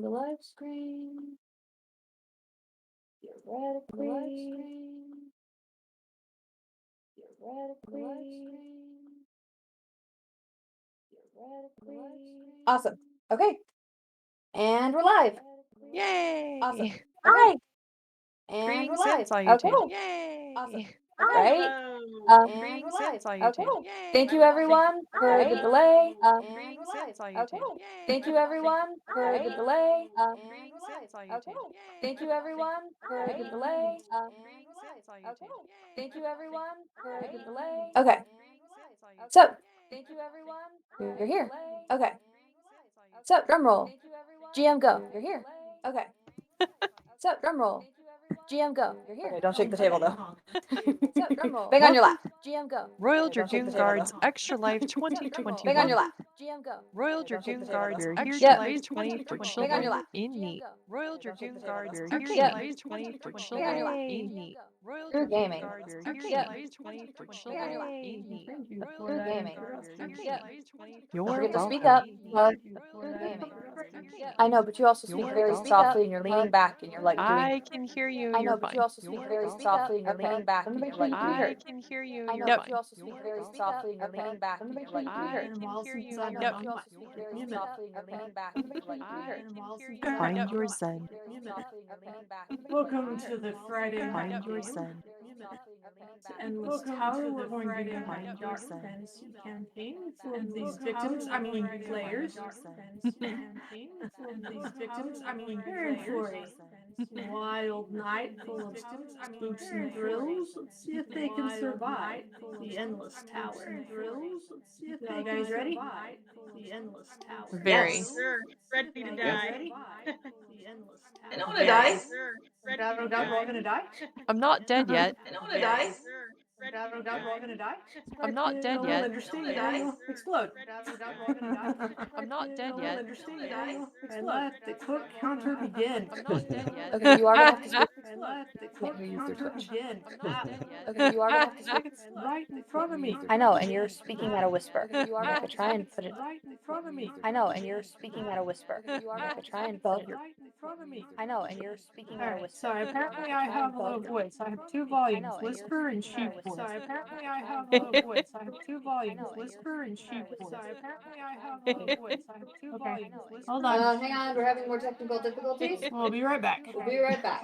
the live screen. Theoretically. Awesome. Okay. And we're live. Yay! Awesome. Hi. And Greetings we're live. and salutations. Okay. Yay! Awesome. Hi. Right? Greetings And and we're live. salutations. Okay. Yay! Thank you everyone for the delay. Greetings and salutations. Okay. Yay! Thank you everyone for the delay. Greetings and salutations. Okay. Yay! Thank you everyone for the delay. Greetings and salutations. Yay! Thank you everyone for the delay. Okay. So, thank you everyone. You're here. Okay. So, drum roll. GM go. You're here. Okay. So, drum roll. GM go. You're here. Okay, don't shake the table though. So, drum roll. Bang on your lap. GM go. Royal Okay, don't shake Dragoon the table, Guards though. Extra Life Bang on 2021. your lap. GM go. Royal Okay, don't shake Dragoon the table, Guards though. Extra Yep. Life 20 for Bang on your children lap. in need. Royal Okay, don't shake Dragoon the table, Guards though. Extra Yep. Life 20 for Bang on your children lap. in need. Royal True Dragoon gaming. Guards Yep. Extra Life 20 for children in need. Royal True Dragoon gaming. Guards Extra Yep. Life 20 for Don't children forget to speak in up. need. True gaming. Yep. I know, but you also speak You're very welcome. softly and you're leaning back and you're like doing. I can hear you. I know, You're but fine. you also speak very softly and you're leaning back and you're like to be I heard. can hear you. I know, You're but you fine. also speak very softly and you're leaning back and you're like to be I heard. can hear you. I know, Yep. but you also speak very softly and you're leaning back and you're like to be I heard. can hear you. Find Yep. your zen. Welcome to the Friday night Find your game. zen. To Endless Tower, we're going to be having a dark Zen. fantasy campaign full of these victims, players. You're in for a wild night full of spooks and thrills. Let's see if they can survive the Endless Tower. Are you guys ready? Very. Yes. Sure. Ready to You guys die. ready? I don't want Very. to die. We're all gonna die. I'm not dead yet. I don't want to die. We're all gonna die. I'm not dead We'll yet. understand. You'll explode. I'm not dead We'll yet. understand. You'll explode. Let the quote counter begin. I'm not dead yet. Okay, you are gonna have to switch. And let the quote counter begin. I'm not dead yet. Okay, you are gonna have to switch. It's right in front of me. I know, and you're speaking at a whisper. Okay, you are You have to try and put it. right in front of me. I know, and you're speaking at a whisper. You have to try and put your. Right in front of me. I know, and you're speaking All at a right, whisper. sorry, apparently I have a low voice. I have two volumes, whisper and sheep voice. Sorry, apparently I have a low voice. I have two volumes, whisper and sheep voice. Sorry, apparently I have a low voice. I have two volumes, whisper. Hold on. Hang on, we're having more technical difficulties. We'll be right back. We'll be right back.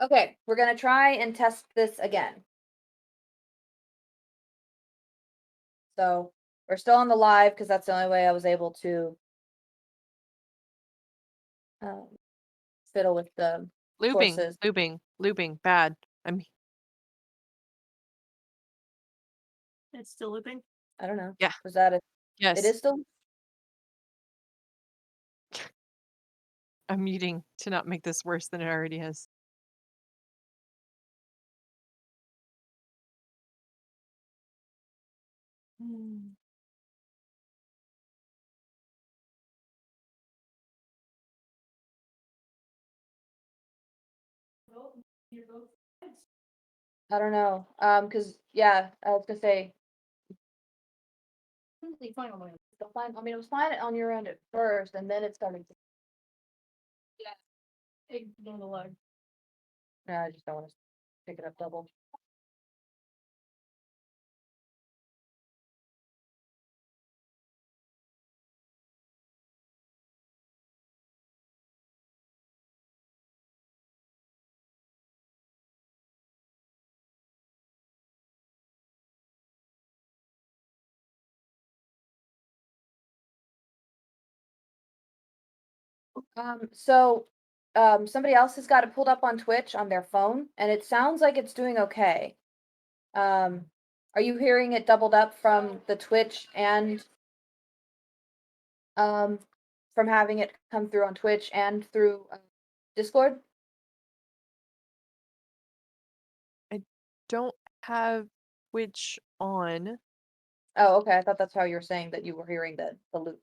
Okay, we're gonna try and test this again. So we're still on the live because that's the only way I was able to fiddle with the Looping, sources. looping, bad. It's still looping. I don't know. Yeah. Was that it? Yes. It is still. I'm muting to not make this worse than it already is. I don't know. Because yeah, I was gonna say. Fine on my end. Still fine. I mean, it was fine on your end at first, and then it started. Yeah. Ignore the lag. No, I just don't want to pick it up double. So somebody else has got it pulled up on Twitch on their phone, and it sounds like it's doing okay. Are you hearing it doubled up from the Twitch and from having it come through on Twitch and through Discord? I don't have Twitch on. Oh, okay. I thought that's how you were saying that you were hearing the loop.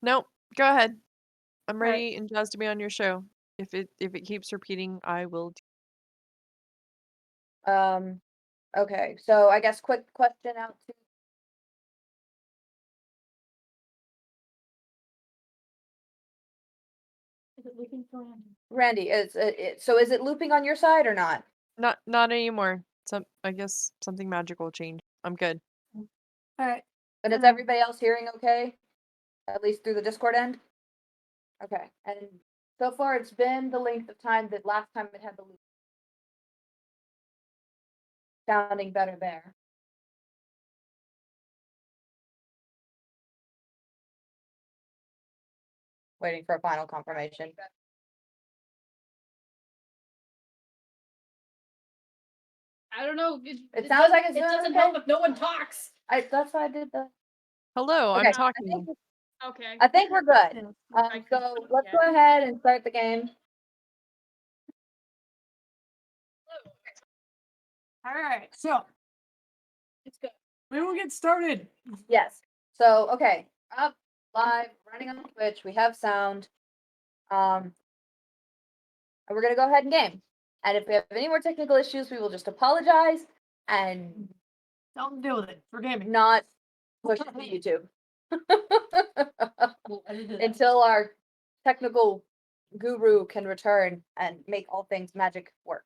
Nope. Go ahead. I'm All right. ready and jazzed to be on your show. If it keeps repeating, I will. Okay. So I guess quick question out to Is it looping for Randy? So is it looping on your side or not? Not anymore. I guess something magical changed. I'm good. All right. And is everybody else hearing okay? At least through the Discord end? Okay. And so far it's been the length of time that last time it had the loop. Sounding better there. Waiting for a final confirmation. I don't know. It sounds like it's it doing doesn't okay. help if no one talks. That's why I did the. Hello, Okay, I'm talking. Okay. I think we're good. Yeah. So let's go ahead and start the game. All right. So It's good. we will get started. Yes. So okay, up live, running on Twitch. We have sound. And we're gonna go ahead and game. And if we have any more technical issues, we will just apologize and Don't deal with it. We're gaming. not push it to YouTube until our technical guru can return and make all things magic work.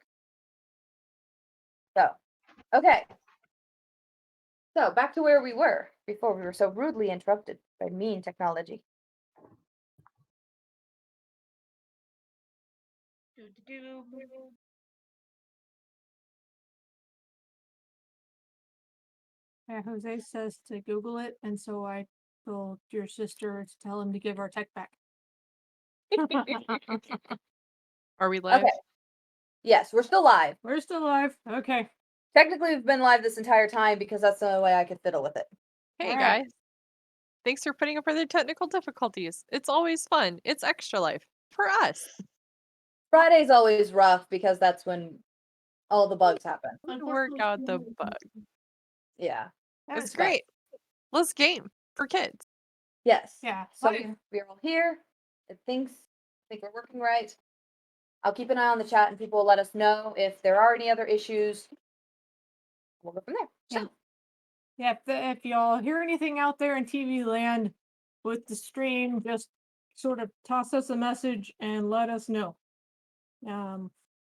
So, okay. So back to where we were before we were so rudely interrupted by mean technology. Yeah, Jose says to Google it, and so I told your sister to tell him to give our tech back. Are we live? Okay. Yes, we're still live. We're still live. Okay. Technically, we've been live this entire time because that's the only way I could fiddle with it. Hey All right. guys. Thanks for putting up with the technical difficulties. It's always fun. It's extra life for us. Friday's always rough because that's when all the bugs happen. Work out the bug. Yeah. That's It's great. Let's game for kids. Yes. Yeah. So Hi. we're all here. I think we're working right. I'll keep an eye on the chat and people will let us know if there are any other issues. We'll go from there. Yeah. Yeah, if y'all hear anything out there in TV land with the stream, just sort of toss us a message and let us know.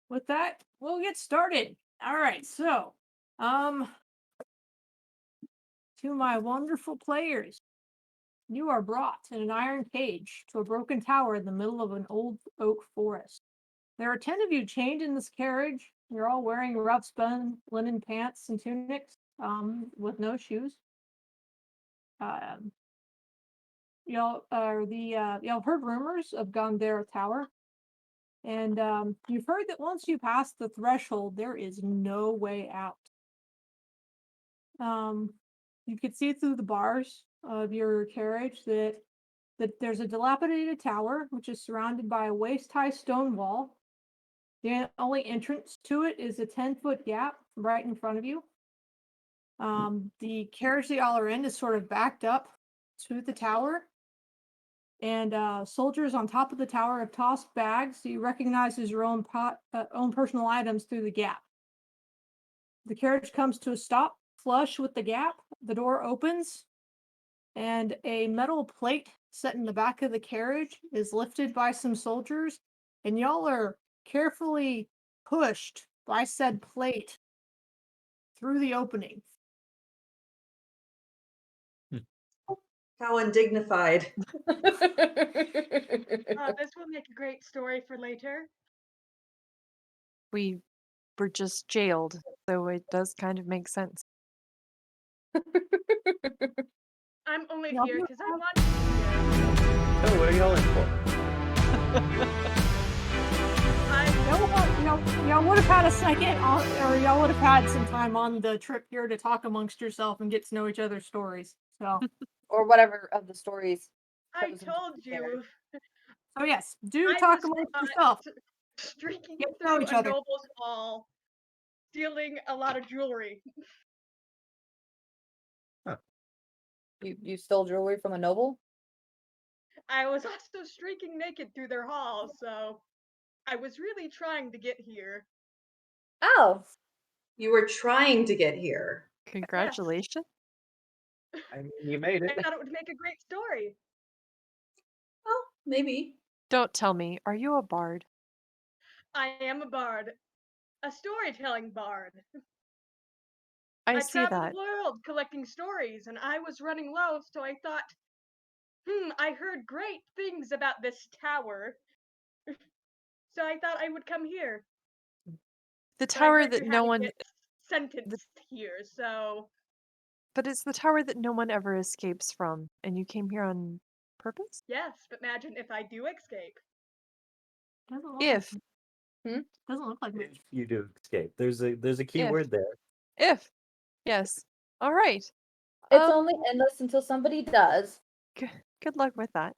With that, we'll get started. All right, so, to my wonderful players, you are brought in an iron cage to a broken tower in the middle of an old oak forest. There are 10 of you chained in this carriage. You're all wearing rough spun linen pants and tunics, with no shoes. Y'all have heard rumors of Gondera Tower, and you've heard that once you pass the threshold, there is no way out. You could see through the bars of your carriage that there's a dilapidated tower which is surrounded by a waist-high stone wall. The only entrance to it is a 10-foot gap right in front of you. The carriage that y'all are in is sort of backed up to the tower, and soldiers on top of the tower have tossed bags that you recognize as your own personal items through the gap. The carriage comes to a stop flush with the gap. The door opens, and a metal plate set in the back of the carriage is lifted by some soldiers, and y'all are carefully pushed by said plate through the opening. How undignified. This will make a great story for later. We were just jailed, so it does kind of make sense. I'm only Y'all here do because I have- want to be here. Oh, what are y'all in for? Y'all would have had a second, or y'all would have had some time on the trip here to talk amongst yourself and get to know each other's stories. So, Or whatever of the stories. I chosen to told be shared. you. so yes, do I talk was, amongst yourself. streaking Get to know through each a other. noble's hall, stealing a lot of jewelry. You stole jewelry from a noble? I was also streaking naked through their hall, so I was really trying to get here. Oh, You were trying to get here. Congratulations. I mean, you made it. I thought it would make a great story. Well, maybe. Don't tell me, are you a bard? I am a bard, a storytelling bard. I I see travel that. the world collecting stories, and I was running low, so I thought, I heard great things about this tower. So I thought I would come here. The But I tower heard that you had no to one, get sentenced here, so but it's the tower that no one ever escapes from, and you came here on purpose? yes, but imagine if I do escape. Doesn't look If, like, doesn't look like If much. you do escape, there's a key If. word there. if, yes. All right. it's only endless until somebody does. Good luck with that.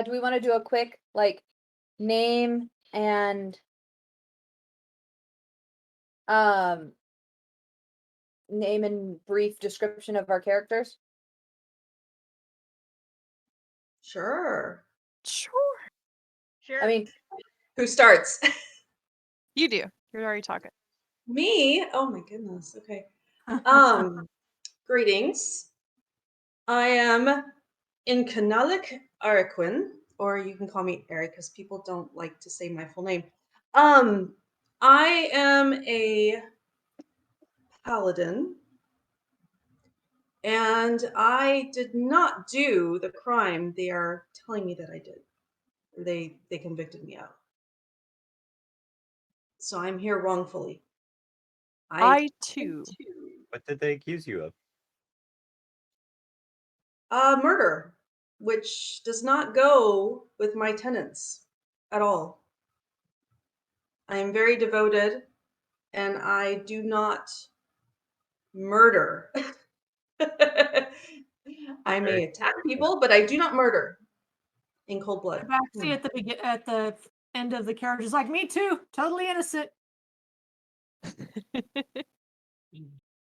Do we want to do a quick name and name and brief description of our characters? Sure. Sure. Sure. I mean, Who starts? You do. You're already talking. Me? Oh my goodness. Okay. Greetings. I am Incanalic Araquin, or you can call me Eric because people don't like to say my full name. I am a paladin, and I did not do the crime they are telling me that I did. They convicted me of. So I'm here wrongfully. I too. What did they accuse you of? Murder, which does not go with my tenets at all. I am very devoted, and I do not murder. I may attack people, but I do not murder in cold blood. Backseat at the end of the carriage is like, me too, totally innocent.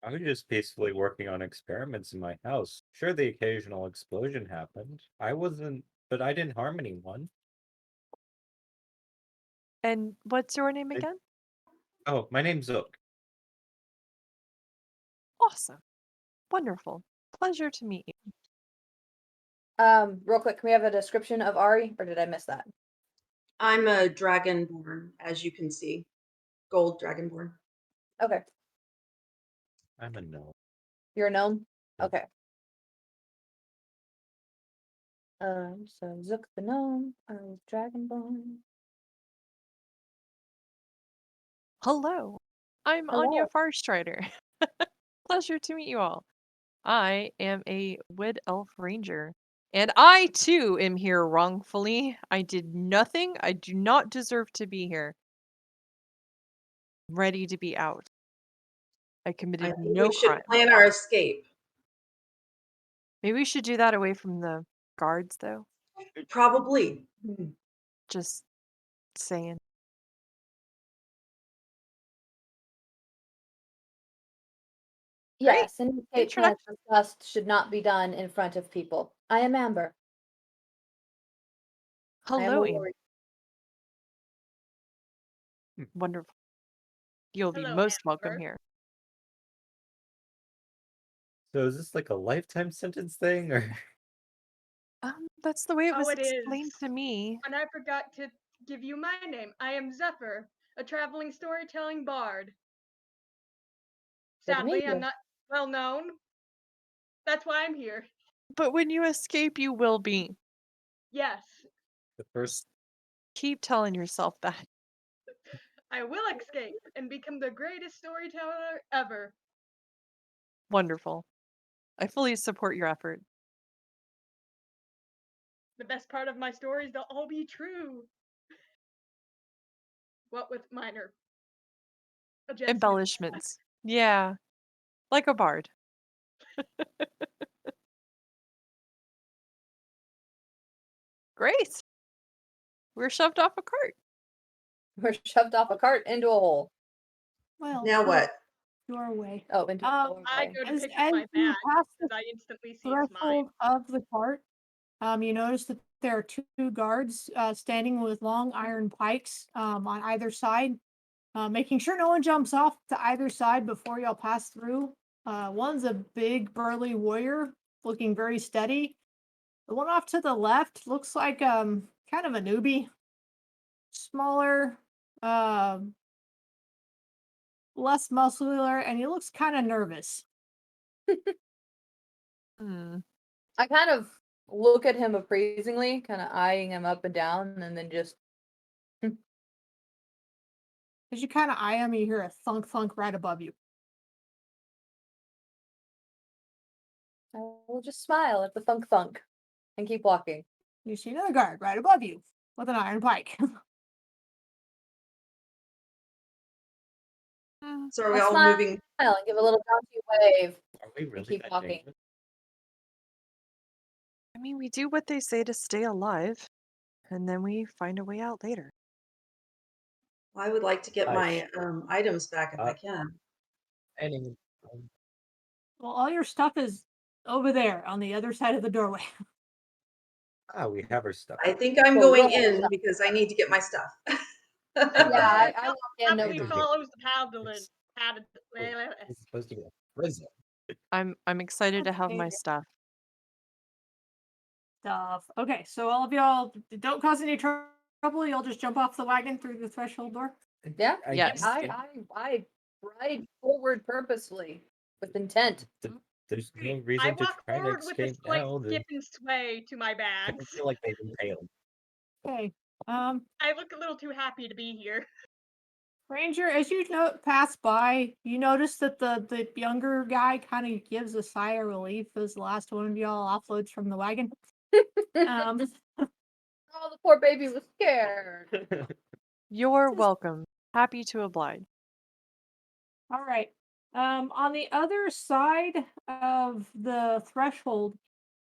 I was just peacefully working on experiments in my house. Sure, the occasional explosion happened. But I didn't harm anyone. And what's your name again? Oh, my name's Zook. Awesome. Wonderful. Pleasure to meet you. real quick, can we have a description of Ari, or did I miss that? I'm a dragonborn, as you can see. Gold dragonborn. Okay, I'm a gnome. you're a gnome. Yeah. Okay. So Zook the gnome, Dragonborn. Hello, I'm Anya Hello. Farstrider. Pleasure to meet you all. I am a Wood Elf Ranger, and I too am here wrongfully. I did nothing. I do not deserve to be here. Ready to be out. I I committed think no we should crime. plan our escape. Maybe we should do that away from the guards, though. Probably. Just saying. Great. Yes, and escape plans discussed should not be done in front of people. I am Amber. I am Hello, a Amy. warrior. Wonderful. You'll be Hello, most welcome Amber. here. So is this like a lifetime sentence thing, or That's the way it was Oh, it explained is. to me. And I forgot to give you my name. I am Zephyr, a traveling storytelling bard. Good to meet Sadly, I'm you. not well known. That's why I'm here. But when you escape, you will be. Yes, the first? Keep telling yourself that. I will escape and become the greatest storyteller ever. Wonderful. I fully support your effort. The best part of my stories, they'll all be true. What with minor adjustments. Embellishments. Yeah. Like a bard. Great. We're shoved off a cart. We're shoved off a cart into a hole. Well, Now what? doorway. Oh, into a Um, doorway. I go to As pick up my you bag pass the because I instantly see it's mine. threshold of the cart, you notice that there are two guards standing with long iron pikes on either side, making sure no one jumps off to either side before y'all pass through. One's a big burly warrior, looking very steady. The one off to the left looks like kind of a newbie, smaller, less muscular, and he looks kind of nervous. Hmm. I kind of look at him appraisingly, kind of eyeing him up and down, and then just As you kind of eye him, you hear a thunk thunk right above you. I will just smile at the thunk thunk and keep walking. You see another guard right above you with an iron pike. So are we I all smile moving? and give a little bouncy wave Are we really keep that walking. dangerous? I mean, we do what they say to stay alive, and then we find a way out later. I would like to get Nice. my items back if I Uh, can. Any Well, all your stuff is over there on the other side of the doorway. we have our stuff. I think I'm Well, going we'll in stop. because I need to get my stuff. Yeah, I walk in. No Probably Maybe. problem. follows the paddling. It's supposed to be a prison. I'm excited to have my Okay. stuff. Stuff. Okay, so all of y'all don't cause any trouble. You'll just jump off the wagon through the threshold door. Yeah. Yes. I ride forward purposefully with intent. There's no I reason to walk try to forward with a escape slight now. skip and sway to my I bags. don't feel like they've impaled. Okay. I look a little too happy to be here. Ranger, as you pass by, you notice that the younger guy kind of gives a sigh of relief as the last one of y'all offloads from the wagon. Um, Oh, the poor baby was scared. You're welcome. Happy to oblige. all right. On the other side of the threshold,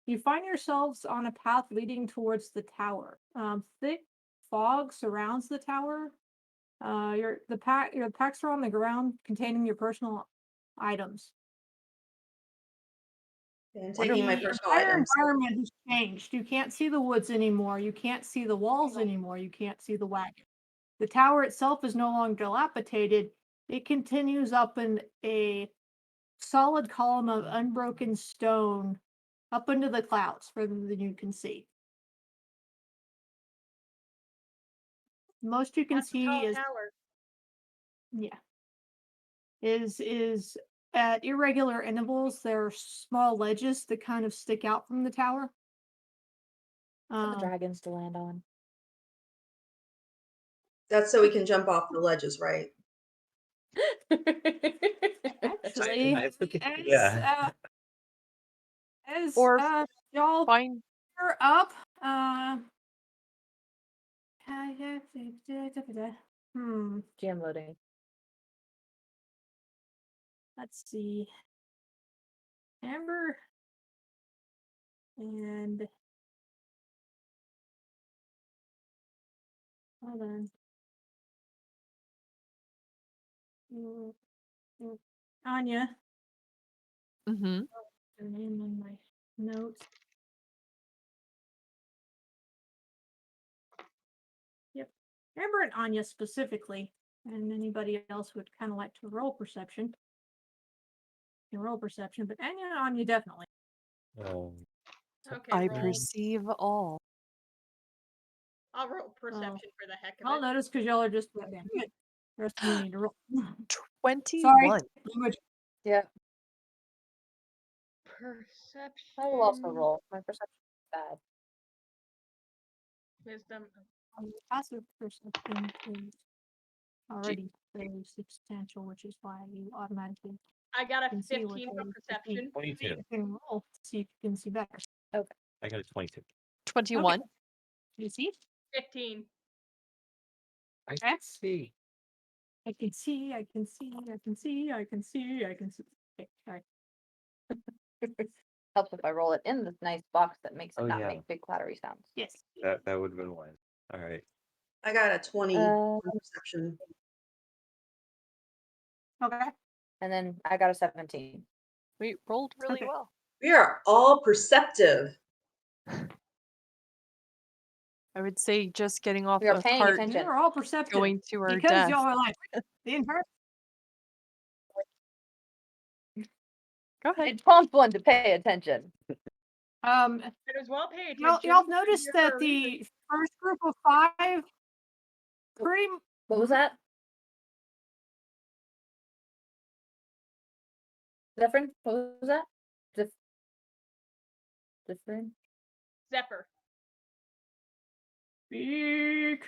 you find yourselves on a path leading towards the tower. Thick fog surrounds the tower. Your packs are on the ground containing your personal items. And taking my The personal entire items. environment has changed. You can't see the woods anymore. You can't see the walls anymore. You can't see the wagon. The tower itself is no longer dilapidated. It continues up in a solid column of unbroken stone up into the clouds further than you can see. Most you can That's a tall see is tower. yeah is at irregular intervals there are small ledges that kind of stick out from the tower. For the dragons to land on. That's so we can jump off the ledges, right? Actually, as Or y'all Fine. are up, GM loading. let's see. Amber and hold on. Anya, Mm-hmm. her name on my notes. Yep, Amber and Anya specifically, and anybody else would kind of like to roll perception. You can roll perception, but Anya definitely. Okay, I roll. perceive all. I'll roll perception for the heck of I'll it. notice because y'all are just that damn good. The rest of you need to roll. 21. Sorry. Language. Yeah. Perception. I will also roll. My perception is bad. Wisdom. Passive perception is already very substantial, which is why you automatically I got a can see what 15 for they perception. 22. you can roll to see if you can see better. I got a 22. 21. You see? 15. I Okay. see. I can see, I can see, I can see, I can see, I can see. Okay, sorry. Helps if I roll it in this nice box that makes it Oh, not yeah. make big clattery sounds. Yes. That would have been wise. All right. I got a 20 on perception. Okay. And then I got a 17. We rolled really Okay. well. We are all perceptive. I would say just getting off We are the paying cart, attention. You're all perceptive. going to our because death. y'all are like the entire. Go ahead. It prompts one to pay attention. It was well paid Y'all attention. noticed Here for that a the reason. first group of 5 pretty. What was that? Zephyrin? What was that? Zephyrin? Zephyr. Speak.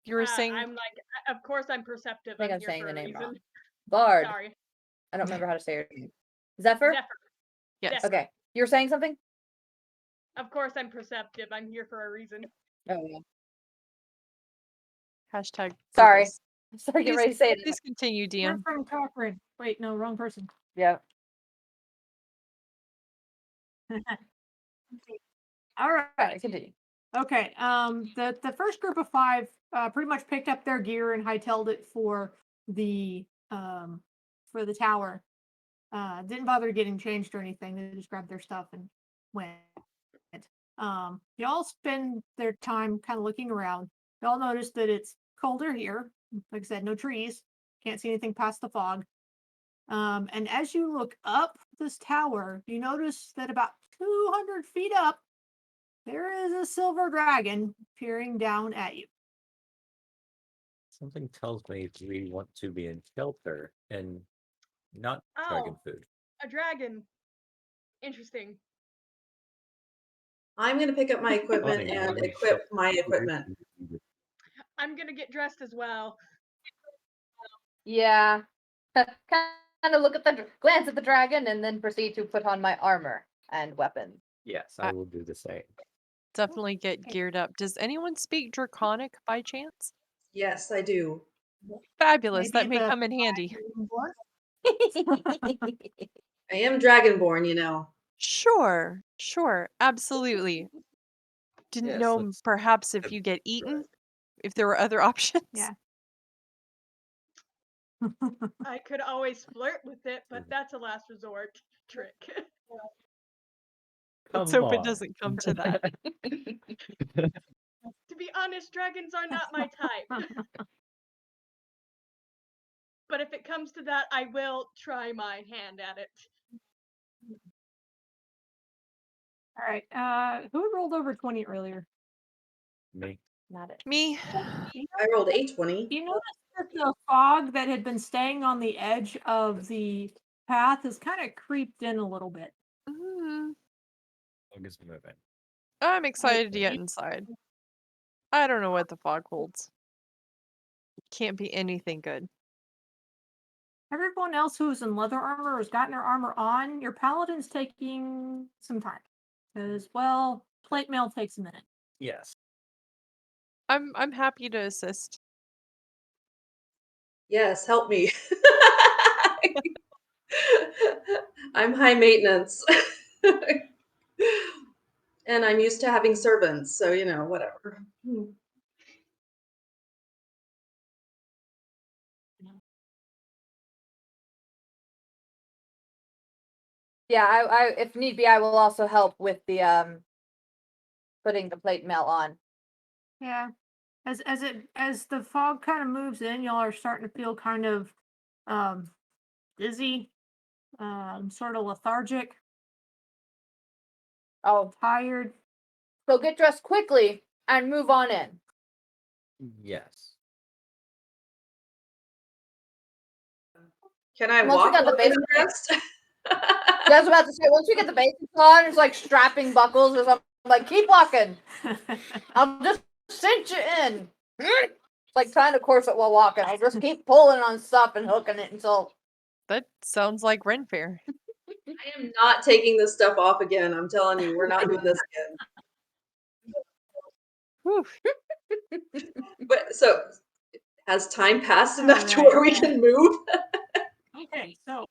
You were saying I'm like, of course I'm perceptive. I think I'm here saying for the a name reason. wrong. Bard. Sorry. I don't remember how to say your name. Zephyr? Zephyr. yes. Zephyr. Okay. You were saying something? Of course I'm perceptive. I'm here for a reason. Oh, yeah. Hashtag Sorry. purpose. Sorry, get ready to say it. Please continue, You're DM. from Cochrane. Wait, no, wrong person. Yeah. All right. Alright, continue. Okay. The first group of 5 pretty much picked up their gear and hightailed it for the tower. Didn't bother getting changed or anything. They just grabbed their stuff and went. Y'all spend their time kind of looking around. Y'all notice that it's colder here. Like I said, no trees. Can't see anything past the fog. And as you look up this tower, you notice that about 200 feet up, there is a silver dragon peering down at you. Something tells me we want to be in shelter and not dragon food. A dragon. Interesting. I'm going to pick up my equipment Funny, and we equip my equipment. I'm gonna get dressed as well. Yeah. Kind of glance at the dragon and then proceed to put on my armor and weapons. Yes, I will do the same. Definitely get geared up. Does anyone speak Draconic by chance? Yes, I do. Fabulous. Maybe That may the come in handy. I am dragonborn, you know. Sure. Absolutely. Didn't Yes, know let's- perhaps if you get eaten, if there were other options. Yeah. I could always flirt with it, but that's a last resort trick. Let's Come hope it on. doesn't come to that. To be honest, dragons are not my type. But if it comes to that, I will try my hand at it. All right. Who rolled over 20 earlier? Me. Not it. Me? I rolled a 20. You notice that the fog that had been staying on the edge of the path has kind of creeped in a little bit. Mm, Fog is moving. I'm excited to get inside. I don't know what the fog holds. Can't be anything good. Everyone else who's in leather armor has gotten their armor on. Your paladin's taking some time. Because, well, plate mail takes a minute. Yes. I'm happy to assist. Yes, help me. I'm high maintenance. And I'm used to having servants, so whatever. Yeah, I if need be, I will also help with the putting the plate mail on. Yeah. As the fog kind of moves in, y'all are starting to feel kind of dizzy, sort of lethargic, Oh, tired. so get dressed quickly and move on in. Yes. Can I Once we walk got the while I'm basics, dressed? I was about to say, once we get the basics on, it's like strapping buckles or something. Like, keep walking. I'll just cinch you in. It's like trying to corset while walking. I'll just keep pulling on stuff and hooking it until. That sounds like Ren Fair. I am not taking this stuff off again. I'm telling you, we're not doing this again. Whew. But so, has time passed enough to where we can move? Okay, so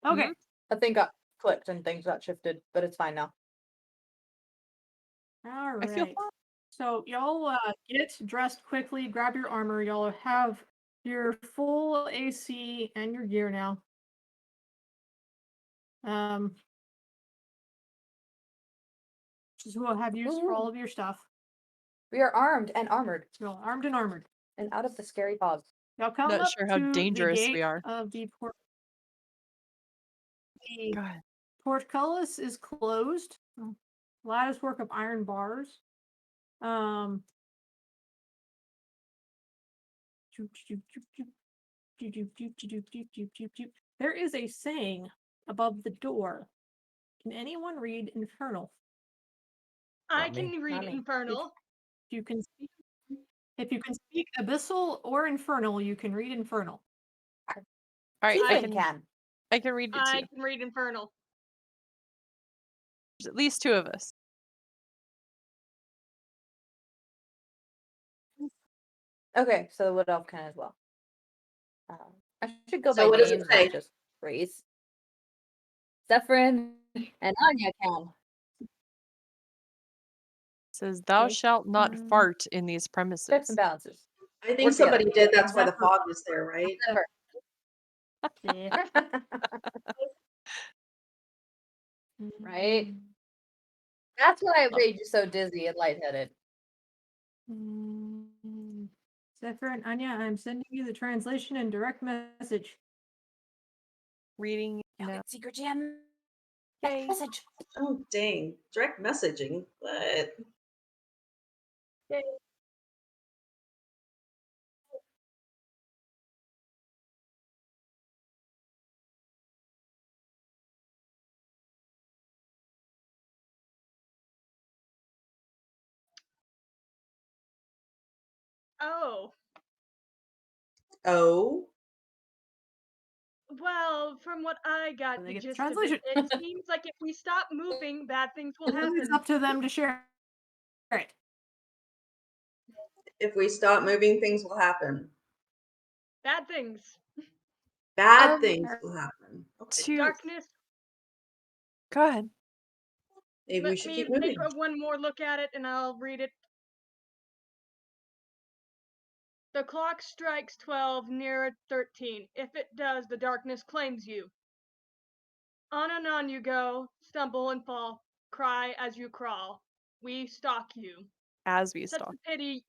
okay. I think got clicked and things got shifted, but it's fine now. All I feel right. So y'all get dressed quickly, grab your armor. Y'all have your full AC and your gear now. Which is what have used for all of your stuff. We are armed and armored. So armed and armored. And out of the scary fog. Y'all come Not up sure how to dangerous the we gate are. of the port. The God. portcullis is closed. Lattice work of iron bars. There is a saying above the door. Can anyone read Infernal? I Not can me. read Not me. Infernal. If you can speak Abyssal or Infernal, you can read Infernal. All right, Tiefling can. I can read it I too. can read Infernal. There's at least two of us. Okay, so the Wood Elf can as well. I should go So by what does it names, say? not just race. Zephyrin and Anya can. It says, "Thou Okay. shalt not fart in these Checks premises." and balances. I think Work somebody did. That's why the Zephyr. fog was there, right? Zephyr. Right? That's why Oh. Rage is so dizzy and lightheaded. Zephyr and Anya, I'm sending you the translation and direct message. Reading now. Secret GM. Yay. Message. Oh, dang. Direct messaging. What? Oh. Oh. Well, from what I got They the get the gist of it, translation. it seems like if we stop moving, bad things will It's happen. up to them to share it. If we stop moving, things will happen. Bad things. Bad things will happen. Okay. Darkness. Go ahead. Maybe we Let should me keep take moving. one more look at it and I'll read it. The clock strikes 12, near 13. If it does, the darkness claims you. On and on you go, stumble and fall, cry as you crawl. We stalk you. As we Such stalk. a pity,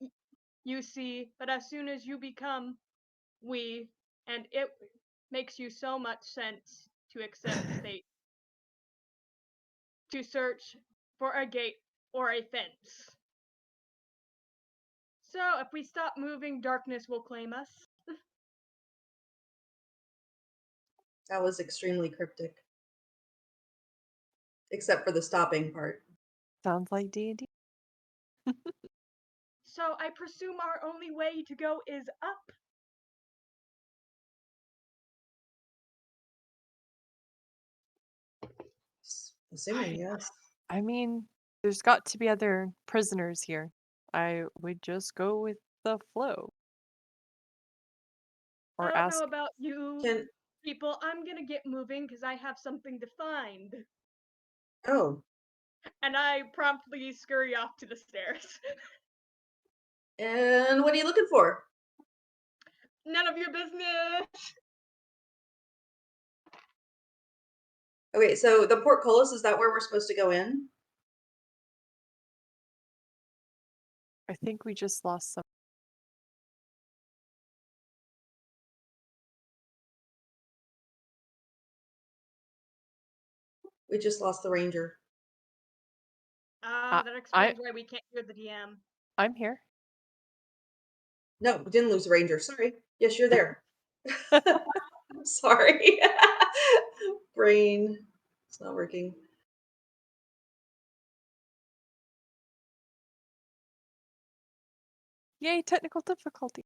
you see, but as soon as you become we, and it makes you so much sense to accept fate. To search for a gate or a fence. So if we stop moving, darkness will claim us. That was extremely cryptic. Except for the stopping part. Sounds like D&D. So I presume our only way to go is up. Assuming, yes. I mean, there's got to be other prisoners here. I would just go with the flow. I Or don't ask. know about you Can people. I'm gonna get moving because I have something to find. oh. And I promptly scurry off to the stairs. And what are you looking for? None of your business. Okay, so the portcullis, is that where we're supposed to go in? I think we just lost some. We just lost the ranger. That explains why we can't hear the DM. I'm here. No, we didn't lose the ranger. Sorry. Yes, you're there. I'm sorry. Brain. It's not working. Yay, technical difficulty.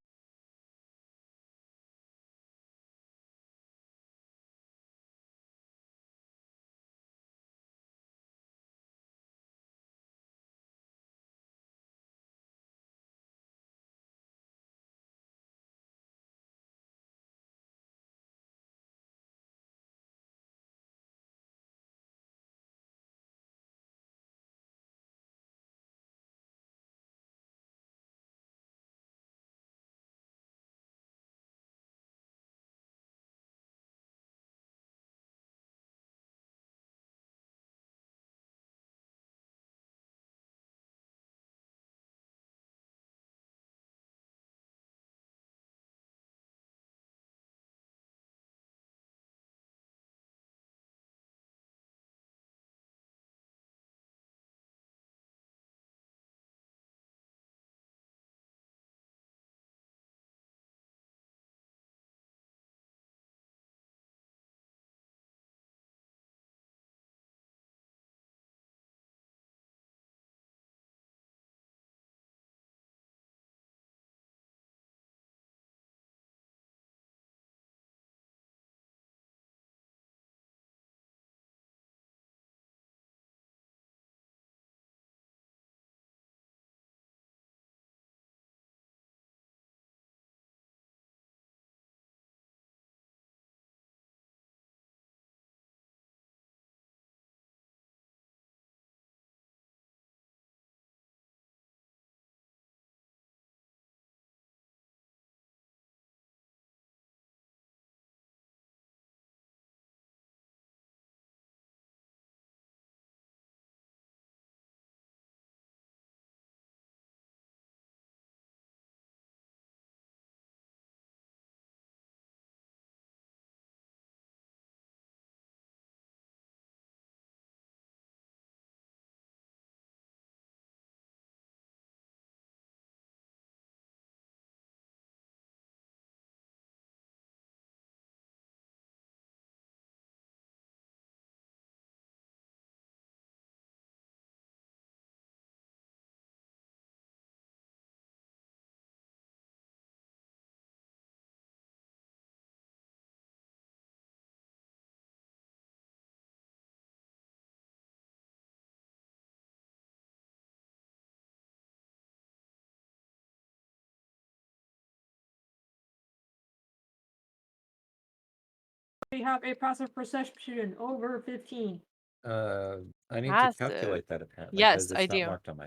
We have a passive perception over 15. I need to Passive. calculate that apparently. Yes, 'cause it's I not do. marked on my.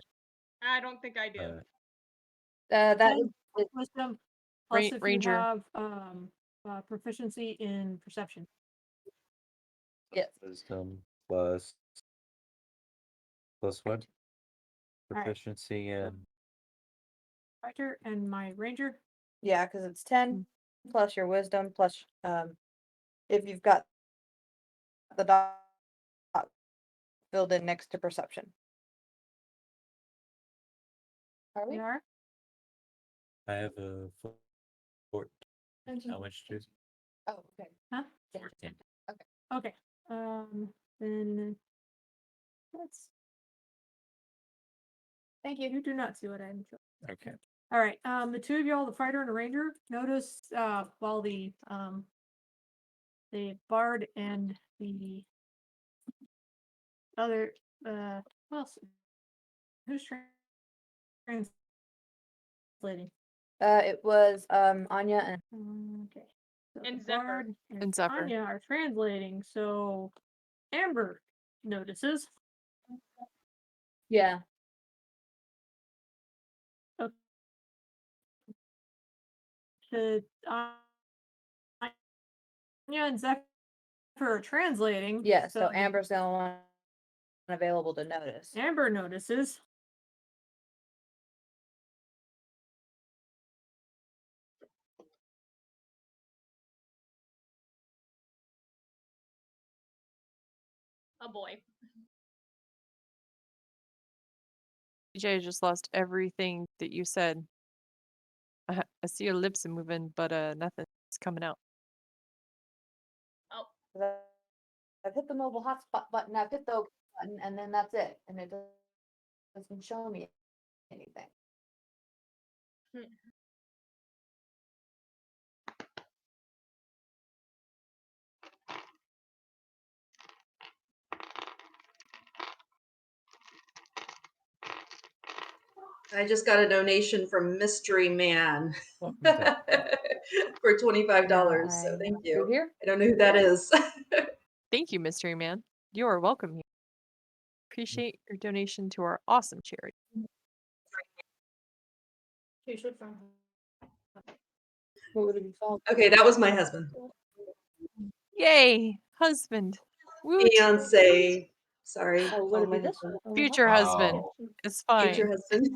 I don't think I do. That Then is wisdom. Plus, if Ranger. you have proficiency in perception. yes. Wisdom plus what? Alright. Proficiency in. Fighter and my ranger. Yeah, because it's 10 plus your wisdom plus if you've got the dot filled in next to perception. Are we? We are. I have a 14. How much do? Oh, okay. Huh? 14. Okay. Then let's. Thank you. You do not see what I'm showing. Okay. All right. The two of y'all, the fighter and the ranger, notice while the bard and the other well, who's translating? It was Anya and Okay. So And the Zephyr. bard And Zephyr. Anya are translating. So Amber notices. yeah. The Anya and Zephyr are translating. Yeah, so Amber's the only one available to notice. Amber notices. Oh boy. CJ just lost everything that you said. I see your lips are moving, but nothing's coming out. Oh. I've hit the mobile hotspot button, I've hit the OK button, and then that's it. And it doesn't show me anything. I just got a donation from Mystery Man Welcome to for $25. Now So thank through you. here. I don't know who that is. Thank you, Mystery Man. You are welcome here. Appreciate your donation to our awesome charity. What would it be called? Okay, that was my husband. Yay, husband. Woot. Fiance. Sorry. Oh, would it be this one? Future husband. Oh. It's fine. Future husband.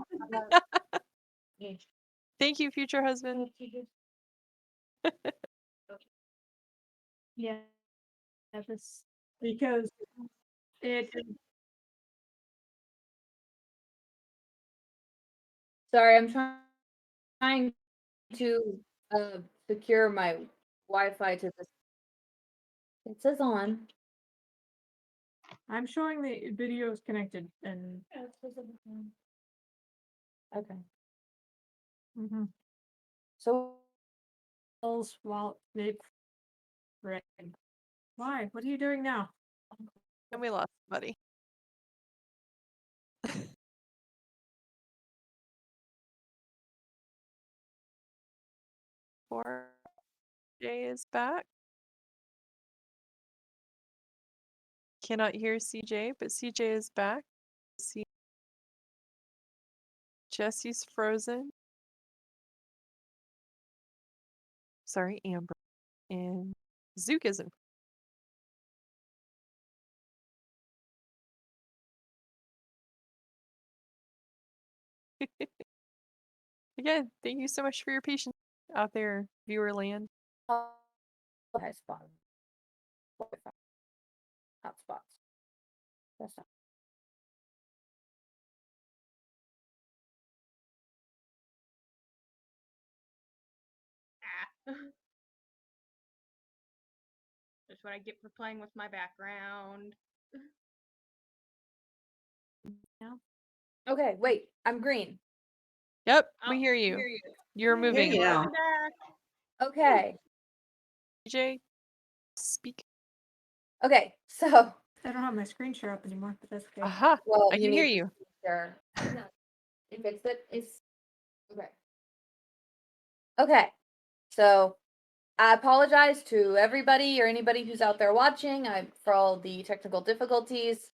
Thank you, future husband. Yeah. This because it Sorry, I'm trying to secure my Wi-Fi to this. It says on. I'm showing the video is connected and Okay. mm-hmm. So While they why? What are you doing now? And we lost buddy. Poor Jay is back. Cannot hear CJ, but CJ is back. See, Jesse's frozen. Sorry, Amber. And Zook isn't. Again, thank you so much for your patience out there, viewer land. high spot. Wi-Fi. Hotspots. That's not. That's what I get for playing with my background. Okay, wait. I'm green. Yep, Oh, we hear you. You're I hear moving. you now. Welcome back. Okay. CJ, speak. Okay. So, I don't have my screen share up anymore, but that's okay. Aha, well, I can hear you. Sure. You fixed it. It's okay. Okay. So, I apologize to everybody or anybody who's out there watching for all the technical difficulties.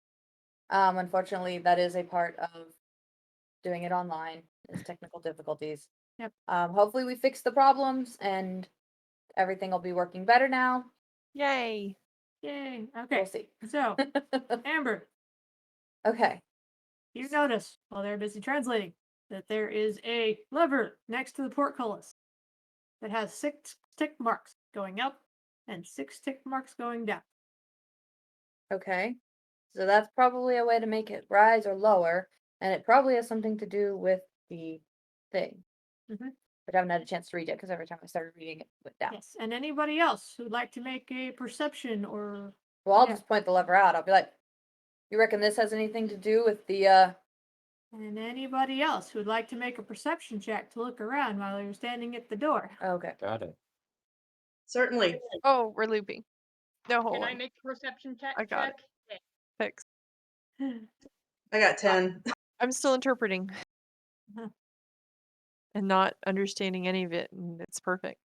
Unfortunately, that is a part of doing it online, is technical difficulties. Yep. Hopefully we fix the problems and everything will be working better now. Yay. Yay. Okay. We'll see. So, Amber, Okay. you notice while they're busy translating that there is a lever next to the portcullis that has 6 tick marks going up and 6 tick marks going down. Okay. So that's probably a way to make it rise or lower, and it probably has something to do with the thing. Mhm. But I haven't had a chance to read it because every time I started reading it went down. Yes. And anybody else who'd like to make a perception or Well, I'll Yeah. just point the lever out. I'll be like, you reckon this has anything to do with the, And anybody else who'd like to make a perception check to look around while you're standing at the door. Okay. Got it. Certainly. Oh, we're looping. No, hold Can I on. make a perception I got it. check? Fix. I got 10. I'm still interpreting Uh-huh. and not understanding any of it, and it's perfect.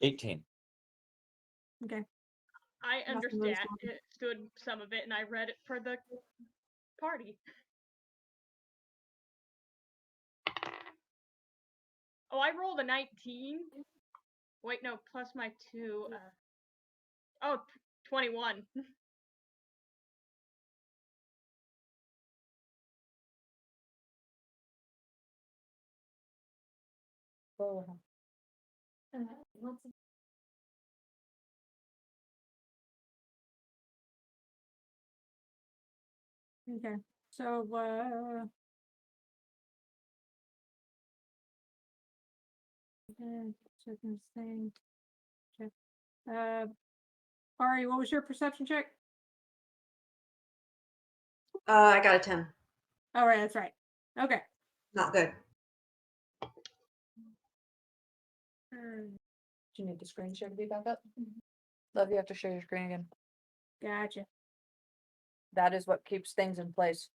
18. Okay. I Nothing really understood some of it, and I read it for the party. Oh, I rolled a 19. Wait, no, plus my 2. 21. Okay. So, certain thing. Check. Ari, what was your perception check? I got a 10. Oh, right, that's right. Okay. Not good. Do you need the screen share to be back up? Love, you have to share your screen again. Gotcha. That is what keeps things in place.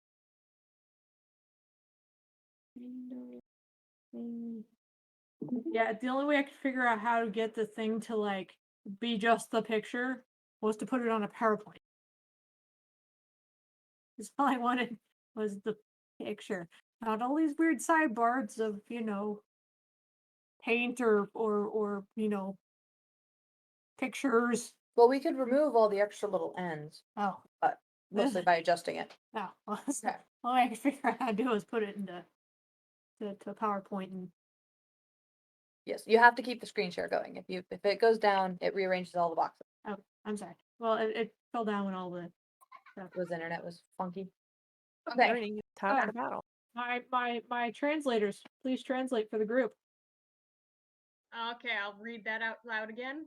Yeah, the only way I could figure out how to get the thing to like be just the picture was to put it on a PowerPoint. Because all I wanted was the picture, not all these weird sidebars of paint or pictures. Well, we could remove all the extra little ends, Oh, mostly by adjusting it. oh. Well, Okay. all I could figure out how to do was put it into to PowerPoint and Yes, you have to keep the screen share going. If it goes down, it rearranges all the boxes. oh, I'm sorry. Well, it fell down when all the Because the internet was funky. Okay. Learning is half the battle. my translators, please translate for the group. Okay, I'll read that out loud again.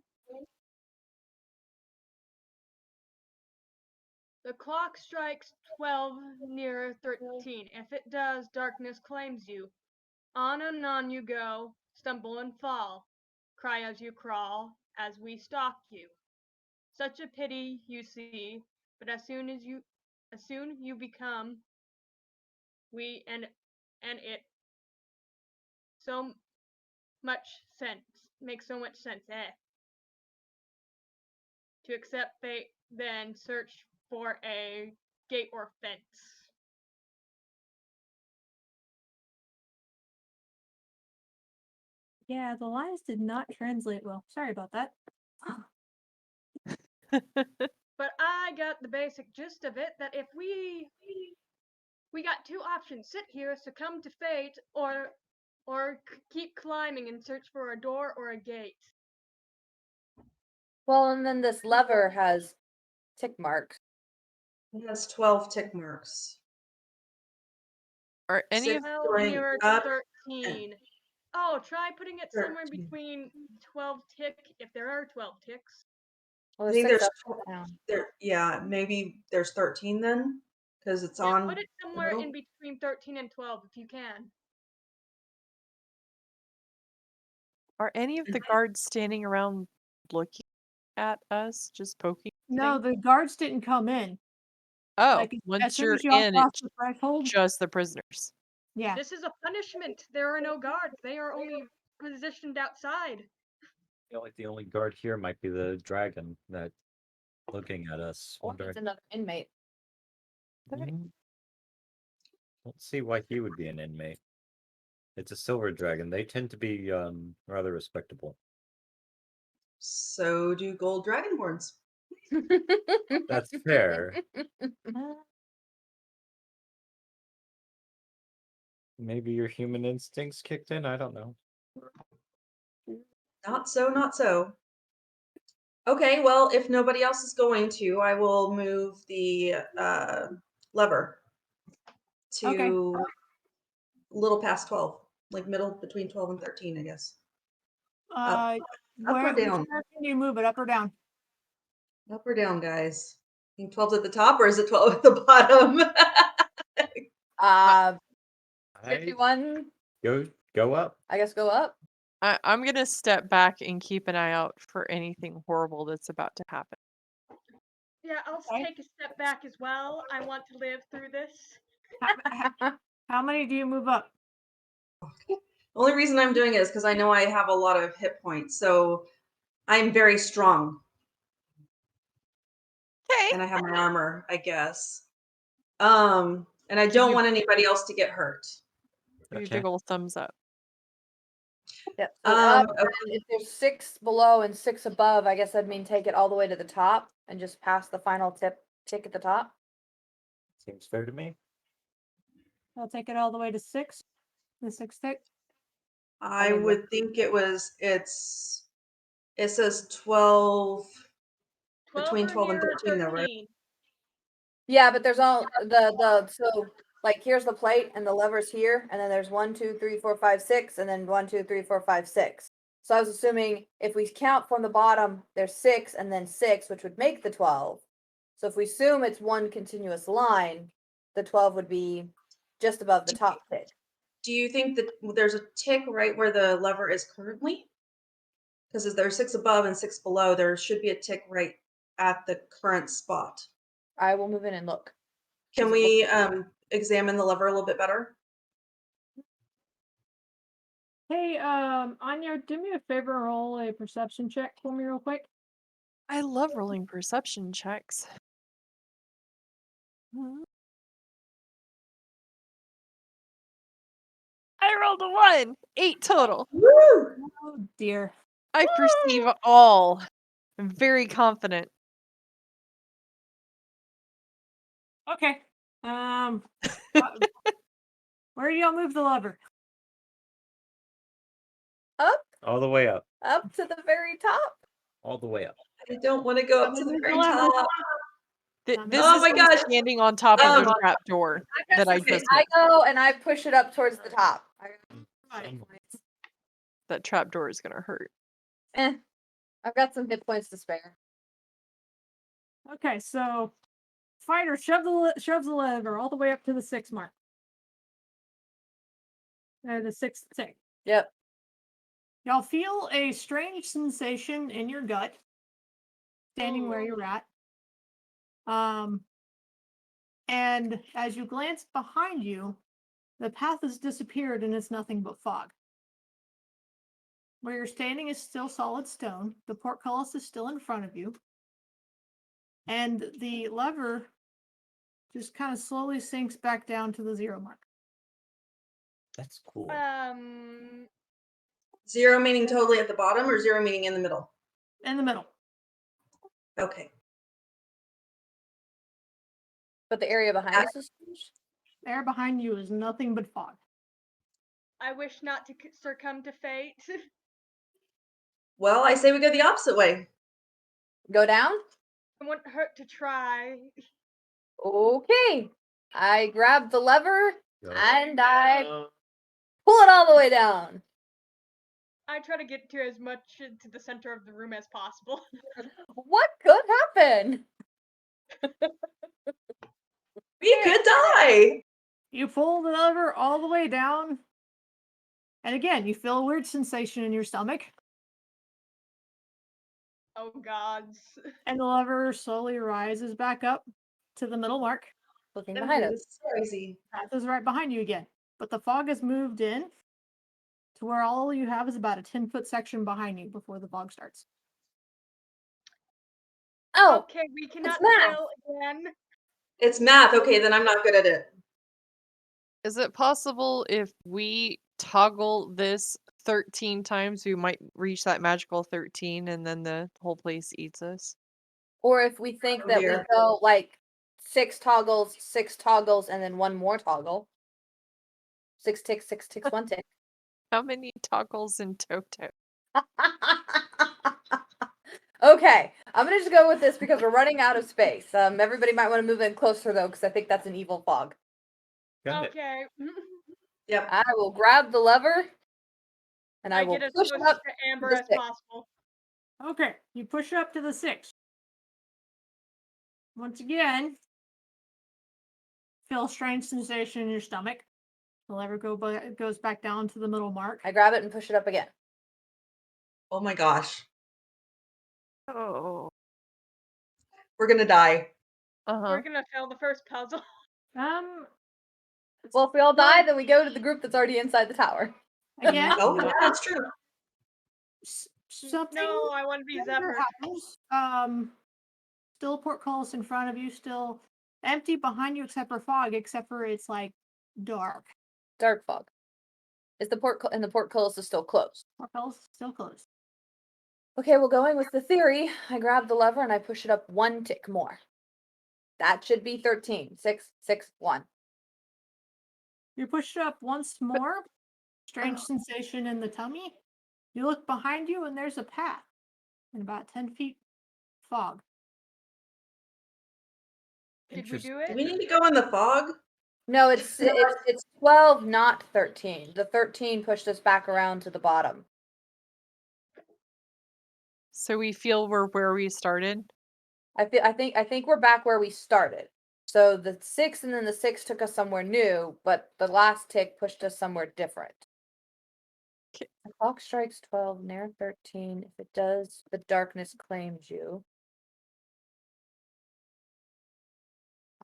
The clock strikes 12 near 13. If it does, darkness claims you. On and on you go, stumble and fall. Cry as you crawl, as we stalk you. Such a pity, you see, but as soon you become, we and it so much sense, makes so much sense, To accept fate, then search for a gate or fence. Yeah, the lines did not translate well. Sorry about that. But I got the basic gist of it, that if we got two options: sit here, succumb to fate, or keep climbing and search for a door or a gate. Well, and then this lever has tick marks. It has 12 tick marks. Are any Six of 12 going nearer up to 13. Oh, try putting it somewhere 13. between 12 tick, if there are 12 ticks. Well, I think there's there's 6 up down. yeah, maybe there's 13 then, because it's Yeah, on put it the somewhere middle. in between 13 and 12 if you can. Are any of the guards standing around looking at us, just poking? No, the guards didn't come in. Oh, Like, as once soon you're as you all in, crossed it's the threshold, just the prisoners. yeah. This is a punishment. There are no guards. They are only positioned outside. I feel like the only guard here might be the dragon that looking at us. Or Wondering. it's another inmate. Don't see why he would be an inmate. It's a silver dragon. They tend to be rather respectable. So do gold dragonborns. That's fair. Maybe your human instincts kicked in. I don't know. Not so, not so. Okay, well, if nobody else is going to, I will move the lever to Okay. a little past 12, like middle between 12 and 13, I guess. Up or Which down? direction do you move it, up or down? Up or down, guys? I think 12's at the top, or is it 12 at the bottom? I 51. go up. I guess go up. I'm gonna step back and keep an eye out for anything horrible that's about to happen. Yeah, I'll Okay. take a step back as well. I want to live through this. How many do you move up? The only reason I'm doing it is because I know I have a lot of hit points, so I'm very strong. Okay. And I have my armor, I guess. And I don't want anybody else to get hurt. You Okay. jiggle thumbs up. Yep. So up, Okay. and if there's 6 below and 6 above, I guess that'd mean take it all the way to the top and just pass the final tick at the top. Seems fair to me. I'll take it all the way to 6. The 6 tick. I mean, would think it says 12, 12 between or 12 and near 13 though, right? 13. Yeah, but there's all so like here's the plate and the lever's here, and then there's 1, 2, 3, 4, 5, 6, and then 1, 2, 3, 4, 5, 6. So I was assuming if we count from the bottom, there's 6 and then 6, which would make the 12. So if we assume it's one continuous line, the 12 would be just above the top tick. Do you think that there's a tick right where the lever is currently? Because there's 6 above and 6 below. There should be a tick right at the current spot. I will move in and look. Can we examine the lever a little bit better? Hey, Anya, do me a favor and roll a perception check for me real quick. I love rolling perception checks. I rolled a 1. 8 total. Woo! Oh dear. I perceive all. I'm very confident. Okay. Where do y'all move the lever? Up, All the way up. up to the very top. All the way up. I don't want to go up to the very top. This Oh is my me gosh. standing on top of the trap door that I okay. just I met. go and I push it up towards the top. That trap door is gonna hurt. I've got some hit points to spare. Okay, so fighter shoves the lever all the way up to the 6 mark. The 6th tick. Yep. Y'all feel a strange sensation in your gut, standing where you're at. And as you glance behind you, the path has disappeared and it's nothing but fog. Where you're standing is still solid stone. The portcullis is still in front of you. And the lever just kind of slowly sinks back down to the 0 mark. That's cool. 0 meaning totally at the bottom, or 0 meaning in the middle? In the middle. Okay. But the area behind us is changed? The air behind you is nothing but fog. I wish not to succumb to fate. Well, I say we go the opposite way. Go down? It wouldn't hurt to try. Okay. I grab the lever Go. and I pull it all the way down. I try to get to as much to the center of the room as possible. What could happen? We could die. You pull the lever all the way down. And again, you feel a weird sensation in your stomach. Oh gods. And the lever slowly rises back up to the middle mark. Looking behind us. This is crazy. Path is right behind you again. But the fog has moved in to where all you have is about a 10-foot section behind you before the fog starts. Oh, Okay, we cannot math. fail again. It's math. Okay, then I'm not good at it. Is it possible if we toggle this 13 times, we might reach that magical 13 and then the whole place eats us? or if we think Oh, that we dear. go like 6 toggles, and then 1 more toggle. 6 ticks, 1 tick. How many toggles in Toto? Okay, I'm gonna just go with this because we're running out of space. Everybody might want to move in closer though, because I think that's an evil fog. Got it. Okay. Yep. I will grab the lever, and I will get as push close up. to Amber the as 6. possible. Okay, you push up to the 6. once again, feel a strange sensation in your stomach. The lever goes back down to the middle mark. I grab it and push it up again. Oh my gosh. Oh. We're gonna die. We're gonna fail the first puzzle. Well, if we all die, then we go to the group that's already inside the tower. Again, Oh, yeah, that's true. something No, I want to be similar Zephyr. happens. Still a portcullis in front of you, still empty behind you except for fog, except for it's like dark. Dark fog. Is the portcullis is still closed. Portcullis still closed. Okay, well, going with the theory, I grab the lever and I push it up one tick more. That should be 13. 6, 6, 1. You push it up once more. Strange sensation in the tummy. You look behind you and there's a path. And about 10 feet fog. Did we do Do it? we need to go in the fog? No, it's 12, not 13. The 13 pushed us back around to the bottom. So we feel we're where we started. I think we're back where we started. So the 6 and then the 6 took us somewhere new, but the last tick pushed us somewhere different. Okay. The clock strikes 12, near 13. If it does, the darkness claims you.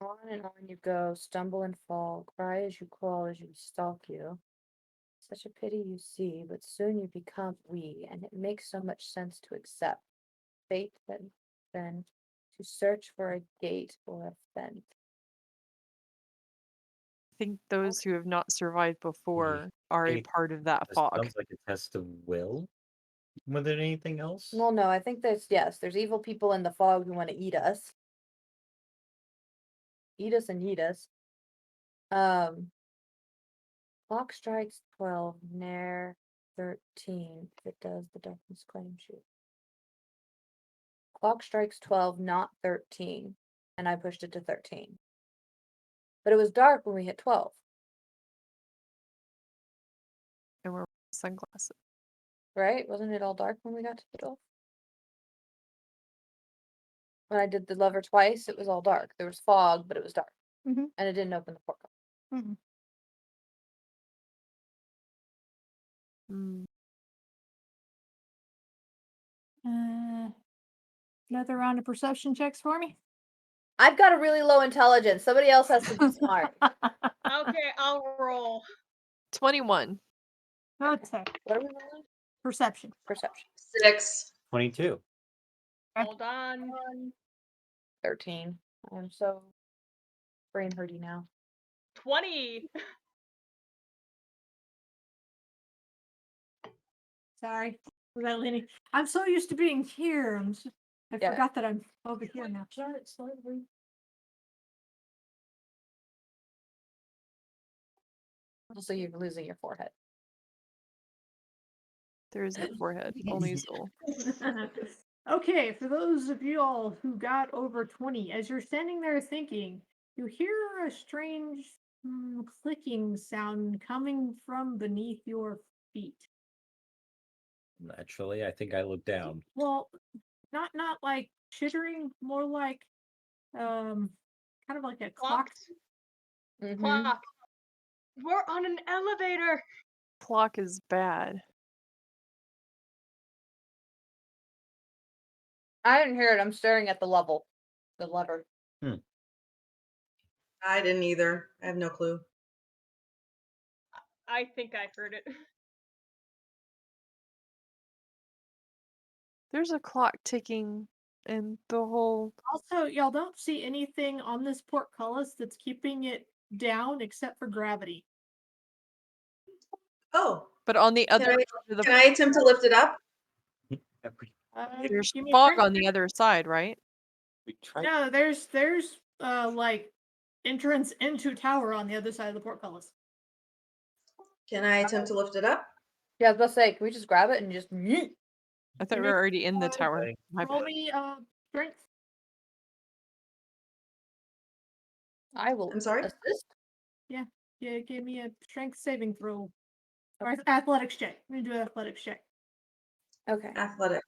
On and on you go, stumble and fall, cry as you crawl as we stalk you. Such a pity you see, but soon you become we, and it makes so much sense to accept. Fate then to search for a gate or a fence. I think those who have not survived before are a part of that This fog. sounds like a test of will. More than anything else. Well, no, I think there's evil people in the fog who want to eat us. Eat us and eat us. Clock strikes 12, near 13. If it does, the darkness claims you. Clock strikes 12, not 13. And I pushed it to 13. But it was dark when we hit 12. And we're wearing sunglasses. Right? Wasn't it all dark when we got to the 12? When I did the lever twice, it was all dark. There was fog, but it was dark. Mhm. And it didn't open the portal. Mhm. Mm. Another round of perception checks for me. I've got a really low intelligence. Somebody else has to be smart. Okay, I'll roll. 21. Okay. What are we rolling? Perception. Perception. 6. 22. Hold on. 13. I'm so brain hurty now. 20. Sorry. Was that Lenny? I'm so used to being here. I Yeah. forgot that I'm over here now. Also, you're losing your forehead. There is no forehead, only soul. Okay, for those of you all who got over 20, as you're standing there thinking, you hear a strange clicking sound coming from beneath your feet. Naturally, I think I look down. Well, not like chittering, more like kind of like a clock. Mm-hmm. Clock. We're on an elevator. Clock is bad. I didn't hear it. I'm staring at the lever. I didn't either. I have no clue. I think I heard it. There's a clock ticking and the whole... Also, y'all don't see anything on this portcullis that's keeping it down except for gravity. Oh, But on the other can side of the... I attempt to lift it up? There's Give me a fog strength on the other side, right? We tried. No, there's like entrance into tower on the other side of the portcullis. Can I attempt to lift it up? Yeah, I was about to say, can we just grab it and just yeet? I thought we were already in the tower. My Roll bad. me strength. I will I'm sorry? assist. Yeah, give me a strength saving throw. Or athletics check. I'm gonna do an athletics check. Okay. Athletic.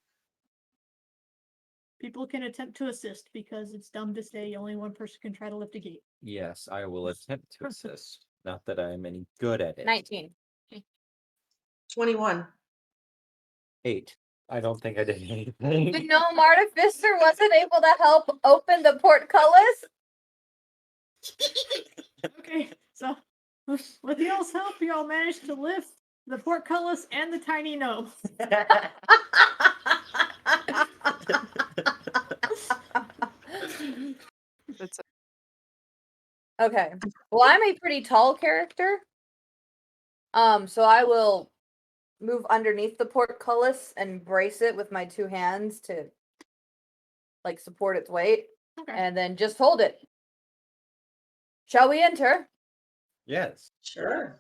people can attempt to assist because it's dumb to say only one person can try to lift a gate. Yes, I will attempt to assist. Not that I am any good at it. 19. 21. 8. I don't think I did The anything. gnome artificer wasn't able to help open the portcullis. Okay, so with y'all's help, y'all managed to lift the portcullis and the tiny gnome. That's Okay. Well, I'm a pretty tall character. So I will move underneath the portcullis and brace it with my 2 hands to like support its weight. Okay. And then just hold it. Shall we enter? Yes. Sure.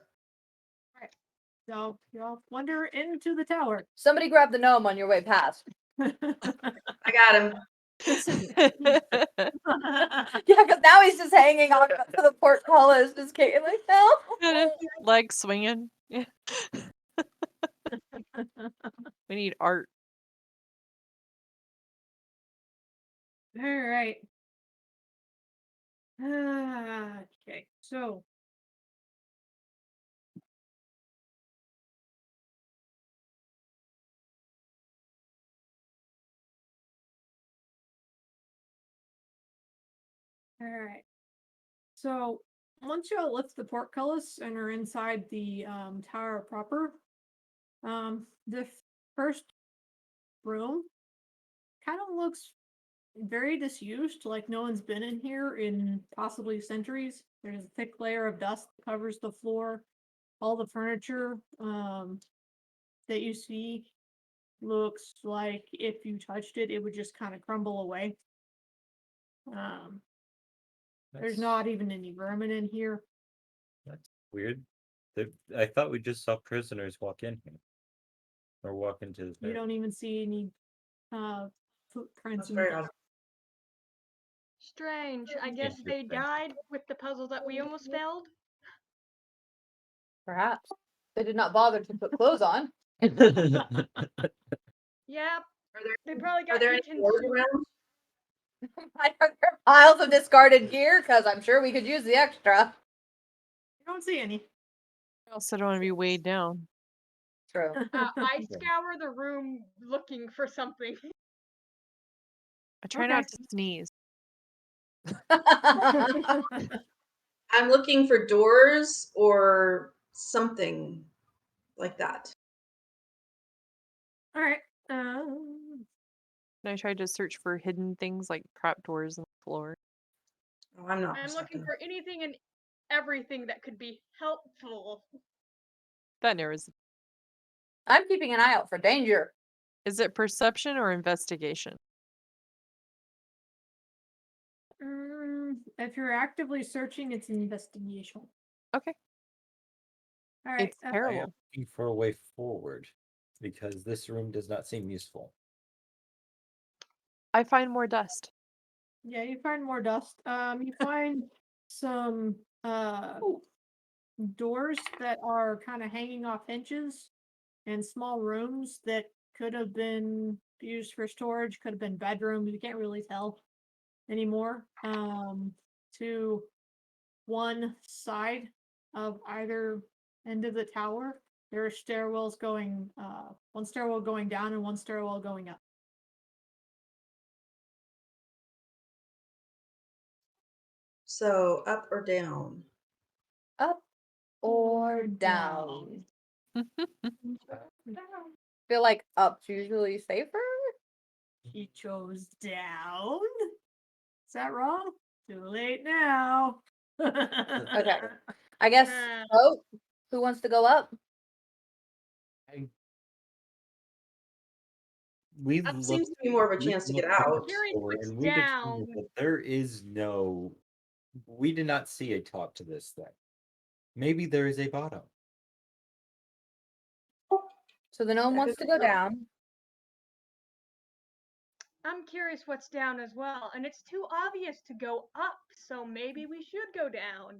So y'all wander into the tower. Somebody grab the gnome on your way past. I got him. Yeah, because now he's just hanging on to the portcullis, just kicking like, help. leg swinging. Yeah. We need art. All right. Okay, so all right. So once y'all lift the portcullis and are inside the tower proper, the first room kind of looks very disused, like no one's been in here in possibly centuries. There's a thick layer of dust that covers the floor. All the furniture that you see looks like if you touched it, it would just kind of crumble away. There's That's- not even any vermin in here. That's weird. I thought we just saw prisoners walk in here. Or walk into the You don't even see any footprints That's in the very dust. odd. Strange. I guess they Interesting. died with the puzzle that we almost failed. Perhaps. They did not bother to put clothes on. Yep. Are there, They probably are got there any eaten. doors around? Are there piles of discarded gear? Because I'm sure we could use the extra. You don't see any. I also don't want to be weighed down. True. I scour the room looking for something. I try Okay. not to sneeze. I'm looking for doors or something like that. All right. And I tried to search for hidden things like trapdoors on the floor. Oh, I'm not I'm looking perceptive. for anything and everything that could be helpful. That narrows. I'm keeping an eye out for danger. Is it perception or investigation? If you're actively searching, it's investigation. Okay. All right. It's I am terrible. looking for a way forward because this room does not seem useful. I find more dust. Yeah, you find more dust. You find some doors that are kind of hanging off hinges and small rooms that could have been used for storage, could have been bedrooms. You can't really tell anymore. To one side of either end of the tower, there are stairwells going, one stairwell going down and one stairwell going up. So up or down? Up or down? Feel like up's usually safer. He chose down. Is that wrong? Too late now. Okay. I guess. Uh. Oh, who wants to go up? We've Up looked, seems to be more of a we've chance to get looked at out. the Curious floor what's and we down. determined that there is no. We did not see a top to this thing. Maybe there is a bottom. So the gnome wants to go down. I'm curious what's down as well, and it's too obvious to go up, so maybe we should go down.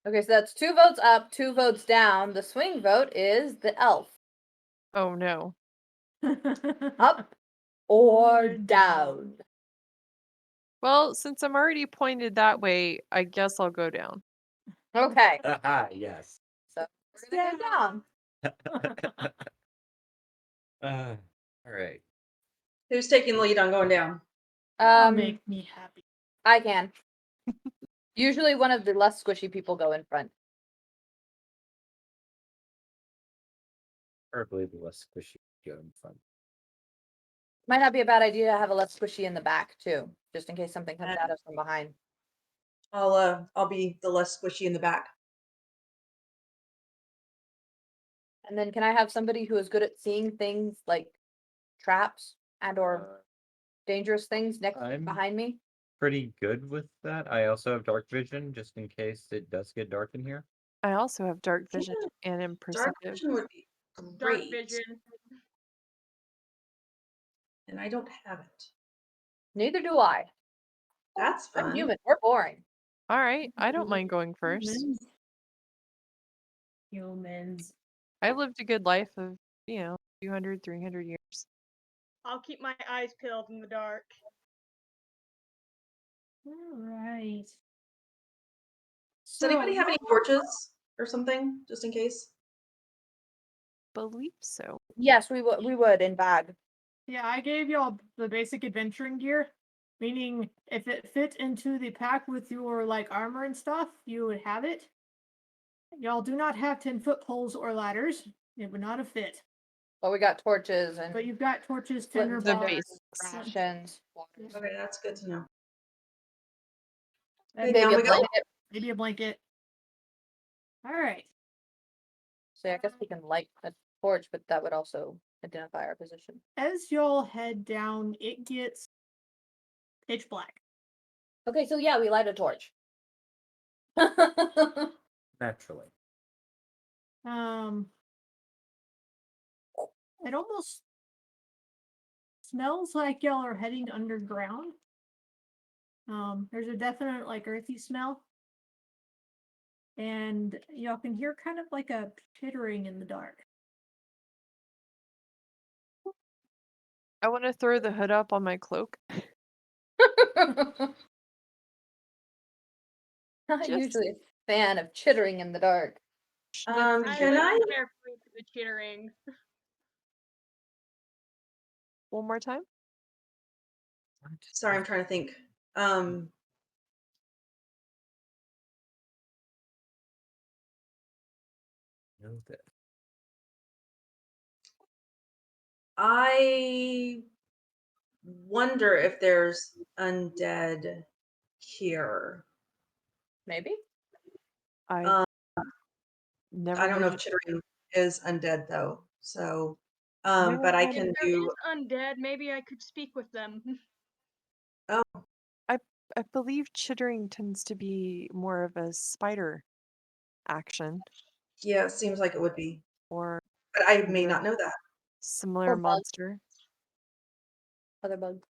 Okay, so that's 2 votes up, 2 votes down. The swing vote is the elf. Oh no. Up or down? Well, since I'm already pointed that way, I guess I'll go down. Okay. Yes. So we're gonna go down. All right. Who's taking the lead on going down? Make me happy. I can. Usually one of the less squishy people go in front. Preferably the less squishy go in front. Might not be a bad idea to have a less squishy in the back too, just in case something comes at us from behind. I'll be the less squishy in the back. And then can I have somebody who is good at seeing things like traps and or dangerous things I'm- behind me? Pretty good with that. I also have dark vision just in case it does get dark in here. I also have dark vision and am Dark perceptive. vision would be Dark great, vision. and I don't have it. Neither do I. That's I'm fun. human. We're boring. All right, I don't mind going first. Humans. I've lived a good life of, 200, 300 years. I'll keep my eyes peeled in the dark. All right. Does anybody have any torches or something, just in case? Believe so. Yes, we would in bag. Yeah, I gave y'all the basic adventuring gear, meaning if it fit into the pack with your like armor and stuff, you would have it. Y'all do not have 10-foot poles or ladders. It would not have fit. But we got torches and But you've got torches, split tinder The box. basics. rations, water. Okay, that's good to know. and Okay, down Maybe a we go. blanket. maybe a blanket. All right. So yeah, I guess we can light a torch, but that would also identify our position. As y'all head down, it gets pitch black. Okay, so yeah, we light a torch. Naturally. It almost smells like y'all are heading underground. There's a definite like earthy smell. And y'all can hear kind of like a chittering in the dark. I want to throw the hood up on my cloak. Not Just- usually a fan of chittering in the dark. Can I I? listen carefully to the chittering. One more time? Sorry, I'm trying to think. Know that. I wonder if there's undead here. Maybe. I Um, never I don't know heard if chittering is undead though. So, No, but I no, can If there do. is undead, maybe I could speak with them. I believe chittering tends to be more of a spider action Yeah, it seems like it would be, or but I may other not know that. similar Or bug. monster. Other bugs.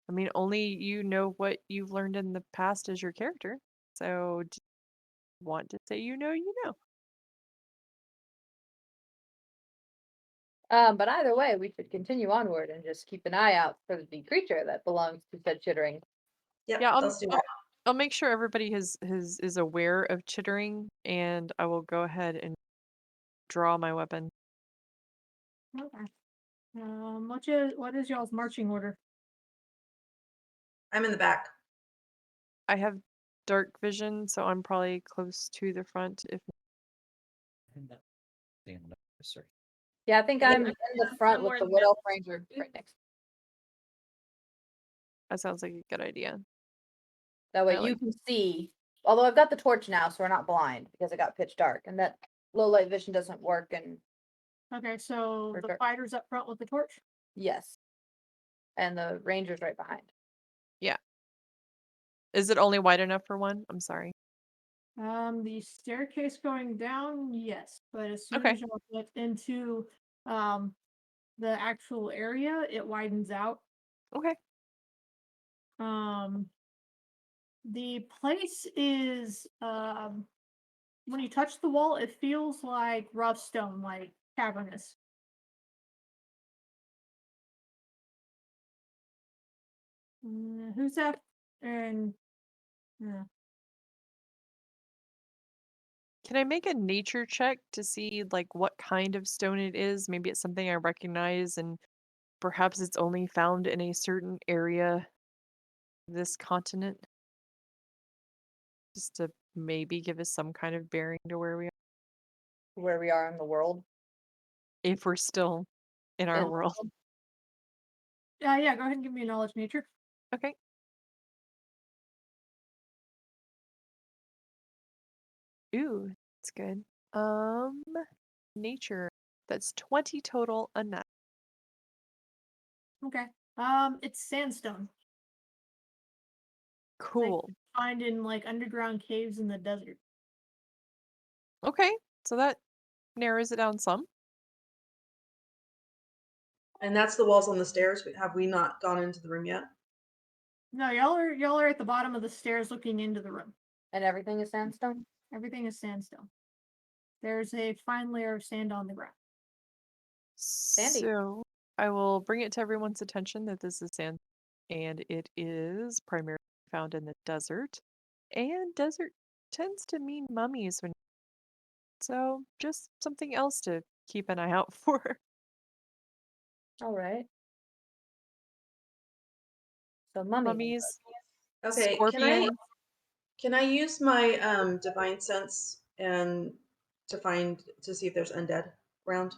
I mean, only you know what you've learned in the past as your character. So, do you want to say you know, you know. But either way, we should continue onward and just keep an eye out for the creature that belongs to said chittering. Yep, Yeah, let's do that. I'll make sure everybody is aware of chittering, and I will go ahead and draw my weapon. Okay. What is y'all's marching order? I'm in the back. I have dark vision, so I'm probably close to the front. If Sorry. Yeah, I think I'm in the front with Somewhere the in the Wood middle. Elf Ranger right next. that sounds like a good idea. That way I you like- can see. Although I've got the torch now, so we're not blind because it got pitch dark, and that low light vision doesn't work. And Okay, so For the sure. fighter's up front with the torch. yes, and the ranger's right behind. Is it only wide enough for one? I'm sorry. The staircase going down, yes, but as soon Okay. as y'all get into the actual area, it widens out. Okay. The place is when you touch the wall, it feels like rough stone, like cavernous. Who's that? And yeah. Can I make a nature check to see like what kind of stone it is? Maybe it's something I recognize and perhaps it's only found in a certain area of this continent. Just to maybe give us some kind of bearing to where we are. Where we are in the world. If we're still in our world. Yeah, go ahead and give me a knowledge nature. Okay. Ooh, that's good. Nature. That's 20 total a nat. Okay. It's sandstone. Cool. Find in like underground caves in the desert. Okay, so that narrows it down some. And that's the walls on the stairs. Have we not gone into the room yet? No, y'all are at the bottom of the stairs looking into the room. And everything is sandstone? Everything is sandstone. There's a fine layer of sand on the ground. Sandy. So I will bring it to everyone's attention that this is sand, and it is primarily found in the desert. And desert tends to mean mummies when. So just something else to keep an eye out for. All right. So mummies. Okay, Scorpion. can I use my divine sense and to see if there's undead around?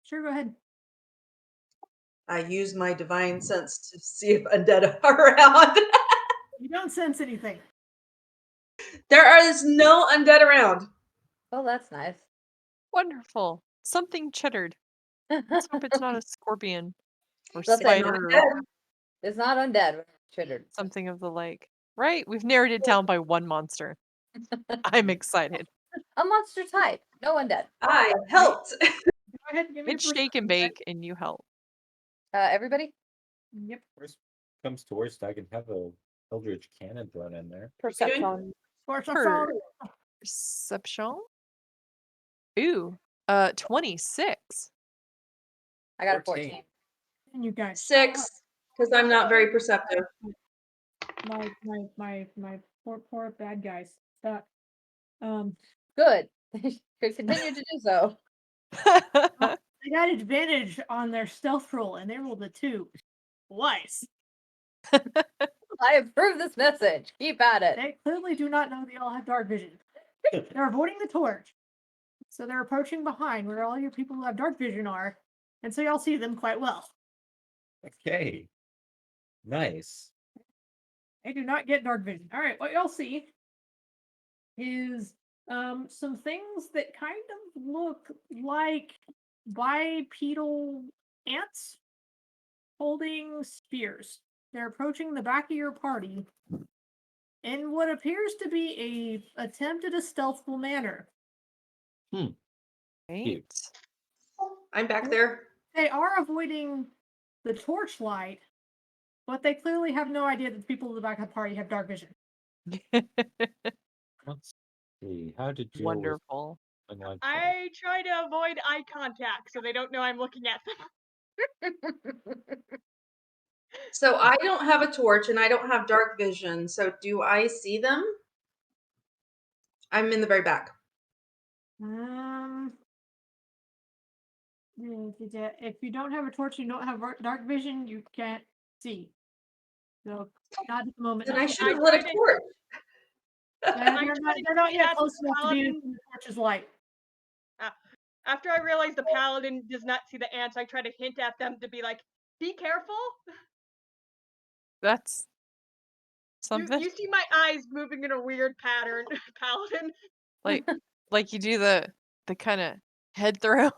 Sure, go ahead. I use my divine sense to see if undead are around. You don't sense anything. There is no undead around. Oh, that's nice. Wonderful. Something chittered. Let's hope it's not a scorpion or Listen, spider or It's not undead. Chittered. something of the like. Right? We've narrowed it down by one monster. I'm excited. A monster type. No undead. I helped. Go ahead and give me It's a shake and bake, and you help. Everybody? Yep. Worst comes to worst, I can have a Eldritch Cannon thrown in there. Perception. Perception. Ooh, 26. I got a 14. 14. And you guys. 6, because I'm not very perceptive. My poor bad guys. Good. Could continue to do so. They got advantage on their stealth roll, and they rolled a 2. Twice. I approve this message. Keep at it. They clearly do not know they all have dark vision. They're avoiding the torch. So they're approaching behind where all your people who have dark vision are. And so y'all see them quite well. Okay. Nice. They do not get dark vision. Alright, what y'all see is some things that kind of look like bipedal ants holding spears. They're approaching the back of your party in what appears to be a attempt at a stealthful manner. Right. I'm back there. They are avoiding the torchlight, but they clearly have no idea that the people at the back of the party have dark vision. Let's see. How to deal Wonderful. with something like that. I try to avoid eye contact so they don't know I'm looking at them. So I don't have a torch and I don't have dark vision. So do I see them? I'm in the very back. If you don't have a torch, you don't have dark vision, you can't see. So not at the moment. Then no. I should have lit a torch. They're not yet close enough to be in the torch's light. After I realize the paladin does not see the ants, I try to hint at them to be like, be careful. That's something. You see my eyes moving in a weird pattern, paladin. Like you do the kind of head throw.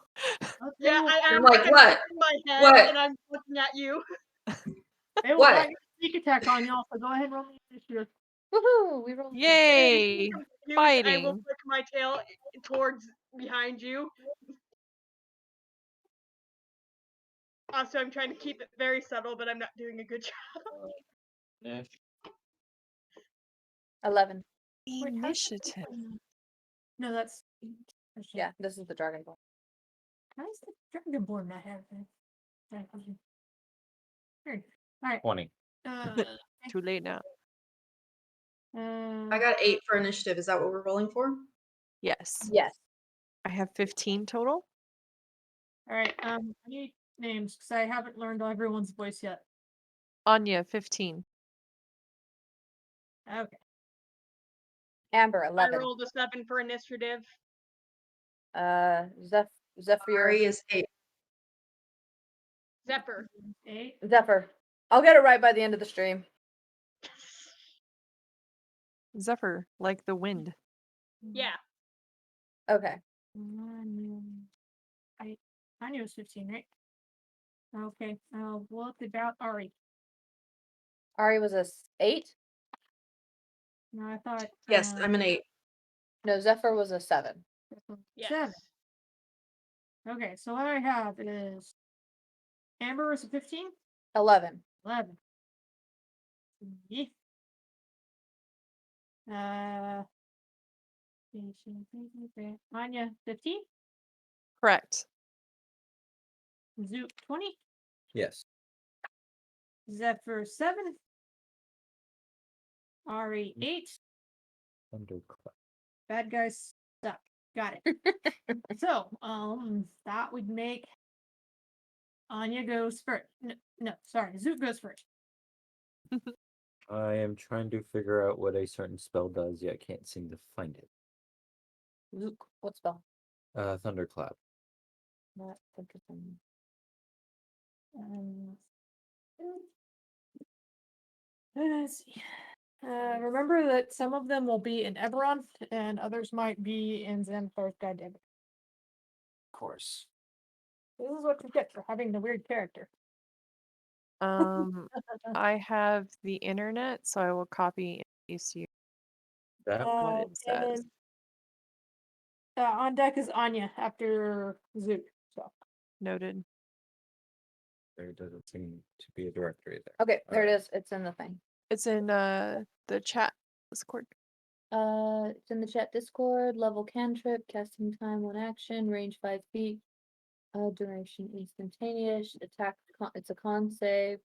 Yeah, I'm like, what? my head What? and I'm looking at you. They will What? try to sneak attack on y'all, so go ahead and roll me initiative. Woohoo! We rolled. Yay! I will Fighting. flick my tail towards behind you. Also, I'm trying to keep it very subtle, but I'm not doing a good job. 11. Wait, Initiative. No, that's Yeah, this is the Dragonborn. How does the Dragonborn not have that? Weird. All right. 20. Too late now. I got 8 for initiative. Is that what we're rolling for? Yes. Yes. I have 15 total. All right. I need names because I haven't learned everyone's voice yet. Anya, 15. Okay. Amber, I 11. rolled a 7 for initiative. Zephyr. Ari is 8. Zephyr. 8. Zephyr. I'll get it right by the end of the stream. Zephyr, like the wind. Yeah. Okay. Anya was 15, right? Okay. What about Ari? Ari was a 8. No, I thought. Yes, I'm an 8. No, Zephyr was a 7. Yes. 7. Okay, so what I have is Amber was a 15? 11. 11. Yeah. Anya, 15? Correct. Zoot, 20? Yes. Zephyr, 7? Ari, 8? Thunderclap. Bad guys suck. Got it. So, that would make Anya goes first. No, sorry, Zoot goes first. I am trying to figure out what a certain spell does, yet can't seem to find it. Luke, what spell? Thunderclap. Not interesting. Let's see. Remember that some of them will be in Eberron, and others might be in Xanathar's Guide to Eberron. Of course. This is what you get for having the weird character. I have the internet, so I will copy and paste you That what it And says. then, on deck is Anya after Zoot. So Noted. there doesn't seem to be a directory there. Okay, there Alright. it is. It's in the thing. It's in the chat Discord. It's in the chat Discord. Level cantrip, casting time 1 action, range 5 feet. Duration instantaneous. Attack. It's a con save.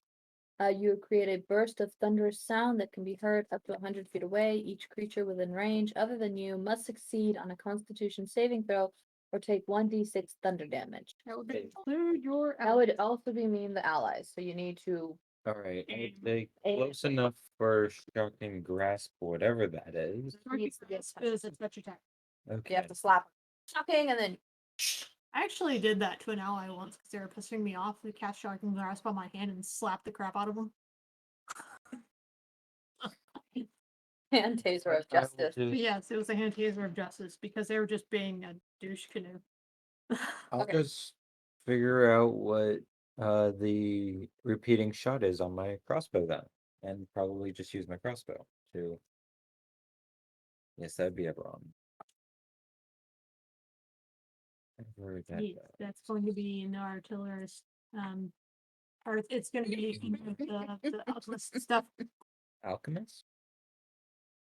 You create a burst of thunderous sound that can be heard up to 100 feet away. Each creature within range, other than you, must succeed on a Constitution saving throw or take 1d6 thunder damage. that would include your. That would also be mean the allies. So you need to. Alright, I'd say close enough for shocking grasp, whatever that is. Needs to be a special- Is a special attack. Okay. You have to slap. Shocking and then. I actually did that to an ally once because they were pissing me off. We cast Shocking Grasp on my hand and slapped the crap out of them. Hand taser of I will justice. just- Yes, it was a hand taser of justice because they were just being a douche canoe. I'll Okay. just figure out what the repeating shot is on my crossbow then, and probably just use my crossbow to. Yes, that'd be Eberron. Where that Yes, go? that's going to be an artillerist. Or it's going to be the alchemist stuff. Alchemist?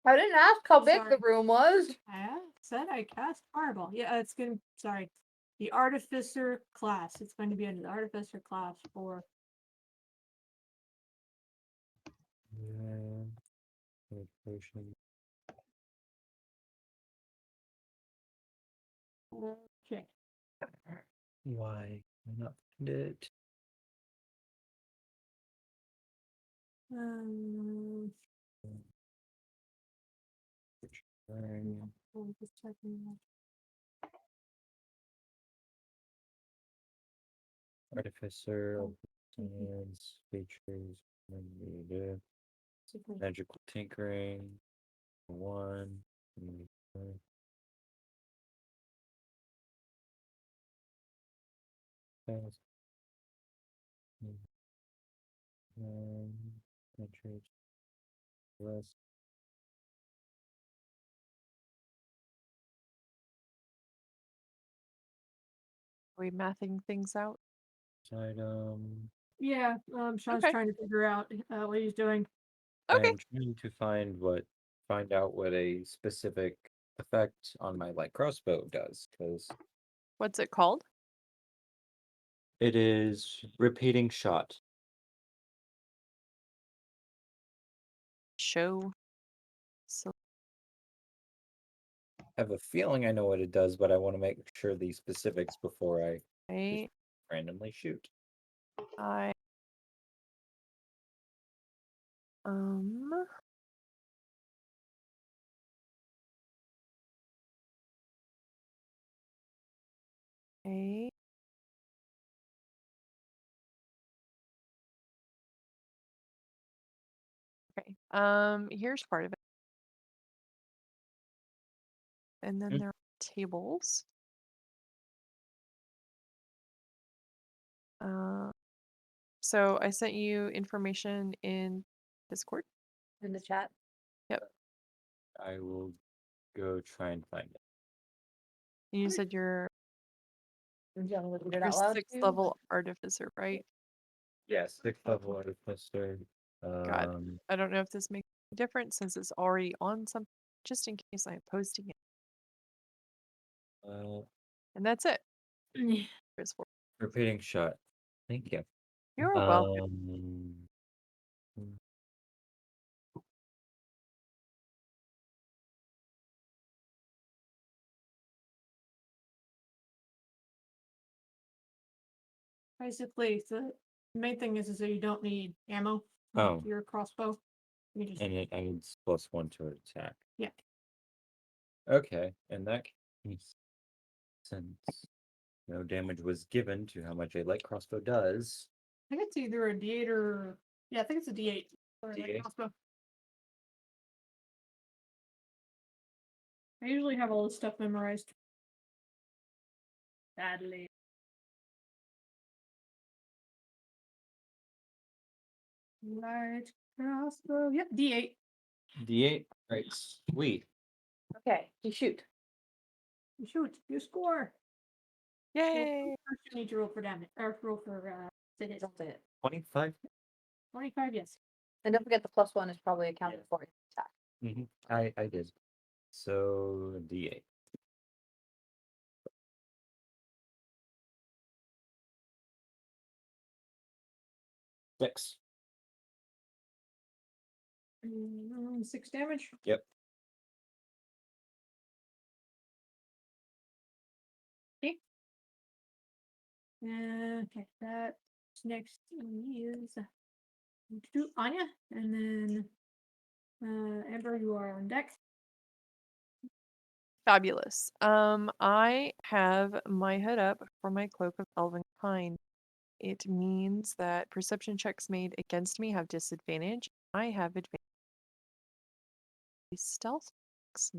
I didn't ask how big Sorry. the room was. I said I cast fireball. Yeah, it's going to. Sorry, the artificer class. It's going to be an artificer class for. Yeah. Potion. Okay. Why not find it? I'm just checking that. Artificer, science, features, magical tinkering, 1. Less. Are we mathing things out? Item. Yeah, Sean's Okay. trying to figure out what he's doing. Okay. I'm trying to find out what a specific effect on my light crossbow does, because What's it called? it is repeating shot. show. So I have a feeling I know what it does, but I want to make sure the specifics before I I randomly shoot. I um okay. Okay. Here's part of it. And then Hmm. there are tables. So I sent you information in Discord. In the chat. Yep. I will go try and find it. You said you're Do you want to read it you're out loud? 6th too? level artificer, right? Yes, 6th level artificer. God, I don't know if this makes a difference since it's already on something, just in case I'm posting it. And that's it. Here's for- Repeating shot. Thank you. You're welcome. Basically, the main thing is that you don't need ammo Oh. for your crossbow. You just And it adds +1 to attack. yeah. Okay, in that case, since no damage was given to how much a light crossbow does, I think it's either a D8 or yeah, I think it's a D8 for a light D8? crossbow. I usually have all this stuff memorized. Badly. Light crossbow. Yep, D8. D8? Right, sweet. Okay, you shoot. You shoot. You score. Yay! First, you need to roll for damage or roll for to hit. Don't say it. 25? 25. Yes. And don't forget the +1 is probably accounted for in attack. I did. So D8. Six. 6 damage. Yep. Okay, that's next is to Anya, and then Amber, you are on deck. Fabulous. I have my hood up for my cloak of elven kind. It means that perception checks made against me have disadvantage. I have advantage. Stealth checks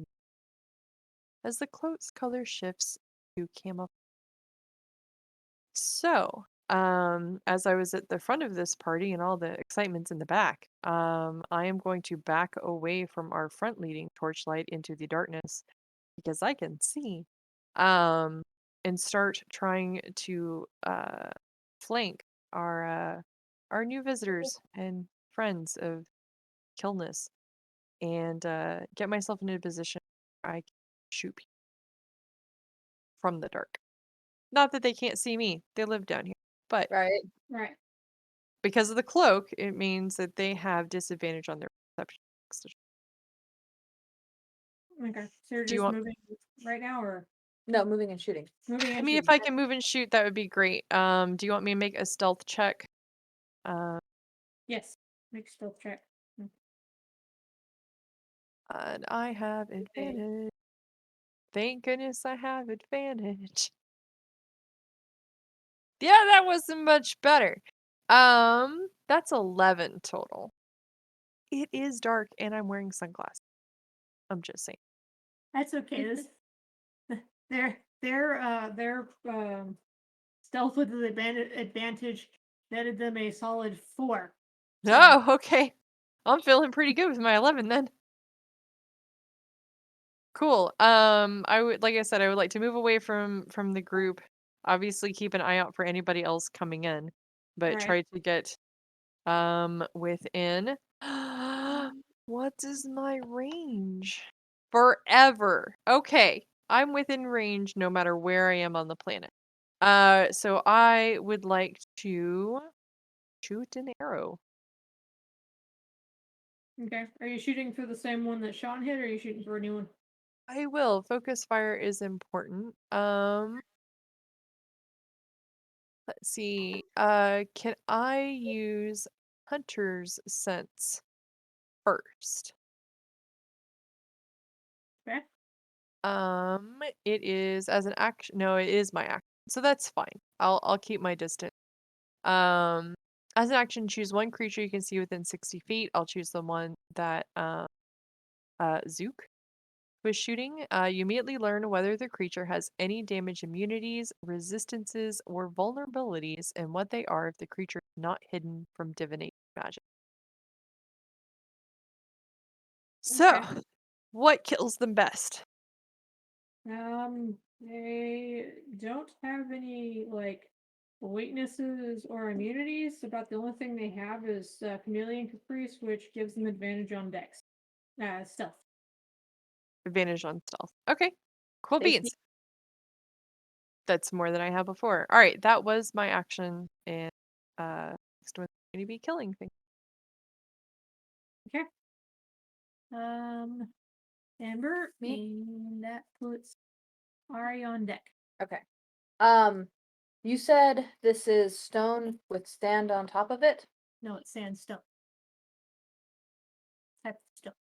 as the cloak's color shifts to camouflage. So, as I was at the front of this party and all the excitement's in the back, I am going to back away from our front leading torchlight into the darkness because I can see, and start trying to flank our new visitors and friends of Killness and get myself into a position where I can shoot people from the dark. Not that they can't see me; they live down here, but Right. Right. because of the cloak, it means that they have disadvantage on their perception checks. Okay. So you're Do you just want- moving right now, or No, moving and shooting. moving? I and mean, if shooting? I can move and shoot, that would be great. Do you want me to make a stealth check? Yes. Make a stealth check. And I have advantage. Thank goodness I have advantage. Yeah, that wasn't much better. That's 11 total. It is dark and I'm wearing sunglasses. I'm just saying. That's okay. This their stealth with the advantage netted them a solid 4. So, Oh, okay. I'm feeling pretty good with my 11 then. Cool. I would, like I said, I would like to move away from the group. Obviously, keep an eye out for anybody else coming in, but Right. try to get within. What is my range? Forever. Okay, I'm within range no matter where I am on the planet. So I would like to shoot an arrow. Okay. Are you shooting for the same one that Sean hit, or are you shooting for a new one? I will. Focus fire is important. Let's see. Can I use Hunter's Sense first? Okay. It is as an action. No, it is my action, so that's fine. I'll keep my distance. As an action, choose one creature you can see within 60 feet. I'll choose the one that Zook was shooting. You immediately learn whether the creature has any damage immunities, resistances, or vulnerabilities, and what they are if the creature is not hidden from divination magic. So, Okay. what kills them best? They don't have any like weaknesses or immunities. About the only thing they have is Chameleon Caprice, which gives them advantage on Dex, stealth. Advantage on stealth. Okay, cool They beans. That's more than I had before. All right, that was my action, and next one's going to be killing things. Okay. Amber, Me? and that puts Ari on deck. Okay. You said this is stone with sand on top of it? No, it's sandstone. Type of stone.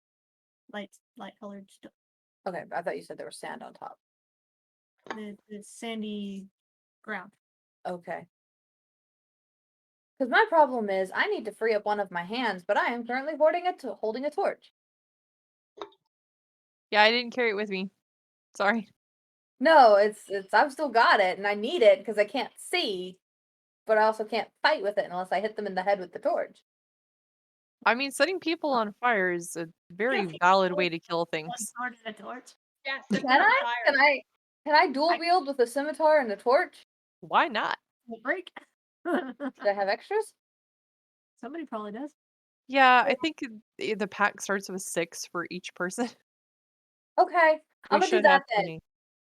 Light colored stone. Okay, I thought you said there was sand on top. The sandy ground. Okay. Because my problem is I need to free up one of my hands, but I am currently holding a torch. Yeah, I didn't carry it with me. Sorry. No, it's I've still got it and I need it because I can't see, but I also can't fight with it unless I hit them in the head with the torch. I mean, setting people on fire is a very valid way to kill things. A torch. Yeah, set Can them on I? fire. Can I dual wield with a scimitar and a torch? Why not? Will break. Should I have extras? Somebody probably does. Yeah, I think the pack starts with 6 for each person. Okay, I'm We gonna do should that have then. plenty.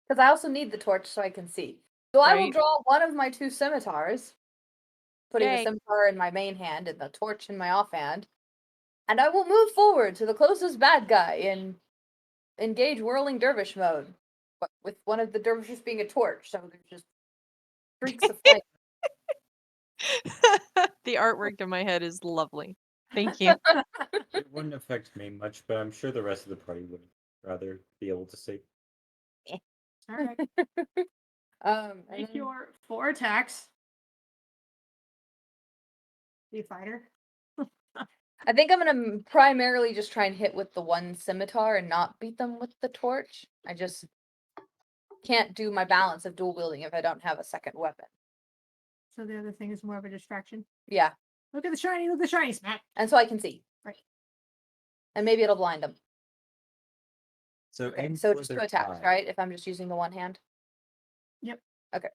Because I also need the torch so I can see. So I will Right. draw one of my 2 scimitars, putting the Yay. scimitar in my main hand and the torch in my offhand, and I will move forward to the closest bad guy and engage whirling dervish mode, but with one of the dervishes being a torch, so there's just streaks of flame. The artwork in my head is lovely. Thank you. It wouldn't affect me much, but I'm sure the rest of the party would rather be able to see. All right. And Make then your 4 attacks. You fighter. I think I'm gonna primarily just try and hit with the one scimitar and not beat them with the torch. I just can't do my balance of dual wielding if I don't have a second weapon. So the other thing is more of a distraction. Yeah, Look at the shiny, smack. and so I can see. Right. And maybe it'll blind them. So Okay, aim so for just 2 their attacks, eye. right? If I'm just using the one hand. Yep. Okay.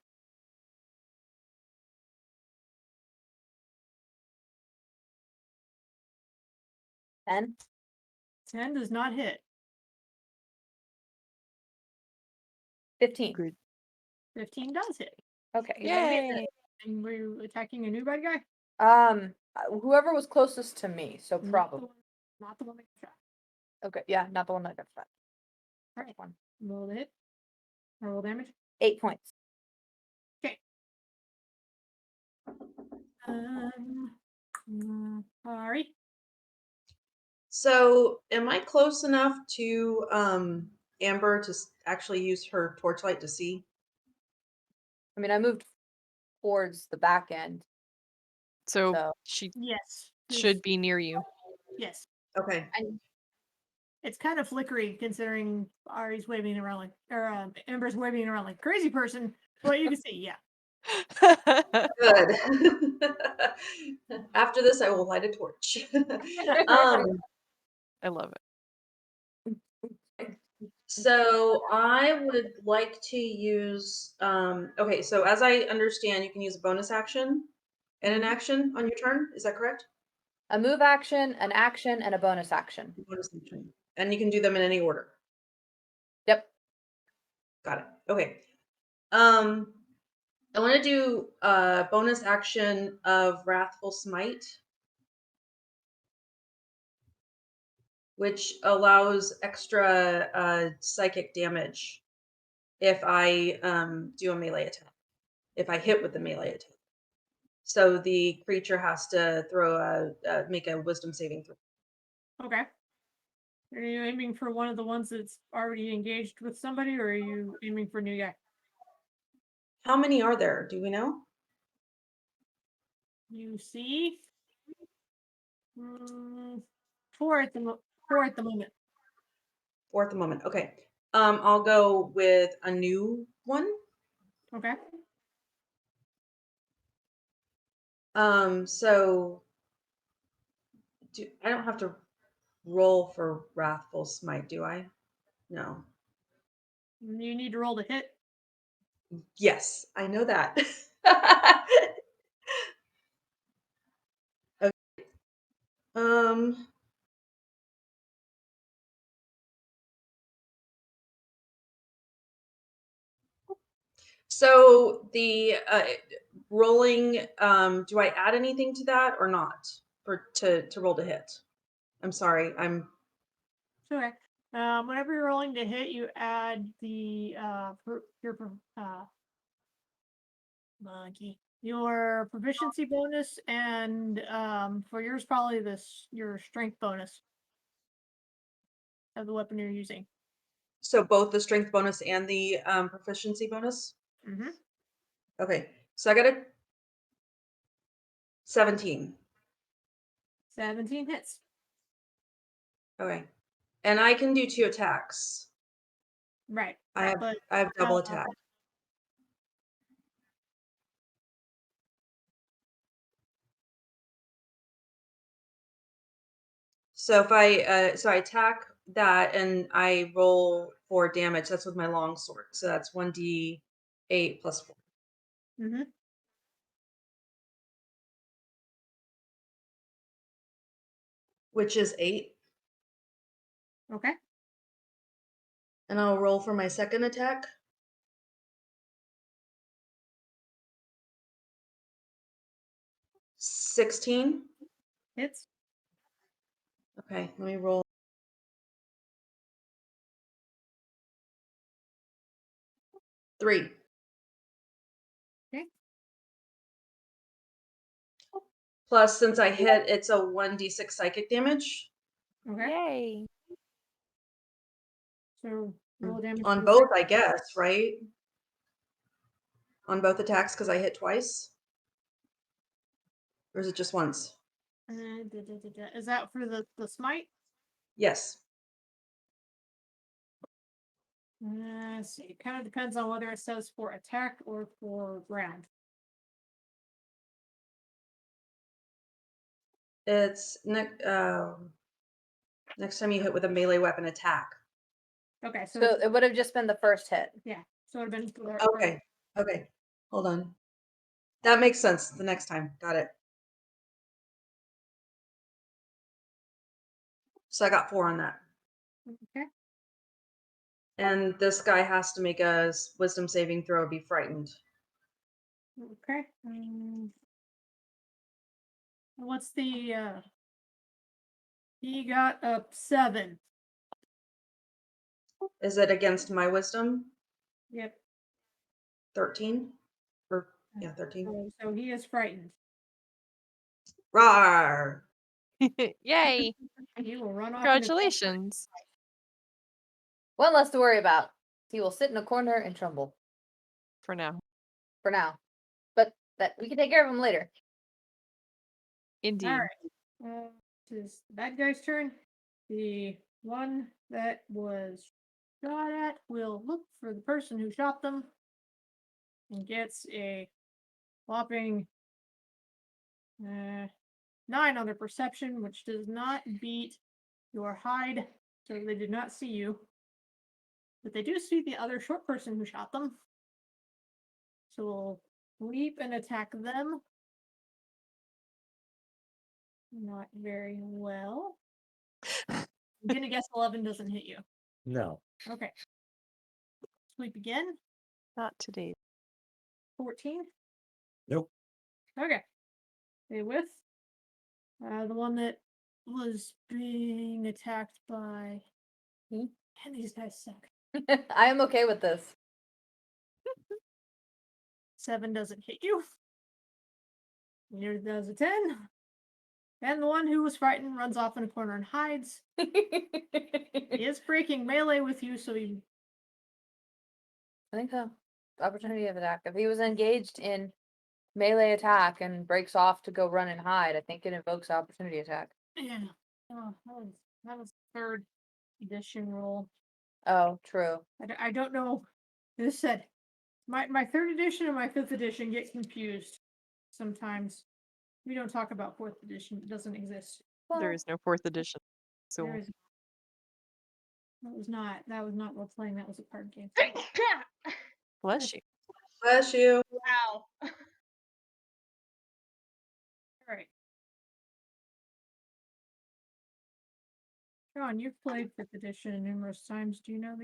Ten. 10 does not hit. 15. Good. 15 does hit. Okay. Yay. And we're attacking a new bad guy? Whoever was closest to me, so probably. Not the one that got shot. Okay, yeah, not the one that got shot. Alright. One. Roll the hit. Roll damage. 8 points. Okay. Ari. So, am I close enough to Amber to actually use her torchlight to see? I mean, I moved towards the back end. So So she Yes. should be near you. Yes. Okay. It's kind of flickery considering Ari's waving around like, or Ember's waving around like a crazy person. But you can see, yeah. Good. After this, I will light a torch. I love it. So I would like to use. Okay, so as I understand, you can use a bonus action and an action on your turn. Is that correct? a move action, an action, and a bonus action. Bonus action, and you can do them in any order. Yep. Got it. Okay. I want to do a bonus action of Wrathful Smite. which allows extra psychic damage if I do a melee attack. If I hit with the melee attack. So the creature has to make a wisdom saving throw. Okay. Are you aiming for one of the ones that's already engaged with somebody, or are you aiming for a new guy? How many are there? Do we know? You see, 4 at the moment. 4 at the moment. Okay. I'll go with a new one. Okay. So I don't have to roll for Wrathful Smite, do I? No. You need to roll to hit. Yes, I know that. Okay. So the rolling, do I add anything to that or not to roll to hit? I'm sorry, Okay. Whenever you're rolling to hit, you add the your proficiency bonus, and for yours probably your strength bonus of the weapon you're using. so both the strength bonus and the proficiency bonus. Mm-hmm. Okay, so I got a 17. 17 hits. Okay, and I can do 2 attacks. Right. I have double attack. So if I attack that and I roll for damage, that's with my longsword. So that's 1d8 plus 4. Mm-hmm. Which is 8. Okay. And I'll roll for my second attack. 16. Hits. Okay, let me roll. Three. Okay. Plus, since I hit, it's a 1d6 psychic damage. Okay. Yay. So roll damage On for both, I guess, right? On both attacks, because I hit twice? Or is it just once? Is that for the smite? Yes. See, it kind of depends on whether it says for attack or for round. It's next time you hit with a melee weapon attack. Okay, So it would have just been the first hit. yeah, so it would have been Okay. Okay. Hold on. That makes sense the next time. Got it. So I got 4 on that. Okay. And this guy has to make a wisdom saving throw, be frightened. Okay. What's the he got a 7. Is it against my wisdom? Yep. 13? Or yeah, 13. So he is frightened. Rawr! Yay. He will run off. Congratulations. One less to worry about. He will sit in a corner and tremble For now. for now. But that we can take care of him later. Indeed. All right. This is the bad guy's turn. The one that was shot at will look for the person who shot them and gets a whopping 9 on their perception, which does not beat your hide, so they did not see you. But they do see the other short person who shot them. So we'll leap and attack them. Not very well. I'm gonna guess 11 doesn't hit you. No. Okay. Sweep again. Not today. 14. Nope. Okay. Stay with. The one that was being attacked by. Hmm? And these guys suck. I am okay with this. 7 doesn't hit you. Neither does a 10. And the one who was frightened runs off in a corner and hides. He is breaking melee with you, so he. I think so. Opportunity of attack. If he was engaged in melee attack and breaks off to go run and hide, I think it invokes opportunity attack. Yeah. Oh, that was 3rd edition roll. Oh, true. I don't know. This said, my 3rd edition and my 5th edition get confused sometimes. We don't talk about 4th edition. It doesn't exist. Well, There is no 4th edition. So There is. That was not role playing. That was a card game. bless you. Bless you. Wow. All right. Sean, you've played 5th edition numerous times. Do you know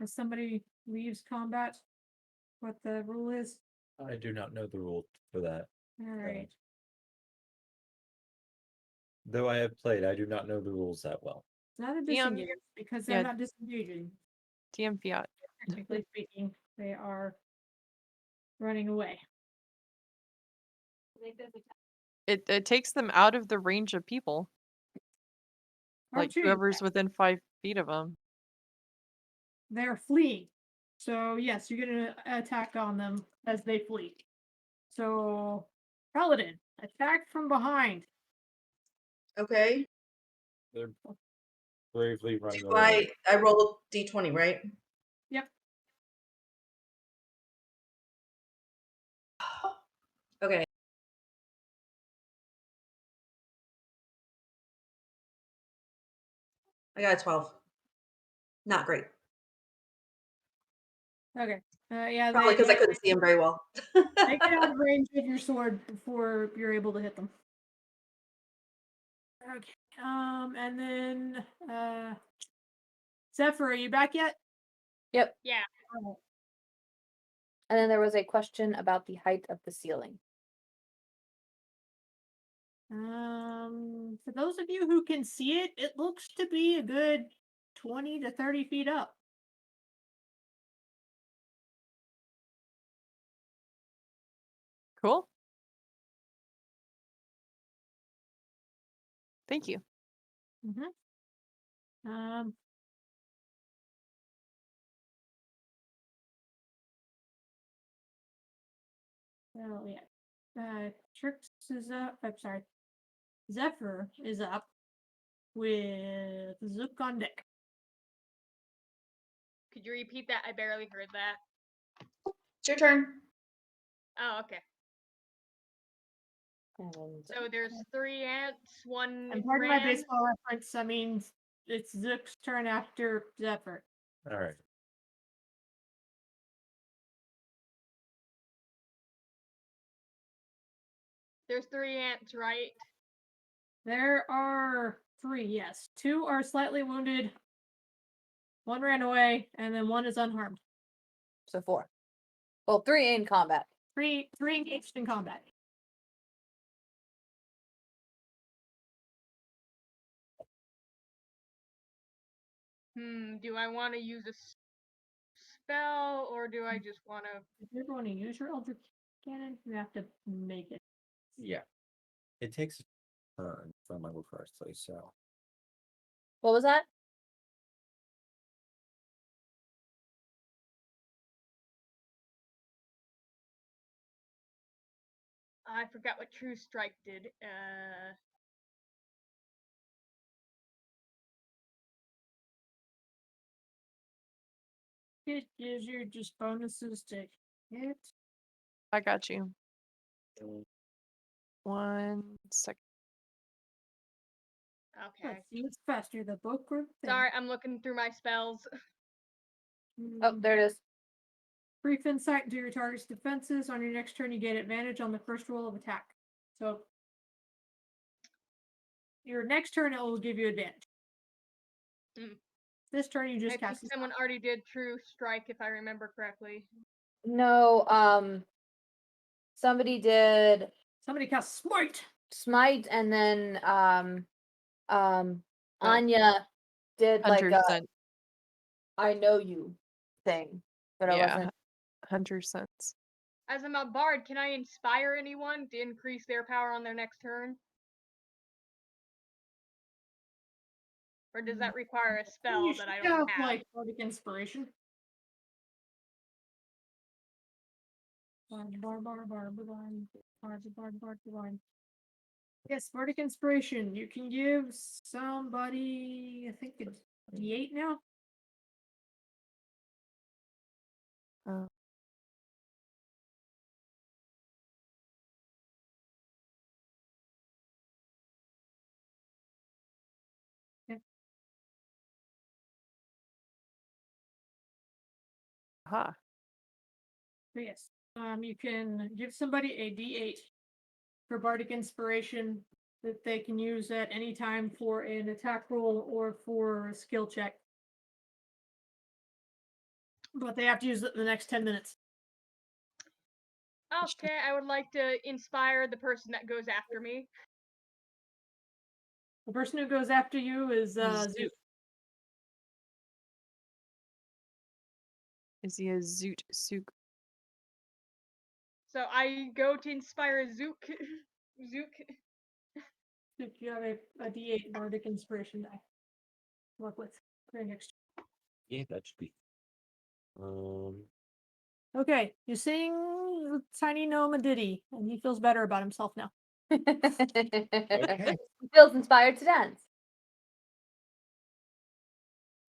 if somebody leaves combat, what the rule is? I do not know the rule for that. All right. Though I have played, I do not know the rules that well. It's not a DM disengage because they're yeah. not disengaging. TM Fiat. Technically speaking, they are running away. It takes them out of the range of people. Like Archie, whoever's within 5 feet of them. they're fleeing. So yes, you're gonna attack on them as they flee. So Paladin, attack from behind. Okay. They're bravely running Do away. I roll d20, right? Yep. Okay. I got a 12. Not great. Okay. Yeah, Probably because I couldn't see him very well. they get out of range of your sword before you're able to hit them. Okay. And then Zephyr, are you back yet? Yep. Yeah. Oh. And then there was a question about the height of the ceiling. For those of you who can see it, it looks to be a good 20 to 30 feet up. Cool. Thank you. Mm-hmm. Oh yeah. Trix is up. I'm sorry. Zephyr is up with Zook on deck. Could you repeat that? I barely heard that. It's your turn. Oh, okay. And So there's 3 ants, 1 And pardon ran. my baseball reference. I mean, it's Zook's turn after Zephyr. All right. There's 3 ants, right? There are 3, yes. 2 are slightly wounded. 1 ran away, and then 1 is unharmed. so 4. Well, 3 in combat. 3 engaged in combat. Do I want to use a spell, or do I just want to... If you ever want to use your Eldritch Cannon, you have to make it. Yeah. It takes a turn, if I remember correctly, so. What was that? I forgot what True Strike did. It gives you just bonuses to hit. I got you. 1 second. Okay. Let's see what's faster, the book or the thing. Sorry, I'm looking through my spells. Oh, there it is. Brief insight into your target's defenses. On your next turn, you get advantage on the first roll of attack. So, your next turn, it will give you advantage. This turn, you just I think cast. someone already did True Strike, if I remember correctly. No, somebody did. Somebody cast Smite. Smite, and then Uh, Anya did like Hunter a sense. I know you thing, but I Yeah, wasn't. Hunter sense. As I'm a bard, can I inspire anyone to increase their power on their next turn? Or does that require a spell You that I should don't have have? like bardic inspiration. Bar. Yes, bardic inspiration. You can give somebody, I think it's D8 now. Oh. Okay. Aha. So yes, you can give somebody a D8 for bardic inspiration that they can use at any time for an attack roll or for a skill check. But they have to use it in the next 10 minutes. Okay, I would like to inspire the person that goes after me. The person who goes after you is Zoot. Is he a Zoot Sook? So I go to inspire Zook. Zook. Zoot, you have a D8 bardic inspiration die. Work with. Very next. Yeah, that should be. Okay, you sing the tiny gnome a ditty, and he feels better about himself now. Okay. He feels inspired to dance.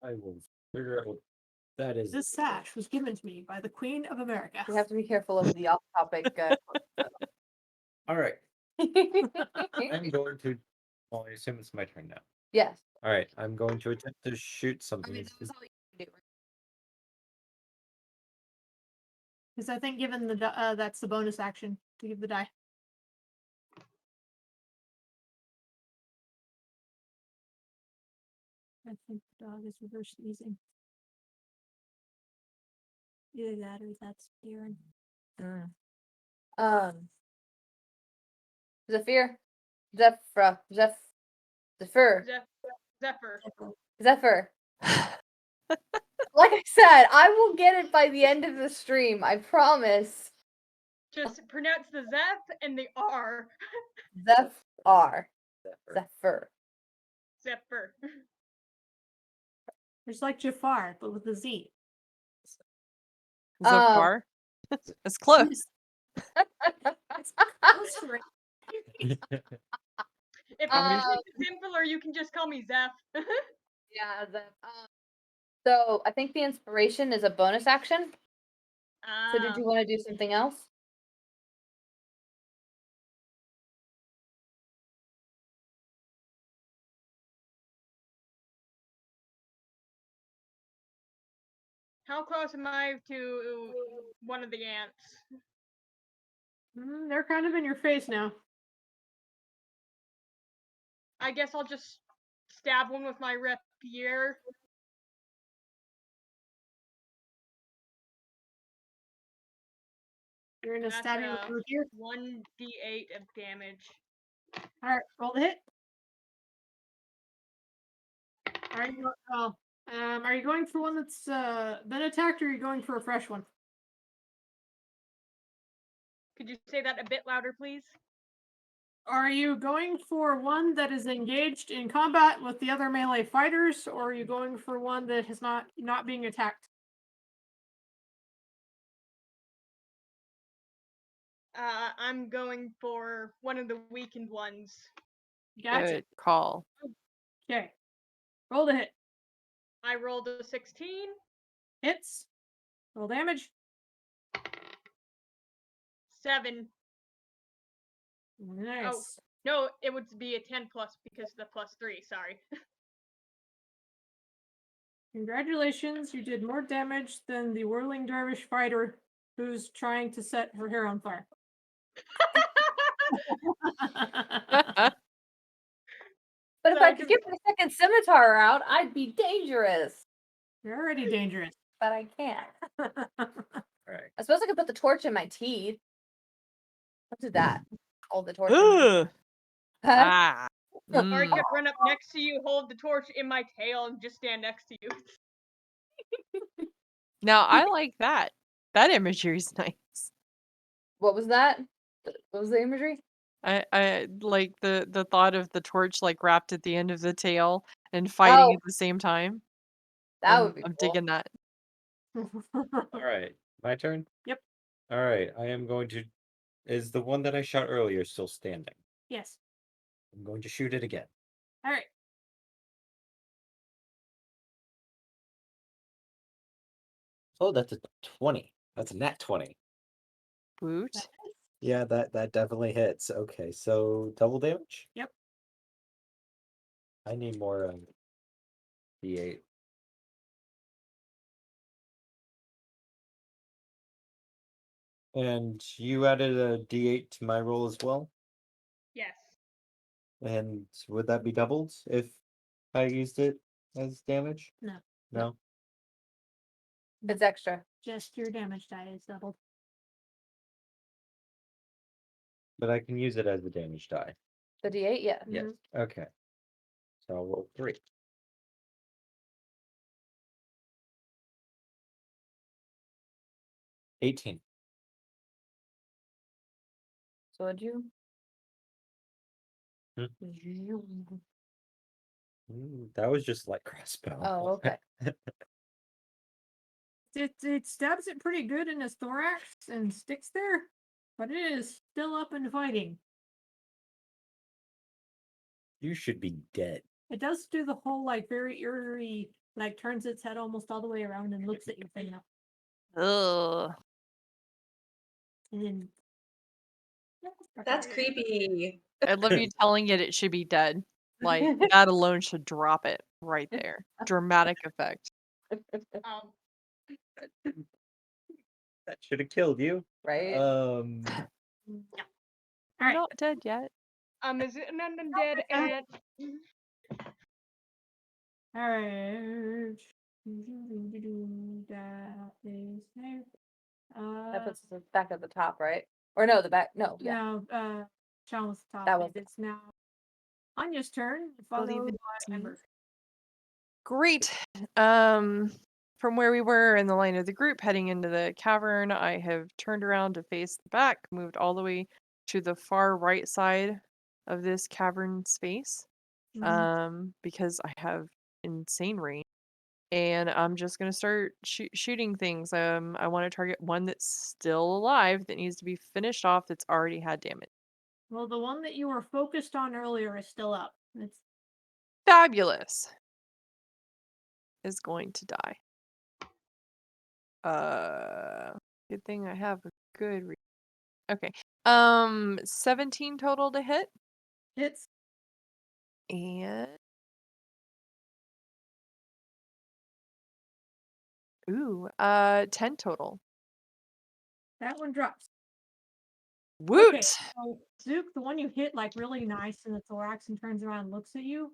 I will figure out what that is. This sash was given to me by the Queen of America. You have to be careful of the off-topic. All right. I'm going to. Well, I assume it's my turn now. Yes. All right. I'm going to attempt to shoot something. Because I think given the that's the bonus action to give the die. I think the dog is reverse sneezing. Either that or that's Darren. Zephyr. Zephyr. Like I said, I will get it by the end of the stream. I promise. Just pronounce the Zeph and the R. Zephyr. Zephyr. Zephyr. It's like Jafar, but with a Z. Zafar? It's close. If it's simpler, you can just call me Zeph. Yeah, Zeph. So I think the inspiration is a bonus action. So did you want to do something else? How close am I to one of the ants? They're kind of in your face now. I guess I'll just stab one with my rapier. You're gonna stab him with here. 1d8 of damage. All right, roll the hit. Are you going for one that's been attacked, or are you going for a fresh one? Could you say that a bit louder, please? Are you going for one that is engaged in combat with the other melee fighters, or are you going for one that is not being attacked? I'm going for one of the weakened ones. Gotcha. Good call. Okay. Roll the hit. I rolled a 16. Hits. Roll damage. 7. Nice. Oh, no, it would be a 10 plus because of the +3, sorry. Congratulations, you did more damage than the whirling dervish fighter who's trying to set her hair on fire. But if I could get my second scimitar out, I'd be dangerous. You're already dangerous. But I can't. Right. I suppose I could put the torch in my teeth. Let's do that. Hold the torch. Ah. Or I Mm. could run up next to you, hold the torch in my tail, and just stand next to you. Now I like that. That imagery is nice. What was that? What was the imagery? I like the thought of the torch like wrapped at the end of the tail and fighting Oh, at the same time. that would be I'm cool. digging that. All right, my turn. Yep. All right, I am going to. Is the one that I shot earlier still standing? Yes. I'm going to shoot it again. All right. Oh, that's a 20. That's a nat 20. Boot. Yeah, that definitely hits. Okay, so double damage? Yep. I need more D8. And you added a D8 to my roll as well? Yes. And would that be doubled if I used it as damage? No. No? It's extra. Just your damage die is doubled. But I can use it as the damage die. The D8, yeah. Yes. Okay. So I'll roll 3. $18. So would you? That was just like crossbow. Oh, okay. It stabs it pretty good in his thorax and sticks there, but it is still up and fighting. You should be dead. It does do the whole like very eerie, like turns its head almost all the way around and looks at you thing now. Ugh. And then That's creepy. I love you telling it should be dead. Like that alone should drop it right there. Dramatic effect. Um, That should have killed you. Right? Yeah. All right. Not dead yet. is it an undead ant? All right. That is there. That puts us back at the top, right? Or no, the back. No, yeah. No, Sean was top. That was It's now Anya's turn, followed by Ember. Great. From where we were in the line of the group heading into the cavern, I have turned around to face the back, moved all the way to the far right side of this cavern space. Because I have insane range. And I'm just gonna start shooting things. I want to target one that's still alive that needs to be finished off that's already had damage. Well, the one that you were focused on earlier is still up. It's Fabulous. Is going to die. Good thing I have a good okay. 17 total to hit. hits. And ooh, 10 total. That one drops. Woot! Okay, so Zook, the one you hit like really nice in the thorax and turns around and looks at you,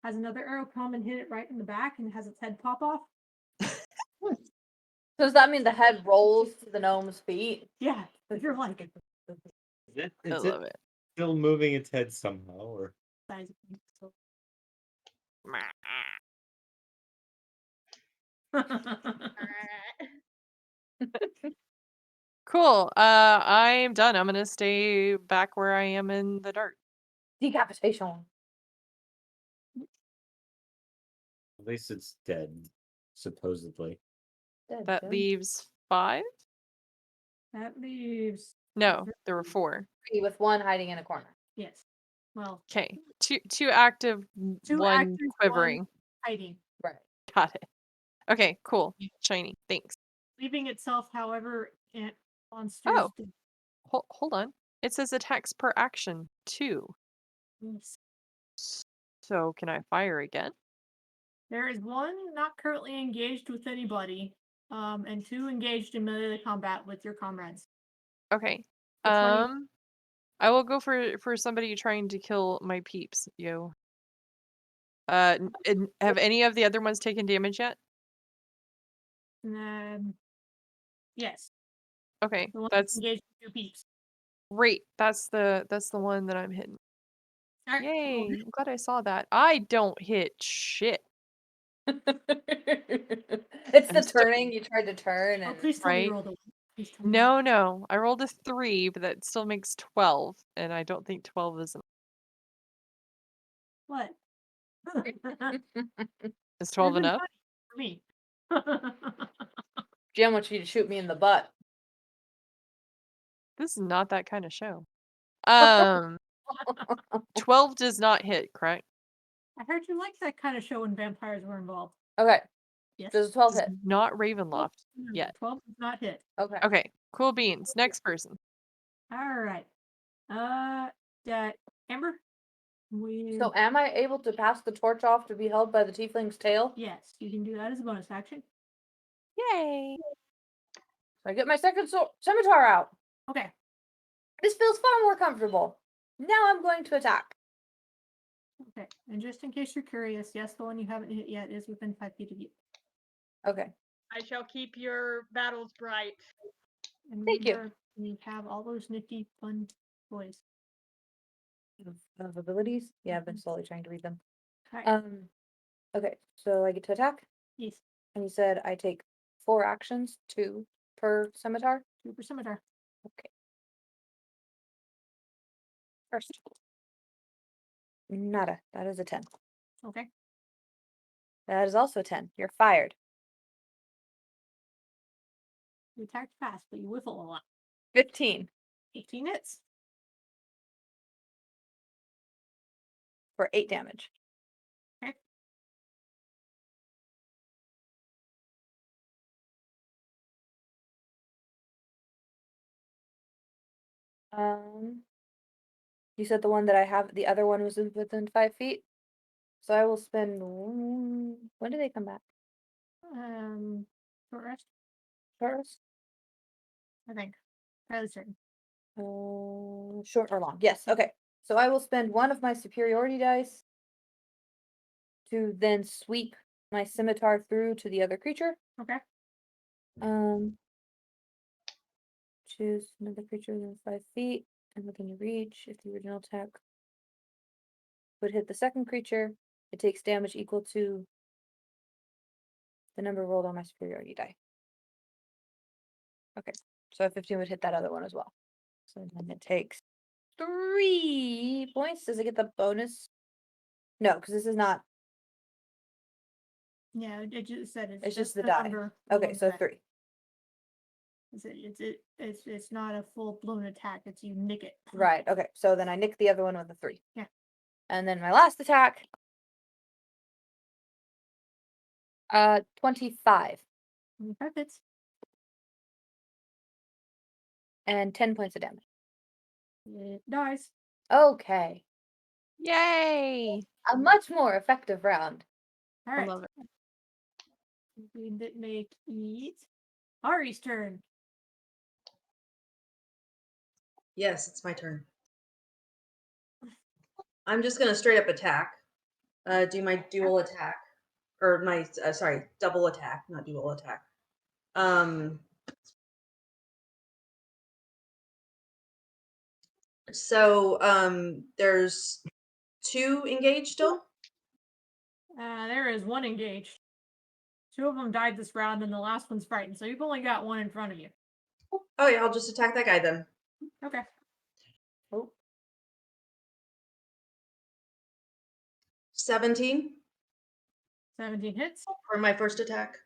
has another arrow come and hit it right in the back and has its head pop off. Does that mean the head rolls to the gnome's feet? Yeah, you're like Is I it love it. still moving its head somehow? Or size of me, so. Cool. I am done. I'm gonna stay back where I am in the dark. Decapitation. at least it's dead, supposedly. Dead, That dead. leaves 5? That leaves No, there were 4. With one hiding in a corner. yes. Well, Okay. Two active, two one active, one quivering. hiding, Right. Got it. Okay, cool. Shiny. Thanks. leaving itself, however, monsters. Oh. Hold on. It says attacks per action 2. Yes. So can I fire again? There is one not currently engaged with anybody, and 2 engaged in melee combat with your comrades. Okay. Which one you- I will go for somebody trying to kill my peeps, yo. Have any of the other ones taken damage yet? Yes. Okay, The one that's engaged with your peeps. great. That's the one that I'm hitting. All right. Yay! I'm glad I saw that. I don't hit shit. It's I'm the still- turning. You tried to turn Oh, and please tell me you Right. rolled a 1. Please tell me. No. I rolled a 3, but that still makes 12, and I don't think 12 is What? is 12 enough. For me. Jim wants you to shoot me in the butt. This is not that kind of show. 12 does not hit, correct? I heard you liked that kind of show when vampires were involved. Okay. Yes. Does a 12 Does hit? not Ravenloft yet. 12 does not hit. Okay. Okay, cool beans. Next person. All right. Amber? So am I able to pass the torch off to be held by the tiefling's tail? Yes, you can do that as a bonus action. Yay! So I get my second scimitar out. Okay. This feels far more comfortable. Now I'm going to attack. Okay. And just in case you're curious, yes, the one you haven't hit yet is within 5 feet of you. Okay. I shall keep your battles bright. And Thank you. remember, we have all those nifty, fun toys. Of abilities? Yeah, I've been slowly trying to read them. All right. Okay, so I get to attack, Yes. and you said I take 4 actions, 2 per scimitar. 2 per scimitar. Okay. First. Nada. That is a 10. Okay. That is also a 10. You're fired. You attack fast, but you whiffle a lot. 15 18 hits. for 8 damage. Okay. You said the one that I have, the other one was within 5 feet. So I will spend. When do they come back? Short rest, Short I think. Fairly certain. short or long? Yes. Okay. So I will spend one of my superiority dice to then sweep my scimitar through to the other creature. Okay. Choose another creature within 5 feet and within your reach. If the original attack would hit the second creature, it takes damage equal to the number rolled on my superiority die. Okay, so a 15 would hit that other one as well. So then it takes 3 points. Does it get the bonus? No, because this is not. Yeah, it just said It's just the die. number Okay, below so that. 3. It's not a full blown attack. It's you nick it. Right. Okay, so then I nick the other one with a 3. Yeah. And then my last attack. 25 25 hits. and 10 points of damage. It dies. Okay, Yay! a much more effective round. All I right. love it. We did make it Ari's turn. Yes, it's my turn. I'm just gonna straight up attack. Do my dual attack, or my sorry, double attack, not dual attack. So there's 2 engaged still. There is 1 engaged. 2 of them died this round, and the last one's frightened. So you've only got 1 in front of you. Oh yeah, I'll just attack that guy then. Okay. Oh, 17 17 hits. for my first attack.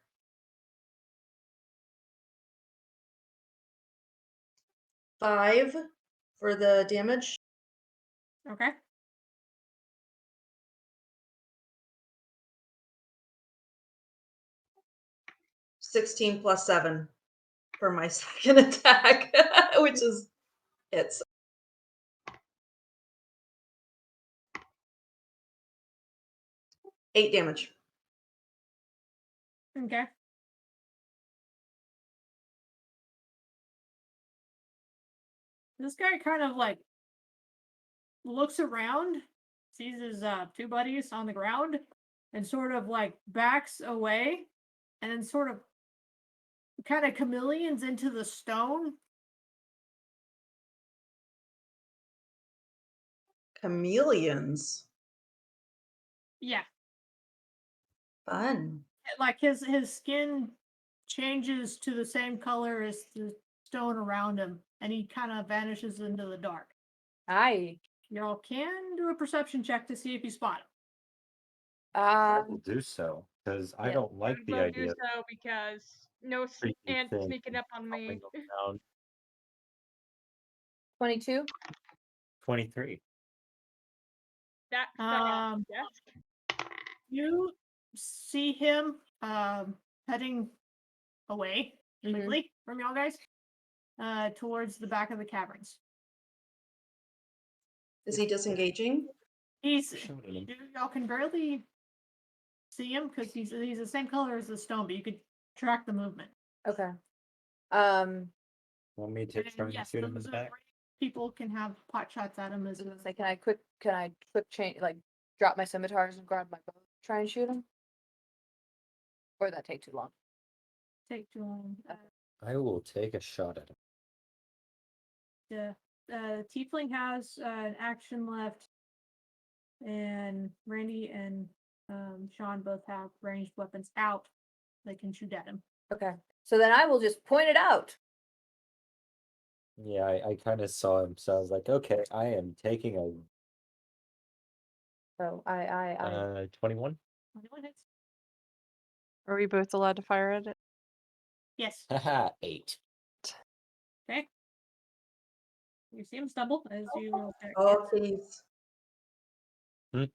5 for the damage. Okay. +16 +7 for my second attack, which is hits. Eight damage. Okay. This guy kind of like looks around, sees his 2 buddies on the ground, and sort of like backs away, and then sort of kind of chameleons into the stone. Chameleons. Yeah, Fun. like his skin changes to the same color as the stone around him, and he kind of vanishes into the dark. Hi. Y'all can do a perception check to see if you spot him. I will do so because I yeah. don't like I the will idea do of so because no creepy ant things sneaking up on me. jumping around. 22. 23. That fell off Um, the desk. You see him heading away Mhm. quickly from y'all guys towards the back of the caverns. Is he disengaging? He's Showed him. y'all can barely see him because he's the same color as the stone, but you could track the movement. Okay. Want me to And try and yes, shoot him in the back? people can have pot shots at him I as was gonna say, can I quick change, like drop my scimitars and grab my bow, try and shoot him? Or would that take too long? take too long. I will take a shot at him. Tiefling has an action left, and Randy and Sean both have ranged weapons out. They can shoot at him. Okay. So then I will just point it out. Yeah, I kind of saw him, so I was like, okay, I am taking a So I 21. 21 hits. Are we both allowed to fire at it? Yes. Haha, 8. Okay. You see him stumble as you roll there. Oh, please. Now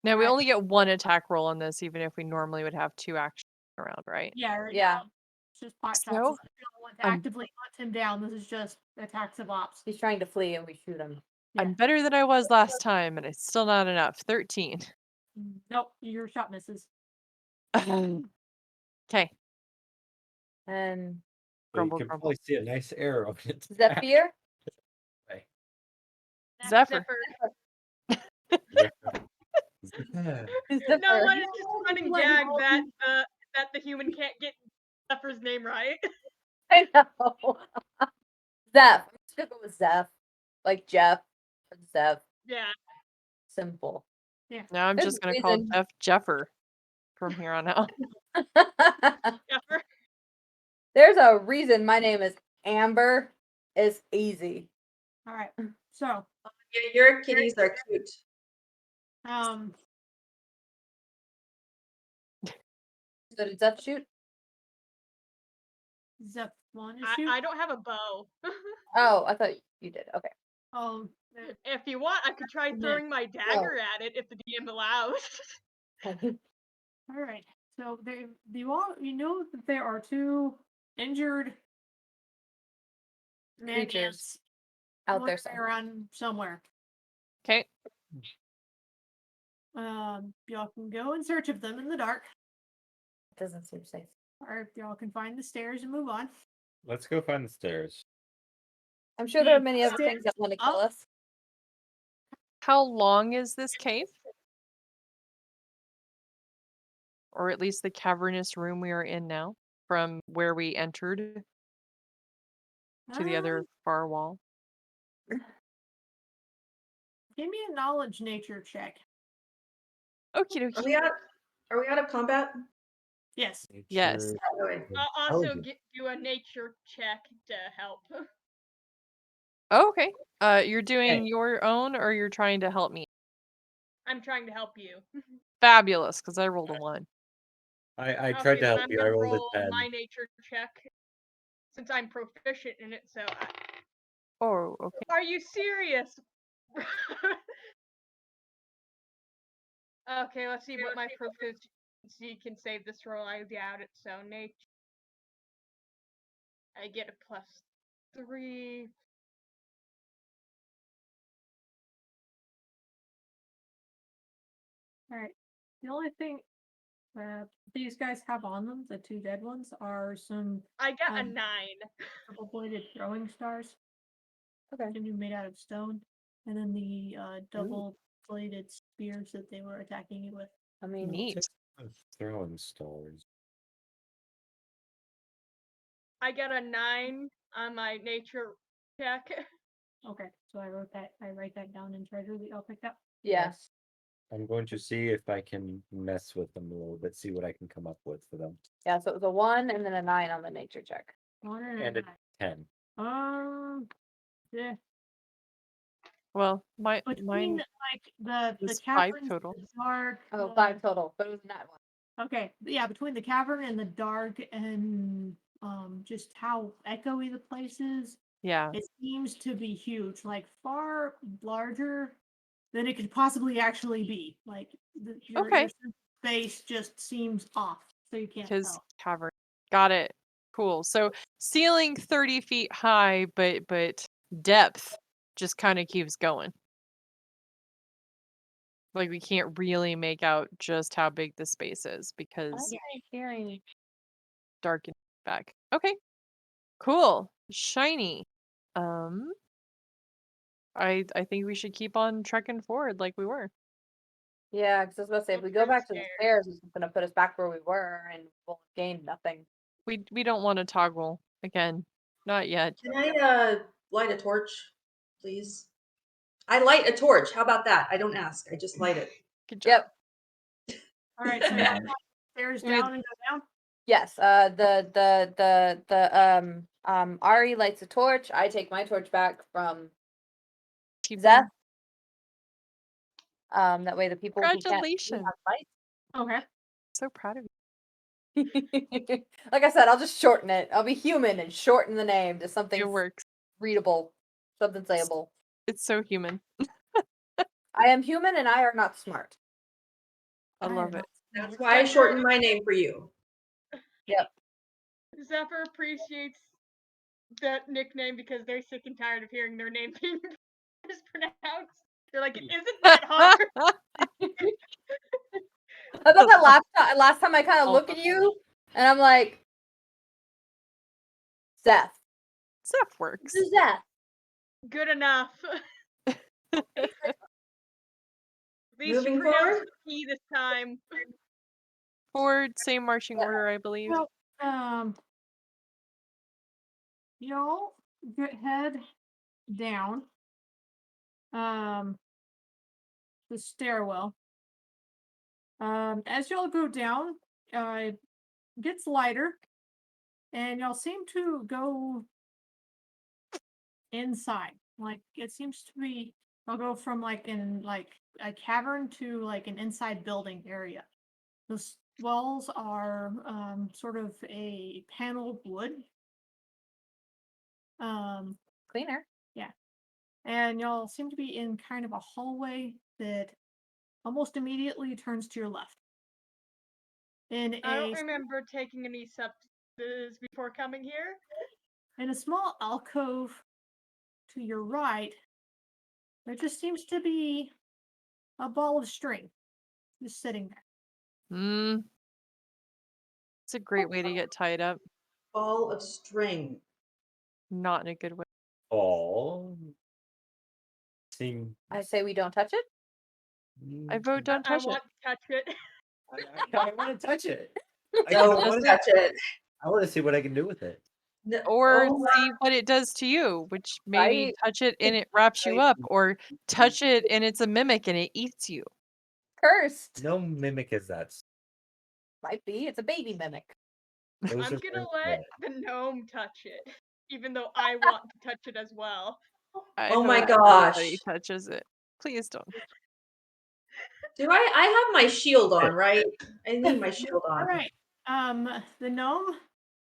we Alright. only get one attack roll on this, even if we normally would have 2 actions around, right? Yeah, right Yeah. now, it's just pot shots. So, You don't want to I'm- actively hunt him down. This is just attacks of ops. he's trying to flee and we shoot him. Yeah. I'm better than I was last time, and it's still not enough. 13. Nope, your shot misses. Okay. And You Grumble, can grumble. probably see a nice arrow in its back. Zephyr? Right. Zephyr. Yeah. No Zephyr. one is just running Let gag all that that the human can't get Zephyr's name right. I know. Zeph. I'm just gonna go with Zeph. Like Jeff. Or Zeph. Yeah. Simple. Now I'm There's just a going to call reason. Jeff Jeffer from here on out. Zephyr. There's a reason my name is Amber. It's easy. All right. So, Yeah, your kitties are cute. So did Zeph shoot? Zeph want to shoot? I don't have a bow. Oh, I thought you did. Okay. If you want, I could try throwing my dagger at it if the DM allows. All right. So you know that there are 2 injured Creatures man-ants out there wandering somewhere. around somewhere. Okay. Y'all can go in search of them in the dark, Doesn't seem safe. or y'all can find the stairs and move on. Let's go find the stairs. I'm sure there are The many other things that stairs want to kill up- us. How long is this cave? Or at least the cavernous room we are in now, from where we entered to the other far wall? Give me a knowledge nature check. Okie Are dokie. we out of combat? Yes. Yes. Okay. I'll also Intelligence. do a nature check to help. Oh, okay. You're doing Hey. your own, or you're trying to help me? I'm trying to help you. Fabulous, because I rolled a 1. I Okay, tried to then help I'm you. I gonna rolled roll a 10. my nature check since I'm proficient in it. So, Oh, okay. are you serious? Okay, let's see what my proficiency can save this roll. I doubt it. So nature, I get a +3. All right. The only thing these guys have on them, the 2 dead ones, are some I got a 9. double-bladed throwing stars. Okay. They're made out of stone, and then the double-bladed spears that they were attacking you with. I mean, Neat. Throwing stars. I got a 9 on my nature check. Okay, so I write that down in treasure that y'all picked up. Yes. I'm going to see if I can mess with them a little bit, see what I can come up with for them. Yeah, so it was a 1 and then a 9 on the nature check. 1 And a 10. Yeah. Well, Between mine like the was 5 caverns, total. the dark. Oh, 5 total, but it was not 1. Okay, yeah, between the cavern and the dark and just how echoey the place is, Yeah. it seems to be huge, like far larger than it could possibly actually be. Like your Okay. sense of space just seems off, so you can't Because tell. cavern. Got it. Cool. So ceiling 30 feet high, but depth just kind of keeps going. Like we can't really make out just how big the space is because Hearing. dark and back. Okay. Cool. Shiny. I think we should keep on trekking forward like we were. Yeah, because I was about to say, if we go back to the stairs, it's going to put us back where we were and we'll gain nothing. We don't want to toggle again. Not yet. Can I light a torch, please? I light a torch. How about that? I don't ask. I just light it. Good job. Yep. All right, so y'all want stairs down and go down. Yes. Ari lights a torch. I take my torch back from Zeth. That way the people who can't see Congratulations. have lights. Okay. So proud of you. Like I said, I'll just shorten it. I'll be human and shorten the name to something It works. readable, something sayable. It's so human. I am human and I are not smart. I love it. That's why I shortened my name for you. Yep. Zephyr appreciates that nickname because they're sick and tired of hearing their name being mispronounced. They're like, it isn't that hard. I thought that last time I kind of look at you and I'm like, Zeth. Zeph works. This is Zeth. Good enough. At least Moving you pronounced forward? the P this time. Forward, same marching order, I believe. Well, y'all head down the stairwell. As y'all go down, it gets lighter, and y'all seem to go inside. Like it seems to be, I'll go from like a cavern to like an inside building area. The walls are sort of a paneled wood. Cleaner. Yeah. And y'all seem to be in kind of a hallway that almost immediately turns to your left. I don't remember taking any substances before coming here. In a small alcove to your right, there just seems to be a ball of string just sitting there. It's a great way to get tied up. Ball of string. Not in a good way. Oh. I say we don't touch it. I vote don't touch I want to touch it. I want to touch it. Don't touch it. I want to see what I can do with it. No, Or oh, see what it does to you, which maybe Right. touch it and it wraps you up, or touch it and it's a mimic and it eats you. Cursed. No mimic is that. Might be. It's a baby mimic. I'm gonna let the gnome touch it, even though I want to touch it as well. Oh my hope gosh. nobody touches it. Please don't. Do I have my shield on, right? I need my shield on. All right. The gnome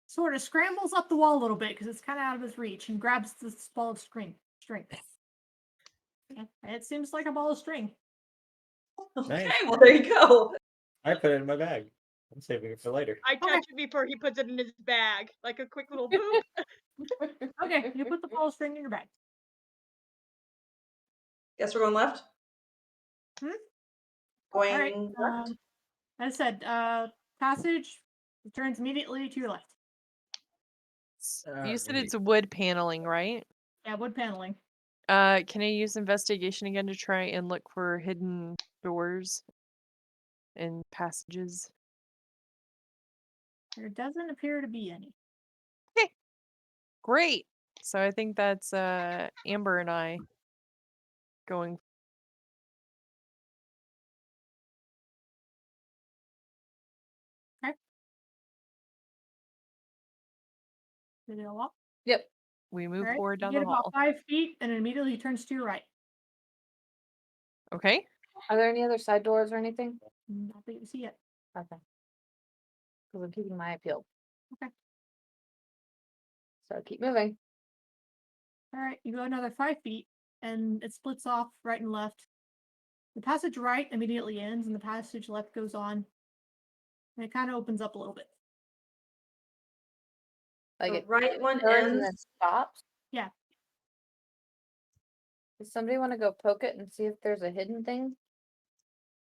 sort of scrambles up the wall a little bit because it's kind of out of his reach and grabs this ball of string. It seems like a ball of string. Okay, Nice. well there you go. I put it in my bag. I'm saving it for later. I touch it before he puts it in his bag, like a quick little boop. Okay, you put the ball of string in your bag. Guess we're going left? Going All right. left? As I said, passage turns immediately to your left. You said it's wood paneling, right? Yeah, wood paneling. Can I use investigation again to try and look for hidden doors and passages? There doesn't appear to be any. Okay. Great. So I think that's Amber and I going. Did it all up? Yep. We move Alright, forward you down get the about hall. 5 feet and it immediately turns to your right. Okay. Are there any other side doors or anything? Not that you see it. Okay. Because I'm keeping my eye peeled. Okay. So keep moving. Alright, you go another 5 feet and it splits off right and left. The passage right immediately ends and the passage left goes on. And it kind of opens up a little bit. Like The it right one turns and ends. then stops. Yeah. Does somebody want to go poke it and see if there's a hidden thing?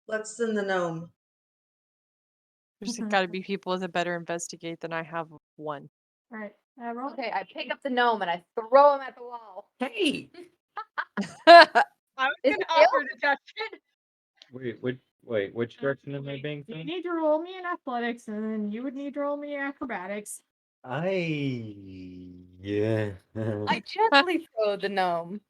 Let's send the gnome. There's got to be people with a better investigate than I have one. Alright, roll. Okay, I pick up the gnome and I throw him at the wall. Hey! I was Is gonna it real? offer to touch it. Which direction am I being You thrown? need to roll me in athletics and then you would need to roll me in acrobatics. Yeah. I gently throw the gnome.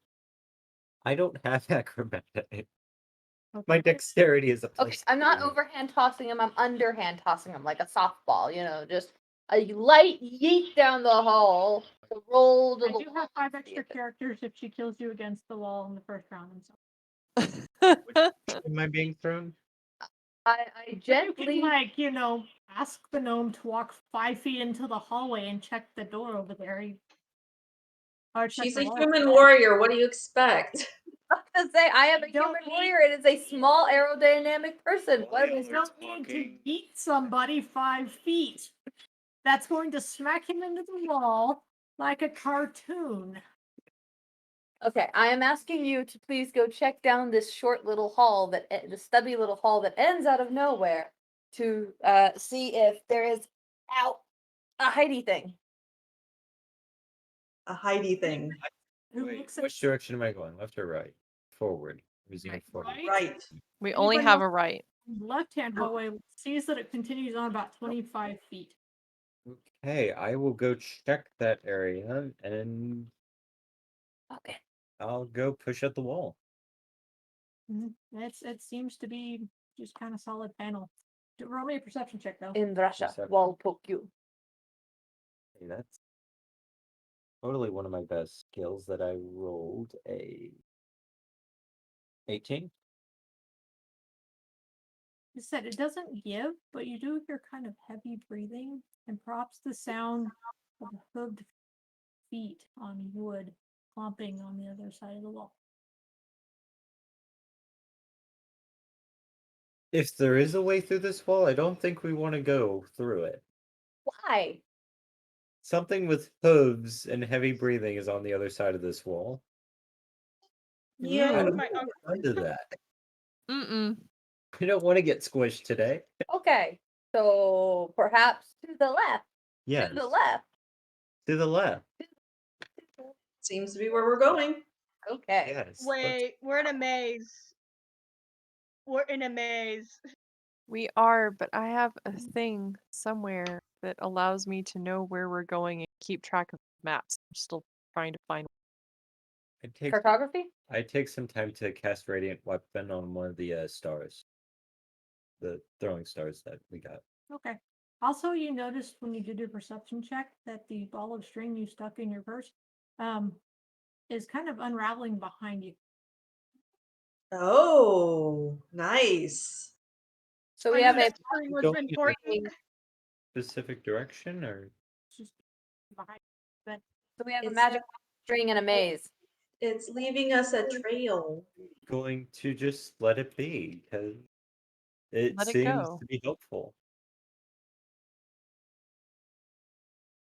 I don't have acrobatic. Okay. My dexterity is a plus. Okay, I'm not 2. overhand tossing him, I'm underhand tossing him like a softball, just a light yeet down the hall to roll to I the do wall. have 5 See extra if it- characters if she kills you against the wall in the first round and so. Am I being thrown? I You gently can ask the gnome to walk 5 feet into the hallway and check the door over there. Or check She's the a wall. human warrior. What do you expect? to say I am a Don't human need- warrior. It is a small aerodynamic person. What You is don't need to beat somebody 5 feet. That's going to smack him into the wall like a cartoon. Okay, I am asking you to please go check down this short little hall the stubby little hall that ends out of nowhere to see if there is a hidey thing. A Heidi thing. Who looks at Which direction am I going? Left or right? Forward. Resume forward. right? Right. We only Anybody have else? a right. the left-hand hallway sees that it continues on about 25 feet. Okay, I will go check that area and Okay. I'll go push at the wall. It seems to be just kind of solid panel. Roll me a perception check though. In Russia, Perception. wall poke you. Hey, that's totally one of my best skills that I rolled a 18. You said it doesn't give, but you do hear kind of heavy breathing and perhaps the sound of hooved feet on wood clomping on the other side of the wall. If there is a way through this wall, I don't think we want to go through it. Why? Something with hooves and heavy breathing is on the other side of this wall. I Yeah. don't My want to do that. Mm-mm. I don't want to get squished today. Okay, so perhaps to the left. Yes. To the left. To the left. Seems to be where we're going. Okay. Yes. let's- Wait, we're in a maze. We're in a maze. We are, but I have a thing somewhere that allows me to know where we're going and keep track of maps. I'm still trying to find. Cartography? I take some time to cast Radiant Weapon on one of the stars. The throwing stars that we got. Okay. Also, you noticed when you did your perception check that the ball of string you stuck in your purse is kind of unraveling behind you. Oh, nice. So we I have knew a that string was Don't you important. Specific direction or It's just behind you. But so we have a It's magic string and a maze. It's leaving us a trail. going to just let it be because it Let it seems go. to be helpful.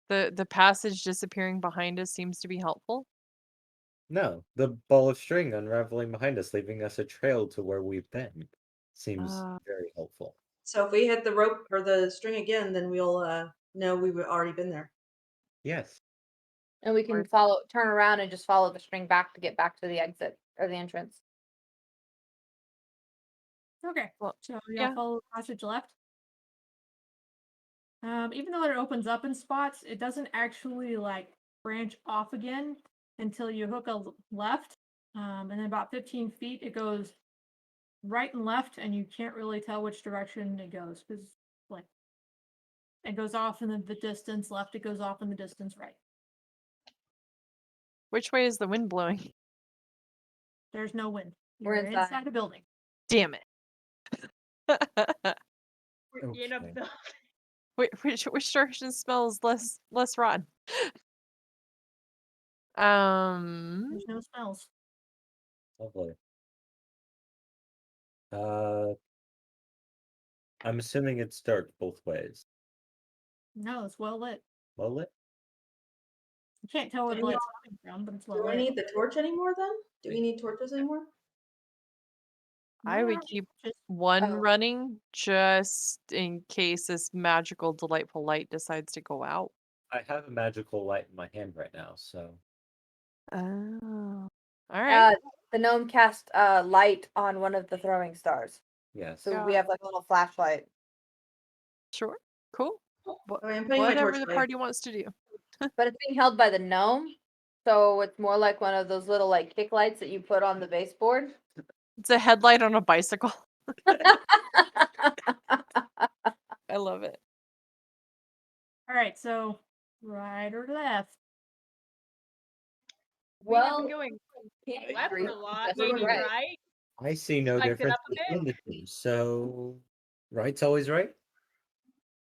The passage disappearing behind us seems to be helpful. No, the ball of string unraveling behind us, leaving us a trail to where we've been, seems Ah. very helpful. So if we hit the rope or the string again, then we'll know we've already been there. Yes. And we can Or- turn around and just follow the string back to get back to the exit or the entrance. okay. Well, So y'all yeah. follow the passage left. Even though it opens up in spots, it doesn't actually like branch off again until you hook a left. And then about 15 feet, it goes right and left, and you can't really tell which direction it goes because, like, it goes off in the distance left, it goes off in the distance right. Which way is the wind blowing? There's no wind. We're You're inside. inside a building. Damn it. We're in a Okay. building. Which direction smells less rotten? There's no smells. Lovely. I'm assuming it's dark both ways. No, it's well lit. Well lit? You can't tell where the Do we- light's coming from, but it's well Do I lit. need the torch anymore then? Do we need torches anymore? I No, would not keep just- one Oh. running just in case this magical, delightful light decides to go out. I have a magical light in my hand right now, so Oh. All right. The gnome cast light on one of the throwing stars. yes. So Yeah. we have like a little flashlight. Sure. Cool. Okay, I'm putting my Whatever torch the away. party wants to do. But it's being held by the gnome. So it's more like one of those little like kick lights that you put on the baseboard. It's a headlight on a bicycle. I love it. All right, so right or left? We have Well, been going can't left agree. a lot, That's maybe right. right. I see no Spike it difference up a bit. between the two, so right's always right.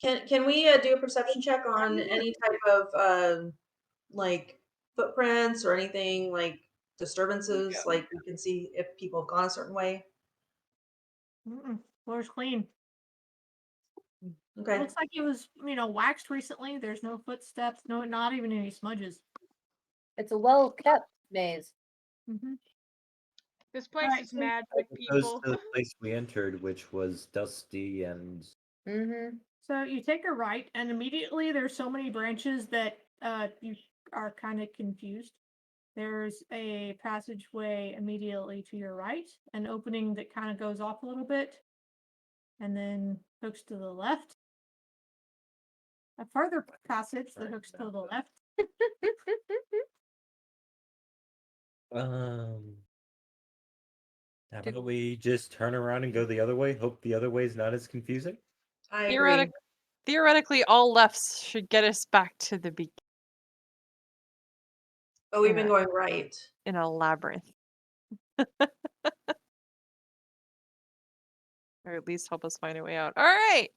Can we do a perception check on any type of like footprints or anything like disturbances? Yeah. Like we can see if people have gone a certain way. Floor's clean. Okay. Looks like it was, waxed recently. There's no footsteps, not even any smudges. It's a well kept maze. Mm-hmm. This place Alright, is so- mad As with opposed people. to the place we entered, which was dusty and Mm-hmm. So you take a right, and immediately there's so many branches that you are kind of confused. There's a passageway immediately to your right, an opening that kind of goes off a little bit, and then hooks to the left. A further passage that hooks to the left. how about we just turn around and go the other way? Hope the other way is not as confusing. I agree. Theoretically, all lefts should get us back to the beginning But we've been going right. in a labyrinth. Or at least help us find a way out. All right.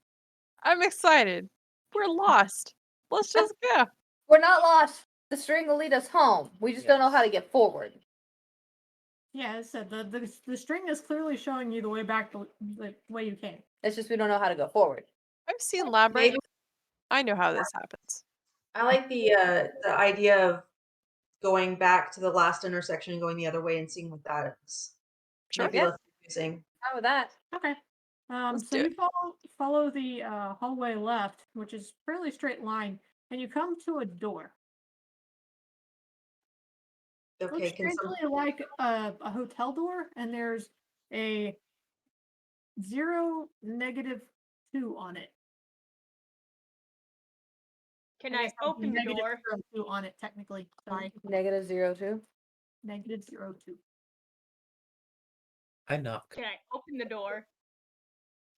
I'm excited. We're lost. Let's just go. We're not lost. The string will lead us home. We just don't know how to get forward. Yeah, as I said, the string is clearly showing you the way back the way you came. It's just we don't know how to go forward. I've seen labyrinth. Maybe I know how this happens. I like the idea of going back to the last intersection and going the other way and seeing what that is. Sure. Might be Yeah. less confusing. How with that? Okay. Let's So do you follow the hallway left, which is fairly straight line, and you come to a door. Okay, Looks can some strangely like a hotel door, and there's a 0, -2 on it. Can guess I that would be open the negative door? 0, 2 on it technically. Sorry, -02. -0, 2. I knock. Can I open the door?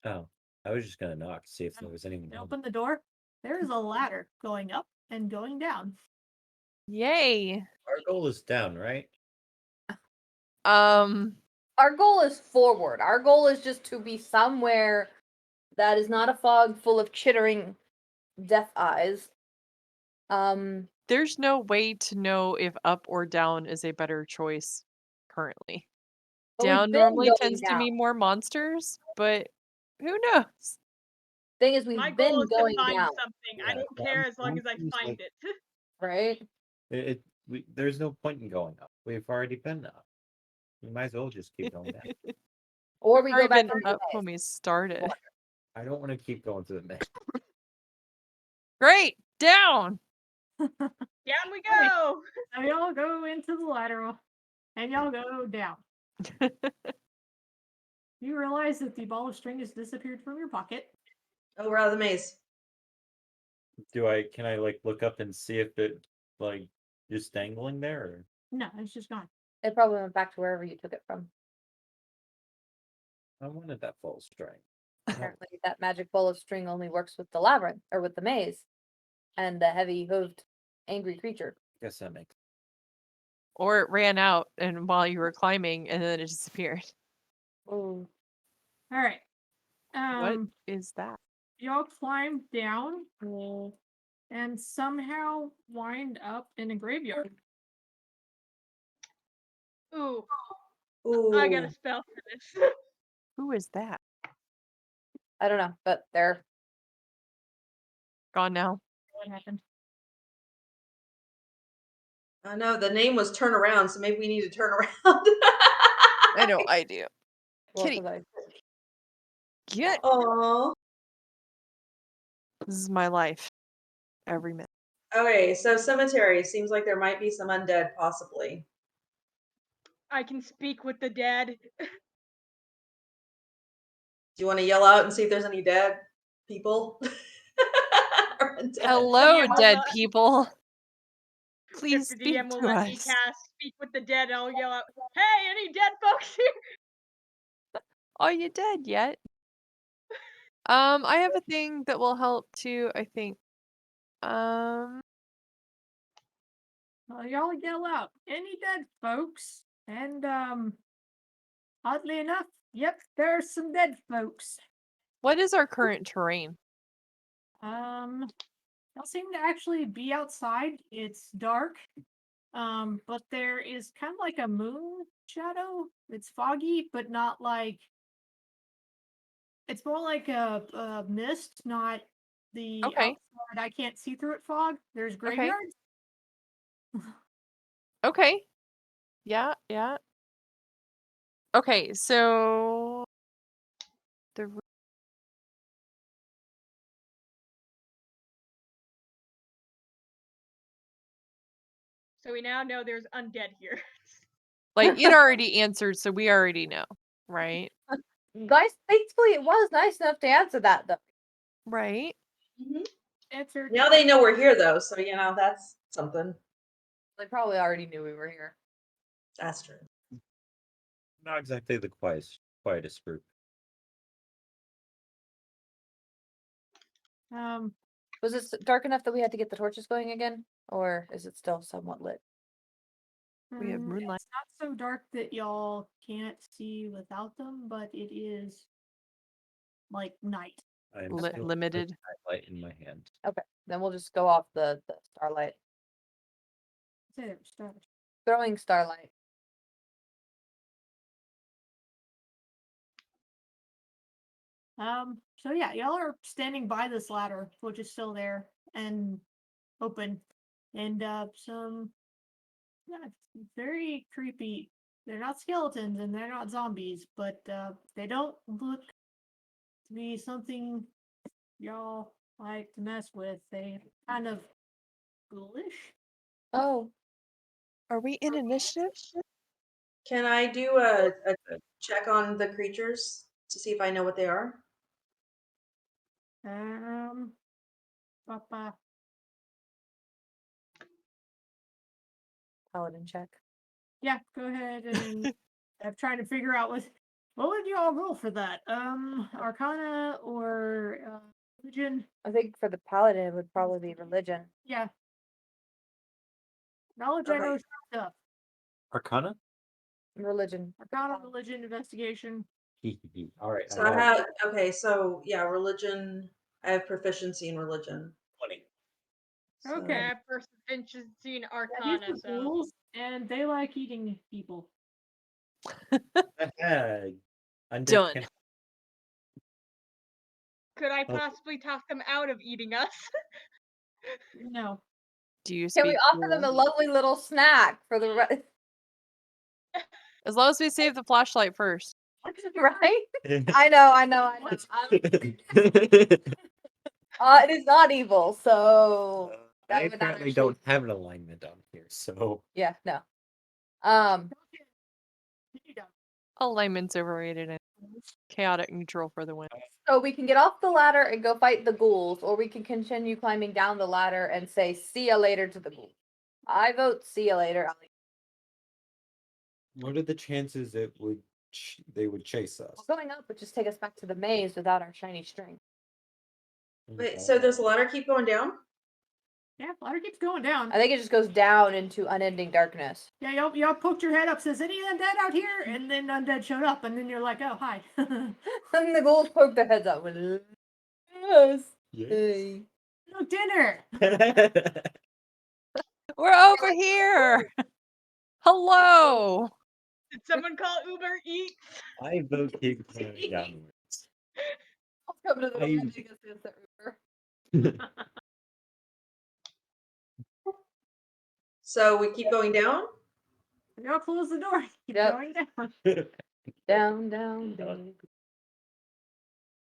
Oh, I was just gonna knock, see if there was anyone You down open the door. There is a ladder going up and going down. Yay. there. Our goal is down, right? Our goal is forward. Our goal is just to be somewhere that is not a fog full of chittering death eyes. There's no way to know if up or down is a better choice currently. But we've Down been normally going tends to down. mean more monsters, but who knows? Thing is, we've My been goal is to going find down, something. Yeah, I don't down- care as long down as I seems find like- it. right? There's no point in going up. We've already been up. We might as well just keep going down. Or we go Already back been to the up when we started. I don't want to keep going through the maze. Great, down. Down we go. So y'all go into the lateral, and y'all go down. You realize that the ball of string has disappeared from your pocket. Oh, we're out of the maze. Can I like look up and see if it like Just dangling there? Or? No, it's just gone. It probably went back to wherever you took it from. I wanted that full string. Apparently, that magic ball of string only works with the labyrinth or with the maze, and the heavy-hooved, angry creature. Guess that makes. Or it ran out and while you were climbing and then it disappeared. Oh, All right. What is that? Y'all climb down and somehow wind up in a graveyard. Ooh, Ooh. I got a spell for this. Who is that? I don't know, but they're Gone now. What happened? I know the name was Turn Around, so maybe we need to turn around. I know, I do. well, Kitty, 'cause I- get. Aww. This is my life. Every minute. Okay, so cemetery seems like there might be some undead, possibly. I can speak with the dead. Do you want to yell out and see if there's any dead people? Or undead? Hello, DM will dead let- people. Please If the speak DM will to let me us. cast Speak with the Dead, I'll yell out, "Hey, any dead folks here?" Are you dead yet? I have a thing that will help too, I think. Well, y'all yell out, any dead folks? And oddly enough, yep, there's some dead folks. What is our current terrain? Y'all seem to actually be outside. It's dark. But there is kind of like a moon shadow. It's foggy, but not like. It's more like a mist, not the Okay. outside. I can't see through it fog. There's graveyards. Okay. Yeah, yeah. Okay, so the So we now know there's undead here. like it already answered, so we already know, right? Nice. Thankfully, it was nice enough to answer that, though. Right. Mhm. Answered. Now they know we're here, though, so that's something. They probably already knew we were here. That's true. Not exactly the quietest group. Was it dark enough that we had to get the torches going again, or is it still somewhat lit? We have moonlight. It's not so dark that y'all can't see without them, but it is like night. I am Li- still limited. with my light in my hand. Okay, then we'll just go off the starlight. Say there, stars. Throwing starlight. So yeah, y'all are standing by this ladder, which is still there and open, and some yeah, it's very creepy. They're not skeletons and they're not zombies, but they don't look to be something y'all like to mess with. They kind of ghoulish. Oh, Are we in initiative? Can I do a check on the creatures to see if I know what they are? Papa. paladin check. Yeah, go ahead and I'm trying to figure out what would you all roll for that? Arcana or religion? I think for the paladin it would probably be religion. Yeah. Knowledge I Okay. know stuff. Arcana? Religion. Arcana, religion, investigation. All right. So I have religion. I have proficiency in religion. 20. So- Okay. I have proficiency in Yeah, Arcana, these are so ghouls, and they like eating people. Undead Done. can- could I Oh. possibly talk them out of eating us? No. Do you Can we speak offer them a cool? lovely little snack for the rest? As long as we save the flashlight first. Right? I know. It is not evil, so that I would not apparently actually- don't have an alignment on here, so Yeah, no. Alignment's overrated and chaotic neutral for the win. So we can get off the ladder and go fight the ghouls, or we can continue climbing down the ladder and say "see ya later" to the ghouls. I vote see you later. What are the chances it would they would chase us? Well, going up would just take us back to the maze without our shiny string. Wait, so does the ladder keep going down? Yeah, ladder keeps going down. I think it just goes down into unending darkness. Yeah, y'all poked your head up, says, any undead out here? And then undead showed up, and then you're like, oh, hi. And the ghouls poke their heads up. Yes. Yes. Hey. No dinner. We're over here. Hello. Did someone call Uber Eats? I vote keep going downwards. I'll come to the I- door and take us to the Uber. So we keep going down? Y'all close the door. Keep Yep. going down. Down, down, down.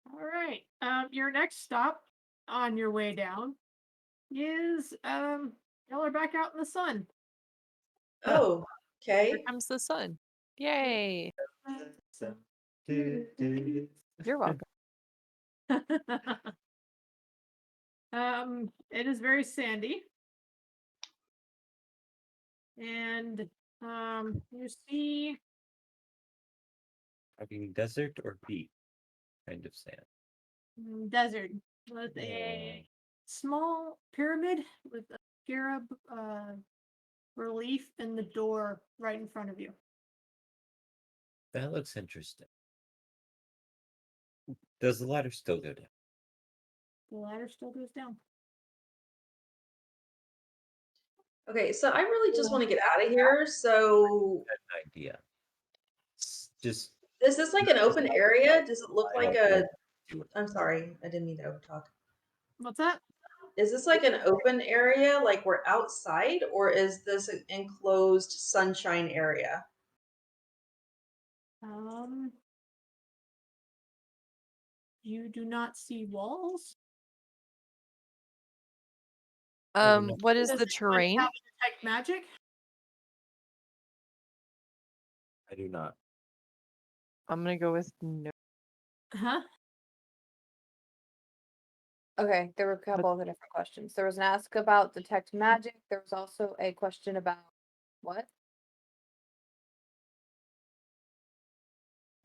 All right. Your next stop on your way down is y'all are back out in the sun. Oh, okay. Here comes the sun. Yay. You're welcome. It is very sandy. And you see Desert or beach kind of sand. desert with a small pyramid with a scarab relief in the door right in front of you. That looks interesting. Does the ladder still go down? The ladder still goes down. Okay, so I really just want to get out of here. So An idea. Just is this like an open area? Does it look like a... I'm sorry, I didn't mean to overtalk. What's that? Is this like an open area, like we're outside, or is this an enclosed sunshine area? You do not see walls. What is Does the anybody terrain? have detect magic? I do not. I'm gonna go with no. Huh? Okay, there were a couple of different questions. There was an ask about detect magic. There was also a question about what?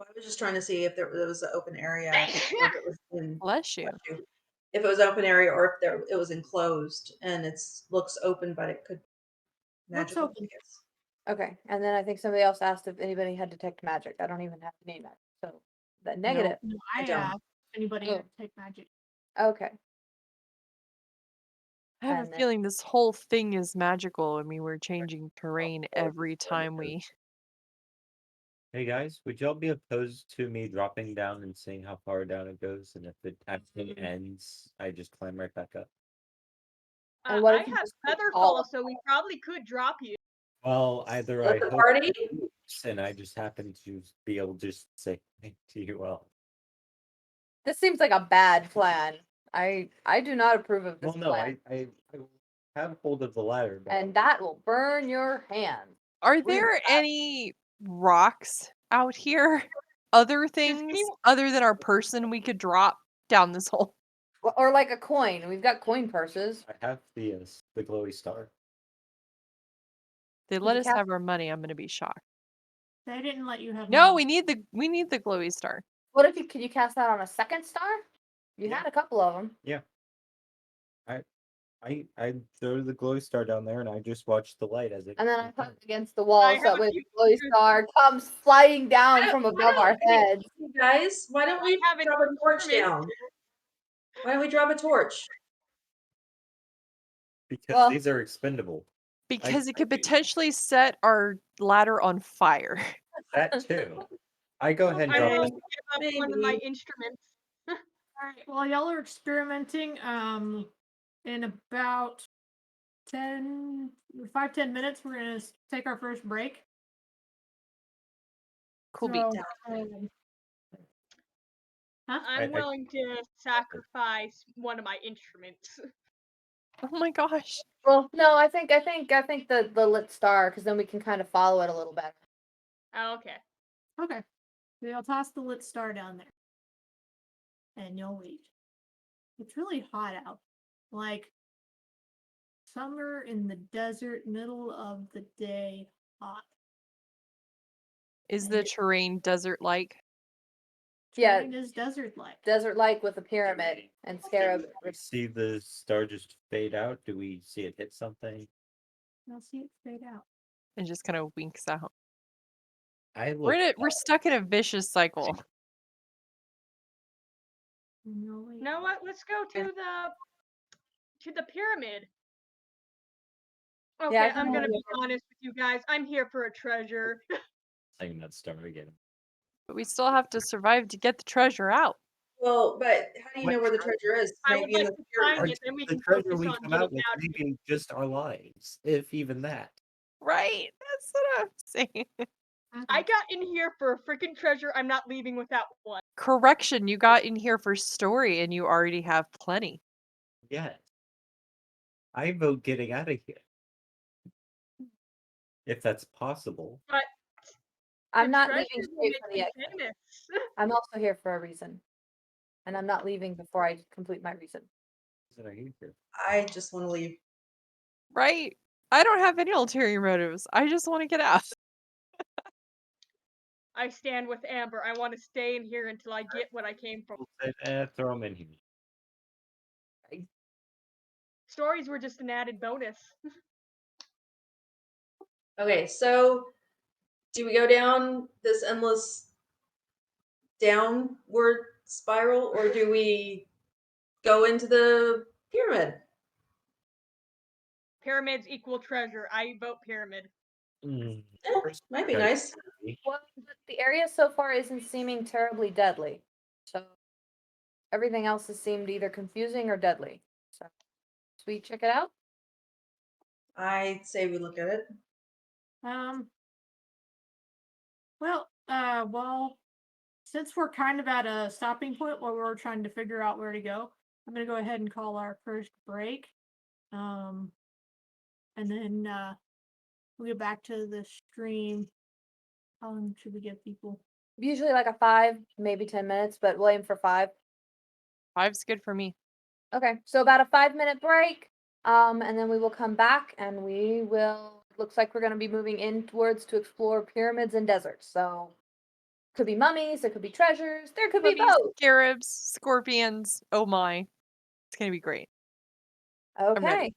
I was just trying to see if there was an open area, or if it was in, Bless you. if it was open area, or if it was enclosed and it's looks open, but it could be Looks magical. open. Yes. Okay, and then I think somebody else asked if anybody had detect magic. I don't even have to name that. So the negative. No, I I don't. asked anybody Oh. had detect magic. Okay. I have And a then- feeling this whole thing is magical. I mean, we're changing terrain every time we. Hey guys, would y'all be opposed to me dropping down and seeing how far down it goes? And if it actually ends, I just climb right back up. And what I if you have just Featherfall, so we probably could drop you. Well, either Let I the hope party? it works, and I just happen to be able to just say thank to you all. This seems like a bad plan. I do not approve of this Well, no, plan. I have hold of the ladder, but And that will burn your hand. Are there any rocks out here? Other things other than our person we could drop down this hole? Or like a coin. We've got coin purses. I have the glowy star. They Could let you us cast- have our money. I'm gonna be shocked. They didn't let you have. No, money. we need the glowy star. What if you could you cast that on a second star? You Yeah. had a couple of them. Yeah. I throw the glowy star down there, and I just watch the light as it. And then I put it against the wall I so that have a way few the glowy star comes flying down Why from don't- above our heads. Guys, why don't we have an drop a torch instrument. down? Why don't we drop a torch? Because Well- these are expendable. Because it could I- potentially set our ladder on fire. That too. I go ahead and I'm drop willing this. to give up one of my Maybe. instruments. All right. Well, y'all are experimenting. In about 5-10 minutes, we're gonna take our first break. Cool beat. So, huh? I'm I- willing to sacrifice one of my instruments. Oh my gosh. Well, no, I think the lit star, because then we can kind of follow it a little better. Oh, okay. Okay. So you'll toss the lit star down there. And you'll wait. It's really hot out. Like Summer in the desert, middle of the day, hot. Is the terrain desert-like? Yeah. Terrain is desert-like. Desert-like with a pyramid and scarab. We see the star just fade out. Do we see it hit something? I'll see it fade out. And just kind of winks out. I We're look. we're stuck in a vicious cycle. No, wait. You know what? Let's go to the pyramid. Okay, Yeah, I I'm can gonna only- be honest with you guys. I'm here for a treasure. Saying that star again. But we still have to survive to get the treasure out. Well, but how do you What know where the treasure is? I would Maybe in like the to pyramid. find it, then we The can treasure focus we on come getting out with out of here. maybe just our lives, if even that. Right? That's what I'm saying. I got in here for a freaking treasure. I'm not leaving without one. Correction, you got in here for story and you already have plenty. Yes. I vote getting out of here. If that's possible. But I'm the not treasure leaving will straight make for the me exit. famous. I'm also here for a reason. And I'm not leaving before I complete my reason. What are you here? I just want to leave. Right? I don't have any ulterior motives. I just want to get out. I stand with Amber. I want to stay in here until I get what I came for. We'll say, throw him in here. Stories were just an added bonus. Okay, so do we go down this endless downward spiral, or do we go into the pyramid? Pyramids equal treasure. I vote pyramid. Might be nice. Well, but the area so far isn't seeming terribly deadly. So everything else has seemed either confusing or deadly. So should we check it out? I'd say we look at it. Well, since we're kind of at a stopping point where we're trying to figure out where to go, I'm gonna go ahead and call our first break. And then we'll get back to the stream. How long should we give people? Usually like a 5, maybe 10 minutes, but we'll aim for 5. 5's good for me. Okay, so about a 5-minute break. And then we will come back and we will, looks like we're going to be moving inwards to explore pyramids and deserts. So could be mummies, there could be treasures, there could be Mummies, both. scarabs, scorpions. Oh my. It's going to be great. I'm ready. Okay.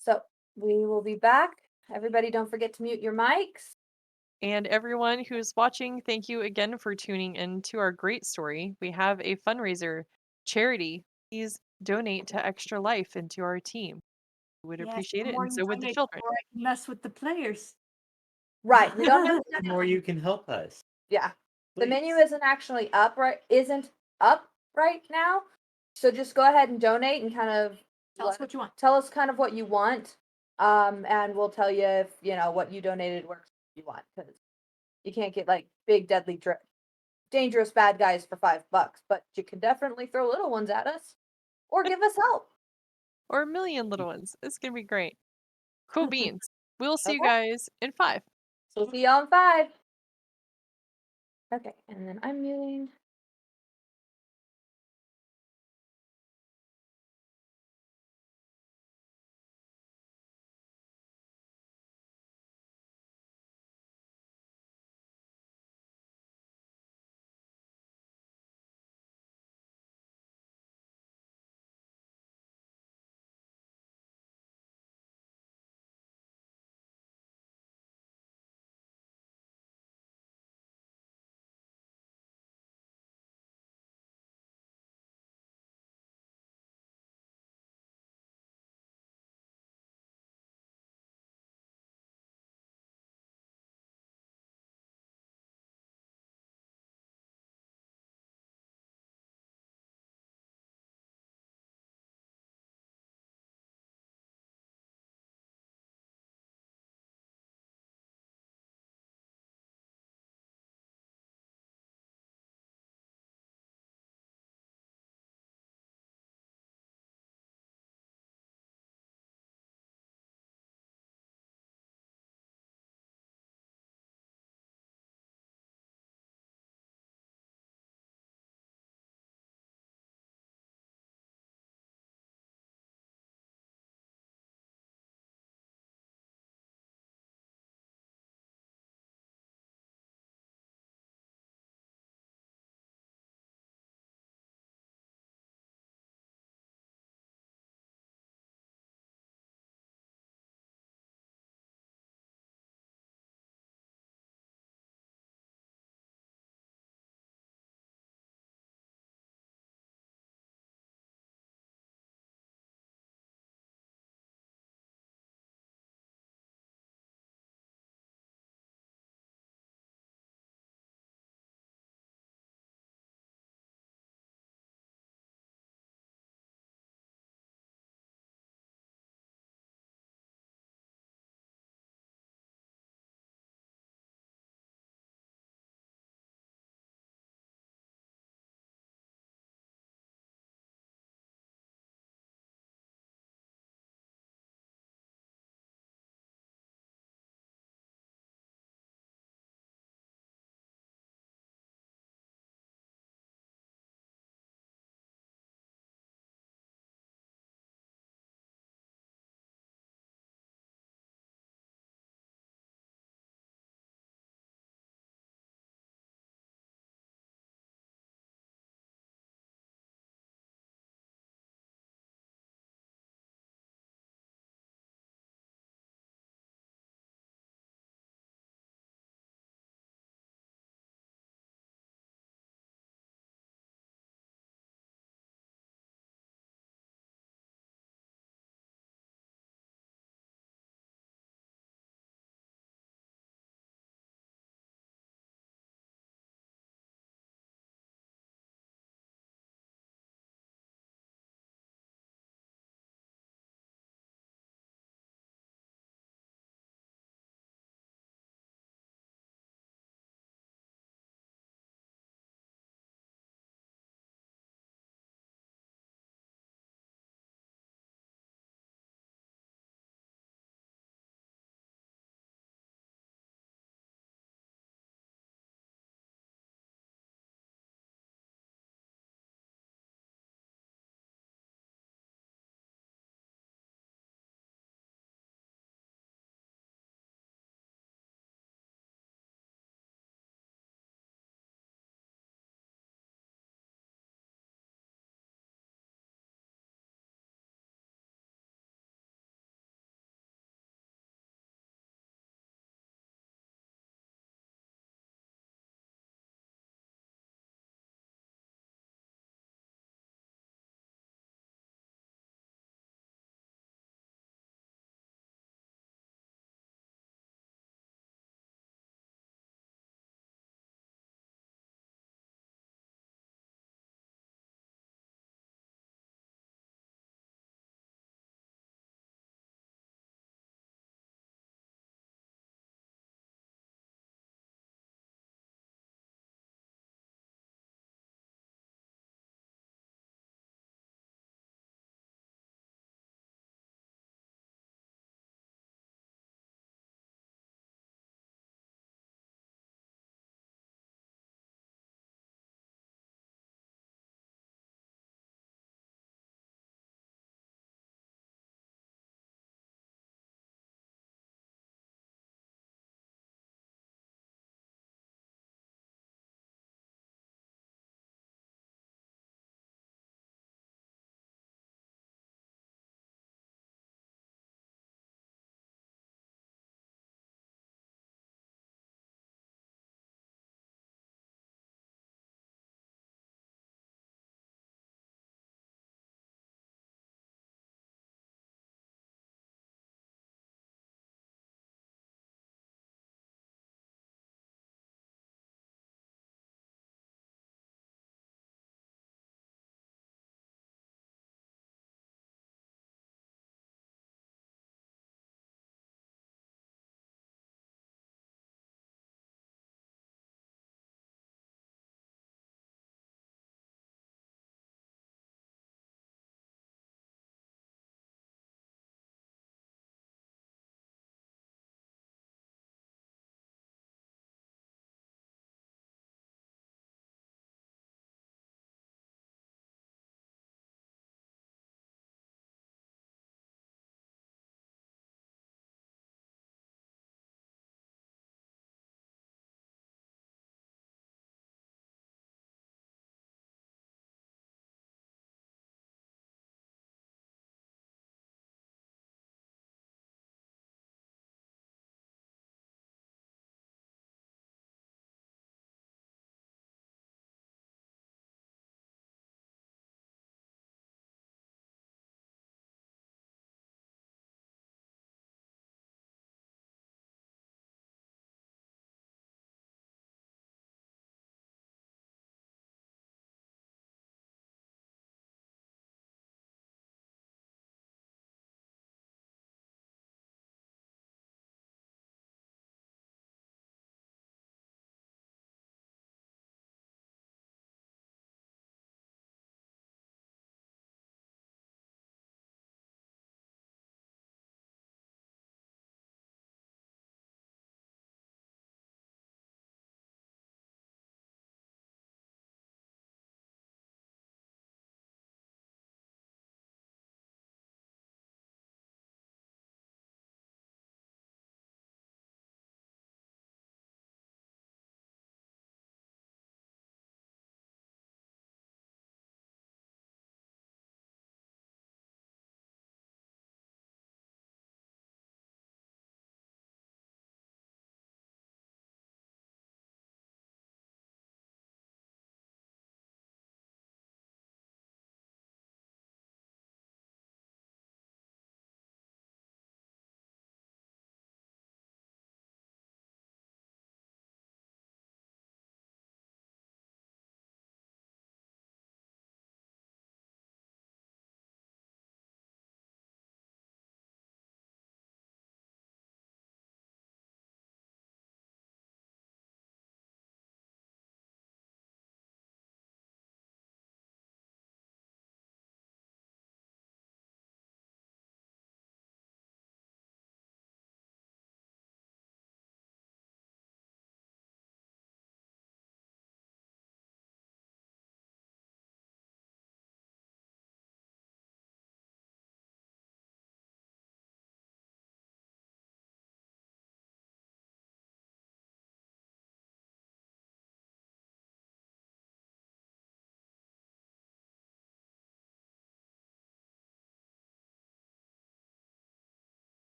So we will be back. Everybody don't forget to mute your mics. And everyone who's watching, thank you again for tuning in to our great story. We have a fundraiser charity. Please donate to Extra Life and to our team. We would appreciate it, and so would the children. Or I can mess with the players. Right. We don't have The more you can help us. Yeah. The Please. menu isn't actually up right now. So just go ahead and donate and kind of Tell us what you want. tell us kind of what you want. And we'll tell you if, what you donated works you want, because you can't get like big deadly dangerous bad guys for $5, but you can definitely throw little ones at us or give us help. Or a million little ones. It's going to be great. Cool beans. We'll see you Okay. guys in 5. So see y'all in 5. Okay, and then I'm muting.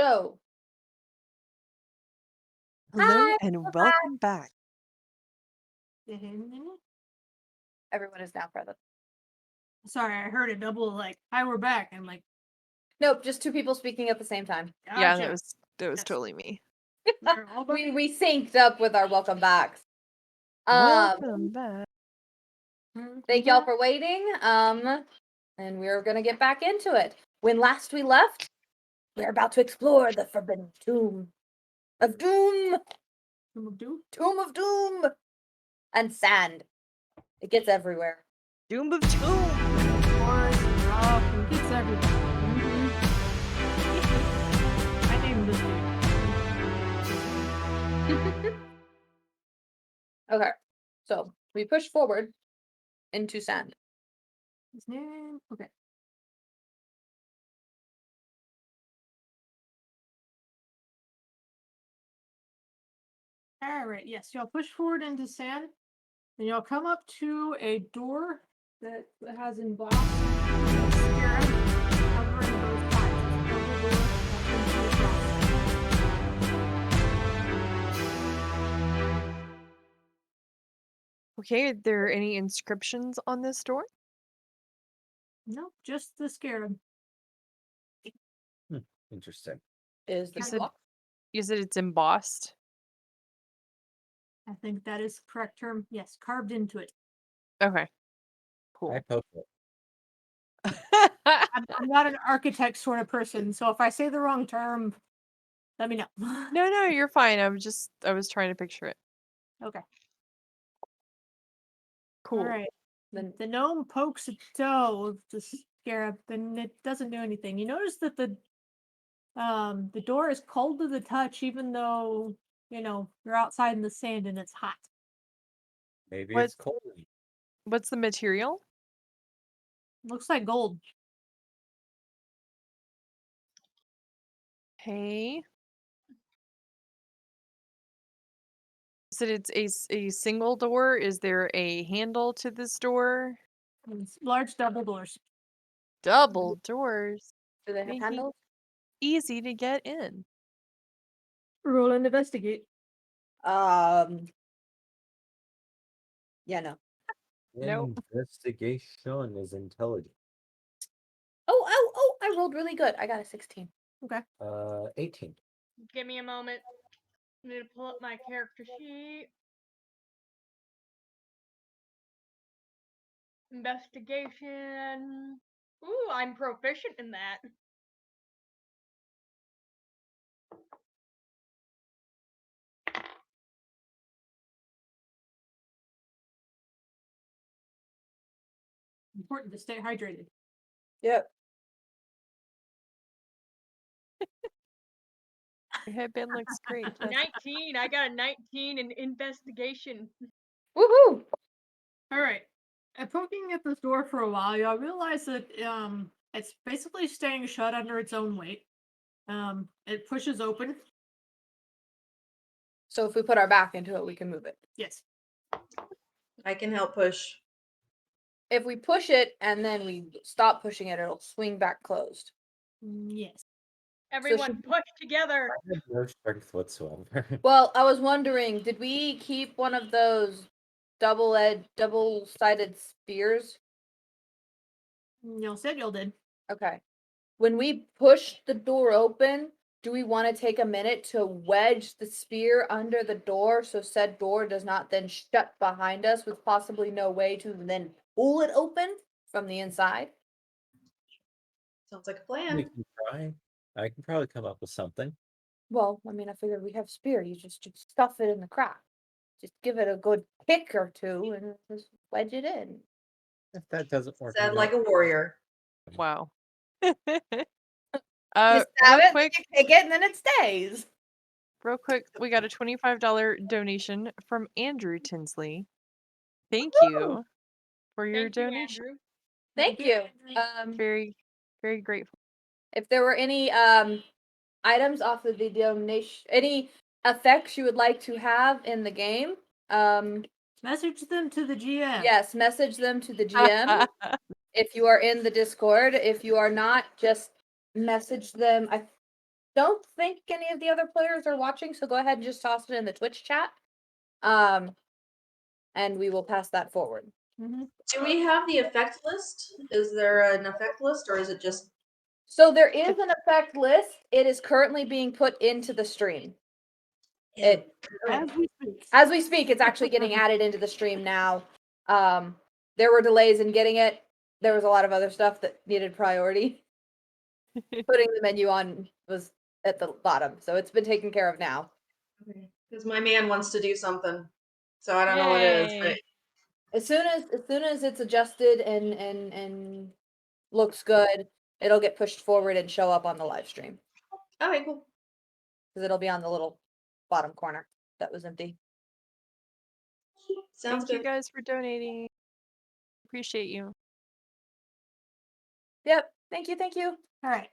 So, Hello Hi, and we're welcome back. everyone is now present. Sorry, I heard a double like, "Hi, we're back." I'm like, Nope, just two people speaking at the same time. Yeah, gotcha. that was Yes. totally me. We're all back. We synced up with our welcome backs. Welcome back. Thank y'all for waiting. And we're gonna get back into it. When last we left, we're about to explore the forbidden tomb of doom, tomb of doom, and sand. It gets everywhere. Doom of Tomb. It gets everywhere. I named this game. Okay, so we push forward into sand. His name. Okay. All right. Yes, y'all push forward into sand, and y'all come up to a door that has embossed scarab covering both sides. Double door that leads you across. Okay, are there any inscriptions on this door? Nope, just the scarab. Interesting. Is the You said, clock? you said it's embossed? I think that is the correct term. Yes, carved into it. Okay. I Cool. poke it. I'm not an architect sort of person, so if I say the wrong term, let me know. No, you're fine. I was trying to picture it. Okay. Cool. All right. Then The gnome pokes a toe of the scarab, and it doesn't do anything. You notice that the door is cold to the touch, even though you're outside in the sand and it's hot. Maybe What- it's cold. What's the material? Looks like gold. Okay. So it's a single door. Is there a handle to this door? It's large double doors. Double doors. do they have Making handles? easy to get in. Roll and investigate. Yeah, no. Nope. Investigation is intelligent. Oh, I rolled really good. I got a 16. 18. Give me a moment. I need to pull up my character sheet. Investigation. Ooh, I'm proficient in that. Important to stay hydrated. Yep. Your headband looks great. Jess. 19. I got a 19 in investigation. Woohoo! All right. And poking at this door for a while, y'all realize that it's basically staying shut under its own weight. It pushes open. So if we put our back into it, we can move it. Yes. I can help push. If we push it and then we stop pushing it, it'll swing back closed. Yes. Everyone push together. I have no strength whatsoever. Well, I was wondering, did we keep one of those double-sided spears? Y'all said y'all did. Okay. When we push the door open, do we want to take a minute to wedge the spear under the door so said door does not then shut behind us with possibly no way to then pull it open from the inside? Sounds like a We plan. can try. I can probably come up with something. Well, I mean, I figured we have spear. You just stuff it in the crack. Just give it a good kick or two and just wedge it in. If that doesn't work, Said like a warrior. Wow. You Real stab it, quick, then you kick it, and then it stays. real quick, we got a $25 donation from Andrew Tinsley. Thank you for your Thank you, donation. Andrew. Thank you. Very, very grateful. If there were any items off of the donation, any effects you would like to have in the game, Message them to the GM. yes, message them to the GM. If you are in the Discord, if you are not, just message them. don't think any of the other players are watching, so go ahead and just toss it in the Twitch chat. And we will pass that forward. Do we have the effect list? Is there an effect list, or is it just? So there is an effect list. It is currently being put into the stream. As we speak, it's actually getting added into the stream now. There were delays in getting it. There was a lot of other stuff that needed priority. Putting the menu on was at the bottom, so it's been taken care of now. Because my man wants to do something, so I don't know what it is. But as soon as it's adjusted and looks good, it'll get pushed forward and show up on the live stream. Okay, cool. Because it'll be on the little bottom corner that was empty. Sounds Thank good. you guys for donating. Appreciate you. Yep. Thank you. All right.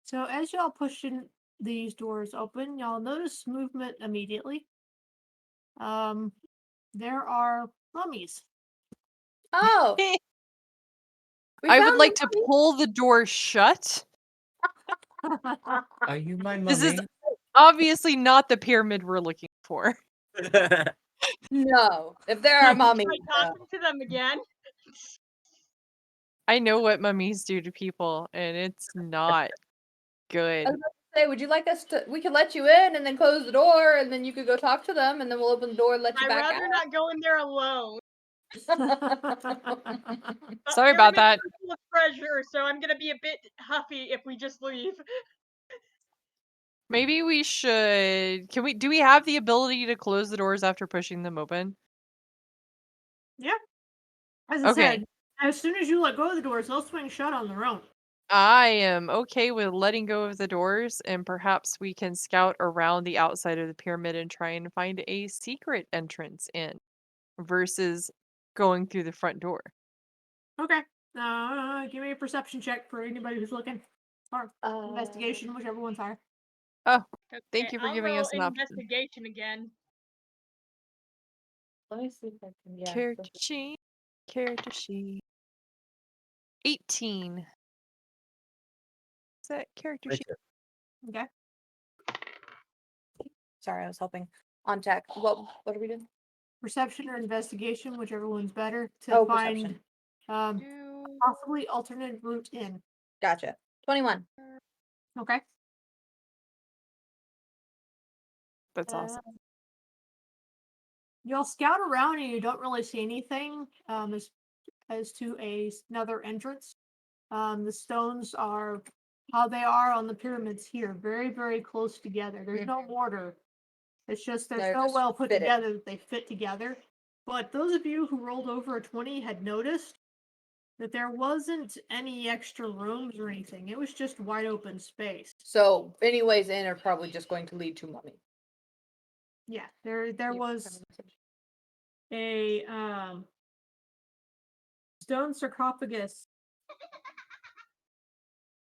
So as y'all pushing these doors open, y'all notice movement immediately. There are mummies. Oh. I would like to pull the door shut. Are you my mummy? This is obviously not the pyramid we're looking for. No. If there are mummies. Try talking to them again. I know what mummies do to people, and it's not good. I was about to say, would you like us to? We could let you in and then close the door, and then you could go talk to them, and then we'll open the door and let you I'd back rather not go in there alone. Sorry about that. Full of pressure, so I'm gonna be a bit huffy if we just leave. Maybe we should. Do we have the ability to close the doors after pushing them open? Yeah. As I said, as soon as you let go of the doors, they'll swing shut on their own. I am okay with letting go of the doors, and perhaps we can scout around the outside of the pyramid and try and find a secret entrance in versus going through the front door. Okay. Give me a perception check for anybody who's looking. Or investigation, whichever one's higher. Oh, thank you for I'll giving roll us an option. investigation again. Let me see if I can. Yeah. Character sheet. Character sheet. 18. Is that character sheet? Okay. Sorry, I was helping on tech. What are we doing? Perception or investigation, whichever one's better, to find perception. possibly alternate route in. Gotcha. 21. Okay. That's awesome. Y'all scout around and you don't really see anything as to another entrance. The stones are how they are on the pyramids here, very, very close together. There's no mortar. It's just they're so well put together that they fit together. But those of you who rolled over a 20 had noticed that there wasn't any extra rooms or anything. It was just wide open space. So any ways in are probably just going to lead to mummy. Yeah, there was a stone sarcophagus.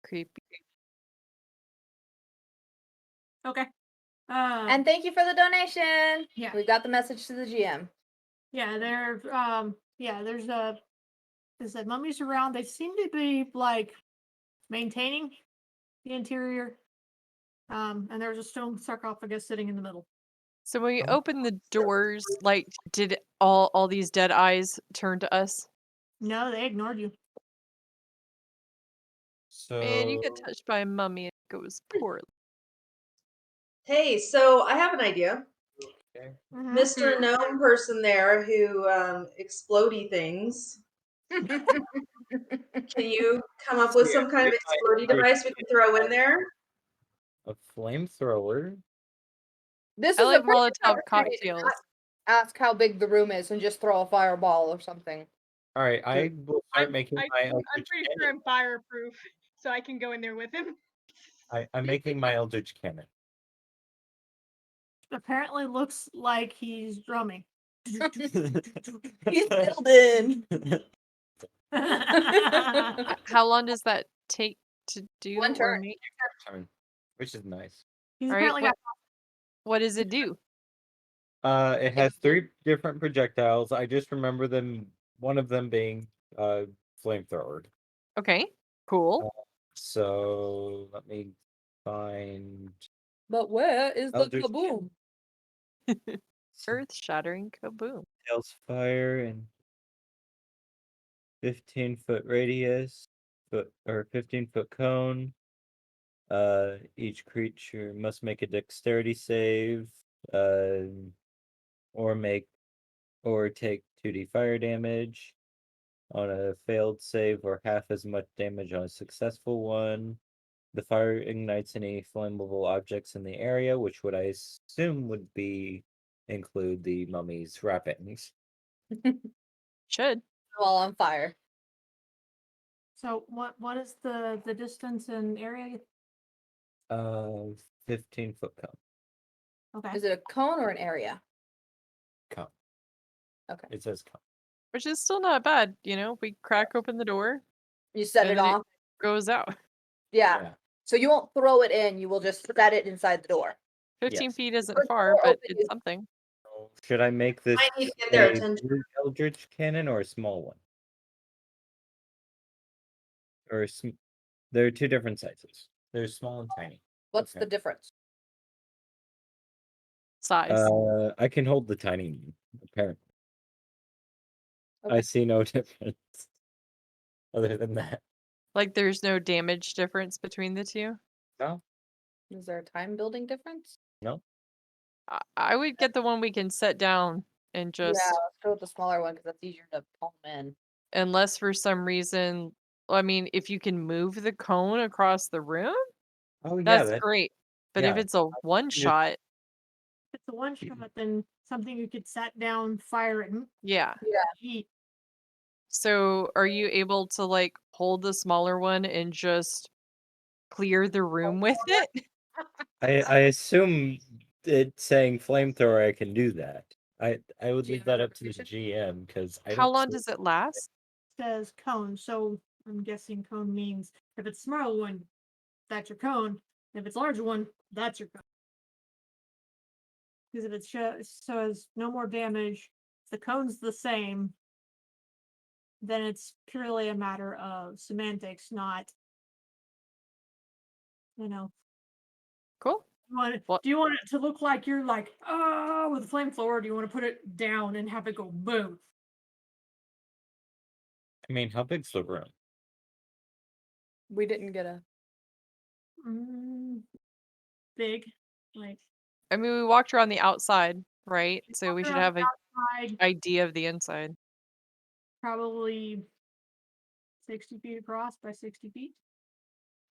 Creepy. Okay. And thank you for the donation. Yeah. We got the message to the GM. Yeah, there's mummies around. They seem to be like maintaining the interior. And there's a stone sarcophagus sitting in the middle. So when we opened the doors, like, did all these dead eyes turn to us? No, they ignored you. So Man, you get touched by a mummy and it goes poorly. Hey, so I have an idea. okay. Mr. Gnome person there who explodey things. Can you come up with some kind of explodey device we can throw in there? A flamethrower? This I is like a perfect Molotov opportunity to cocktails. not ask how big the room is and just throw a fireball or something. All right, I will start making my I'm Eldritch pretty Cannon. sure I'm fireproof, so I can go in there with him. I'm making my Eldritch Cannon. Apparently looks like he's drumming. He's building. How long does that take to do? One turn. Or make? Turn, which is nice. He's All right, apparently got what does it do? It has 3 different projectiles. I just remember them. One of them being flamethrower. Okay, cool. So let me find But where is the Eldritch kaboom? Earth-shattering kaboom. Tails fire and 15-foot radius, 15-foot cone. Each creature must make a dexterity save, or take 2d fire damage on a failed save, or half as much damage on a successful one. The fire ignites any flammable objects in the area, which would I assume would include the mummy's wrappings. Should. All on fire. So what is the distance and area? 15-foot cone. Okay. Is it a cone or an area? Cone. Okay. It says cone. Which is still not bad, you know? We crack open the door, You set and it then off. it goes out. Yeah. So you won't throw it in. You will just set it inside the door. 15 Yes. feet isn't Or far, open but it. it's something. Should I make this I need to get their a attention. blue Eldritch Cannon or a small one? Or there are two different sizes. There's small and tiny. What's Okay. the difference? Size. I can hold the tiny one, apparently. Okay. I see no difference other than that. Like there's no damage difference between the two? No, Is there a time building difference? no. I would get the one we can set down and just, Yeah, let's go with the smaller one because that's easier to palm in. unless for some reason, I mean, if you can move the cone across the room, Oh yeah, that's that great. But if yeah. it's a one shot, If it's a one shot, then something you could set down, fire it, and yeah. heat. So are you able to like hold the smaller one and just clear the room with it? I assume it saying flamethrower I can do that. I would leave that up to the GM because I How don't long see- does it last? Says cone, so I'm guessing cone means if it's smaller one, that's your cone. If it's larger one, that's your cone. Because if it says no more damage, if the cone's the same, then it's purely a matter of semantics, not, you know. Cool. Do you want it to look like you're like, oh, with a flamethrower, or do you want to put it down and have it go boom? I mean, how big's the room? We didn't get a. Big, like. I mean, we walked around the outside, right? So we walked should around have an outside, idea of the inside. probably 60 feet across by 60 feet.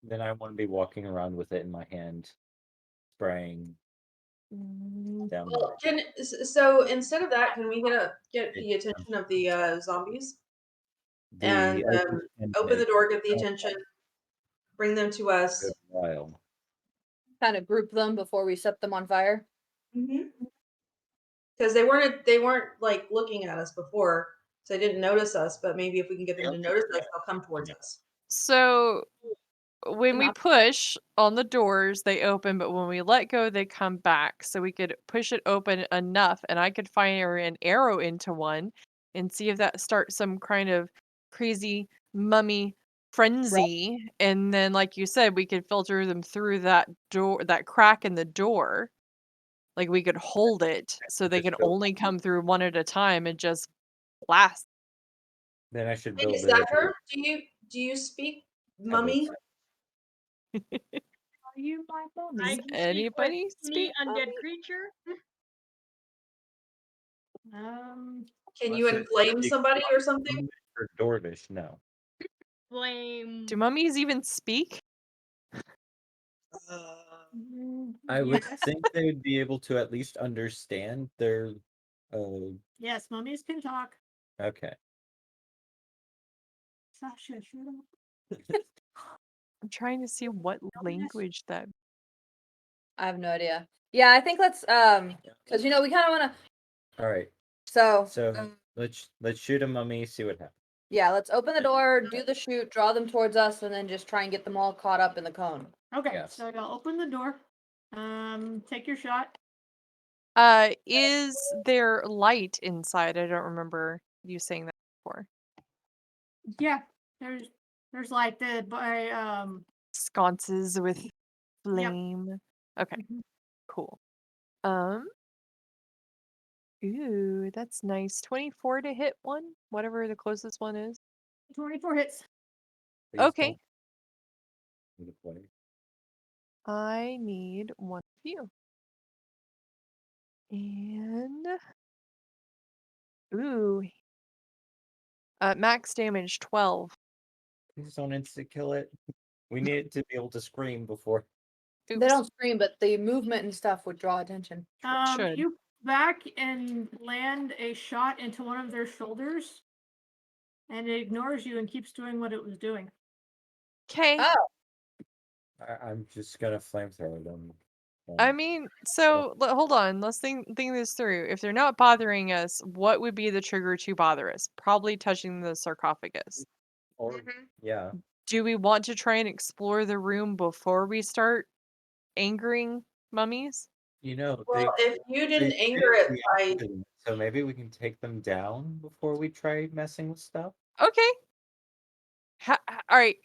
Then I want to be walking around with it in my hand, spraying down. Well, so instead of that, can we get the attention of the zombies and open the door, get the attention, bring them to us? While. Kind of group them before we set them on fire. Because they weren't like looking at us before, so they didn't notice us. But maybe if we can get them to notice us, they'll come towards us. So when we push on the doors, they open, but when we let go, they come back. So we could push it open enough, and I could fire an arrow into one and see if that starts some kind of crazy mummy frenzy. And then, like you said, we could filter them through that door, that crack in the door. Like we could hold it so they can only come through one at a time and just blast. Then I should Hey, build is that it. her? Do you speak mummy? Are you my mummy? I can speak with Anybody any speak? undead creature. Can you inflame somebody or something? For Dorvish, no. Flame. Do mummies even speak? I would think they would be able to at least understand their. Yes, mummies can talk. Okay. Sasha, shut up. I'm trying to see what language that. I have no idea. Yeah, I think let's because we kind of want to. All right. So let's shoot a mummy, see what happens. yeah, let's open the door, do the shoot, draw them towards us, and then just try and get them all caught up in the cone. Okay, Yes. so I'll open the door. Take your shot. Is there light inside? I don't remember you saying that before. Yeah, there's like the by Sconces with flame. Okay, Mhm. cool. Ooh, that's nice. 24 to hit one, whatever the closest one is. 24 hits. Please Okay. don't need to play. I need one of you. And ooh. Max damage 12. Please don't instant kill it. We need it to be able to scream before. They Oops. don't scream, but the movement and stuff would draw attention. Should. You back and land a shot into one of their shoulders, and it ignores you and keeps doing what it was doing. Okay. Oh, I'm just gonna flamethrower them. I mean, so hold on. Let's think this through. If they're not bothering us, what would be the trigger to bother us? Probably touching the sarcophagus. Or yeah, Do we want to try and explore the room before we start angering mummies? you know, Well, if you they didn't anger it by reaction, so maybe we can take them down before we try messing with stuff. Okay. All right.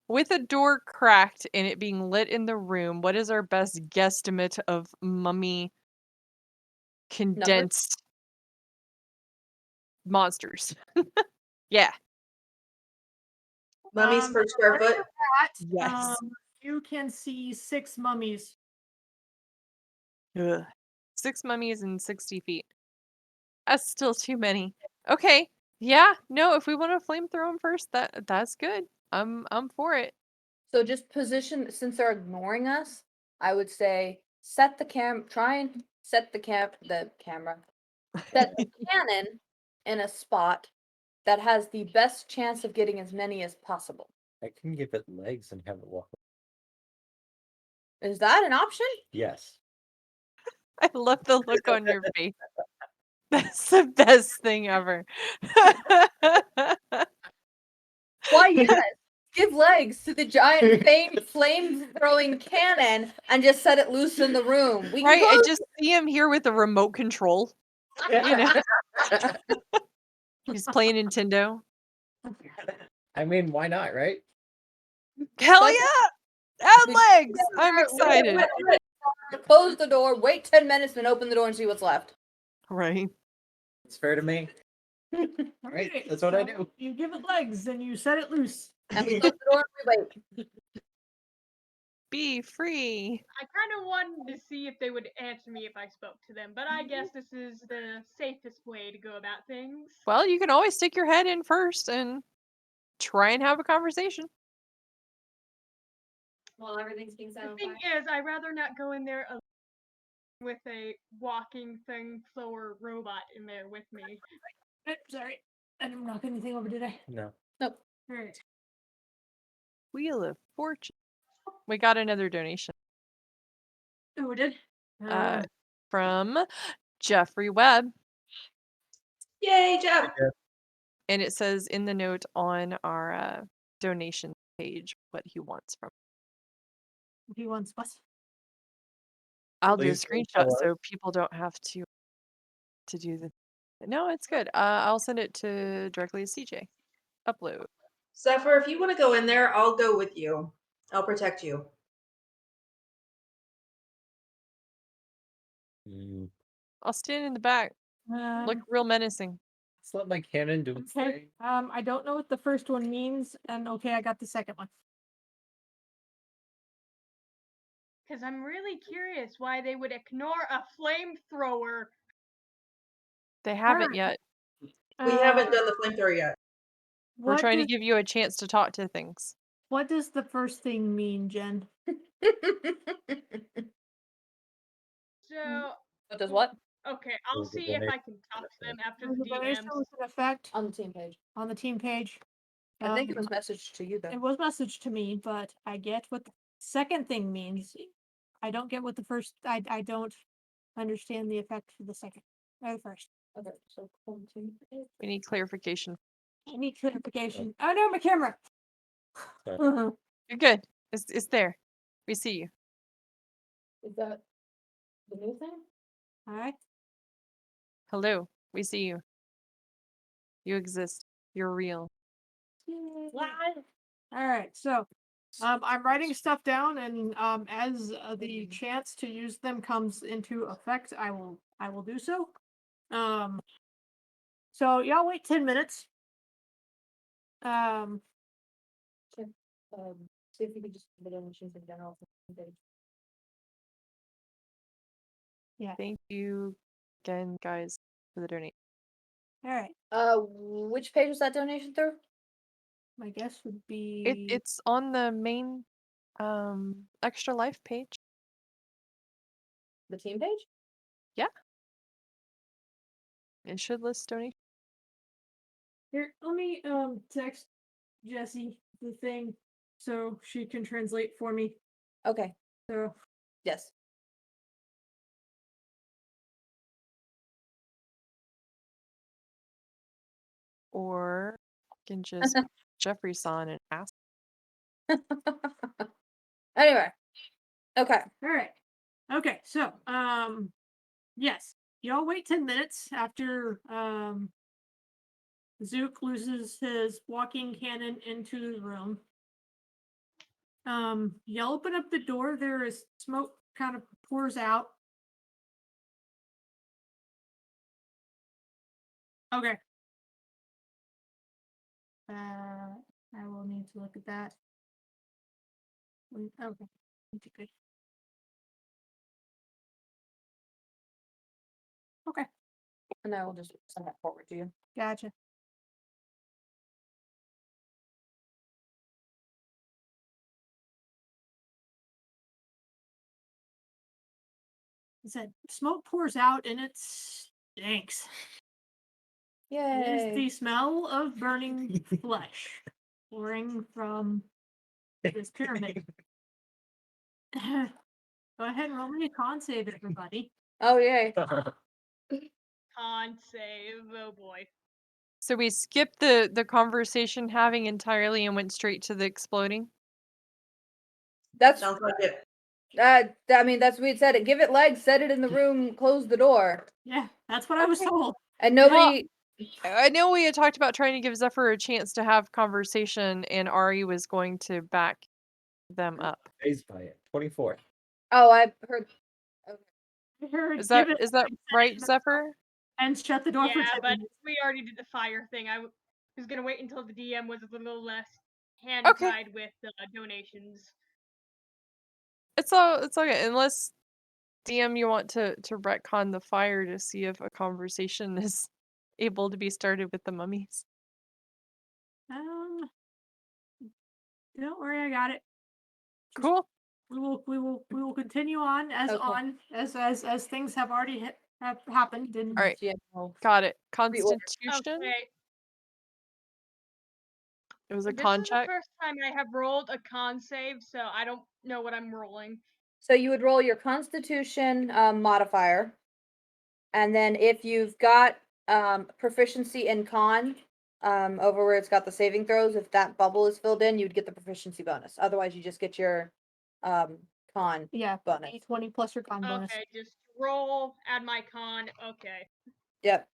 With a door cracked and it being lit in the room, what is our best guesstimate of mummy condensed monsters? Yeah. mummies per square According foot, to that, Yes. you can see 6 mummies. Ugh. 6 mummies in 60 feet. That's still too many. Okay. Yeah. No, if we want to flamethrow them first, that's good. I'm for it. so just position, since they're ignoring us, I would say set the try and set the camera, set the cannon in a spot that has the best chance of getting as many as possible. I can give it legs and have it walk. Is that an option? Yes. I love the look on your face. That's the best thing ever. Why, yes. Give legs to the giant flame throwing cannon and just set it loose in the room. We can Right? I close. just see him here with a remote control. You know, he's playing Nintendo. I mean, why not, right? Hell Like- yeah! Add legs! I'm excited. Close the door, wait 10 minutes, then open the door and see what's left. Right. It's fair to me. Right? Okay, That's what I so do. You give it legs and you set it loose. And we close the door and we wait. Be free. I kind of wanted to see if they would answer me if I spoke to them, but I guess this is the safest way to go about things. Well, you can always stick your head in first and try and have a conversation. Well, everything's being set The on thing fire. is, I'd rather not go in there alone with a walking thing thrower robot in there with me. Sorry, I didn't knock anything over, did I? No. Nope. Alright. Wheel of Fortune. We got another donation. Oh, we did? From Jeffrey Webb. yay, Jeff! And it says in the note on our donation page what he wants from. He wants what? I'll do a Please don't screenshot tell so people don't have to do the. No, it's good. I'll send it to directly to CJ. Upload. Zephyr, if you want to go in there, I'll go with you. I'll protect you. I'll stand in the back. Look real menacing. Let's let my cannon do its Okay. thing. I don't know what the first one means, and okay, I got the second one. Because I'm really curious why they would ignore a flamethrower. They haven't Alright. yet. We haven't done the flamethrower yet. We're What trying to does, give you a chance to talk to things. what does the first thing mean, Jen? So, What does what? okay, I'll There's a see if I donation. can talk to them after There's the a donation DMs. with an effect On the team page. on the team page. I think it was messaged to you though. It was messaged to me, but I get what the second thing means. I don't get what the first. I don't understand the effect for the second or the first. Okay, so We need clarification. I need clarification. Oh no, my camera. Sorry. You're good. It's there. We see you. is that the new thing? All right. Hello. We see you. You exist. You're real. All right. So I'm writing stuff down, and as the chance to use them comes into effect, I will do so. So y'all wait 10 minutes. See if you could just put donations in general. Yeah. Thank you again, guys, for the donation. All right. Which page was that donation through? My guess would be It's on the main extra life page. The team page? It should list donation. here. Let me text Jessie the thing so she can translate for me. Okay. So Yes. Or you can just Jeffrey-san and ask. Anyway. Okay. all right. Okay. So yes, y'all wait 10 minutes after Zook loses his walking cannon into the room. You open up the door. There is smoke kind of pours out. Okay. I will need to look at that. Okay. Good. Okay. And I will just send that forward to you. Gotcha. It said smoke pours out and it stinks. It is Yay. the smell of burning flesh pouring from this pyramid. Go ahead and roll me a con save, everybody. Oh yay. Con save. Oh boy. So we skipped the conversation having entirely and went straight to the exploding. That's Sounds like it. I mean that's what we had said it. Give it legs, set it in the room, close the door. Yeah, that's what I was told. And nobody I know we had talked about trying to give Zephyr a chance to have conversation, and Ari was going to back them up. Phased by it. 24. Oh, I heard I heard Is give that it right, legs Zephyr? and shut the door for Yeah, 10 but minutes. we already did the fire thing. I was gonna wait until the DM was a little less hand Okay. tied with donations. It's okay, unless DM you want to retcon the fire to see if a conversation is able to be started with the mummies. Don't worry, I got it. Cool. We will continue on Okay. as things have already have happened. And All right. GM. Got it. Reorder. Constitution. Okay. It was a This con is the check. first time I have rolled a con save, so I don't know what I'm rolling. So you would roll your Constitution modifier, and then if you've got proficiency in con, over where it's got the saving throws, if that bubble is filled in, you'd get the proficiency bonus. Otherwise, you just get your con yeah, bonus. 20 plus your con bonus. Okay, just roll, add my con. Okay. Yep.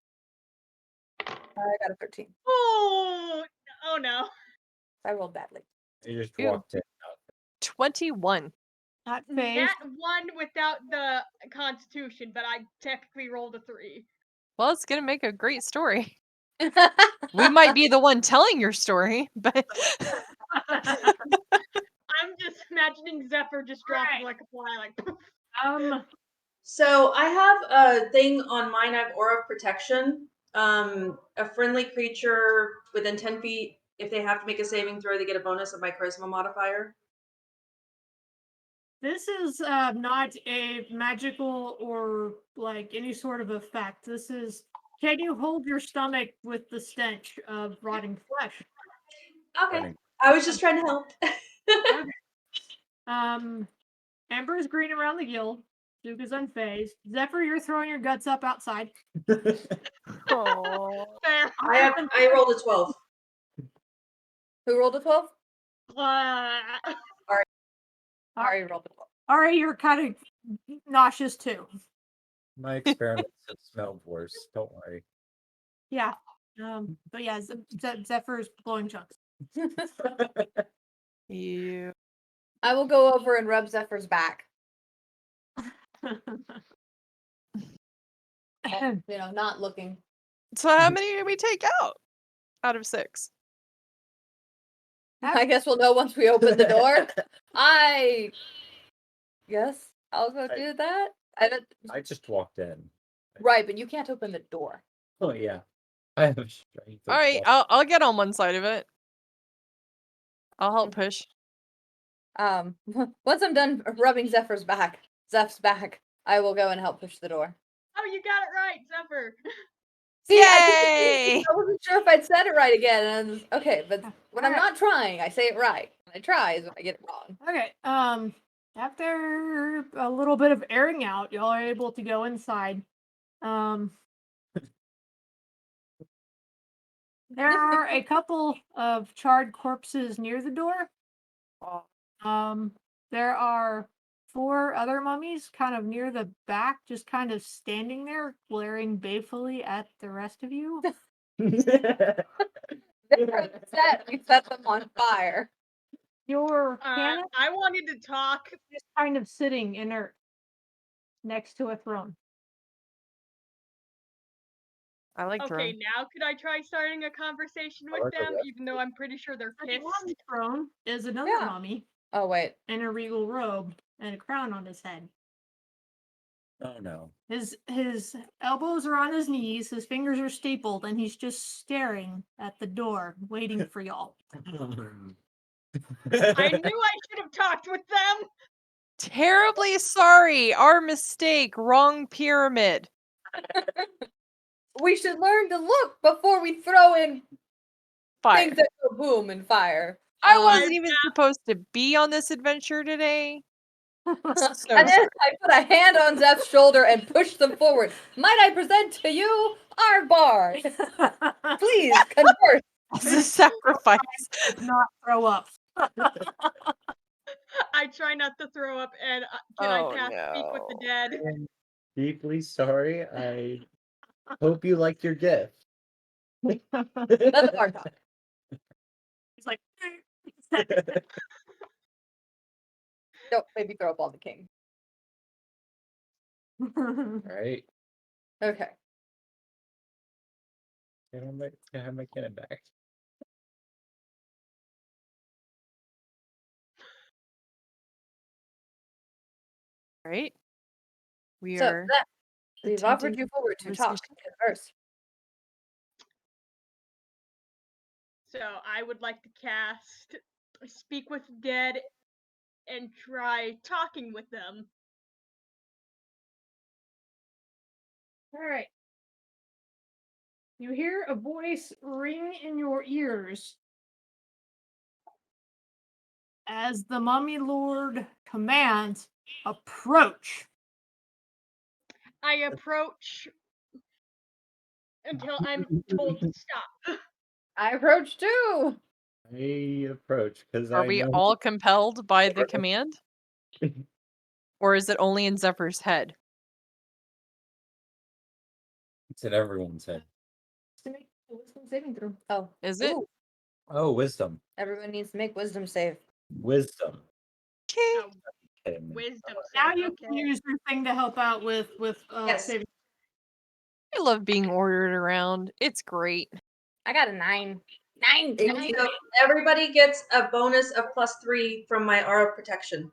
I got a 13. Oh no. I rolled badly. You just Ew. walked in. 21. Not phased. That one without the constitution, but I technically rolled a 3. Well, it's gonna make a great story. We might be the one telling your story, but I'm just imagining Zephyr just dropping like a fly, like. So I have a thing on mine. I have Aura of Protection. A friendly creature within 10 feet, if they have to make a saving throw, they get a bonus of my charisma modifier. This is not a magical or like any sort of effect. This is, can you hold your stomach with the stench of rotting flesh? Okay. Running. I was just trying to help. Okay. Amber is green around the gill. Duke is unfazed. Zephyr, you're throwing your guts up outside. oh, Fair. I rolled a 12. Who rolled a 12? Uh, Ari rolled a 12. Alright, you're kind of nauseous too. My experiments have smelled worse. Don't worry. Yeah. But yeah, Zephyr's blowing chunks. you. I will go over and rub Zephyr's back. Not looking. So how many did we take out of 6? I guess we'll know once we open the door. I guess I'll go do that. I just walked in. Right, but you can't open the door. Oh yeah. I have strength. All right, I'll get on one side of it. I'll help push. Once I'm done rubbing Zeph's back, I will go and help push the door. Oh, you got it right, Zephyr. See, Yay! I wasn't sure if I'd said it right again. And okay, but when I'm not trying, I say it right. When I try is when I get it wrong. Okay. After a little bit of airing out, y'all are able to go inside. There are a couple of charred corpses near the door. There are 4 other mummies kind of near the back, just kind of standing there, glaring balefully at the rest of you. They're upset. We set them on fire. Your cannon I wanted to talk. is kind of sitting inert next to a throne. I like Okay, throne. now could I try starting a conversation with them, even though I'm pretty sure they're Sitting on the pissed? throne is another Yeah. mummy Oh wait. in a regal robe and a crown on his head. Oh no. His elbows are on his knees, his fingers are stapled, and he's just staring at the door, waiting for y'all. I knew I should have talked with them. Terribly sorry. Our mistake. Wrong pyramid. We should learn to look before we throw in Fire. things that go boom and fire. I wasn't even supposed to be on this adventure today. So And then I put a hand on Zeph's shoulder and pushed them forward. Might I present to you our bard? Please converse. It's a sacrifice. Not throw up. I try not to throw up, and can I cast Speak with the Dead? I'm deeply sorry. I hope you like your gift. Let the bard talk. He's like, Don't maybe throw up on the king. Right. Okay. Can I have my cannon back? Right? We So are. Zeph, we've offered attempting you forward to talk conversation. and converse. So I would like to cast Speak with the Dead and try talking with them. all right. You hear a voice ring in your ears as the Mummy Lord commands, approach. I approach until I'm told to stop. I approach too. I approach because Are I we know all compelled by the command? Or is it only in Zephyr's head? it's in everyone's head. To make a wisdom saving throw. Oh, Is it? ooh, Oh, wisdom. everyone needs to make wisdom save. Wisdom. Okay. Oh, wisdom. Now save, you okay. can use your thing to help out with Yes. saving. I love being ordered around. It's great. I got a 9. 9. So everybody gets a bonus of +3 from my aura protection.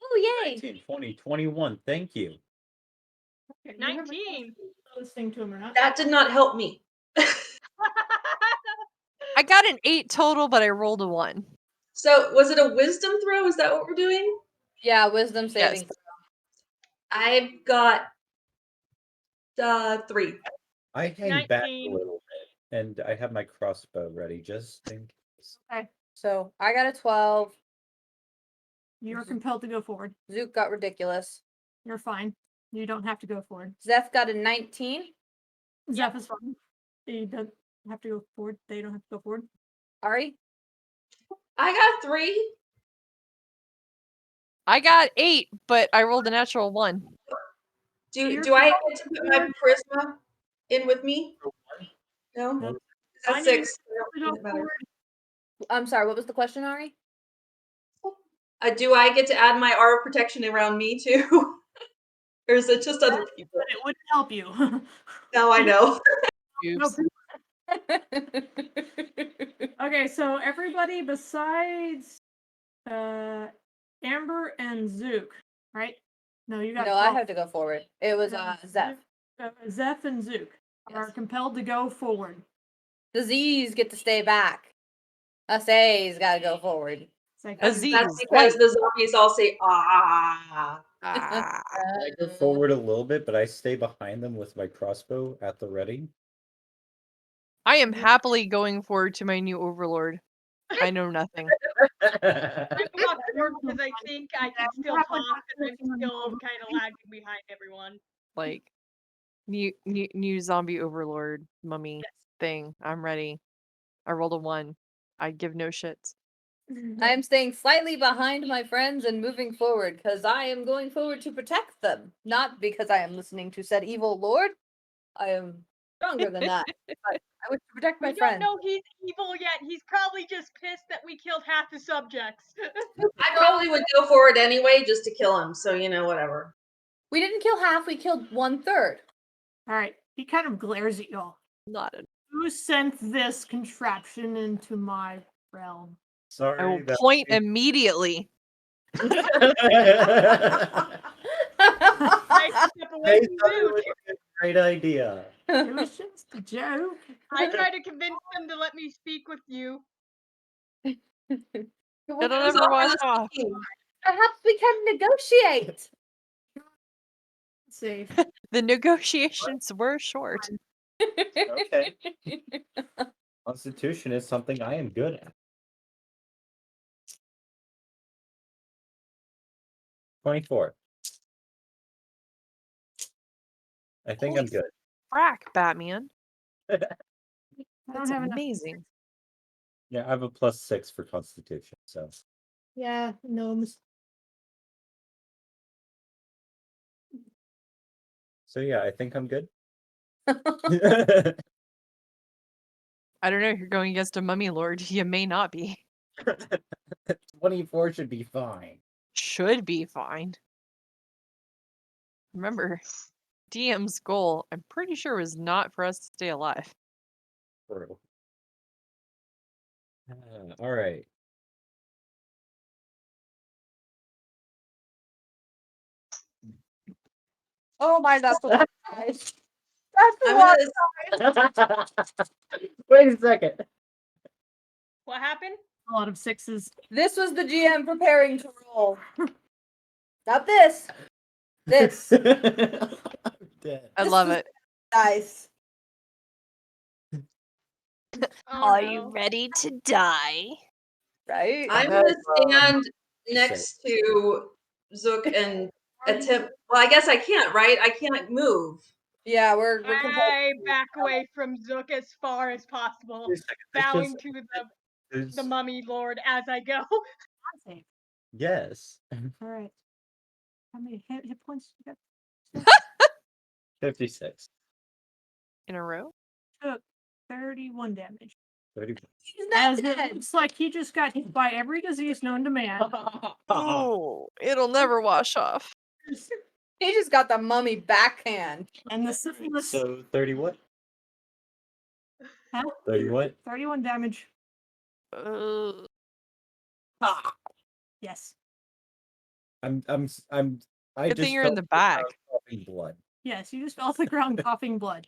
Oh yay! 19, 20, 21. Thank you. Okay, you have 19. listening to him or not? That did not help me. I got an 8 total, but I rolled a 1. So was it a wisdom throw? Is that what we're doing? Yeah, wisdom saving. Yes. I've got 3. I hang back a 19. little bit, and I have my crossbow ready just in case. So I got a 12. You're compelled to go forward. Zook got ridiculous. You're fine. You don't have to go forward. Zeph got a 19. Zeph is fine. He doesn't have to go forward. They don't have to go forward. Ari? I got 3. I got 8, but I rolled a natural 1. Do I get to put my charisma in with me? No? No. That's 6. To go Doesn't matter. forward. I'm sorry, what was the question, Ari? Do I get to add my aura of protection around me too? Or is it just other people? But it wouldn't help you. No, I know. Oops. Okay, so everybody besides Amber and Zook, right? No, you got No, 12. I have to go forward. It was Zeph. Zeph and Zook are Yes. compelled to go forward. The Z's get to stay back. Us A's gotta go forward. It's like, Aziz, That's because the zombies all say ah. Ah. I go forward a little bit, but I stay behind them with my crossbow at the ready. I am happily going forward to my new overlord. I know nothing. I walk forward because I think I can still talk, and I'm still kind of lagging behind everyone. Like new zombie overlord mummy thing. I'm ready. I rolled a 1. I give no shits. I am staying slightly behind my friends and moving forward because I am going forward to protect them, not because I am listening to said evil lord. I am stronger than that. But I wish to protect my We don't friends. know he's evil yet. He's probably just pissed that we killed half the subjects. I probably would go forward anyway just to kill him. So whatever. We didn't kill half. We killed 1/3. all right, he kind of glares at y'all. Not a. Who sent this contraption into my realm? Sorry. I will that point immediately. I step away They from thought it Zoot. was a great idea. It was just a joke. I try to convince them to let me speak with you. It'll Who's never offering wash us off. speaking? Perhaps we can negotiate. Safe. The negotiations were short. Okay. Constitution is something I am good at. 24. I think Holy I'm good. Frack, Batman. I don't That's have enough. amazing. Yeah, I have a +6 for Constitution, so Yeah, gnomes. yeah, I think I'm good. I don't know. You're going against a mummy lord. You may not be. 24 should be fine. Should be fine. Remember, DM's goal, I'm pretty sure, was not for us to stay alive. True. All right. Oh my, that's the one, guys. That's the I'm one. gonna Wait a second. What happened? A lot of 6s. This was the GM preparing to roll. Not this. This. I'm dead. I This love was it. Dice. Oh, no. ready to die? Right? I'm gonna stand next to Zook and attempt. Well, I guess I can't, right? I can't move. Yeah, we're compelled. I back away from Zook as far as possible, Wait a second. bowing to the There's- mummy lord as I go. Safe. Yes. All right. How many hit points you got? 56. In a row? Took 31 damage. 30. He's not As it dead. looks like he just got hit by every disease known to man. Oh, it'll never wash off. He just got the mummy backhand. And the syphilis. So 30 what? Huh? 30 what? 31 damage. Uh, Yes. I Good just thing you're in felt the back. crowd coughing blood. Yes, you just fell to the ground coughing blood.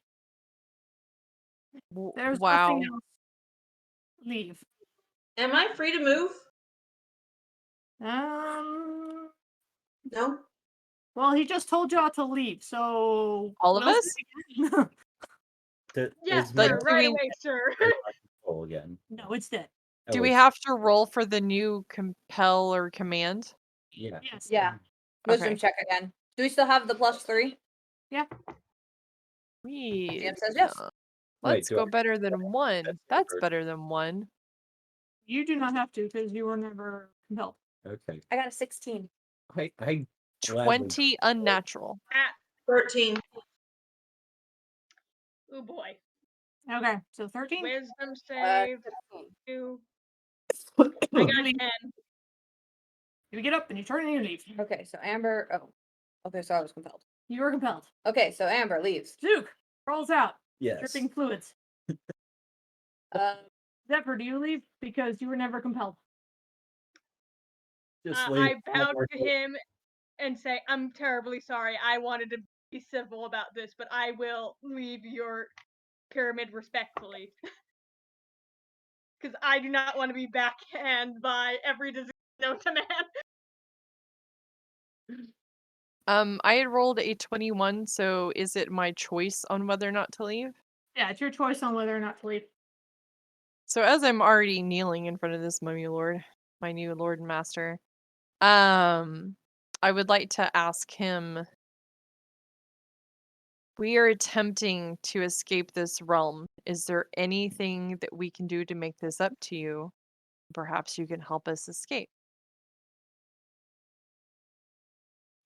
There's wow. nothing else. Leave. Am I free to move? Well, No. he just told y'all to leave, so All of we'll us? see again. Yes, Is sir. my Right we- away, sir. roll again? No, it's dead. Do we have to roll for the new compel or command? Yeah. Yes. Yeah. Wisdom check again. Do we still have the +3? Yeah. GM says yes. Let's do go I- better than 1. That's That's first. better than 1. You do not have to because you were never compelled. Okay. I got a 16. I gladly- 20 unnatural. At 13. oh boy. Okay, so 13. Wisdom save. 2. I got 10. You get up and you turn and you leave. Okay, so Amber. Oh, okay, so I was compelled. You are compelled. Okay, so Amber leaves. Zook crawls out, Yes. dripping fluids. Zephyr, do you leave because you were never compelled? Just I leave. bow to him and say, "I'm terribly sorry. I wanted to be civil about this, but I will leave your pyramid respectfully." Because I do not want to be backhanded by every disease known to man. I had rolled a 21, so is it my choice on whether or not to leave? Yeah, it's your choice on whether or not to leave. So as I'm already kneeling in front of this mummy lord, my new lord and master, I would like to ask him. We are attempting to escape this realm. Is there anything that we can do to make this up to you? Perhaps you can help us escape.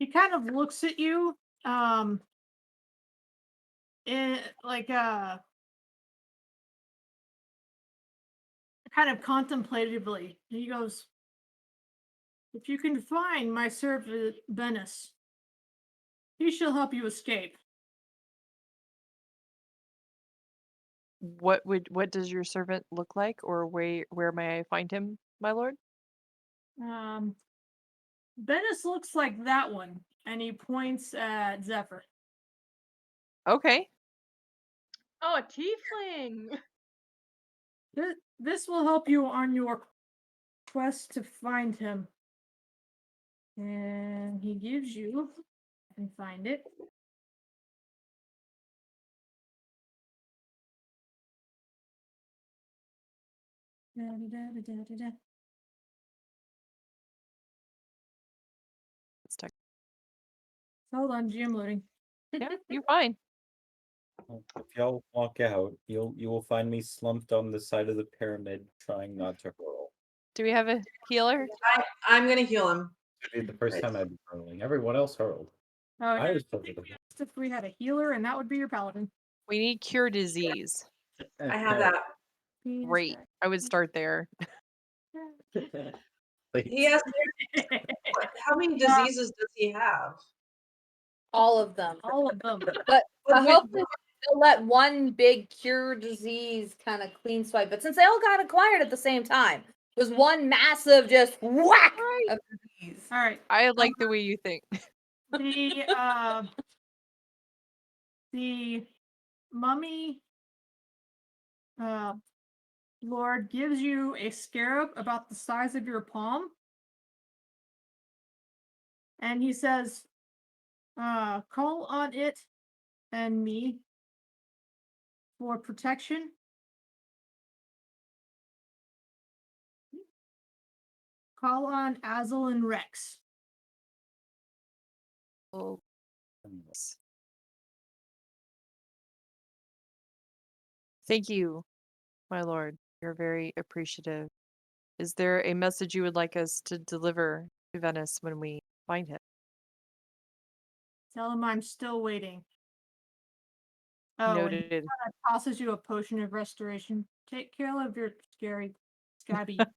He kind of looks at you, in like kind of contemplatively. He goes, "If you can find my servant Venice, he shall help you escape." What does your servant look like, or where may I find him, my lord? Venice looks like that one, and he points at Zephyr. Okay. Oh, a tiefling! This will help you on your quest to find him. And he gives you, I can find it. Da-da-da-da-da-da. Let's check. Hold on, GM loading. Yeah, you're fine. If y'all walk out, you will find me slumped on the side of the pyramid, trying not to hurl. Do we have a healer? I'm gonna heal him. It'd be the first time I'd be hurling. Everyone else hurled. Oh, I was perfectly if we had a healer, and that would be your paladin. We need cure disease. I have that. Great. I would start there. He has. How many diseases does he have? All of them. All of them. But But hopefully they'll let one big cure disease kind of clean swipe. But since they all got acquired at the same time, it was one massive just whack of disease. All right. I like the way you think. The mummy lord gives you a scarab about the size of your palm, and he says, call on it and me for protection. Call on Azel and Rex. Oh. Thank you, my lord. You're very appreciative. Is there a message you would like us to deliver to Venice when we find him? Tell him I'm still waiting. Oh, and he Noted. kind of tosses you a potion of restoration. Take care of your scabby. And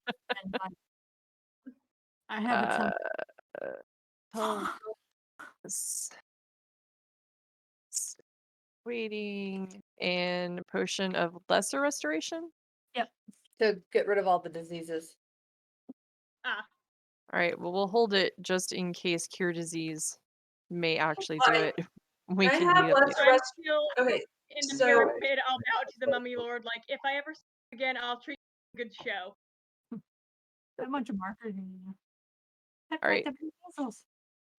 I have a temper. Oh, waiting and potion of lesser restoration. Yep. To get rid of all the diseases. Ah. All right. Well, we'll hold it just in case cure disease may actually do it. We I can have meet up lesser later. I'm still Okay, in the so pyramid. I'll bow to the mummy lord. Like, if I ever see you again, I'll treat you a good show. A bunch of markers in you. All right.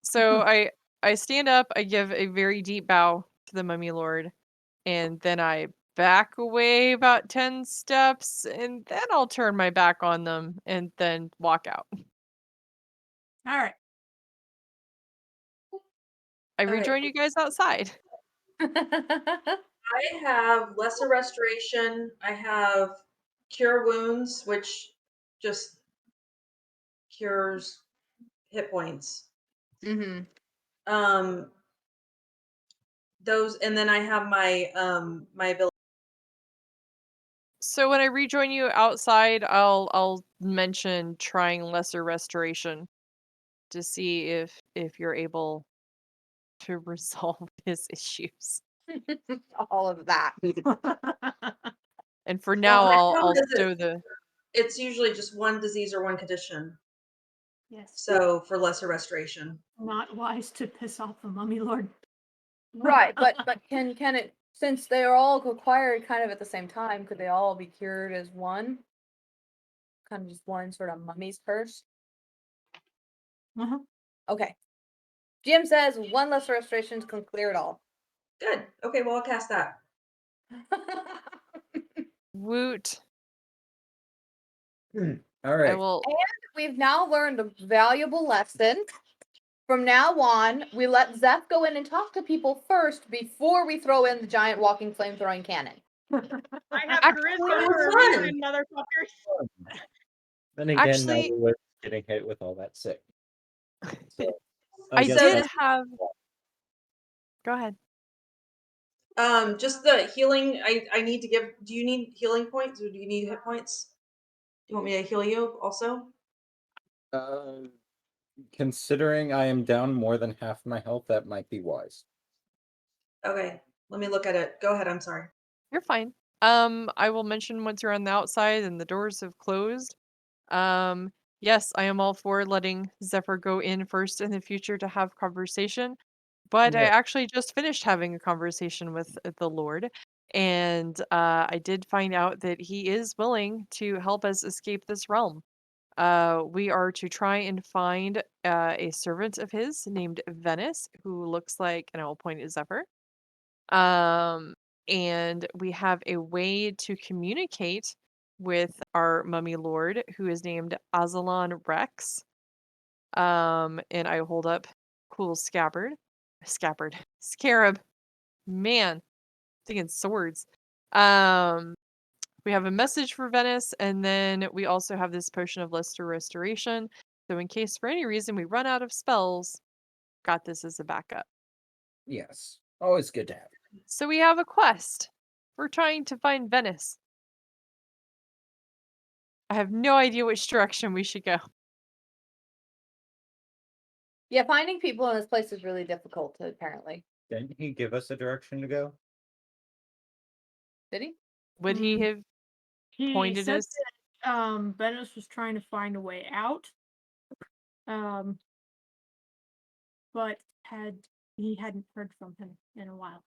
So I stand up. I give a very deep bow to the mummy lord, and then I back away about 10 steps, and then I'll turn my back on them and then walk out. All right. I Okay. rejoin you guys outside. I have lesser restoration. I have cure wounds, which just cures hit points. Mm-hmm. Those, and then I have my my ability. So when I rejoin you outside, I'll mention trying lesser restoration. to see if you're able to resolve his issues. All of that. And for Well, now, my I'll problem is show the. it's usually just one disease or one condition. Yes. So for lesser restoration. Not wise to piss off the mummy lord. Right, but can it, since they are all acquired kind of at the same time, could they all be cured as one? Kind of just one sort of mummy's curse. Uh-huh. Okay. GM says one lesser restoration can clear it all. Good. Okay, well I'll cast that. Woot. All I right. will. We've now learned a valuable lesson. From now on, we let Zeph go in and talk to people first before we throw in the giant walking flamethrowing cannon. I have Actually, charisma it for was a fun. reason, motherfuckers. Then again, Actually- now we're getting hit with all that sick. So, I guess did that's- have. Go ahead. Just the healing. I need to give. Do you need healing points or do you need hit points? Do you want me to heal you also? Considering I am down more than half my health, that might be wise. Okay, let me look at it. Go ahead. I'm sorry. You're fine. I will mention once you're on the outside and the doors have closed. Yes, I am all for letting Zephyr go in first in the future to have conversation. But I Yeah. actually just finished having a conversation with the Lord, and I did find out that he is willing to help us escape this realm. We are to try and find a servant of his named Venice, who looks like, and I will point at Zephyr. And we have a way to communicate with our mummy lord, who is named Azalon Rex. And I hold up cool scarab. Man, thinking swords. We have a message for Venice, and then we also have this potion of lesser restoration. So in case for any reason we run out of spells, got this as a backup. Yes. Always good to have. So we have a quest. We're trying to find Venice. I have no idea which direction we should go. Yeah, finding people in this place is really difficult, apparently. Didn't he give us a direction to go? Did he? Would he have He pointed said us? that Venice was trying to find a way out. But he hadn't heard from him in a while.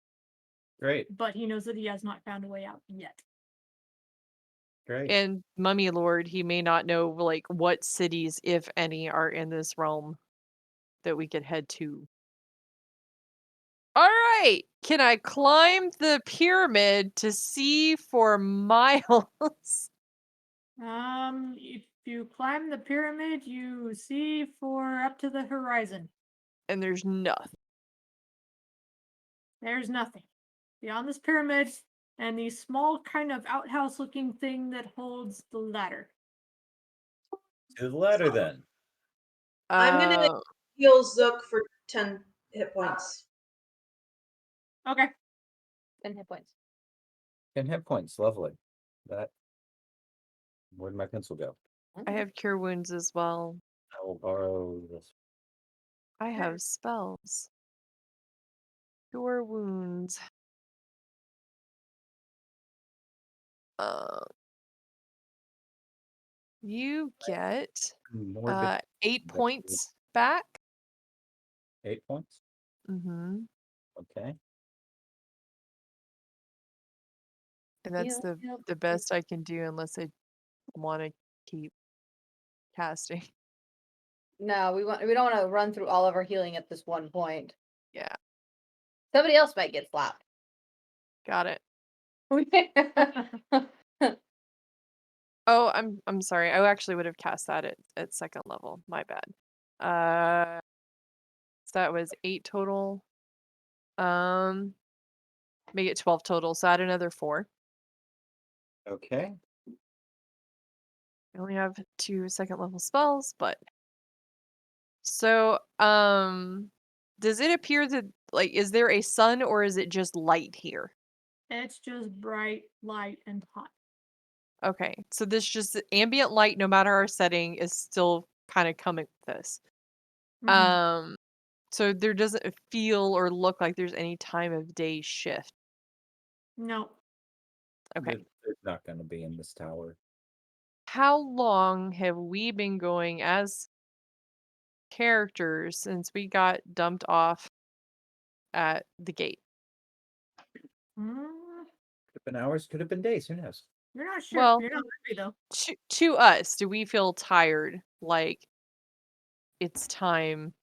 Great. But he knows that he has not found a way out yet. Great. And Mummy Lord, he may not know like what cities, if any, are in this realm that we could head to. All right, can I climb the pyramid to see for miles? If you climb the pyramid, you see for up to the horizon. And there's nothing. There's nothing. Beyond this pyramid and the small kind of outhouse looking thing that holds the ladder. To the ladder then. I'm gonna heal Zook for 10 hit points. Okay. 10 hit points. 10 hit points. Lovely. Where'd my pencil go? I have cure wounds as well. I will borrow this. I have spells. Cure wounds. You get Morbid 8 points back. 8 points? Mm-hmm. Okay. And that's the best I can do unless I want to keep casting. No, we don't want to run through all of our healing at this one point. Yeah, Somebody else might get slapped. got it. Oh, I'm sorry. I actually would have cast that at second level. My bad. So that was 8 total. Make it 12 total. So add another 4. Okay. I only have 2 second level spells, but so does it appear that like is there a sun or is it just light here? It's just bright, light, and hot. Okay, so this just ambient light, no matter our setting, is still kind of coming with us. Mhm. So there doesn't feel or look like there's any time of day shift. No. Okay. They're not going to be in this tower. How long have we been going as characters since we got dumped off at the gate? Mm, Could have been hours, could have been days. Who knows? you're not sure. Well, You're not hungry though. to us, do we feel tired? Like it's time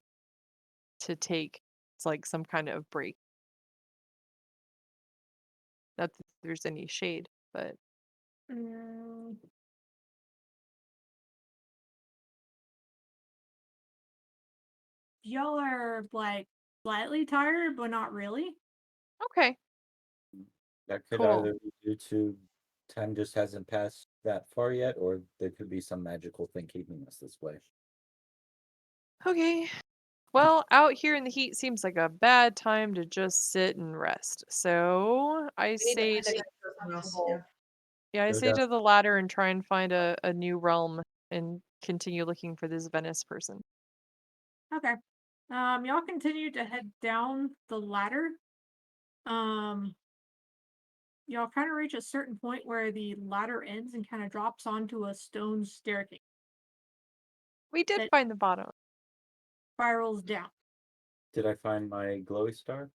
to take like some kind of break? Not that there's any shade, but Mm, y'all are like slightly tired, but not really. okay. That could Cool. either be due to time just hasn't passed that far yet, or there could be some magical thing keeping us this way. Okay. Well, out here in the heat seems like a bad time to just sit and rest. So I We need to say find a to, nice comfortable- yeah, I No say doubt. to the ladder and try and find a new realm and continue looking for this Venice person. Okay. Y'all continue to head down the ladder. Y'all kind of reach a certain point where the ladder ends and kind of drops onto a stone staircase We did that find the bottom. spirals down. Did I find my glowy star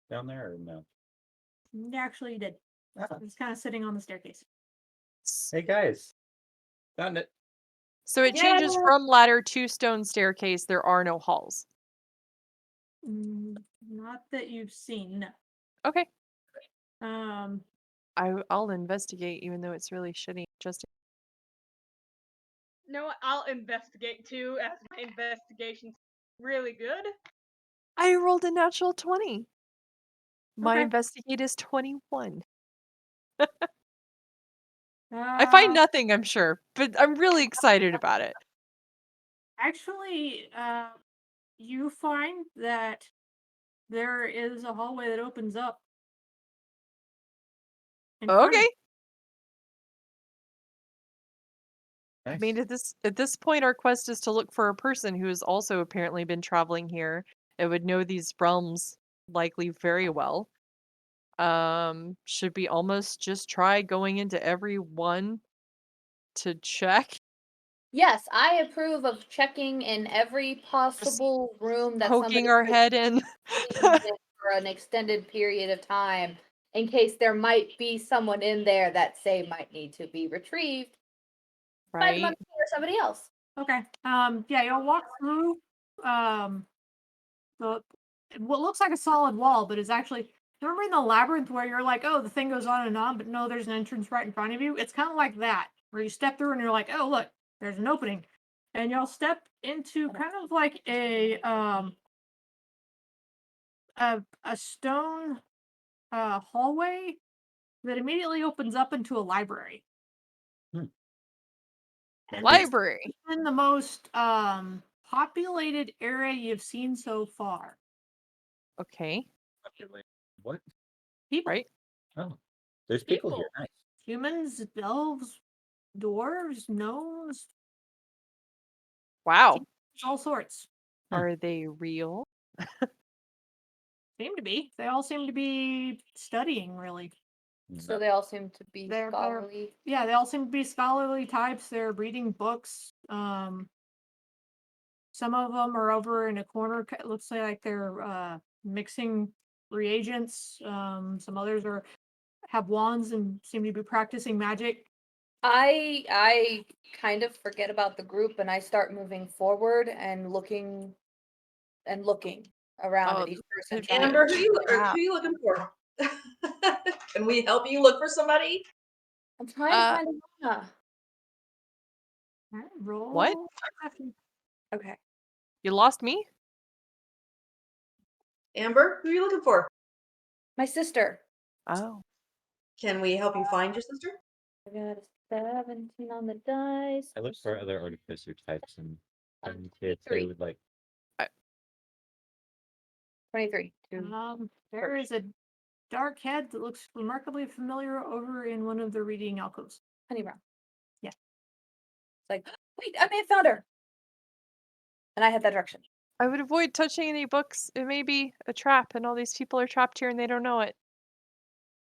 down there or no? You actually did. Ah. It's kind of sitting on the staircase. Hey guys, found it. So it changes from ladder to stone staircase. There are no halls. Not that you've seen, no. Okay. Um, I'll investigate, even though it's really shitty. Just You know what? I'll investigate too, as my investigation's really good. I rolled a natural 20. My Okay. investigate is 21. I find nothing, I'm sure, but I'm really excited about it. Actually, you find that there is a hallway that opens up in front of Okay. you. I Nice. mean, at this point, our quest is to look for a person who has also apparently been traveling here and would know these realms likely very well. Should we almost just try going into every one to check? Yes, I approve of checking in every possible room that Poking somebody our could head in. be in for an extended period of time, in case there might be someone in there that say might need to be retrieved by the Right? monkey or somebody else. Okay. Yeah, you'll walk through the what looks like a solid wall, but is actually, remember in the labyrinth where you're like, oh, the thing goes on and on, but no, there's an entrance right in front of you. It's kind of like that, where you step through and you're like, oh, look, there's an opening, and you'll step into kind of like a stone hallway that immediately opens up into a library. Hmm. And this Library. is in the most populated area you've seen so far. Okay. What? People. Right? Oh, there's people here. Nice. Humans, elves, dwarves, gnomes, Wow. all sorts. Are they real? Seem to be. They all seem to be studying, really. So they all seem to be They're scholarly. yeah, they all seem to be scholarly types. They're reading books. Some of them are over in a corner. It looks like they're mixing reagents. Some others have wands and seem to be practicing magic. I kind of forget about the group and I start moving forward and looking around at each person. trying to- Amber, who you looking for? Can we help you look for somebody? I'm trying to find Alana. Alright, roll. What? Okay. You lost me? Amber, who are you looking for? My sister. Oh. Can we help you find your sister? I got a 17 on the dice. I look for other artificer types and if they 23. would like. 23. There is a dark head that looks remarkably familiar over in one of the reading alcoves. Honey Brown. Yeah. It's like, wait, I may have found her. And I had that direction. I would avoid touching any books. It may be a trap, and all these people are trapped here and they don't know it.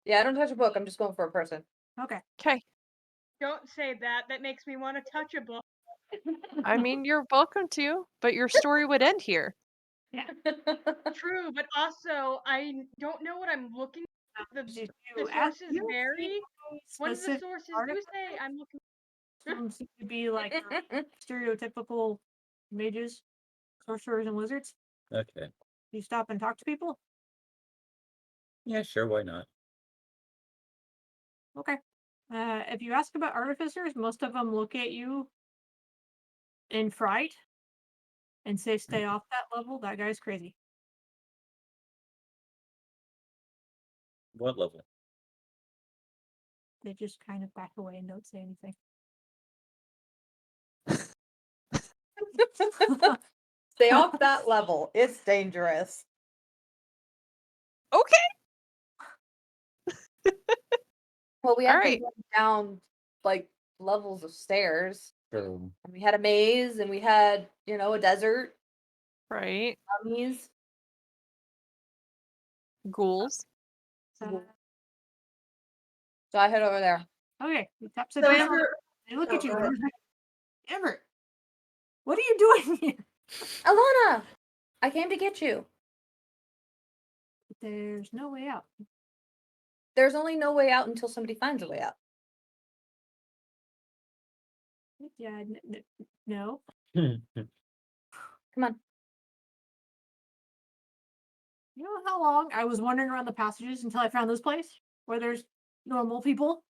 Yeah, I don't touch a book. I'm just going for a person. Okay. Okay. Don't say that. That makes me want to touch a book. I mean, you're welcome to, but your story would end here. Yeah. True, but also I don't know what I'm looking for. Did The you ask sources vary. One of the specific sources do artifacts? say I'm looking. Some seem to be like stereotypical mages, sorcerers, and wizards. Okay. You stop and talk to people? Yeah, sure, why not? Okay. If you ask about artificers, most of them look at you in fright and say, stay off that level. That guy's crazy. What level? They just kind of back away and don't say anything. Stay off that level. It's dangerous. Okay. Well, we had Alright. to go down like levels of stairs. Sure. And we had a maze and we had, a desert, Right. mummies. Ghouls. So, So I head over there. okay. You tap So the person. Amber, They look oh, at you. go ahead. Amber, what are you doing here? Alana, I came to get you. There's no way out. There's only no way out until somebody finds a way out. Yeah, no. Come on. You know how long I was wandering around the passages until I found this place where there's normal people?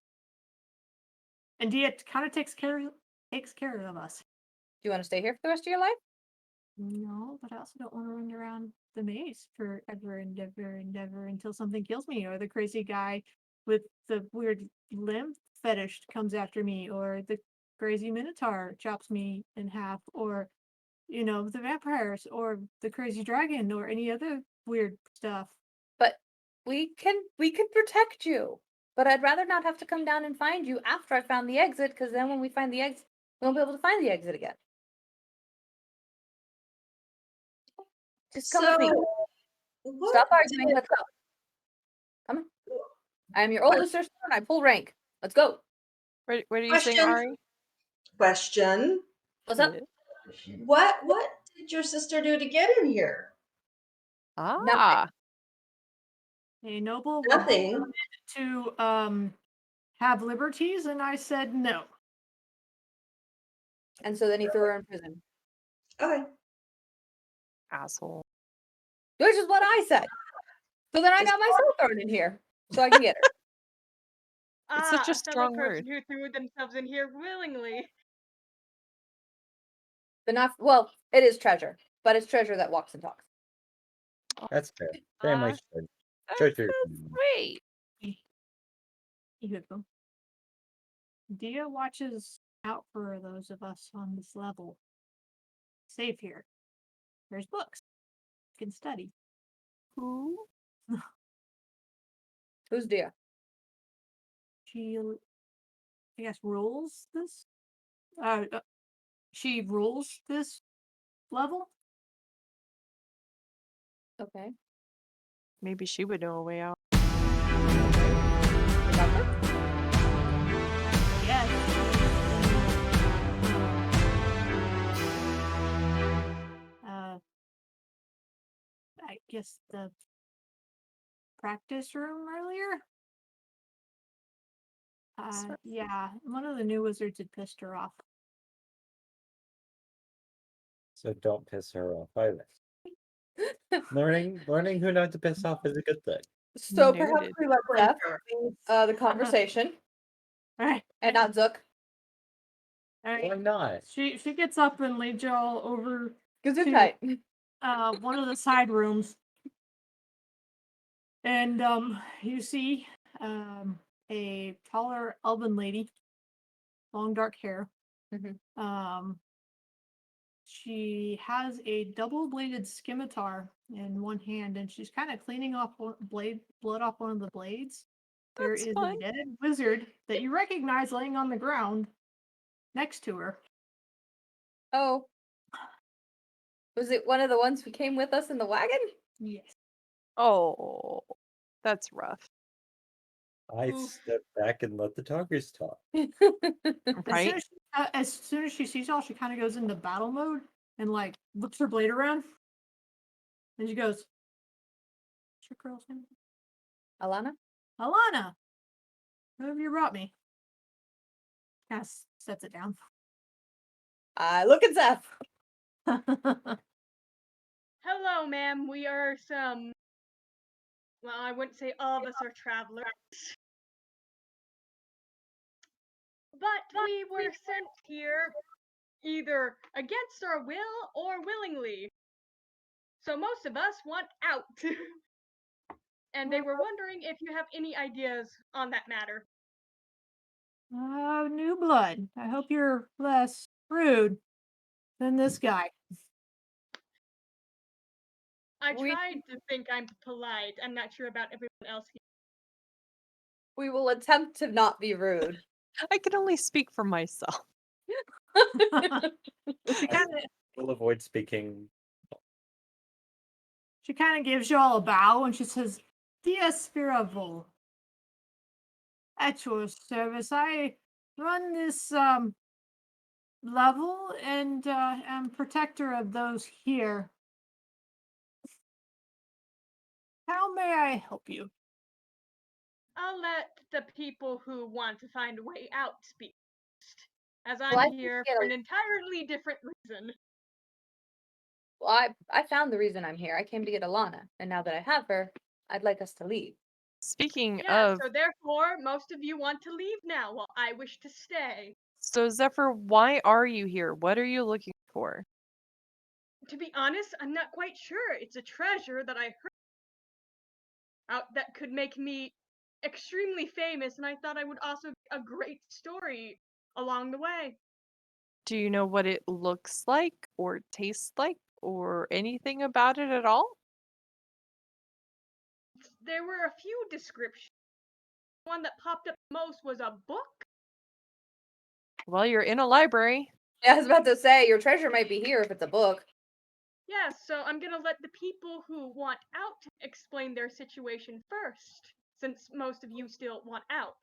And Dia kind of takes care of us. Do you want to stay here for the rest of your life? No, but I also don't want to run around the maze forever and ever until something kills me, or the crazy guy with the weird limb fetish comes after me, or the crazy minotaur chops me in half, or the vampires, or the crazy dragon, or any other weird stuff. But we can protect you. But I'd rather not have to come down and find you after I found the exit, because then when we find the exit, we won't be able to find the exit again. Just come with me. Stop arguing. Let's go. Come on. I am your oldest sister and I pull rank. Let's go. What are you saying, Ari? Question. What's up? What did your sister do to get in here? Ah. A noble Nothing. wanted to have liberties, and I said no. And so then he threw her in prison. Okay. Asshole. Which is what I said. So then I got myself thrown in here. So I can get her. It's such a fellow strong person word. who threw themselves in here willingly. But not, well, it is treasure. But it's treasure that walks and talks. That's fair. Family should. That's Treasure. great. Dia watches out for those of us on this level. Safe here. There's books. You can study. Who? Who's Dia? She, I guess, rules this. She rules this level. Okay. Maybe she would know a way out. Yes. I guess the practice room earlier. Yeah, one of the new wizards had pissed her off. So don't piss her off either. learning who not to piss off is a good thing. So Noted. perhaps we let Steph the conversation All right. and not Zook. All right. Why not? She gets up and leads y'all over Because you're to tight. one of the side rooms. And you see a taller elven lady, long dark hair. Mhm. She has a double-bladed scimitar in one hand, and she's kind of cleaning off blood off one of the blades. There That's is fun. a dead wizard that you recognize laying on the ground next to her. Oh. Was it one of the ones who came with us in the wagon? Yes. Oh, that's rough. I Oof. step back and let the talkers talk. Right? As soon as she sees y'all, she kind of goes into battle mode and like looks her blade around. And she goes, "What's your girl's name?" Alana? Alana. Who have you brought me? Cass sets it down. Look at Zeph. Hello, ma'am. We are some. Well, I wouldn't say all of us are travelers. But we were sent here either against our will or willingly. So most of us want out. And they were wondering if you have any ideas on that matter. New blood. I hope you're less rude than this guy. I We- tried to think I'm polite. I'm not sure about everyone else here. We will attempt to not be rude. I can only speak for myself. She kind of We'll avoid speaking. gives you all a bow and she says, "Dia Spiravol. At your service. I run this level and am protector of those here. How may I help you?" I'll let the people who want to find a way out speak first, as Well, I I'm think here we get for a- an entirely different reason. Well, I found the reason I'm here. I came to get Alana, and now that I have her, I'd like us to leave. Speaking Yeah, of, so therefore, most of you want to leave now, while I wish to stay. so Zephyr, why are you here? What are you looking for? To be honest, I'm not quite sure. It's a treasure that I heard out that could make me extremely famous, and I thought I would also get a great story along the way. Do you know what it looks like or tastes like or anything about it at all? There were a few descriptions. The one that popped up most was a book. Well, you're in a library. Yeah, I was about to say, your treasure might be here if it's a book. Yeah, so I'm gonna let the people who want out explain their situation first, since most of you still want out.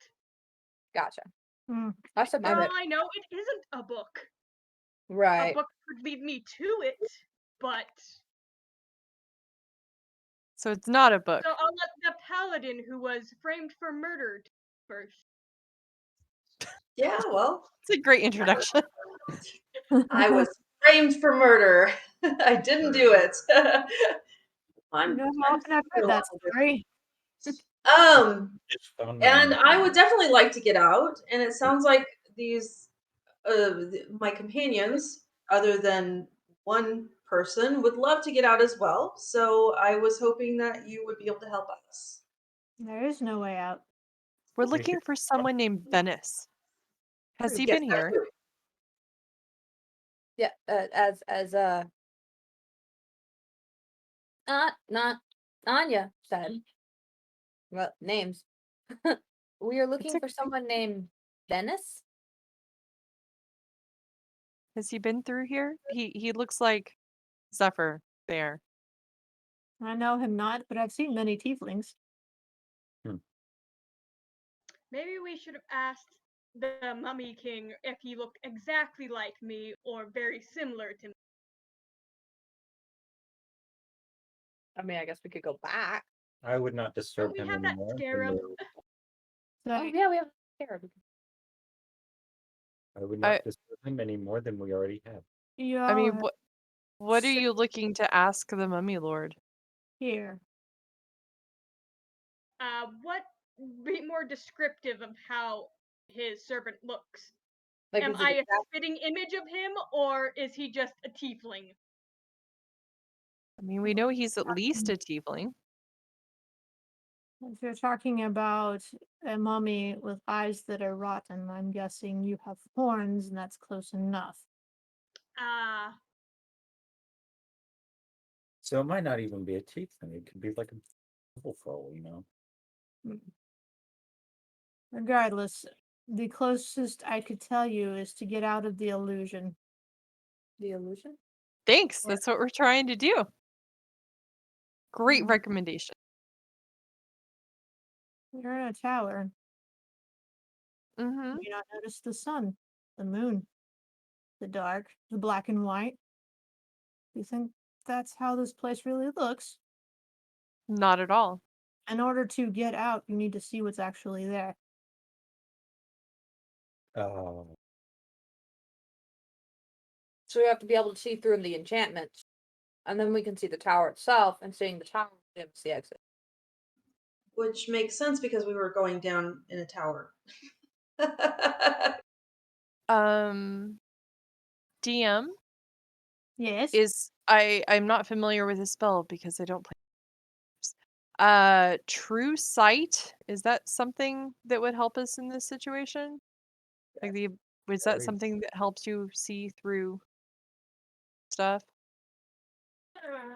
Gotcha. Hmm. I said For my all bit. I know, it isn't a book. A Right. book could lead me to it, but So it's not a book. so I'll let the paladin who was framed for murder first. Yeah, well, It's a great introduction. I was framed for murder. I didn't do it. You know how often I've heard that story. Just found And me. I would definitely like to get out. And it sounds like these, my companions, other than one person, would love to get out as well. So I was hoping that you would be able to help us. There is no way out. We're looking for someone named Venice. Has he Yes, been that's here? true. Yeah, as not Anya said. Well, names. We are looking for okay. someone named Venice. Has he been through here? He looks like Zephyr there. I know him not, but I've seen many tieflings. Maybe we should have asked the Mummy King if he looked exactly like me or very similar to me. I mean, I guess we could go back. I would not disturb Don't we him have that anymore. scarab? So Oh yeah, we have Scarab. I would I- not disturb him any more than we already have. you I all mean, have what are So- you looking to ask the Mummy Lord? here. What be more descriptive of how his servant looks? Like, Am is I it a fitting image of him, or is he just a tiefling? I mean, we know he's at least a tiefling. If you're talking about a mummy with eyes that are rotten, I'm guessing you have horns, and that's close enough. Ah, So it might not even be a tiefling. It could be like a bullfrog, you know. Regardless, the closest I could tell you is to get out of the illusion. the illusion? Thanks. That's what we're trying to do. Great recommendation. You're in a tower. Mm-hmm. You not notice the sun, the moon, the dark, the black and white. Do you think that's how this place really looks? Not at all. In order to get out, you need to see what's actually there. Oh, So we have to be able to see through the enchantments. And then we can see the tower itself, and seeing the tower gives the exit. Which makes sense because we were going down in a tower. DM Yes. is I'm not familiar with the spell because I don't play. True sight, is that something that would help us in this situation? Like is that something that helps you see through stuff?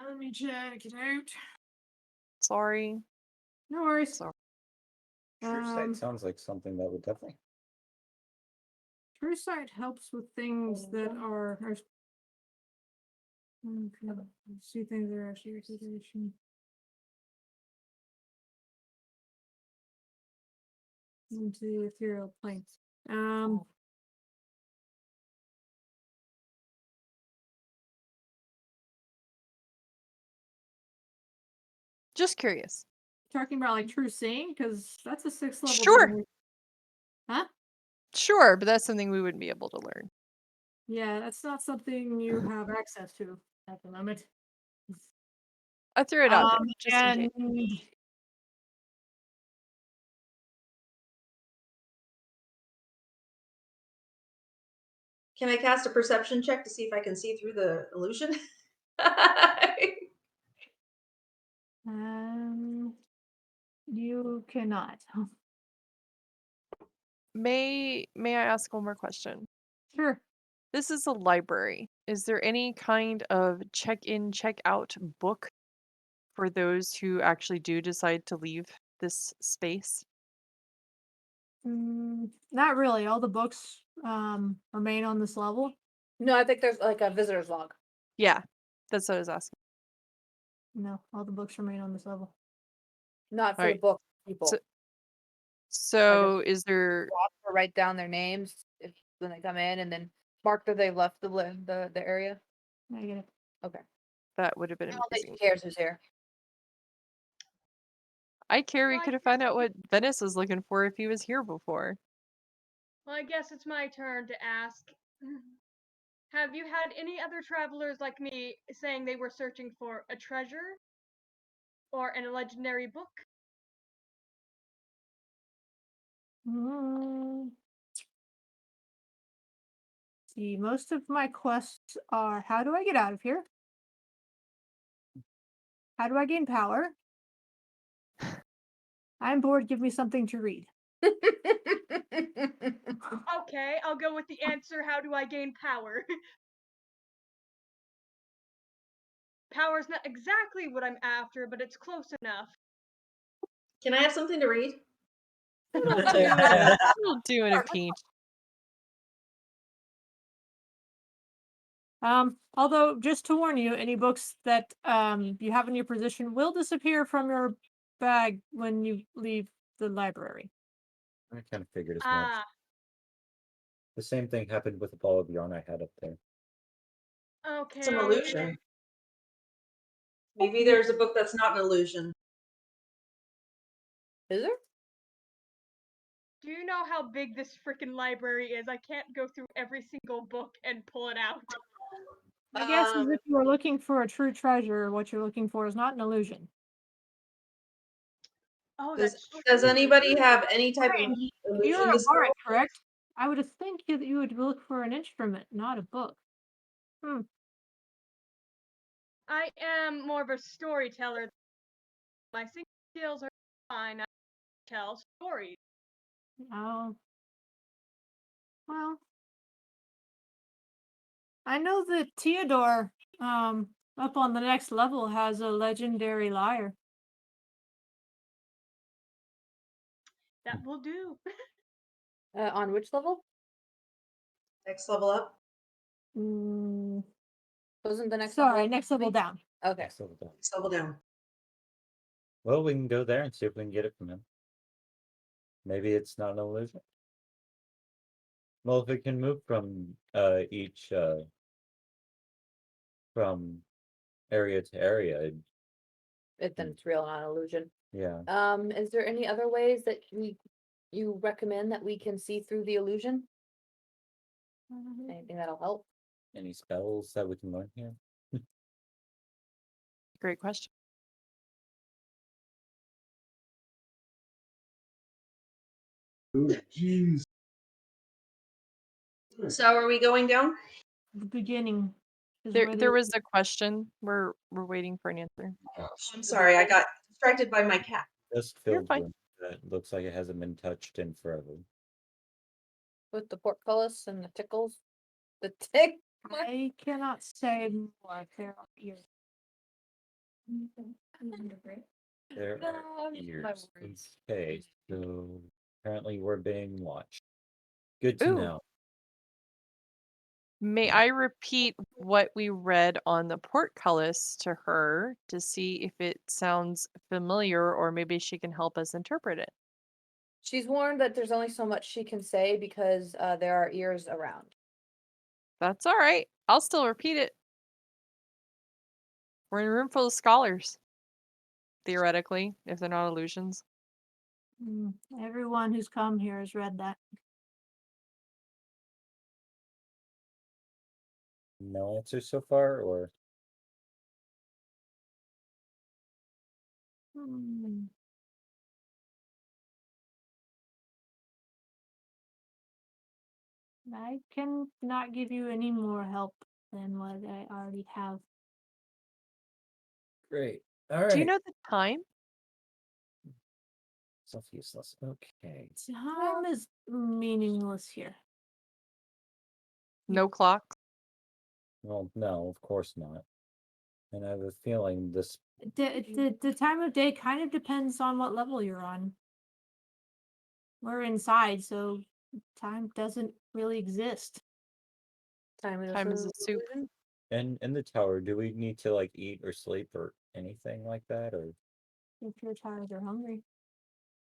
Let me check it out. Sorry. No worries. Sorry. True sight sounds like something that would definitely. True sight helps with things that are see things that are actually your situation. Into the ethereal planes. Just curious. Talking about like true seeing, because that's a 6th level. Sure. Huh? Sure, but that's something we wouldn't be able to learn. Yeah, that's not something you have access to at the moment. I threw it out there just in and case. Can I cast a perception check to see if I can see through the illusion? You cannot. May I ask one more question? Sure. This is a library. Is there any kind of check-in, check-out book for those who actually do decide to leave this space? Not really. All the books remain on this level. No, I think there's like a visitor's log. Yeah, that's what I was asking. No, all the books remain on this level. Not for the Alright. book people. So is there Or write down their names if when they come in, and then mark that they left the area. I get it. Okay. that would have been I don't think amazing. she cares who's here. I care we Well, I could have guess found out what Venice was looking for if he was here before. Well, I guess it's my turn to ask. Have you had any other travelers like me saying they were searching for a treasure or a legendary book? See, most of my quests are how do I get out of here? How do I gain power? I'm bored, give me something to read. Okay, I'll go with the answer, how do I gain power? Power's not exactly what I'm after, but it's close enough. Can I have something to read? It'll do in a pinch. Although just to warn you, any books that you have in your possession will disappear from your bag when you leave the library. I kind of figured as much. The same thing happened with the ball of yarn I had up there. Okay. It's an illusion. Maybe there's a book that's not an illusion. Is there? Do you know how big this freaking library is? I can't go through every single book and pull it out. My guess is if you are looking for a true treasure, what you're looking for is not an illusion. Oh, does anybody have any type of You're illusion a dispel? bard, correct? I would think that you would look for an instrument, not a book. I am more of a storyteller. My singing skills are fine. I tell stories. Oh. Well. I know that Theodore, up on the next level has a legendary lyre. That will do. On which level? Next level up. Mm, Wasn't the next Sorry, level next level down. Okay. Next level down. Settle down. Well, we can go there and see if we can get it from him. Maybe it's not an illusion. Well, if it can move from each from area to area, Then it's real, not illusion. yeah. Is there any other ways that you recommend that we can see through the illusion? Anything that'll help? Any spells that we can learn here? Great question. So are we going down? The beginning. Is There where there the- was a question. We're waiting for an answer. Oh, I'm sorry, I got distracted by my cat. Just You're filled fine. room that looks like it hasn't been touched in forever. With the portcullis and the tickles? The tick? I cannot say more. There are ears. There are ears. Okay, so apparently we're being watched. Good to Ooh. know. May I repeat what we read on the portcullis to her to see if it sounds familiar or maybe she can help us interpret it? She's warned that there's only so much she can say because there are ears around. That's all right. I'll still repeat it. We're in a room full of scholars. Theoretically, if they're not illusions. Everyone who's come here has read that. No answer so far, or I can not give you any more help than what I already have. great. All right. Do you know the time? Stuff useless. Okay. Time is meaningless here. No clock. Well, no, of course not. And I have a feeling this. The time of day kind of depends on what level you're on. We're inside, so time doesn't really exist. Time is a soup. illusion? And in the tower, do we need to like eat or sleep or anything like that, or? If you're tired or hungry.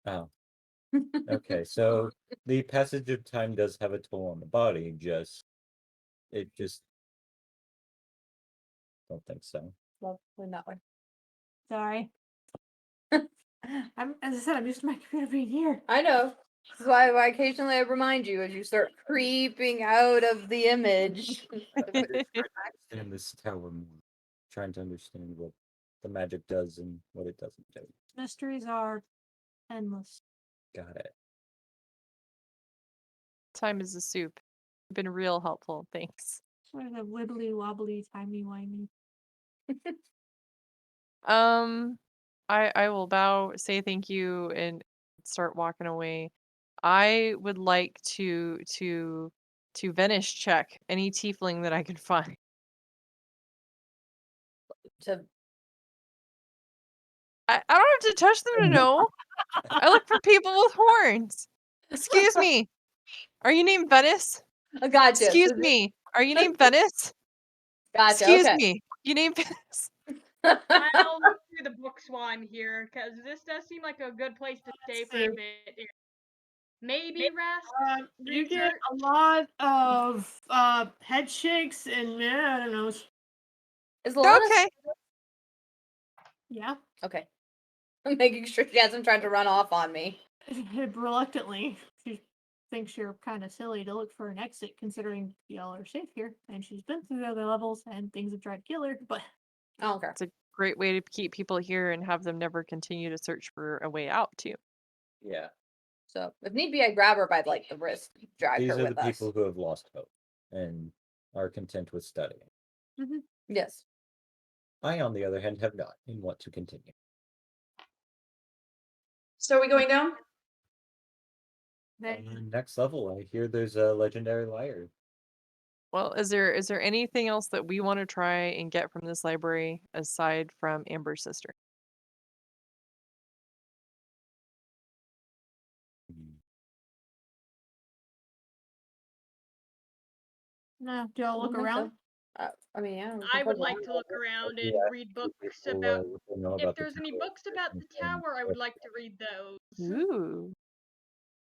Oh. Okay, so the passage of time does have a toll on the body. It just don't think so. Well, in that way. Sorry. As I said, I'm used to my computer being here. I know. This is why occasionally I remind you as you start creeping out of the image. In this tower more, trying to understand what the magic does and what it doesn't do. Mysteries are endless. Got it. Time is a soup. You've been real helpful. Thanks. Sort of wibbly wobbly, timey wimey. I will bow, say thank you, and start walking away. I would like to vanish check any tiefling that I can find. To I don't have to touch them to know. I look for people with horns. Excuse me. Are you named Venice? gotcha. Excuse me. Are you named Venice? Gotcha. Excuse Okay. me. You named Venice? I'll look through the book swine here, because this does seem like a good place to stay for a bit. Maybe rest. You get research. a lot of head shakes and I don't know. Is Lana Okay. Yeah. Okay. I'm making sure she hasn't tried to run off on me. Reluctantly, she thinks you're kind of silly to look for an exit, considering y'all are safe here, and she's been through the other levels, and things have tried to kill her. But I don't care. It's a great way to keep people here and have them never continue to search for a way out, too. Yeah. So if need be, I grab her by like the wrist, drag These her are with the people us. who have lost hope and are content with studying. Yes. I, on the other hand, have not and want to continue. So are we going down? Next level, I hear there's a legendary liar. Well, is there anything else that we want to try and get from this library aside from Amber's sister? no, do y'all look don't think so. around? I mean, yeah. we I can would put like that. to look around and Yeah, read books people, about. will know If about the there's any tower, books about the and tower, I would like to read those. Ooh,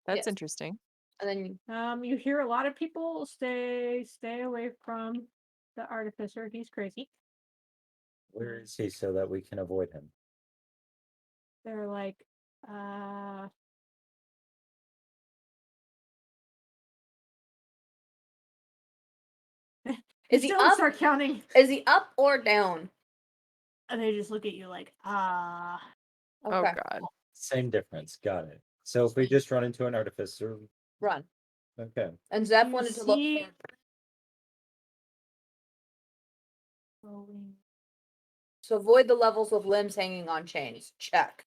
that's Yes. interesting. And then You hear a lot of people stay away from the artificer. He's crazy. Where is he so that we can avoid him? They're like, is he still don't up? start counting, Is he up or down? and they just look at you like, Oh Okay. God. Same difference. Got it. So if we just run into an artificer, Run. okay. And Zeph You wanted to look. see- So avoid the levels with limbs hanging on chains. Check.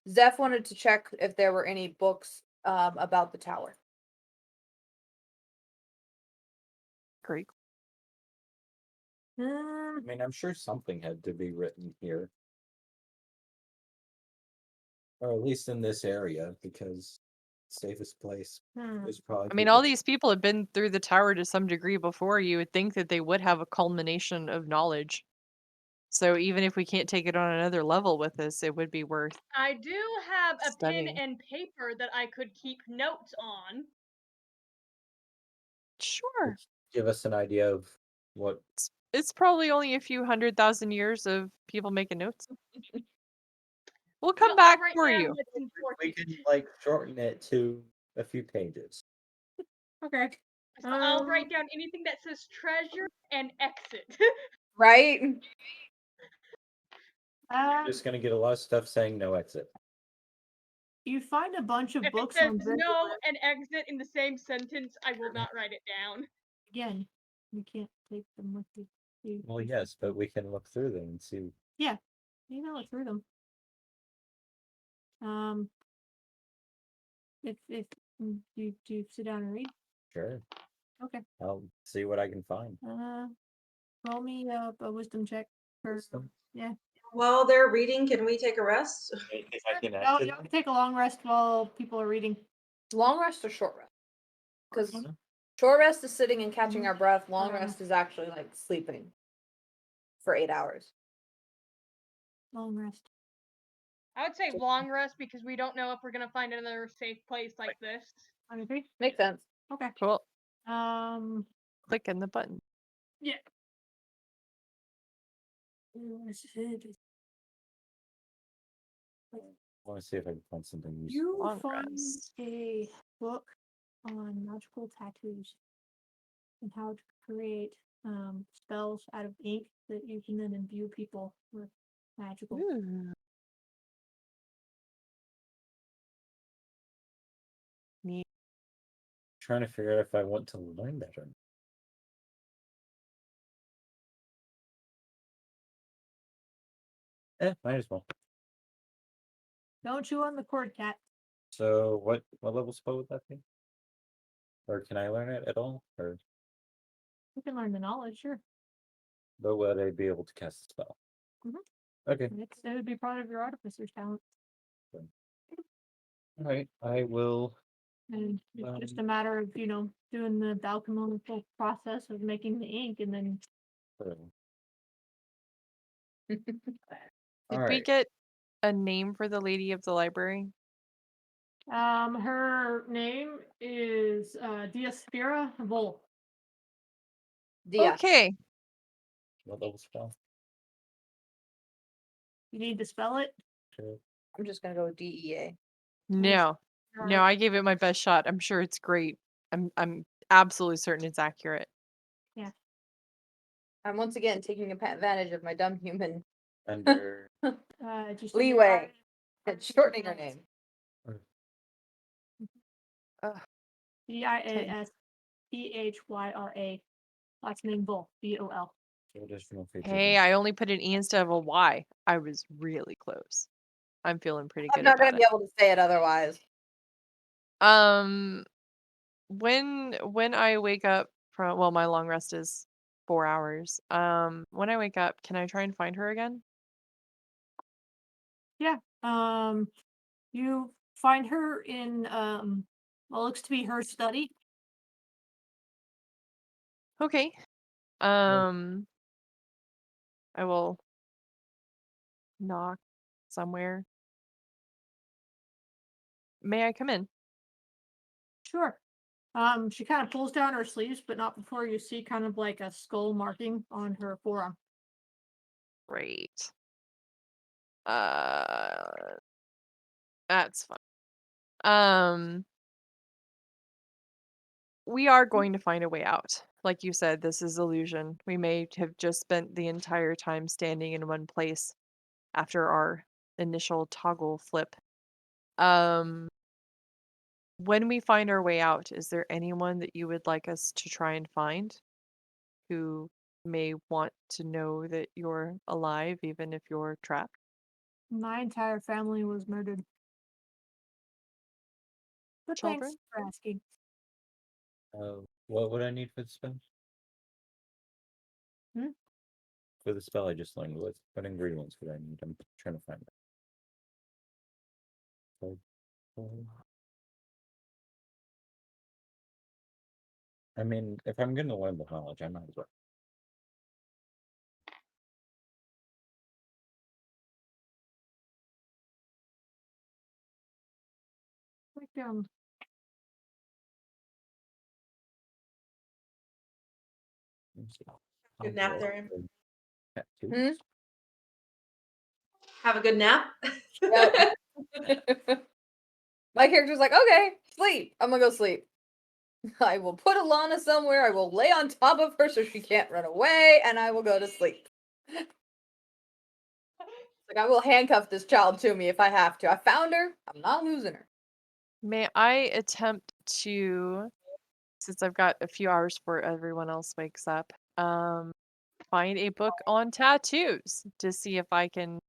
Zeph wanted to check if there were any books about the tower. Great. I mean, I'm sure something had to be written here. Or at least in this area, because safest place is probably. I mean, all these people have been through the tower to some degree before. You would think that they would have a culmination of knowledge. So even if we can't take it on another level with us, it would be worth. I do have a Studying. pen and paper that I could keep notes on. Sure. Give us an idea of what. It's probably only a few 100,000 years of people making notes. We'll come Well, back I'll write for down you. what's We important. can like shorten it to a few pages. Okay. So I'll write down anything that says treasure and exit. Right? Just gonna get a lot of stuff saying no exit. You find a bunch of If it books says on no and exit in the same sentence, I will not write it down. Again, you can't take them with you. Well, yes, but we can look through them and see. Yeah, you can look through them. If you do sit down and read. Sure. Okay. I'll see what I can find. Roll me a wisdom check. Wisdom? Yeah. While they're reading, can we take a rest? If I can No, you can take a long rest while people are reading. Long rest or short rest? Because short rest is sitting and catching our breath. Long rest is actually like sleeping for 8 hours. Long rest. I would say long rest because we don't know if we're gonna find another safe place like this. I agree. Makes sense. Okay. Cool. Click in the button. Yeah. I want to see if I can find something useful. You Long find rest. a book on magical tattoos and how to create spells out of ink that you can then imbue people with magical. Ooh. Neat. Trying to figure out if I want to learn that or not. Might as well. Don't chew on the cord, cat. So what level spell would that be? Or can I learn it at all? Or You can learn the knowledge, sure. but would I be able to cast the spell? Okay. It would be part of your artificer's talent. All right. I will. And it's just a matter of, doing the alchemical process of making the ink and then Did All we right. get a name for the lady of the library? her name is Diaspira Vol. Dia. Okay. What level spell? You need to spell it? Sure. I'm just gonna go with DEA. No. No, I gave it my best shot. I'm sure it's great. I'm absolutely certain it's accurate. Yeah. I'm once again taking advantage of my dumb human Under Just leeway and shortening her name. Diasphyra. Last name Vol. Bol. additional features. Hey, I only put an E instead of a Y. I was really close. I'm feeling pretty I'm good not about gonna be able to say it otherwise. When I wake up from my long rest is 4 hours. When I wake up, can I try and find her again? Yeah. You find her in what looks to be her study. Okay. I will knock somewhere. May I come in? Sure. She kind of pulls down her sleeves, but not before you see kind of like a skull marking on her forearm. Great. That's fine. We are going to find a way out. Like you said, this is illusion. We may have just spent the entire time standing in one place after our initial toggle flip. When we find our way out, is there anyone that you would like us to try and find who may want to know that you're alive, even if you're trapped? My entire family was murdered. But thanks Children? for asking. What would I need for the spell? Hmm? For the spell I just learned, what ingredients would I need? I'm trying to find that. I mean, if I'm going to learn the knowledge, I might as well. Like Good nap there, Amber. Tattoos? Have a good nap. Yep. My character's like, okay, sleep. I'm gonna go sleep. I will put Alana somewhere. I will lay on top of her so she can't run away, and I will go to sleep. Like, I will handcuff this child to me if I have to. I found her. I'm not losing her. May I attempt to, since I've got a few hours before everyone else wakes up, find a book on tattoos to see if I can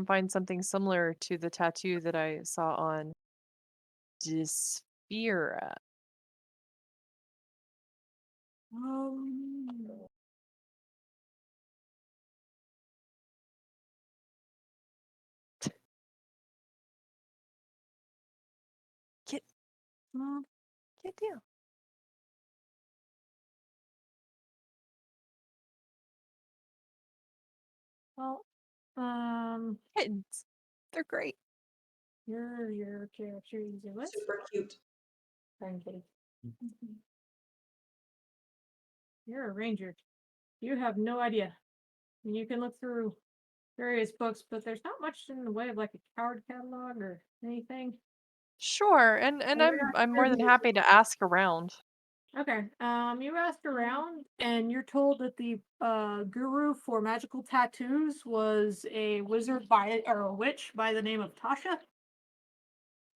find something similar to the tattoo that I saw on Dysphyra. Get down. well, Kittens. They're great. your character is a what? Super cute. Fine, kitty. You're a ranger. You have no idea. You can look through various books, but there's not much in the way of like a card catalog or anything. Sure, and I'm more than happy to ask around. Okay. You asked around, and you're told that the guru for magical tattoos was a wizard or a witch by the name of Tasha.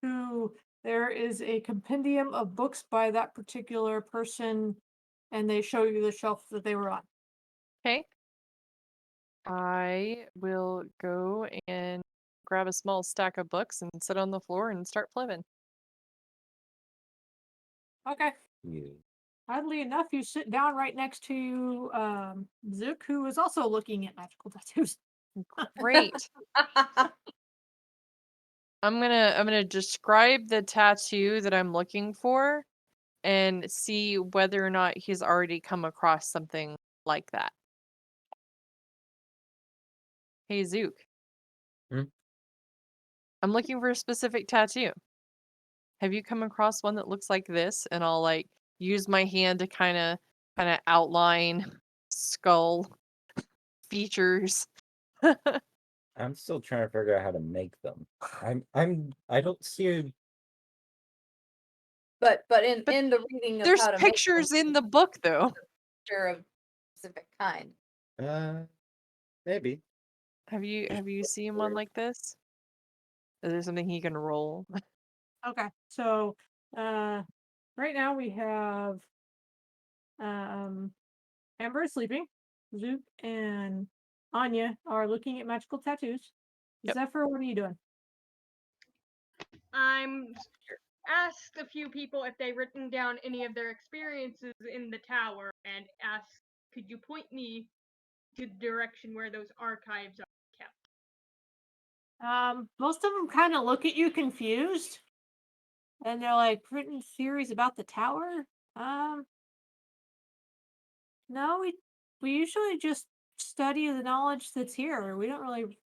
Who there is a compendium of books by that particular person, and they show you the shelf that they were on. Okay. I will go and grab a small stack of books and sit on the floor and start flipping. Okay. Yeah. Oddly enough, you sit down right next to Zook, who is also looking at magical tattoos. Great. I'm gonna describe the tattoo that I'm looking for and see whether or not he's already come across something like that. Hey Zook. Hmm? I'm looking for a specific tattoo. Have you come across one that looks like this? And I'll like use my hand to kind of outline skull features. I'm still trying to figure out how to make them. I don't see But in But the reading of There's how to make pictures them, in the book though. picture of specific kind. maybe. Have you seen one like this? Is there something he can roll? Okay, so right now we have Amber is sleeping. Zook and Anya are looking at magical tattoos. Yep. Zephyr, what are you doing? I'm asked a few people if they've written down any of their experiences in the tower and asked, could you point me to the direction where those archives are kept? Most of them kind of look at you confused, and they're like, written theories about the tower. No, we usually just study the knowledge that's here. We don't really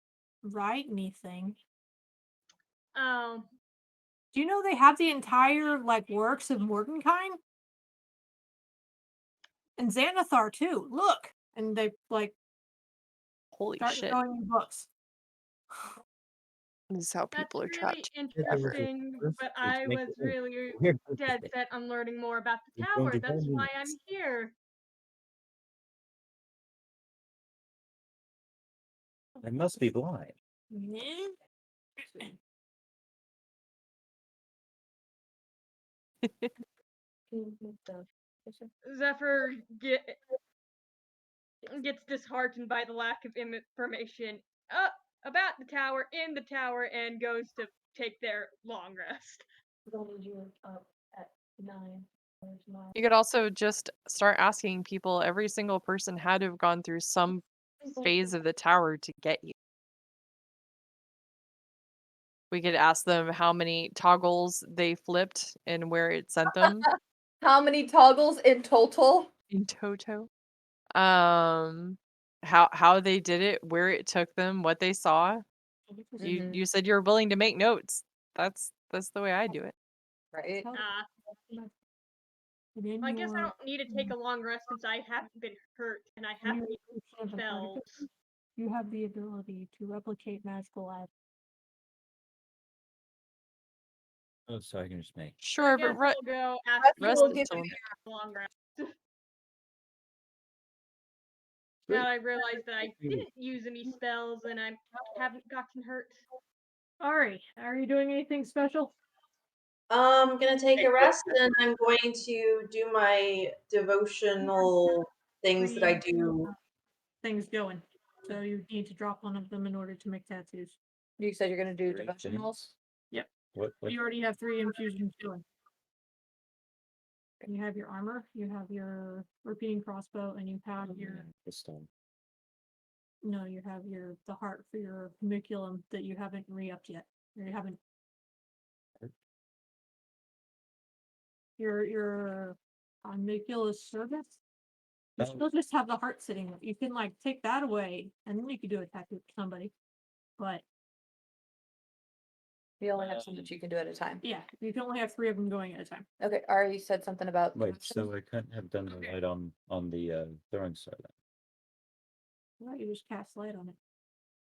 write anything. Oh, Do you know they have the entire works of Mordenkainen? And Xanathar too. Look, and they Holy start shit. showing you books. This is how that's people are really trapped. interesting, but I was really dead set on learning more about the tower. That's why I'm here. I must be blind. Zephyr gets disheartened by the lack of information about the tower, in the tower, and goes to take their long rest. You could also just start asking people. Every single person had to have gone through some phase of the tower to get you. We could ask them how many toggles they flipped and where it sent them How many toggles in total? in toto. How they did it, where it took them, what they saw. Mhm. You said you were willing to make notes. That's the way I do it. Right. I guess I don't need to take a long rest since I haven't been hurt and I have spells. You have the ability to replicate magical items. Oh, so I can just make. Sure, I guess but I'll go ask rest people is if still they long rest. Now I realize that I didn't use any spells and I haven't gotten hurt. Ari, are you doing anything special? I'm gonna take a rest and I'm going to do my devotional things that I do. Things going. So you need to drop one of them in order to make tattoos. You said you're gonna do Great. devotionals. What? You already have 3 infusions going. You have your armor, you have your repeating crossbow, and you have your The stone. no, you have the heart for your homunculum that you haven't re-upped yet. Or you haven't your homunculus service. You Oh. still just have the heart sitting there. You can take that away and then you can do a tattoo for somebody. But You only have so much you can do at a time. yeah, you can only have 3 of them going at a time. Okay, Ari said something about. Wait, so I couldn't have done the light on the throwing star then? Why don't you just cast light on it?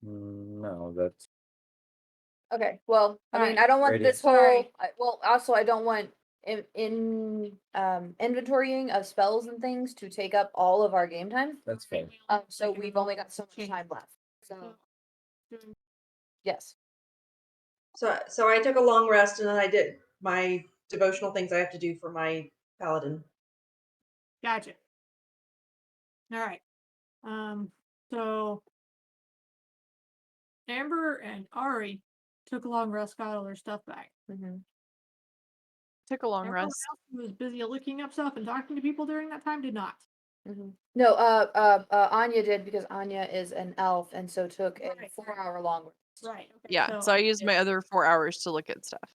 No, that's Okay, well, I mean, Alright. I don't want Right, this it's- whole. Sorry. Well, also, I don't want inventorying of spells and things to take up all of our game time. that's fair. So we've only got so much time left. So yes. So I took a long rest and then I did my devotional things I have to do for my paladin. Gotcha. Alright. So Amber and Ari took a long rest, got all their stuff back. Mm-hmm. took a long Everyone rest. else who was busy looking up stuff and talking to people during that time did not. Mm-hmm. No, Anya did because Anya is an elf and so took a Right. 4-hour long rest. Right. Okay. Yeah, so I used my other 4 hours to look at stuff.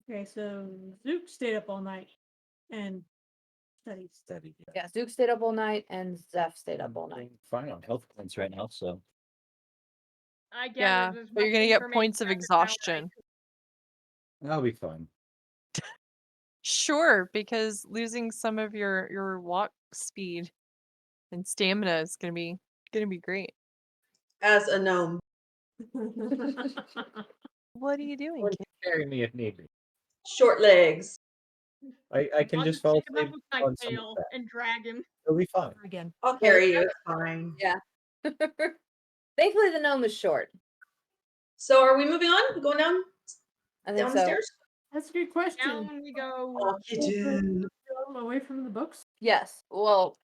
Okay, so Zook stayed up all night and studied. Steady. Yeah, Zook stayed up all night and Zeph stayed up all night. Fine on health points right now, so I Yeah, gathered as but you're much gonna get information points of about the tower as I exhaustion. that'll be fun. Sure, because losing some of your walk speed and stamina is gonna be great. As a gnome. What are you doing, Would kid? carry me if need be. Short legs. I can I'll just fall pick him up asleep with my on some tail and drag him. It'll be fine. Again. I'll carry you, it's fine. Yeah. Thankfully, the gnome is short. So are we moving on? Going down I think down the so. stairs? That's a good question. Down we go. Oh, kitten. Away from the books. Yes. Well,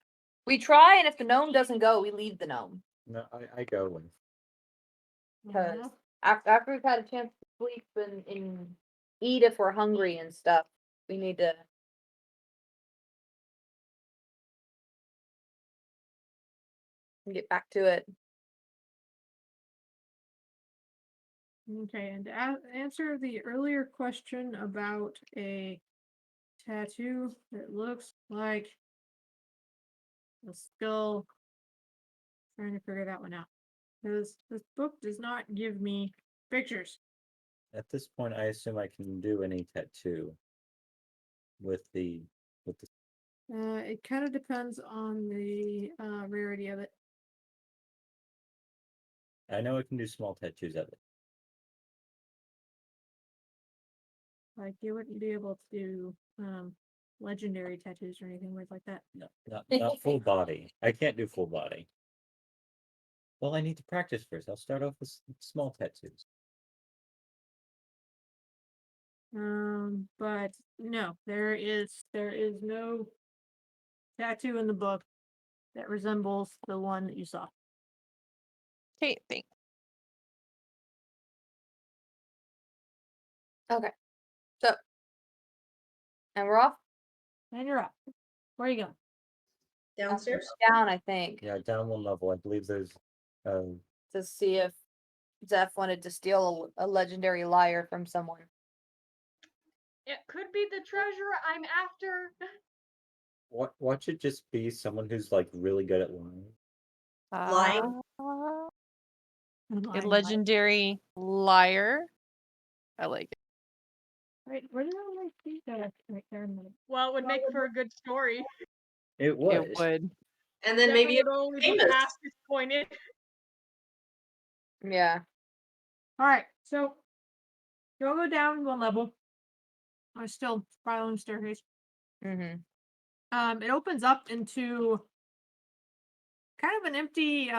we try, and if the gnome doesn't go, we leave the gnome. No, I go with. Because after we've had a chance to sleep and eat if we're hungry and stuff, we need to get back to it. Okay, and to answer the earlier question about a tattoo that looks like I'm still trying to figure that one out. Because this book does not give me pictures. At this point, I assume I can do any tattoo with the It kind of depends on the rarity of it. I know I can do small tattoos of it. Like you wouldn't be able to do legendary tattoos or anything weird like that. No, not full body. I can't do full body. Well, I need to practice first. I'll start off with small tattoos. But no, there is no tattoo in the book that resembles the one that you saw. Okay, thanks. Okay. So, and we're off And you're up. Where are you going? Downstairs? down, I think, Yeah, down one level. I believe there's to see if Zeph wanted to steal a legendary lyre from someone. It could be the treasure I'm after. watch it just be someone who's like really good at lying. Lying? A legendary liar. I like it. Right, where did I like see that? Right there in the Well, it would make for a good story. It would. It would. And then Zephyr maybe would only be famous. half disappointed. Yeah. Alright, so you'll go down one level. I'm still spiraling staircase. Mm-hmm. It opens up into kind of an empty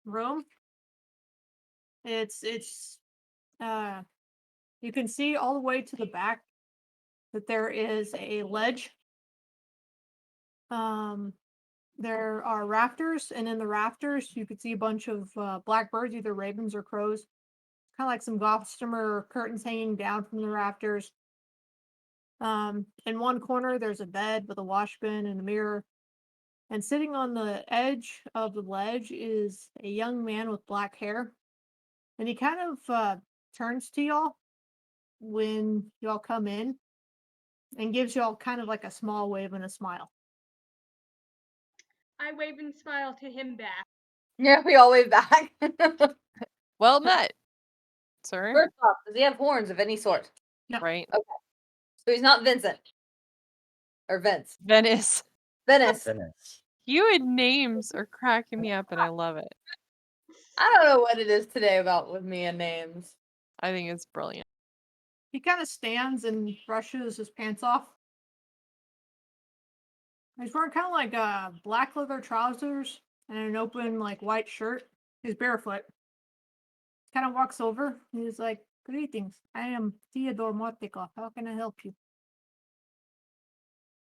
room. It's you can see all the way to the back that there is a ledge. There are rafters, and in the rafters you could see a bunch of blackbirds, either ravens or crows. Kind of like some gossamer curtains hanging down from the rafters. In one corner there's a bed with a wash bin and a mirror. And sitting on the edge of the ledge is a young man with black hair. And he kind of turns to y'all when y'all come in and gives y'all kind of like a small wave and a smile. I wave and smile to him back. Yeah, we all wave back. Well met, sir. First off, does he have horns of any sort? No. Right. Okay. So he's not Vincent. Or Vince. Venice. Venice. You and names are cracking me up and I love it. I don't know what it is today about with me and names. I think it's brilliant. He kind of stands and brushes his pants off. He's wearing kind of like black leather trousers and an open like white shirt. He's barefoot. Kind of walks over. He's like, "Greetings. I am Theodore Mortikov. How can I help you?"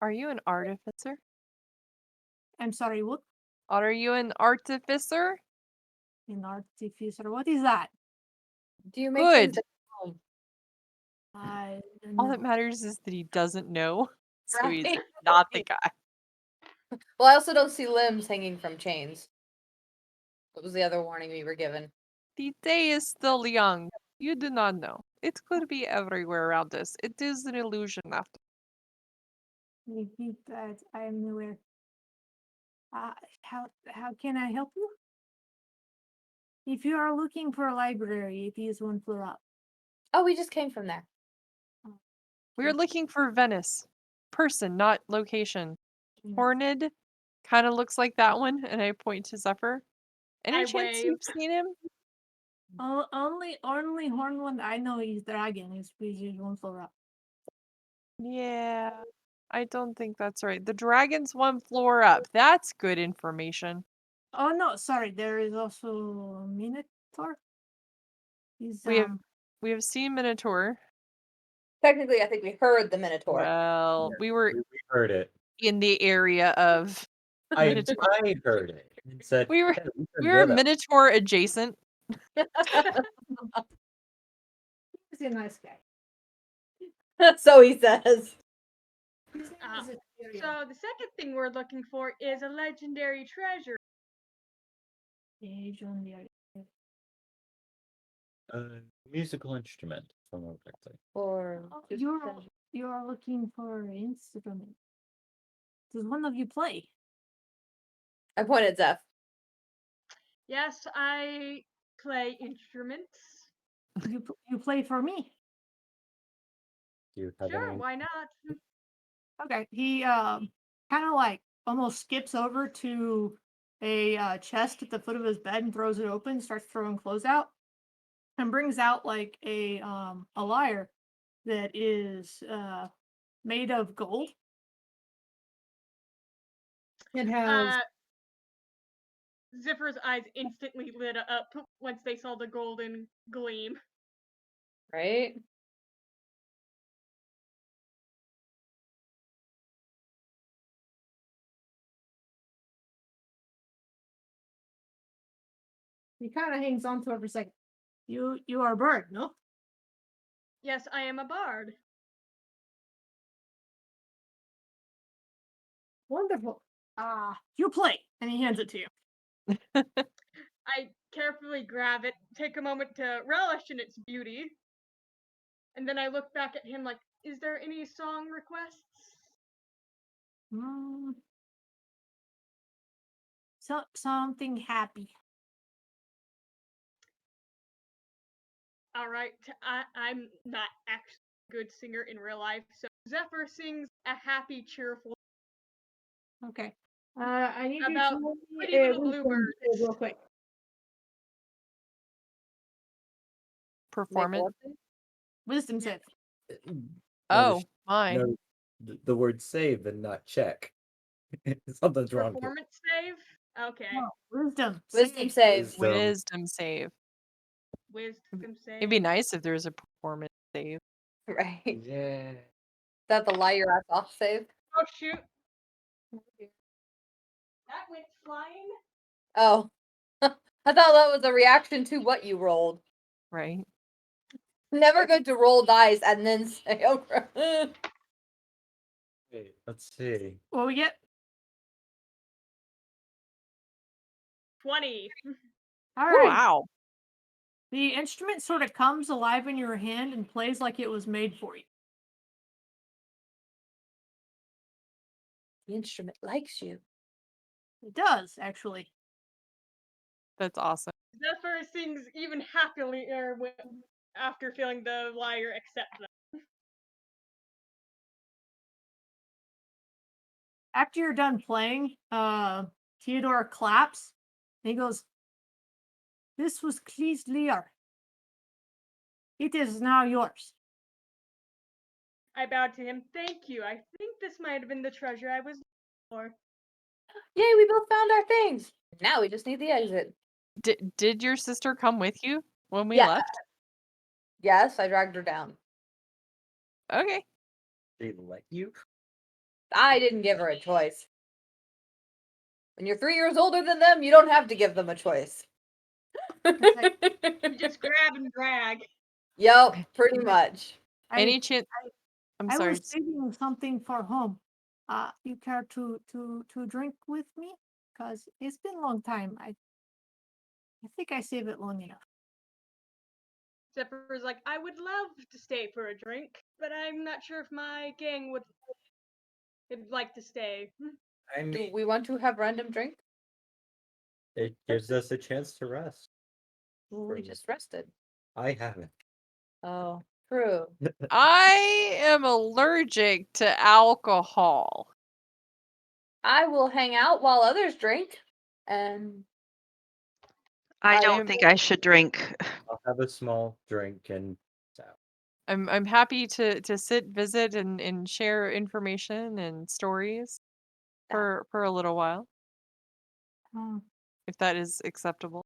Are you an artificer? I'm sorry, what? Are you an artificer? An artificer. What is that? Do you make Good. things at home? I don't All know. that matters is that he doesn't know. So he's Right. not the guy. Well, I also don't see limbs hanging from chains. What was the other warning we were given? The day is still young. You do not know. It could be everywhere around us. It is an illusion after. Repeat that. I am aware. How can I help you? If you are looking for a library, it is one floor up. Oh, we just came from there. We are looking for Venice. Person, not location. Mm. Horned kind of looks like that one, and I point to Zephyr. Any I chance wave. you've seen him? Only horn one I know is dragon. Is one floor up. Yeah, I don't think that's right. The dragon's one floor up. That's good information. Oh no, sorry. There is also Minotaur. He's We have seen Minotaur. Technically, I think we heard the Minotaur. Well, we were We heard it. in the area of I Minotaur. heard it. And said, We were "Yeah, we we can were do that." Minotaur adjacent. He's a nice guy. So he says. His name Ah, is Ethereal. So the second thing we're looking for is a legendary treasure. Age on the Musical instrument, if I remember correctly. Or you are looking for an instrument. Does one of you play? I point at Zeph. Yes, I play instruments. You play for me. Do you have Sure, any? why not? Okay. He kind of like almost skips over to a chest at the foot of his bed and throws it open, starts throwing clothes out, and brings out like a lyre that is made of gold. It has Zipper's eyes instantly lit up once they saw the golden gleam. Right? he kind of hangs on to it for a second. You are a bird, no? Yes, I am a bard. Wonderful. You play, and he hands it to you. I carefully grab it, take a moment to relish in its beauty, and then I look back at him like, is there any song requests? Something happy. All right, I'm not actually a good singer in real life, so Zephyr sings a happy, cheerful. Okay. I need you About to roll me pretty a little wisdom bluebirds. save real quick. Performance. Wisdom save. Oh, my. No, the word save and not check. Something's wrong here. Performance save? Okay. No, wisdom. Wisdom save. Wisdom save. Wisdom save. It'd be nice if there was a performance save. Right. Yeah. That the lie your ass off save? Oh, shoot. That went flying. Oh. I thought that was a reaction to what you rolled. Right. Never good to roll dice and then say, oh, Wait, let's see. What we get? 20. All right. Wow. The instrument sort of comes alive in your hand and plays like it was made for you. the instrument likes you. It does, actually. That's awesome. Zephyr sings even happily after feeling the lyre accept them. After you're done playing, Theodore claps and he goes, "This was Clee's lyre. It is now yours." I bowed to him. Thank you. I think this might have been the treasure I was looking for. Yay, we both found our things. Now we just need the exit. Did your sister come with you when we Yeah. left? Yes, I dragged her down. Okay. They let you? I didn't give her a choice. When you're 3 years older than them, you don't have to give them a choice. You just grab and drag. Yep, pretty much. Any chance? I'm I sorry. was saving something for home. You care to drink with me? Cause it's been a long time. I think I saved it long enough. Zephyr was like, I would love to stay for a drink, but I'm not sure if my gang would like to stay. I Do mean, we want to have random drink? it gives us a chance to rest. We just rested. I haven't. Oh, true. I am allergic to alcohol. I will hang out while others drink, and I I don't am- think I should drink. I'll have a small drink and I'm happy to sit, visit, and share information and stories for a little while, if that is acceptable.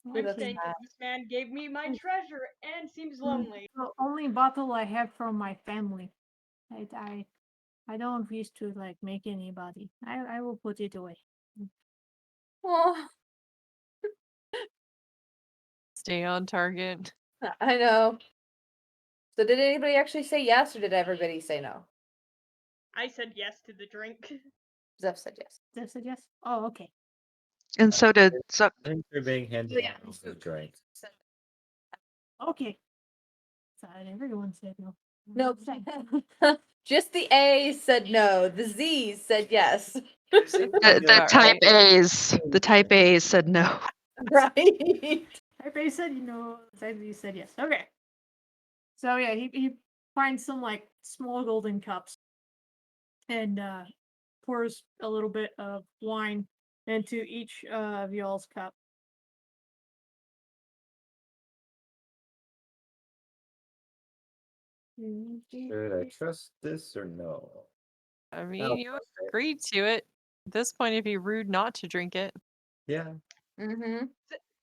Who I'm doesn't thankful have- this man gave me my treasure and seems lonely. The only bottle I have from my family. I don't wish to like make anybody. I will put it away. Oh, Stay on target. I know. So did anybody actually say yes, or did everybody say no? I said yes to the drink. Zeph said yes. Zeph said yes. Oh, okay. And so did Zuck. drinks are being handed Yeah. out for drinks. Okay. So everyone said no. Nope. Just the A's said no. The Z's said yes. The type A's. The type A's said no. Right. Type A said no. Type B said yes. Okay. So yeah, he finds some like small golden cups and pours a little bit of wine into each of y'all's cup. Should I trust this or no? I I'll mean, you trust it. agreed to it. At this point, it'd be rude not to drink it. Yeah. Mm-hmm.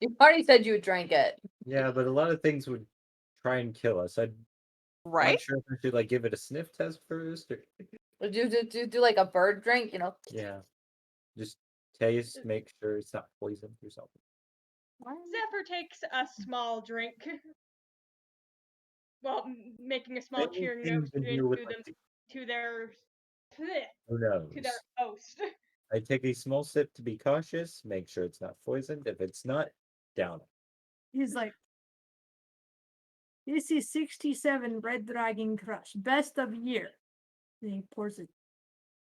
You already said you would drink it. Yeah, but a lot of things would try and kill us. I'm Right? not sure if I should like give it a sniff test first or Would you do like a bird drink? You know. yeah. Just taste, make sure it's not poison or something. Zephyr takes a small drink. Well, making a small cheering Anything note to to do with, them like, to their who to their knows? host. I take a small sip to be cautious, make sure it's not poisoned. If it's not, down it. He's like, this is 67 Red Dragon Crush, best of year. And he pours it.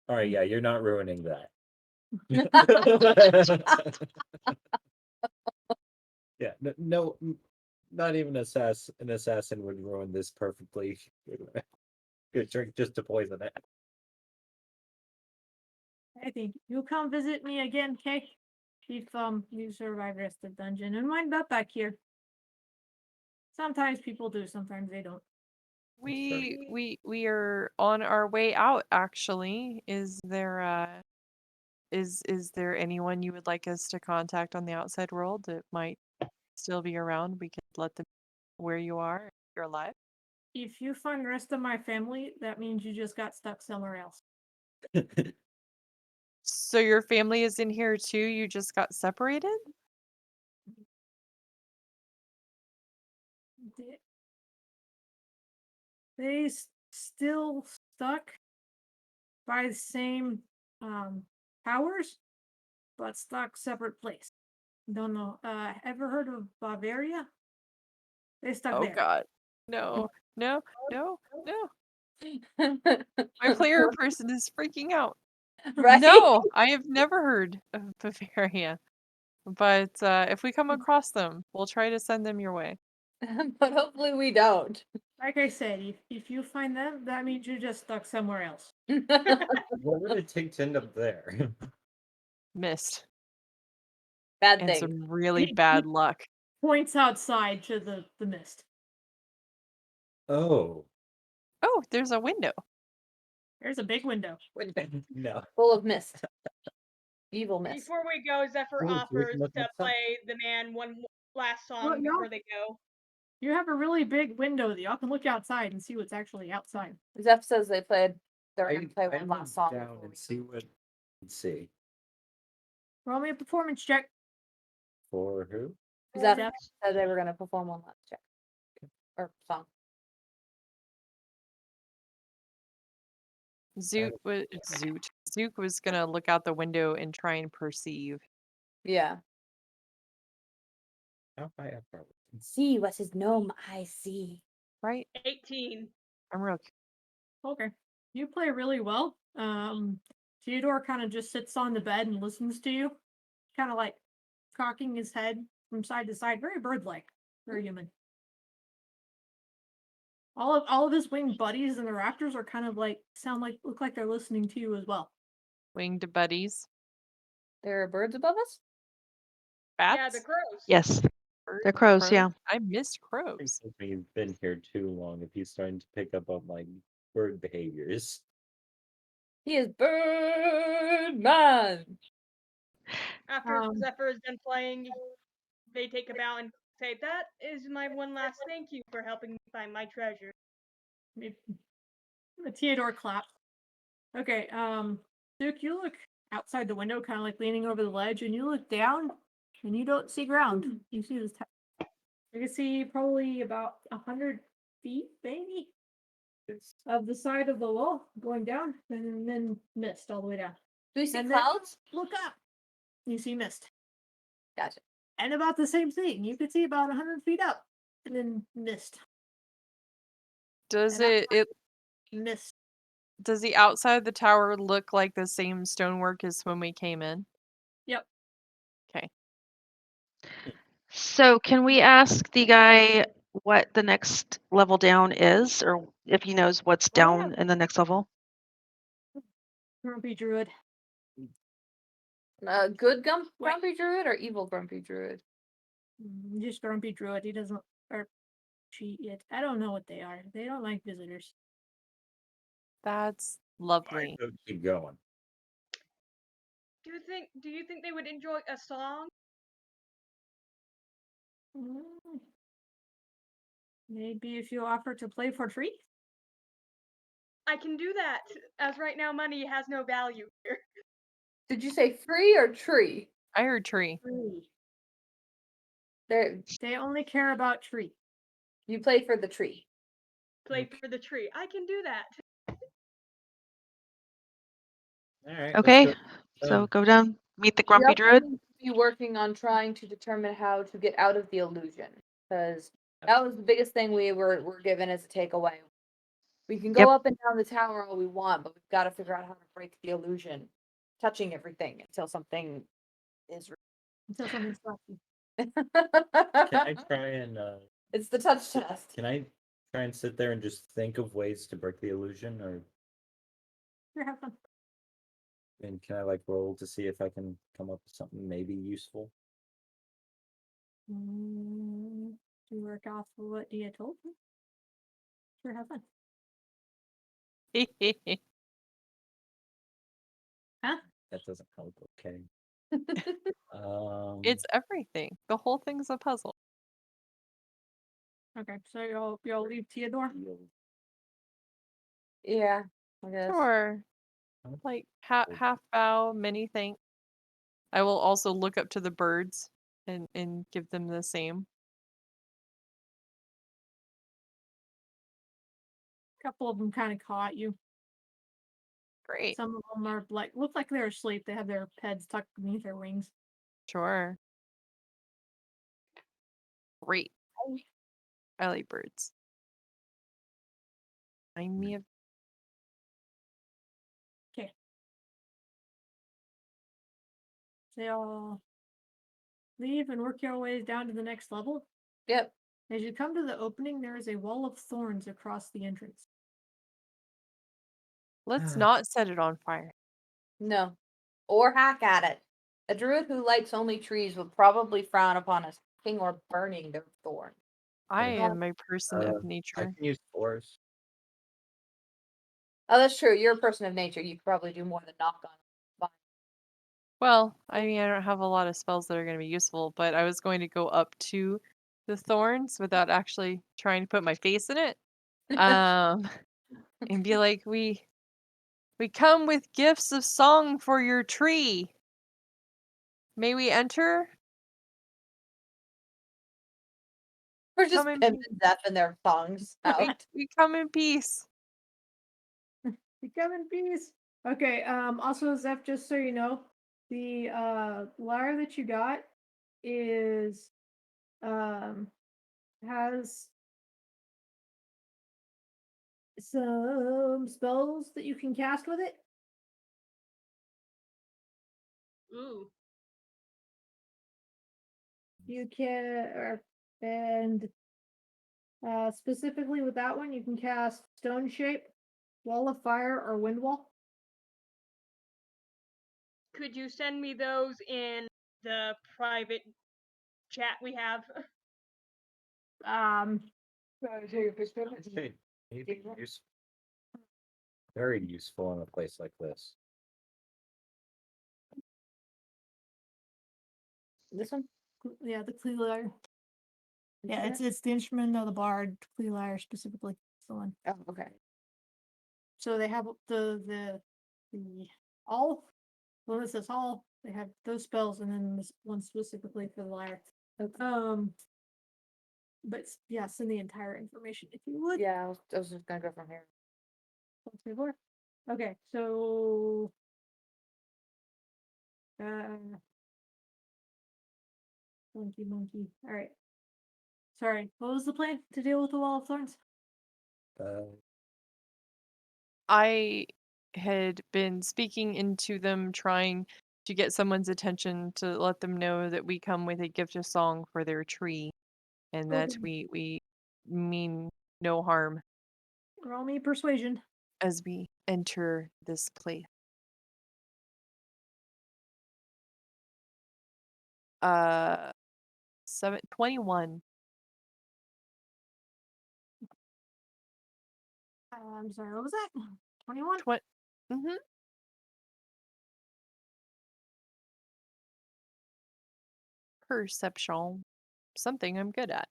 All right, yeah, you're not ruining that. Yeah, no, not even an assassin would ruin this perfectly. Good drink just to poison it. I think you'll come visit me again, okay? If you survive the rest of the dungeon and wind up back here. Sometimes people do, sometimes they don't. We are on our way out. Actually, is there anyone you would like us to contact on the outside world that might still be around? We could let them know where you are. If you're alive. If you find the rest of my family, that means you just got stuck somewhere else. So your family is in here too. You just got separated. They still stuck by the same powers, but stuck separate place. Don't know. Ever heard of Bavaria? They stuck Oh there. God, no, no, no, no! My player person is freaking out. Right? No, I have never heard of Bavaria. But if we come across them, we'll try to send them your way. But hopefully we don't. Like I said, if you find them, that means you're just stuck somewhere else. What would it take to end up there? Missed. Bad And thing. some really bad luck. Points outside to the mist. Oh. Oh, there's a window. There's a big window. No. Full of mist. Evil mist. Before we go, Zephyr Oh, so we offers can look to outside. play the man one last song Well, no. before they go. You have a really big window that y'all can look outside and see what's actually outside. Zeph says they played. They're I gonna play one look last song. down before and we see go. what. Let's see. Roll me a performance check. For who? Zeph Zeph. said they were gonna perform one last check. Or song. Zoot was gonna look out the window and try and perceive. Yeah. How high up are we? See what his gnome I see. Right? 18. I'm real. Okay. You play really well. Theodore kind of just sits on the bed and listens to you, kind of like cocking his head from side to side, very bird-like, very human. All of his winged buddies and the raptors are kind of like look like they're listening to you as well. Winged buddies. There are birds above us? Bats? Yeah, the crows. Yes. Birds? They're crows, yeah. I missed crows. I think we've been here too long if he's starting to pick up on like bird behaviors. He is Birdman. After Zephyr is done playing, they take a bow and say, "That is my one last thank you for helping me find my treasure." Theodore claps. Okay, Duke, you look outside the window, kind of like leaning over the ledge, and you look down, and you don't see ground. You see this. You can see probably about 100 feet, maybe, of the side of the wall going down, and then mist all the way down. Do we see And then clouds? look up. You see mist. Gotcha. And about the same thing. You could see about 100 feet up, and then mist. Does And it mist. Does the outside of the tower look like the same stonework as when we came in? Yep. Okay. So can we ask the guy what the next level down is, or if he knows what's down in the next level? Grumpy druid. Good Wait. grumpy druid or evil grumpy druid? Just grumpy druid. He doesn't. Or she. I don't know what they are. They don't like visitors. That's Alright, lovely. so keep going. Do you think they would enjoy a song? Maybe if you offer to play for free. I can do that, as right now money has no value here. Did you say free or tree? I heard tree. Free. There, They only care about tree. you play for the tree. Play for the tree. I can do that. Alright. Okay, so go down, meet the grumpy We also druid. need to be working on trying to determine how to get out of the illusion, because that was the biggest thing we were given as a takeaway. We can go Yep. up and down the tower all we want, but we've got to figure out how to break the illusion, touching everything until something is. Until something stops you. Can I try and It's the touch test. can I try and sit there and just think of ways to break the illusion, or Sure, have fun. and can I like roll to see if I can come up with something maybe useful? To work off of what Dia told me. Sure, have fun. Huh? That doesn't help. Okay. It's everything. The whole thing's a puzzle. Okay, so you'll leave Theodore. Yeah, I guess. Sure. Like half bow, many thanks. I will also look up to the birds and give them the same. A couple of them kind of caught you. Great. Some of them are like look like they're asleep. They have their heads tucked beneath their wings. Sure. Great. I like birds. Remind me of They all leave and work your ways down to the next level. Yep. As you come to the opening, there is a wall of thorns across the entrance. Let's not set it on fire. No. Or hack at it. A druid who likes only trees would probably frown upon us hacking or burning their thorn. I am a person of I nature. can use force. Oh, that's true. You're a person of nature. You could probably do more than knock on. Well, I mean, I don't have a lot of spells that are going to be useful, but I was going to go up to the thorns without actually trying to put my face in it. And be like, we come with gifts of song for your tree. May we enter? We're just Come in pimping Zeph and their songs out. We come in peace. We come in peace. Okay. Also, Zeph, just so you know, the lyre that you got is has some spells that you can cast with it. Ooh. You can, and specifically with that one, you can cast Stone Shape, Wall of Fire, or Wind Wall. Could you send me those in the private chat we have? Hey, maybe useful. Very useful in a place like this. This one? Yeah, the Clee Lyre. Yeah, it's the instrument of the bard, Clee Lyre specifically. It's the one. Oh, okay. So they have the all. Well, this is all. They have those spells, and then this one specifically for the lyre. But yeah, send the entire information if you would. Yeah, I was just gonna go from here. 1, 2, 4. Okay, so monkey. All right. Sorry, what was the plan to deal with the wall of thorns? I had been speaking into them, trying to get someone's attention to let them know that we come with a gift of song for their tree, and that Okay. we mean no harm Roll me persuasion. as we enter this place. 21. I'm sorry, what was that? 21? Mm-hmm. Perception. Something I'm good at.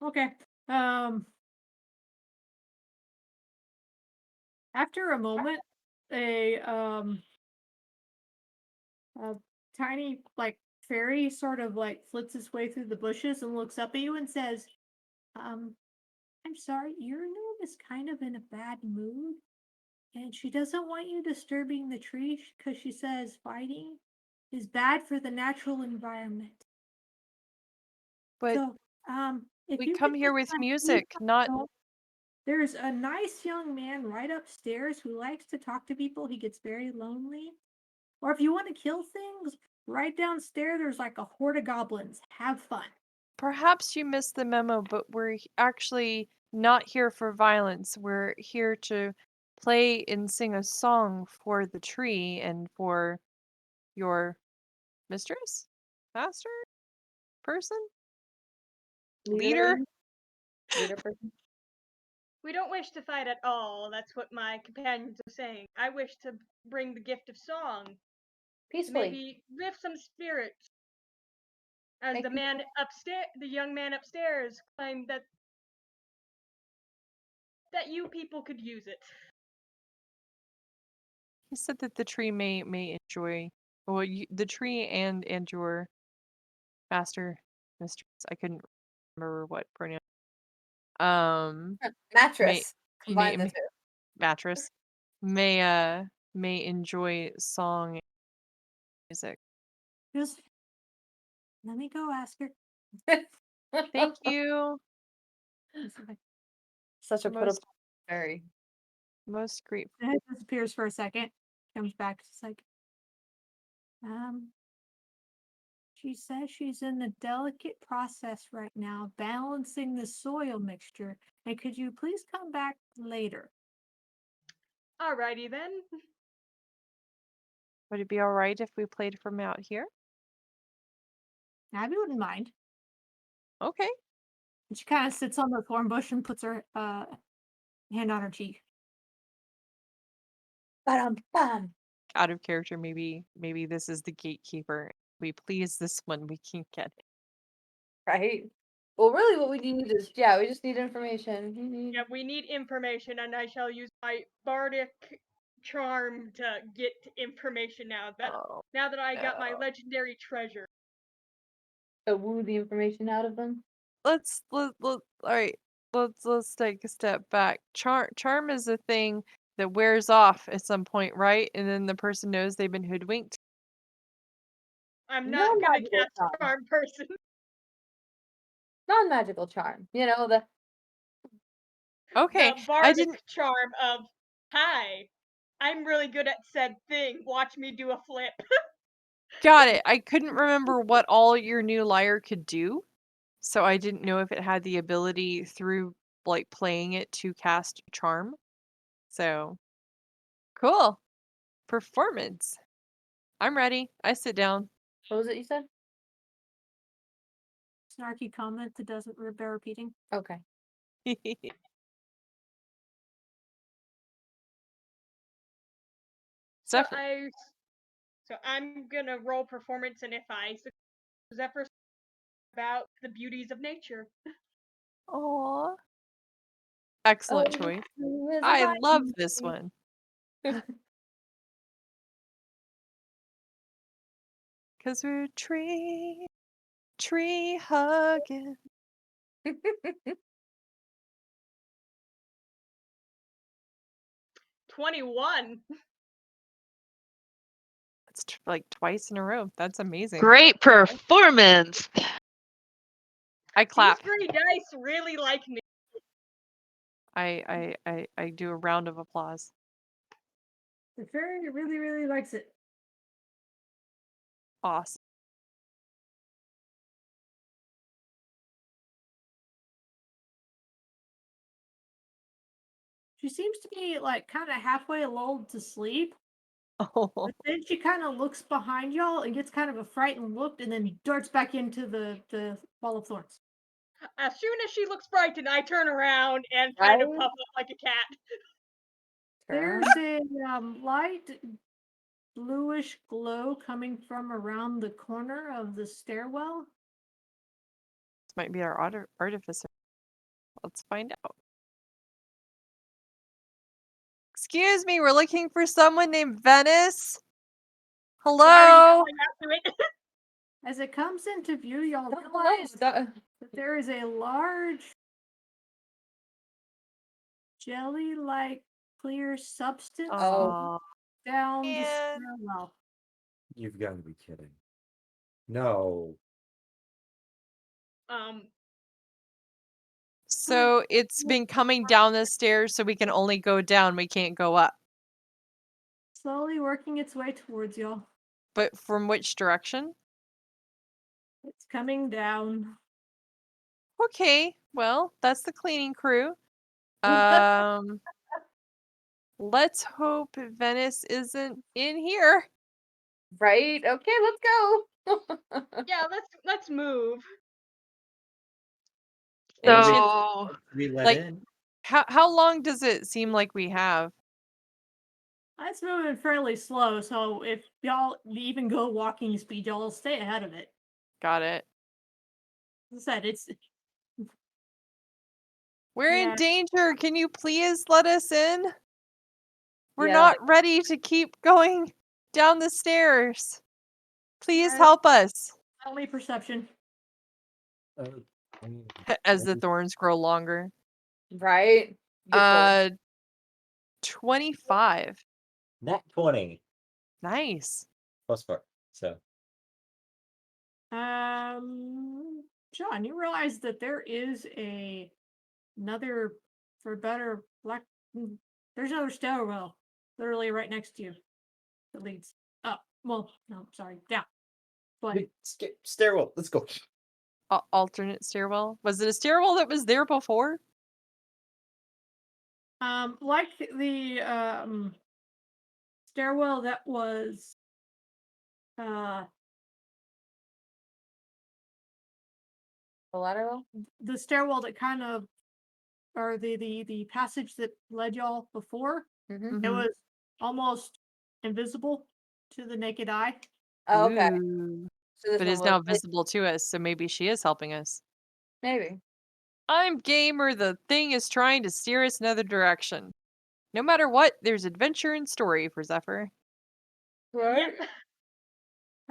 Okay. After a moment, a tiny like fairy sort of like flits its way through the bushes and looks up at you and says, I'm sorry, your gnome is kind of in a bad mood. And she doesn't want you disturbing the tree because she says fighting is bad for the natural environment. But So, if we you come could here just with kinda leave music, us not. alone. There's a nice young man right upstairs who likes to talk to people. He gets very lonely. Or if you want to kill things, right downstairs there's like a horde of goblins. Have fun. Perhaps you missed the memo, but we're actually not here for violence. We're here to play and sing a song for the tree and for your mistress, master, person, leader. Leader person. We don't wish to fight at all. That's what my companions are saying. I wish to bring the gift of song to Peacefully. maybe lift some spirits. As Thank the man upstairs, the young man upstairs claimed that you people could use it. He said that the tree may enjoy, well, the tree and your master, mistress. I couldn't remember what pronoun. Mattress. May, Combine the may, two. mattress may enjoy song and music. Just let me go ask her. Thank you. Such a put up Most fairy. most grateful. The head disappears for a second, comes back. It's like, she says she's in the delicate process right now, balancing the soil mixture. And could you please come back later? Alrighty then. Would it be all right if we played from out here? Abby wouldn't mind. Okay. And she kind of sits on the thorn bush and puts her hand on her cheek. Ba-dum-bum. Out of character, maybe this is the gatekeeper. If we please this one, we can get it. Right? Well, really, what we need is, we just need information. Yeah, we need information, and I shall use my bardic charm to get information now that I got my legendary treasure. So woo the information out of them. Let's all right. Let's take a step back. Charm is a thing that wears off at some point, right? And then the person knows they've been hoodwinked. I'm not gonna Non-magical cast charm. charm person. Non-magical charm. You know, the Okay, The bardic charm of, hi, I'm really good at said thing. Watch me do a flip. got it. I couldn't remember what all your new lyre could do, so I didn't know if it had the ability through like playing it to cast charm. So cool. Performance. I'm ready. I sit down. what was it you said? Snarky comment that doesn't bear repeating. Okay. So I'm gonna roll performance, and if I Zephyr about the beauties of nature. Aw. Excellent choice. I love this one. Cause we're tree hugging. 21. That's like twice in a row. That's amazing. Great performance. I clap. These 3 dice really like me. I do a round of applause. The fairy really, really likes it. Awesome. She seems to be like kind of halfway lulled to sleep, Oh, but then she kind of looks behind y'all and gets kind of a frightened look, and then darts back into the wall of thorns. As soon as she looks frightened, I turn around and kind of Right? puff up like a cat. Turn. There's a light bluish glow coming from around the corner of the stairwell. this might be our artificer. Let's find out. Excuse me, we're looking for someone named Venice. Hello. Sorry, after it. As it comes into view, y'all Oh, realize that- that there is a large jelly-like clear substance Aw. down the man. stairwell. You've got to be kidding. No. So it's been coming down the stairs, so we can only go down. We can't go up. Slowly working its way towards y'all. But from which direction? It's coming down. Okay, well, that's the cleaning crew. Let's hope Venice isn't in here. Right? Okay, let's go. Yeah, let's move. Any chance- So We let Like- in. How long does it seem like we have? It's moving fairly slow, so if y'all even go walking speed, y'all stay ahead of it. Got it. As I said, it's We're Yeah. in danger. Can you please let us in? We're Yeah, not ready to keep going down the stairs. Please Right. help us. only perception. As the thorns grow longer. Right? Get 25. Nat 20 Nice. plus 4. So John, you realize that there is another, for better black. There's another stairwell, literally right next to you, that leads up. Well, no, sorry, down. But stairwell. Let's go. Alternate stairwell. Was it a stairwell that was there before? like the stairwell that was the lateral. the stairwell that kind of, or the passage that led y'all before. Mm-hmm. It was almost invisible to the naked eye. Oh, okay. Ooh. So this But one is now was- visible to us, so maybe she is helping us. Maybe. I'm gamer. The thing is trying to steer us another direction. No matter what, there's adventure and story for Zephyr. Right? Yep.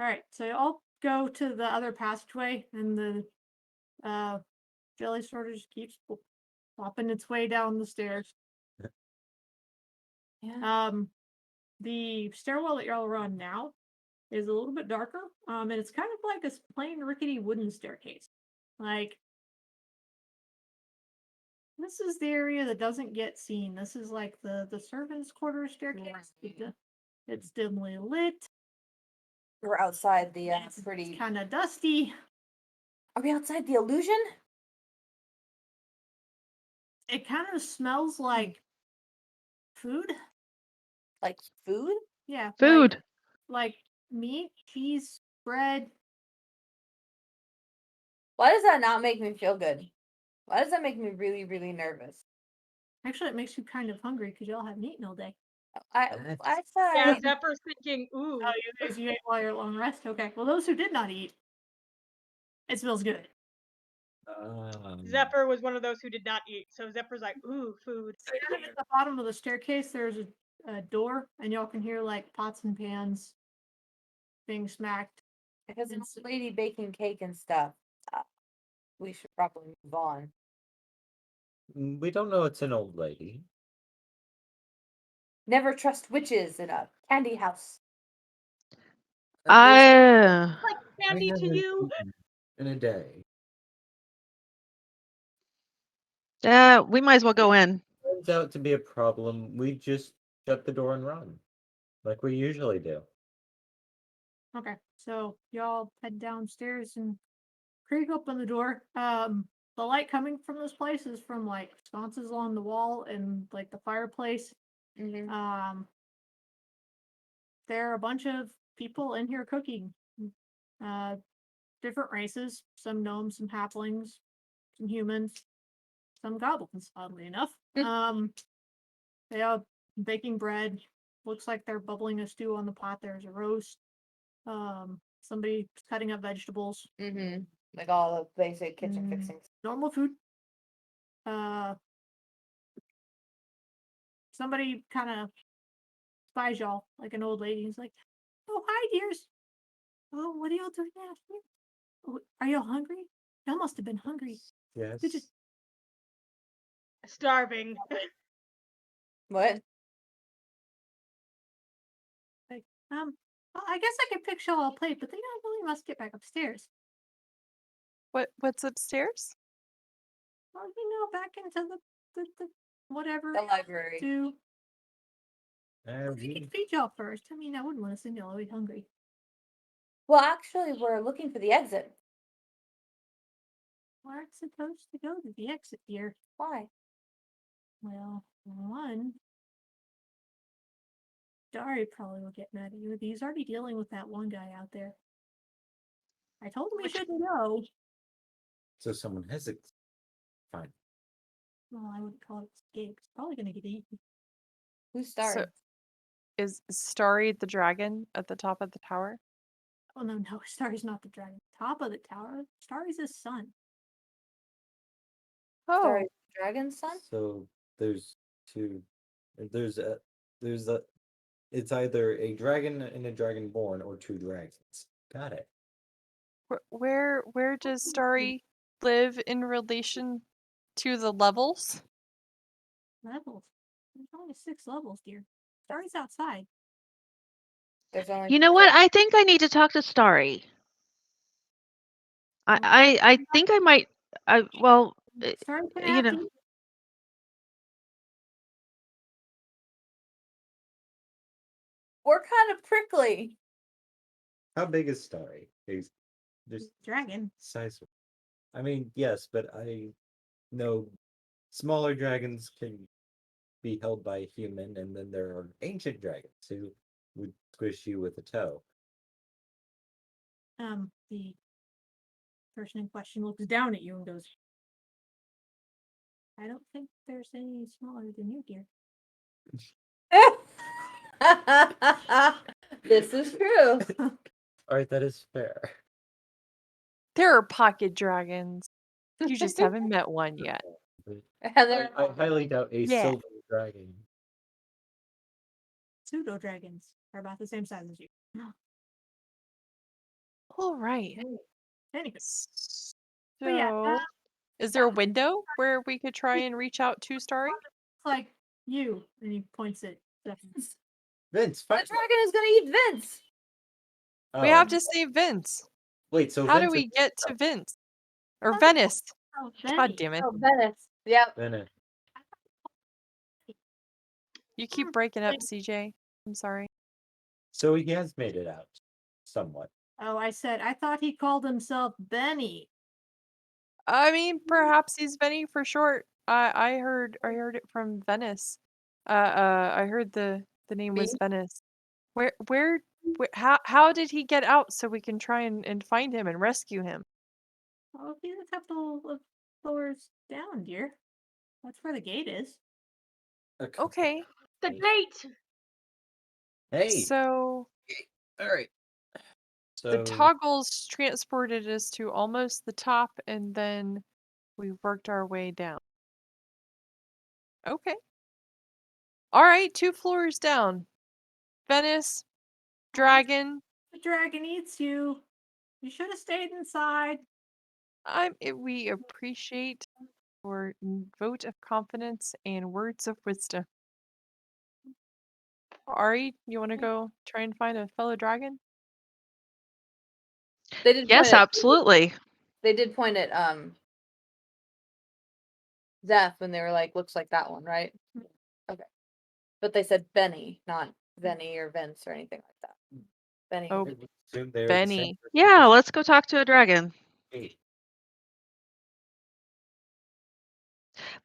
All right, so y'all go to the other passageway, and the jelly sort of just keeps popping its way down the stairs. Yeah. The stairwell that y'all are on now is a little bit darker. And it's kind of like this plain rickety wooden staircase. Like, this is the area that doesn't get seen. This is like the servants' quarter staircase. It's dimly lit. We're outside the It's pretty. kind of dusty. Are we outside the illusion? It kind of smells like food. Like food? Yeah, food. like meat, cheese, bread. Why does that not make me feel good? Why does that make me really, really nervous? Actually, it makes you kind of hungry because y'all haven't eaten all day. I Yeah, said. Zephyr's thinking, ooh. Oh, you guys, you ate while you're on rest? Okay. Well, those who did not eat, it smells good. Zephyr was one of those who did not eat, so Zephyr's like, ooh, food. So kind of at the bottom of the staircase, there's a door, and y'all can hear like pots and pans being smacked. Because it's lady baking cake and stuff. We should probably move on. We don't know it's an old lady. Never trust witches in a candy house. I Like candy to you. In a day. we might as well go in. turns out to be a problem, we just shut the door and run, like we usually do. Okay, so y'all head downstairs and creak open the door. The light coming from this place is from like sconces along the wall and like the fireplace. Mm-hmm. There are a bunch of people in here cooking. Different races, some gnomes, some halflings, some humans, some goblins, oddly enough. They are baking bread. Looks like they're bubbling a stew on the pot. There's a roast. Somebody's cutting up vegetables. Mm-hmm. Like all the basic kitchen fixings. Normal food. Somebody kind of spies y'all, like an old lady. He's like, "Oh, hi, dears. Oh, what are y'all doing out here? Oh, are y'all hungry? Y'all must have been hungry. Yes. Starving. What? Like, well, I guess I can fix y'all a plate, but then y'all really must get back upstairs. What's upstairs? Well, back into the whatever. The library. To Uh, we can feed y'all first. I mean, I wouldn't want to send y'all away hungry. Well, actually, we're looking for the exit. We aren't supposed to go to the exit, dear. Why? Well, one, Dari probably will get mad at you. He's already dealing with that one guy out there. I told him he shouldn't go. So someone has it. Fine. Well, I wouldn't call it escape. It's probably going to get eaten. Who's Starry? So, is Starry the dragon at the top of the tower? Oh, no, Starry's not the dragon. Top of the tower. Starry's his son. Oh, Starry the dragon's son? So there's two. There's a. It's either a dragon and a dragonborn or two dragons. Got it. where does Starry live in relation to the levels? Levels. There's only 6 levels, dear. Starry's outside. There's only You know what? I think I need to talk to Starry. I think I might. Starry can you have know. to eat. We're kind of prickly. How big is Starry? He's just Dragon. size. I mean, yes, but I know smaller dragons can be held by a human, and then there are ancient dragons who would squish you with a toe. The person in question looks down at you and goes, I don't think there's any smaller than you, dear. This is true. All right, that is fair. There are pocket dragons. You just haven't met one yet. And I highly doubt a Yeah. silver dragon. Pseudo dragons are about the same size as you. All right. Anyway, So, but yeah, is there a window where we could try and reach out to Starry? it's like you, and he points at Vince. Vince, the fight. dragon is gonna eat Vince. We have to save Vince. Wait, so How Vince do we is- get to Vince? Or Venice? Oh, God damn it. Oh, Venice. Yep. Venice. You keep breaking up, CJ. I'm sorry. So he has made it out, somewhat. Oh, I thought he called himself Benny. I mean, perhaps he's Benny for short. I heard it from Venice. I heard the name was Me? Venice. Where how did he get out so we can try and find him and rescue him? Oh, he's a couple of floors down, dear. That's where the gate is. Okay. The gate. Hey. So All right. the So toggles transported us to almost the top and then we worked our way down. Okay. All right, 2 floors down. Venice, dragon. The dragon eats you. You should have stayed inside. We appreciate your vote of confidence and words of wisdom. Ari, you want to go try and find a fellow dragon? They did. Yes, absolutely. They did point at Zeph when they were like, "Looks like that one, right?" But they said Benny, not Venny or Vince or anything like that. Benny. Oh, I would assume they're the Benny. same person. Yeah, let's go talk to a dragon. Hey,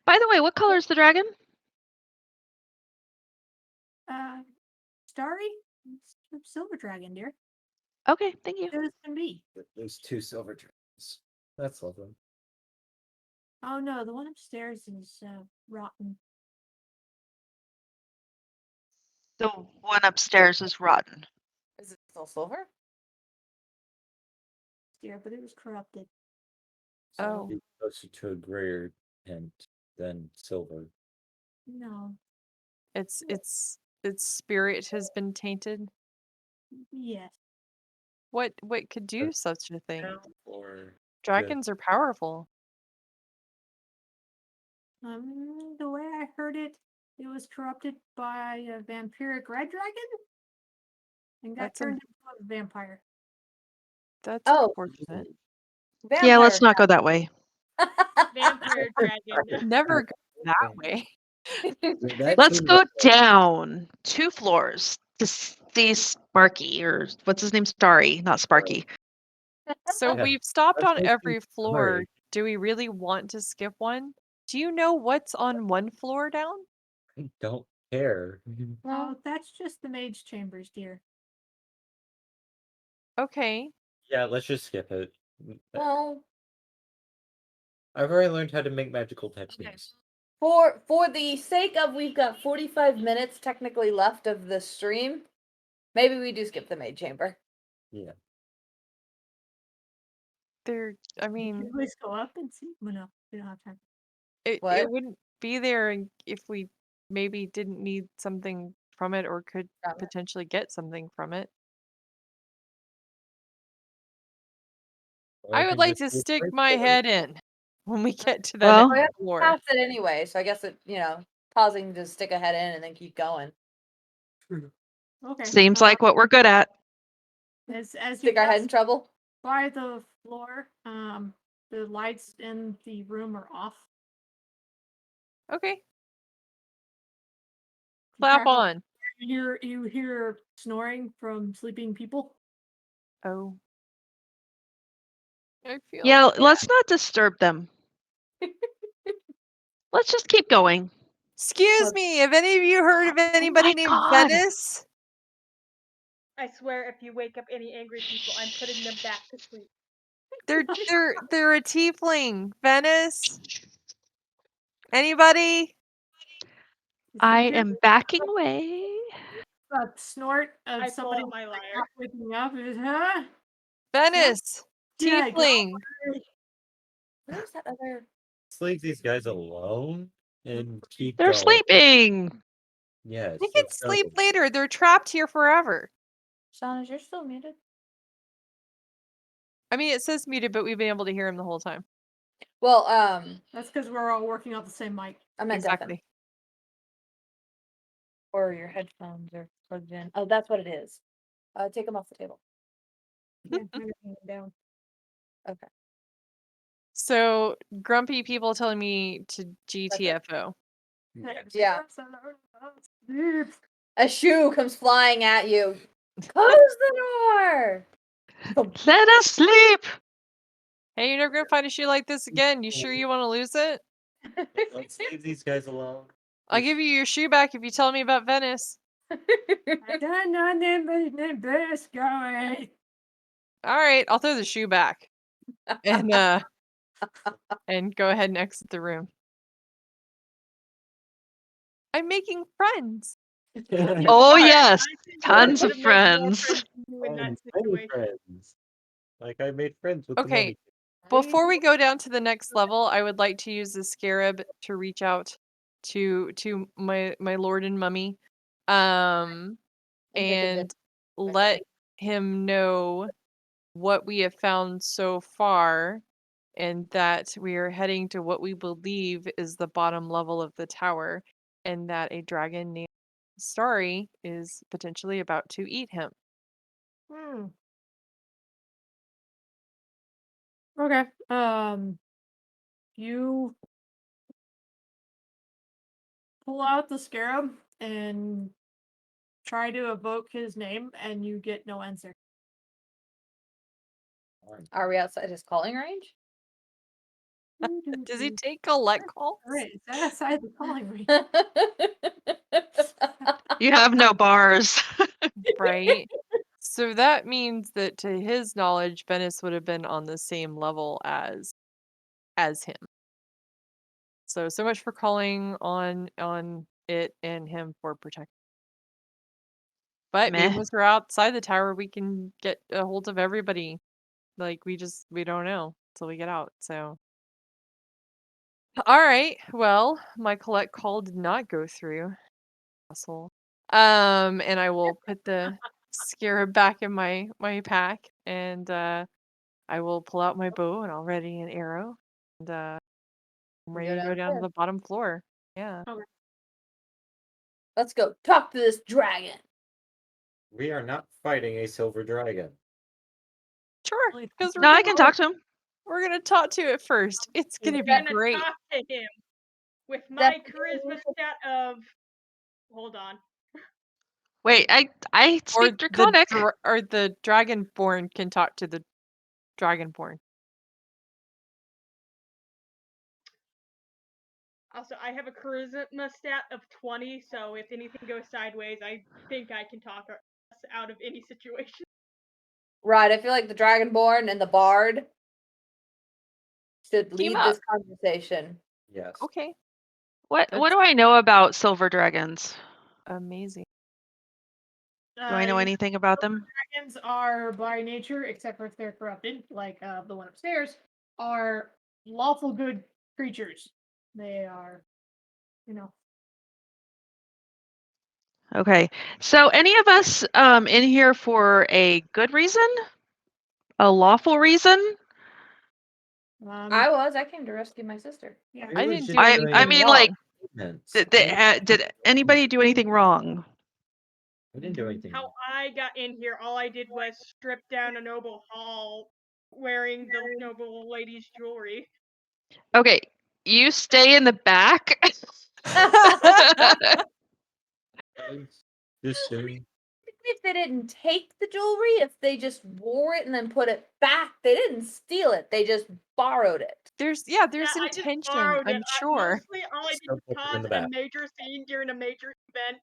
By the way, what color is the dragon? Starry? Silver dragon, dear. Okay, thank you. Good to me. there's 2 silver dragons. That's lovely. Oh no, the one upstairs is rotten. The one upstairs is rotten. Is it still silver? Yeah, but it was corrupted. Oh. Be closer to a grayer tint than silver. No. Its spirit has been tainted. Yes. What could do such a thing? Or Dragons are powerful. The way I heard it, it was corrupted by a vampiric red dragon and got That's turned into a vampire. That's Oh. unfortunate. Yeah, let's Vampire not go that way. Vampire dragon. Never go that way. Let's go down 2 floors to see Sparky, or what's his name? Starry, not Sparky. So Yeah, we've stopped let's on go see every floor. Starry. Do we really want to skip one? Do you know what's on one floor down? I don't care. Well, that's just the mage chambers, dear. Okay. Yeah, let's just skip it. Well, I've already learned how to make magical techniques. for the sake of we've got 45 minutes technically left of the stream, maybe we do skip the maid chamber. Yeah. I mean, Let's go up and see. Well, no, we don't have time. it What? wouldn't be there if we maybe didn't need something from it or could From it. potentially get something from it. Or I it would could like just to be a stick free my floor. head in when we get to that Well- We have next floor. to pass it anyway, so I guess it, pausing to stick a head in and then keep going. Okay. Seems like what we're good at. as you Stick our head in pass trouble. by the floor, the lights in the room are off. Okay. You Clap crack up- on. You hear snoring from sleeping people. Oh. I feel Yeah, bad. let's not disturb them. Let's just keep going. Excuse me, have any of you heard of anybody my named God. Venice? I swear, if you wake up any angry people, I'm putting them back to sleep. They're a tiefling. Venice? Anybody? I am backing away. A snort of I pull somebody out my lyre. not waking up. Huh? Venice. Yeah, go Tiefling. Where's that other? Let's leave these guys alone and keep They're going. sleeping. Yes. They can let's go. sleep later. They're trapped here forever. Sean, you're still muted. I mean, it says muted, but we've been able to hear him the whole time. Well, That's because we're all working off the same mic. I meant deafen. Exactly. Or your headphones are plugged in. Oh, that's what it is. Take them off the table. Yeah, I'm taking it down. Okay. So, grumpy people telling me to GTFO. Yeah. A shoe comes flying at you. Close the door. Let us sleep. Hey, you're never gonna find a shoe like this again. You sure you want to lose it? Let's leave these guys alone. I'll give you your shoe back if you tell me about Venice. I don't know this going. All right, I'll throw the shoe back. And go ahead and exit the room. I'm making friends. Oh, yes. I think I Tons would of have made more friends. friends than you in that Many situation. friends. Like I made friends with the Okay. mummy. Before we go down to the next level, I would like to use the scarab to reach out to my lord and mummy, and let him know what we have found so far, and that we are heading to what we believe is the bottom level of the tower, and that a dragon named Starry is potentially about to eat him. Okay. You pull out the scarab and try to evoke his name, and you get no answer. Are we outside his calling range? Does he take collect calls? Right, is that outside the calling range? You have no bars. Right. So that means that to his knowledge, Venice would have been on the same level as him. So much for calling on it and him for protection. But maybe Meh. once we're outside the tower, we can get a hold of everybody. Like we don't know till we get out. So, all right. Well, my collect call did not go through. Asshole. And I will put the scarab back in my pack, and I will pull out my bow and I'll ready an arrow, and I'm ready to go down to the bottom floor. Yeah. Let's go talk to this dragon. We are not fighting a silver dragon. Sure. Because No, I can talk to him. We're gonna talk to it first. It's gonna be I'm gonna great. talk to him with my charisma stat of. Hold on. Wait, I speak Draconic. Or the Dragonborn can talk to the Dragonborn. Also, I have a charisma stat of 20, so if anything goes sideways, I think I can talk us out of any situation. Right, I feel like the Dragonborn and the Bard should lead this conversation. Yes. Okay. What do I know about silver dragons? Amazing. Do I know anything about them? Dragons are by nature, except for if they're corrupted, like the one upstairs, are lawful good creatures. They are, Okay. So any of us in here for a good reason? A lawful reason? I came to rescue my sister. Yeah. I didn't do anything I mean, wrong. like, did anybody do anything wrong? I didn't do anything. How I got in here, all I did was strip down a noble hall wearing the noble lady's jewelry. Okay, you stay in the back. If they didn't take the jewelry, if they just wore it and then put it back, they didn't steal it. They just borrowed it. There's I intention, just borrowed I'm it. sure. Mostly all I did was cause a major scene during a major event.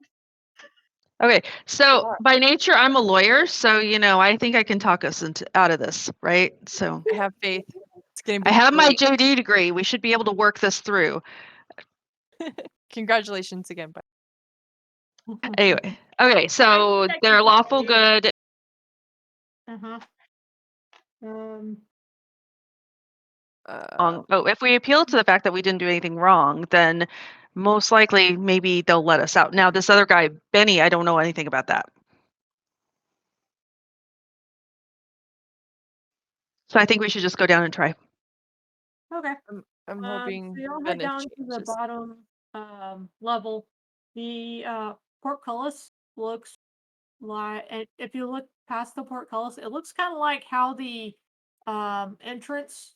Okay, so by nature, I'm a lawyer, so I think I can talk us out of this, right? So I have faith. It's gonna be I have my great. JD degree. We should be able to work this through. Congratulations again, bud. Anyway, okay, so they're lawful good. If we appeal to the fact that we didn't do anything wrong, then most likely maybe they'll let us out. Now, this other guy, Benny, I don't know anything about that. So I think we should just go down and try. Okay. I'm hoping so you'll head down to the bottom level. The portcullis looks like, and if you look past the portcullis, it looks kind of like how the entrance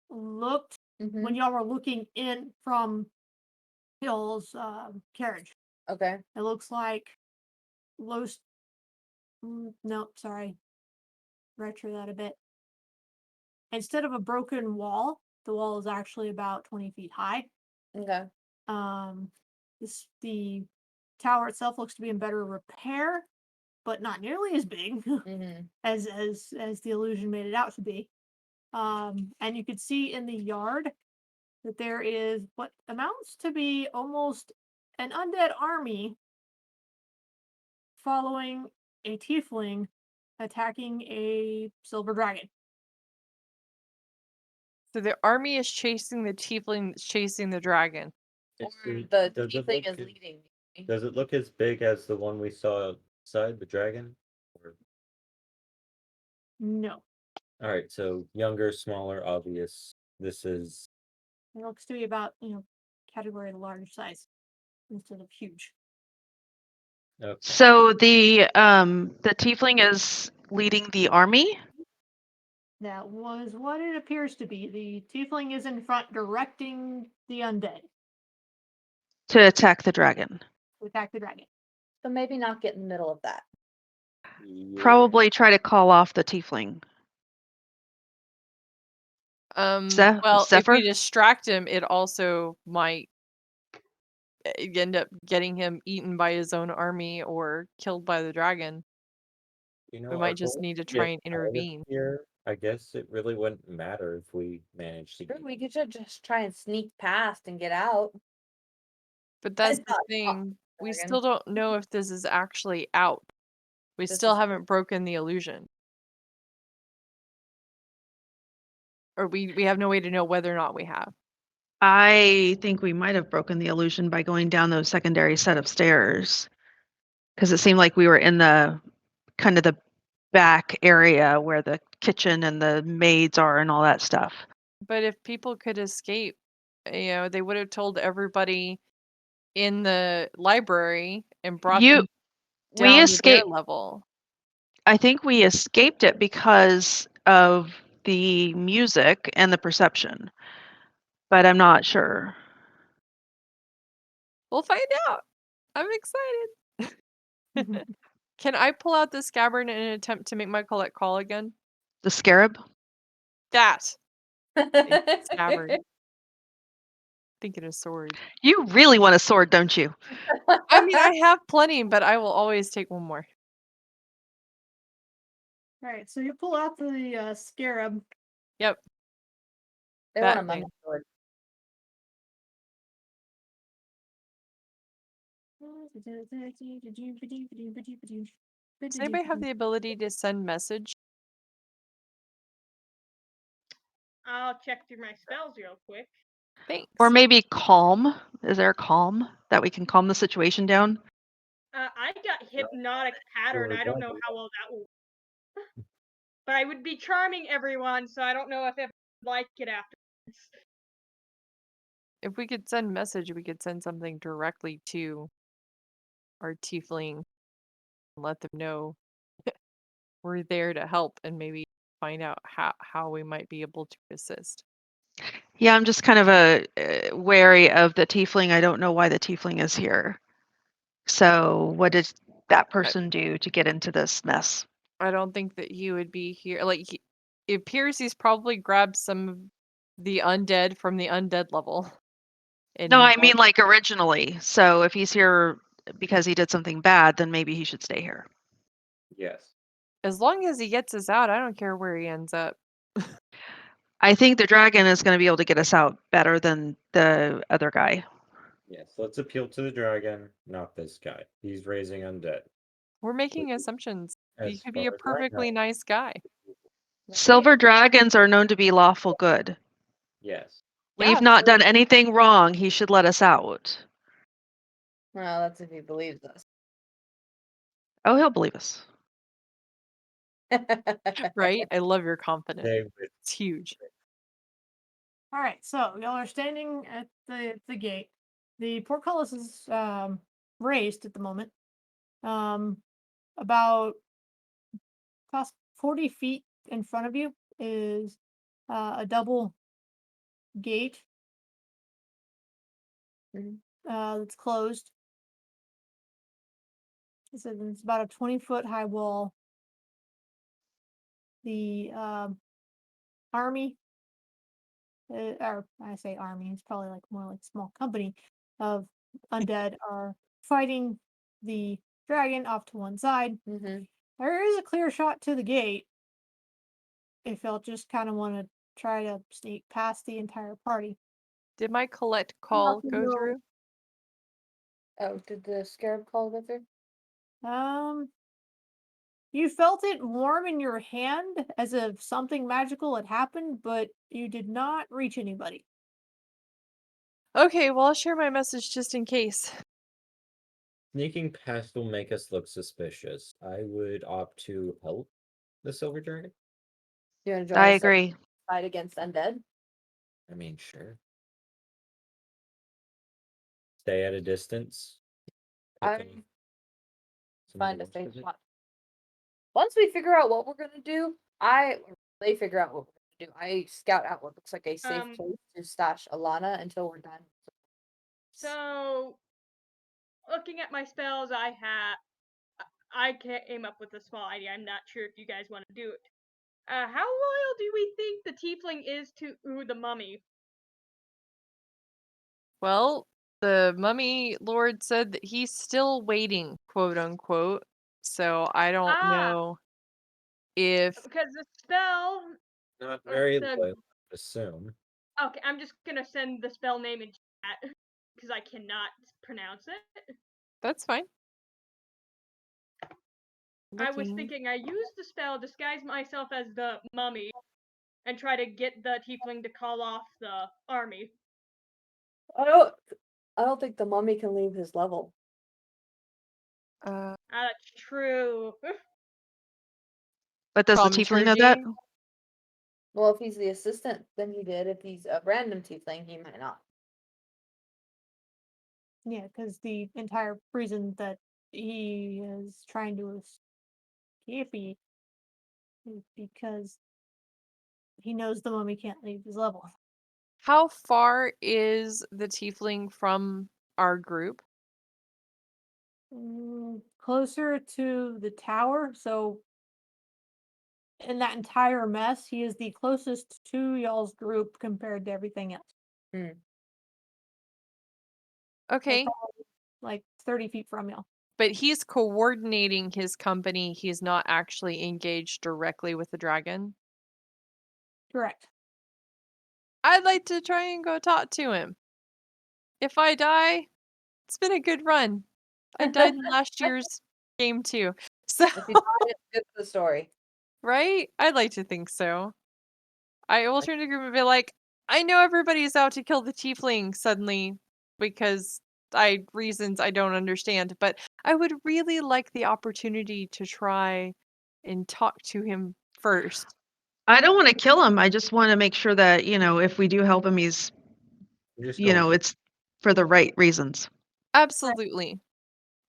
looked when y'all were looking in from Hill's carriage. Okay. It looks like no, sorry. Retro that a bit. Instead of a broken wall, the wall is actually about 20 feet high. Okay. The tower itself looks to be in better repair, but not nearly as big as the illusion made it out to be. And you could see in the yard that there is what amounts to be almost an undead army following a tiefling attacking a silver dragon. So the army is chasing the tiefling that's chasing the dragon. The tiefling is leading. Does it look as big as the one we saw outside, the dragon? No. All right, so younger, smaller, obvious. This is. It looks to be about category of large size instead of huge. Okay. So the tiefling is leading the army. That was what it appears to be. The tiefling is in front directing the undead. To attack the dragon. To attack the dragon. So maybe not get in the middle of that. Probably try to call off the tiefling. Well, if Zephyr? we distract him, it also might end up getting him eaten by his own army or killed by the dragon. You know, We our might just goal need to is try get and out of intervene. Here, I guess it really wouldn't matter if we managed to Sure, get we could just try and sneak past and get out. But that's It's the not thing. We dragon. still don't know if this is actually out. We This still is- haven't broken the illusion. Or we have no way to know whether or not we have. I think we might have broken the illusion by going down those secondary set of stairs. Because it seemed like we were in the kind of the back area where the kitchen and the maids are and all that stuff. But if people could escape, they would have told everybody in the library and brought them We down to their escaped. level. I think we escaped it because of the music and the perception, but I'm not sure. We'll find out. I'm excited. Can I pull out the scabbard in an attempt to make my collect call again? The scarab? That scabbard. Thinking of sword. You really want a sword, don't you? I mean, I have plenty, but I will always take one more. All right, so you pull out the scarab. Yep. They That want a thing. mummy sword. Does anybody have the ability to send message? I'll check through my spells real quick. Thanks. Or maybe calm. Is there a calm that we can calm the situation down? I got hypnotic pattern. I don't know how well that will. But I would be charming everyone, so I don't know if would like it after. If we could send message, we could send something directly to our tiefling and let them know we're there to help and maybe find out how we might be able to assist. Yeah, I'm just kind of wary of the tiefling. I don't know why the tiefling is here. So what did that person do to get into this mess? I don't think that he would be here. It appears he's probably grabbed some of the undead from the undead level. No, I mean like originally. So if he's here because he did something bad, then maybe he should stay here. Yes. As long as he gets us out, I don't care where he ends up. I think the dragon is going to be able to get us out better than the other guy. Yes, let's appeal to the dragon, not this guy. He's raising undead. We're making assumptions. He As could be a far as I know. perfectly nice guy. Silver dragons are known to be lawful good. Yes. We've not done anything wrong. He should let us out. Well, that's if he believes us. Oh, he'll believe us. Right? I love your confidence. David. It's huge. All right, so y'all are standing at the gate. The portcullis is raised at the moment. About past 40 feet in front of you is a double gate that's closed. It's about a 20-foot high wall. The army, or I say army, it's probably like more like small company of undead are fighting the dragon off to one side. Mm-hmm. There is a clear shot to the gate if y'all just kind of want to try to sneak past the entire party. Did my collect call go through? Oh, did the scarab call go through? You felt it warm in your hand as if something magical had happened, but you did not reach anybody. Okay, well, I'll share my message just in case. Sneaking past will make us look suspicious. I would opt to help the silver dragon. You want to join I us in agree. the fight against undead? I mean, sure. Stay at a distance. I'm fine to Somebody stay else visit? spot. Once we figure out what we're gonna do, they figure out what we're gonna do. I scout out what looks like a safe place to stash Alana until we're done. So, looking at my spells, I came up with a small idea. I'm not sure if you guys want to do it. How loyal do we think the tiefling is to the mummy? Well, the mummy lord said that he's still waiting, quote unquote. So I don't know if Because the spell. Not very the- loyal, I assume. Okay, I'm just gonna send the spell name in chat because I cannot pronounce it. that's fine. I was Looking. thinking I use the spell, disguise myself as the mummy, and try to get the tiefling to call off the army. I don't think the mummy can leave his level. That's true. But does the tiefling know that? Thaumaturgy? Well, if he's the assistant, then he did. If he's a random tiefling, he might not. Yeah, because the entire reason that he is trying to escape is because he knows the mummy can't leave his level. How far is the tiefling from our group? Closer to the tower, so in that entire mess, he is the closest to y'all's group compared to everything else. So Okay, probably like 30 feet from y'all. but he's coordinating his company. He's not actually engaged directly with the dragon. Correct. I'd like to try and go talk to him. If I die, it's been a good run. I died in last year's game too. So, If you die, it's good for the story. right? I'd like to think so. I will turn to the group and be like, I know everybody's out to kill the tiefling suddenly because reasons I don't understand, but I would really like the opportunity to try and talk to him first. I don't want to kill him. I just want to make sure that, if we do help him, he's, it's for the right reasons. Absolutely.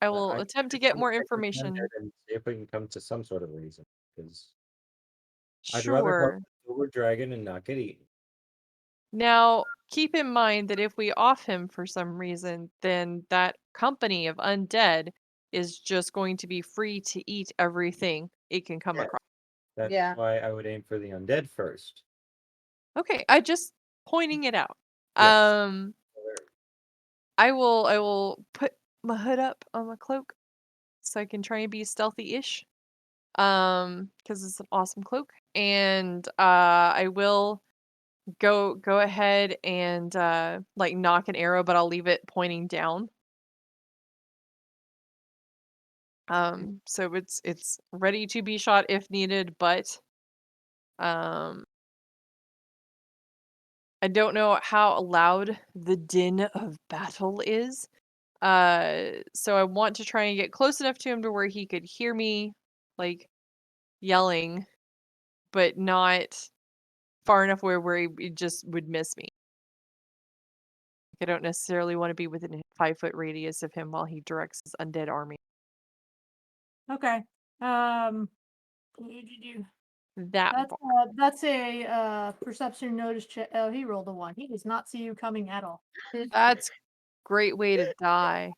I will attempt to get more information. And see if we can come to some sort of reason. Because I'd rather Sure. help the silver dragon and not get eaten. Now, keep in mind that if we off him for some reason, then that company of undead is just going to be free to eat everything it can come Yes. across. That's why I would aim for the undead first. Okay, I just pointing it out. Yes. I will put my hood up on my cloak so I can try and be stealthy-ish. Because it's an awesome cloak. And I will go ahead and like knock an arrow, but I'll leave it pointing down. So it's ready to be shot if needed, but I don't know how loud the din of battle is. So I want to try and get close enough to him to where he could hear me, like, yelling, but not far enough where he just would miss me. I don't necessarily want to be within a 5-foot radius of him while he directs his undead army. Okay. That That's a perception notice check. Oh, he rolled a 1. He does not see you coming at all. That's great way to die.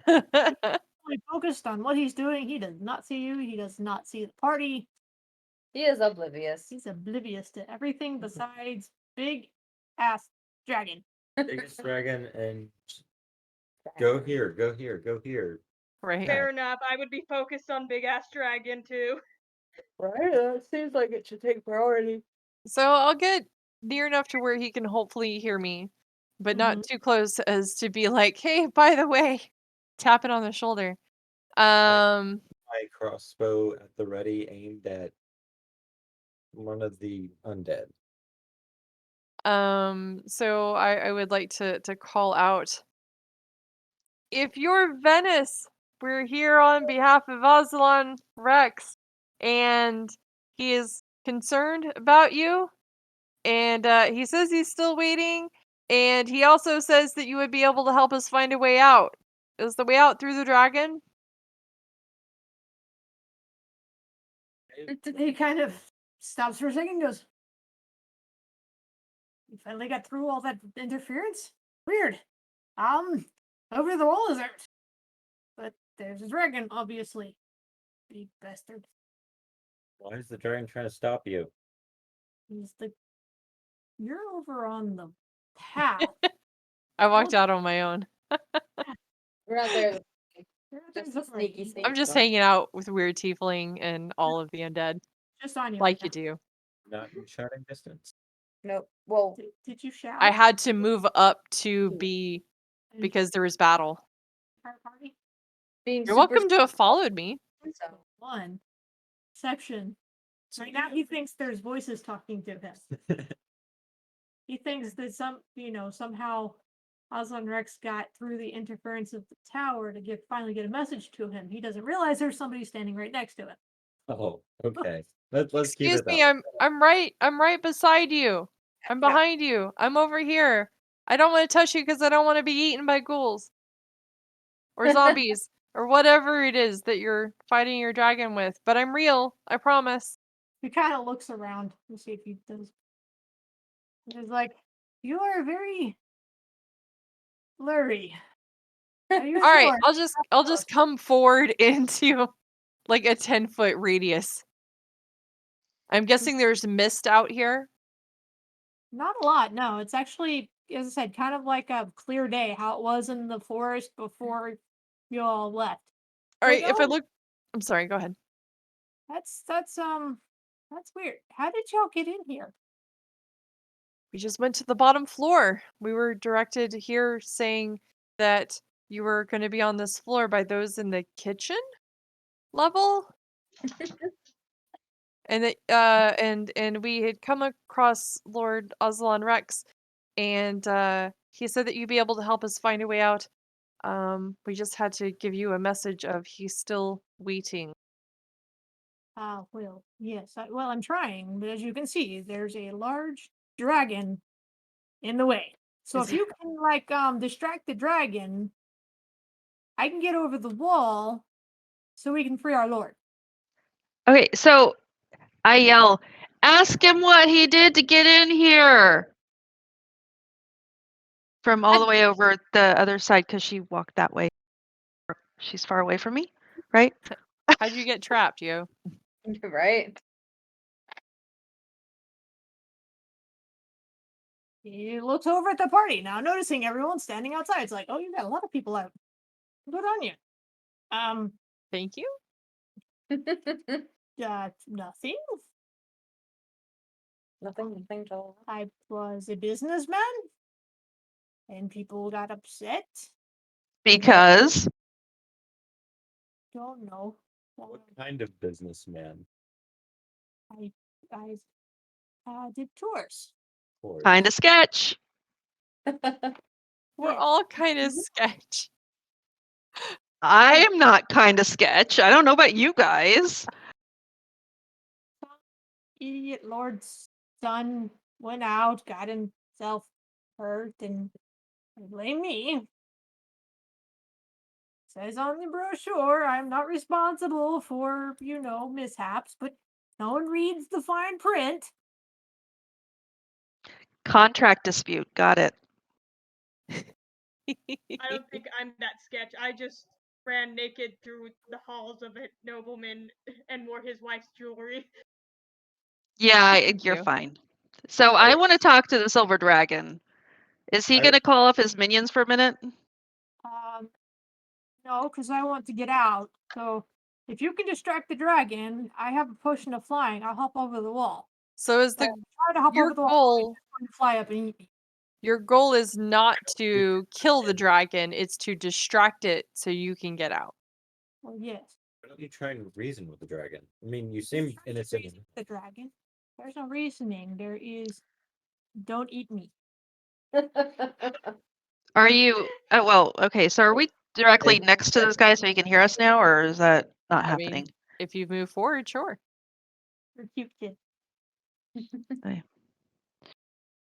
Really focused on what he's doing. He does not see you. He does not see the party. He is oblivious. He's oblivious to everything besides big ass dragon. Biggest dragon and go here, go here, go here. Right. Fair enough. I would be focused on big ass dragon too. Right? It seems like it should take priority. So I'll get near enough to where he can hopefully hear me, but not too close as to be like, hey, by the way, tap it on the shoulder. My crossbow at the ready, aimed at one of the undead. So I would like to call out, if you're Venice, we're here on behalf of Aslan Rex, and he is concerned about you, and he says he's still waiting, and he also says that you would be able to help us find a way out. Is the way out through the dragon? He kind of stops for a second and goes, "You finally got through all that interference? Weird. Over the wall is it? But there's a dragon, obviously. Big bastard. Why is the dragon trying to stop you? You're over on the path. I walked out on my own. We're not there. You're not Just there a sneaky, separate. sneaky. I'm just hanging out with Weird Tiefling and all of the undead, Just on you. like right you do. Not in shouting distance. Nope. Well, now. Did you shout? I had to move up to be because there was battle. Entire party? being You're super welcome to have followed me. so. One. Exception. Right now he thinks there's voices talking to him. He thinks that somehow Aslan Rex got through the interference of the tower to finally get a message to him. He doesn't realize there's somebody standing right next to him. Oh, okay. Let's keep Excuse it me, that. I'm right beside you. I'm behind you. I'm over here. I don't want to touch you because I don't want to be eaten by ghouls or zombies or whatever it is that you're fighting your dragon with. But I'm real. I promise. He kind of looks around to see if he does. He's like, "You are very blurry." Are you All right, sure? I'll just come forward into like a 10-foot radius. I'm guessing there's mist out here. Not a lot. No, it's actually, as I said, kind of like a clear day, how it was in the forest before you all left. All right, Like, if I oh, look, I'm sorry. Go ahead. that's weird. How did y'all get in here? We just went to the bottom floor. We were directed here saying that you were going to be on this floor by those in the kitchen level. And that and we had come across Lord Aslan Rex, and he said that you'd be able to help us find a way out. We just had to give you a message of he's still waiting. Well, yes. I'm trying, but as you can see, there's a large dragon in the way. So Is if you can distract the dragon, I can get over the wall so we can free our lord. Okay, so I yell, ask him what he did to get in here. From all the way over the other side, because she walked that way. She's far away from me, right? How'd you get trapped, yo? Right? He looks over at the party now, noticing everyone standing outside. It's like, oh, you got a lot of people out. Good on you. Thank you. Nothing. Nothing to all. I was a businessman, and people got upset. Because Don't know. What kind of businessman? I did tours. kind of sketch. We're Yeah. all kind of sketch. I am not kind of sketch. I don't know about you guys. Idiot lord's son went out, got himself hurt, and blame me. Says on the brochure I'm not responsible for, mishaps, but no one reads the fine print. Contract dispute. Got it. I don't think I'm that sketch. I just ran naked through the halls of a nobleman and wore his wife's jewelry. Yeah, Thank you're you. fine. So I want to talk to the silver dragon. Is he I- going to call off his minions for a minute? No, because I want to get out. So if you can distract the dragon, I have a potion of flying. I'll hop over the wall. So is the Try to hop your over the wall. goal? It's going to fly up and eat me. Your goal is not to kill the dragon; it's to distract it so you can get out. Well, yes. Why don't you try and reason with the dragon? I mean, you seem innocent. The dragon. There's no reasoning. There is. Don't eat me. Are you? Oh, well, okay. So are we directly next to this guy so he can hear us now, or is that not I happening? mean, if you move forward, sure. You're a cute kid. Okay.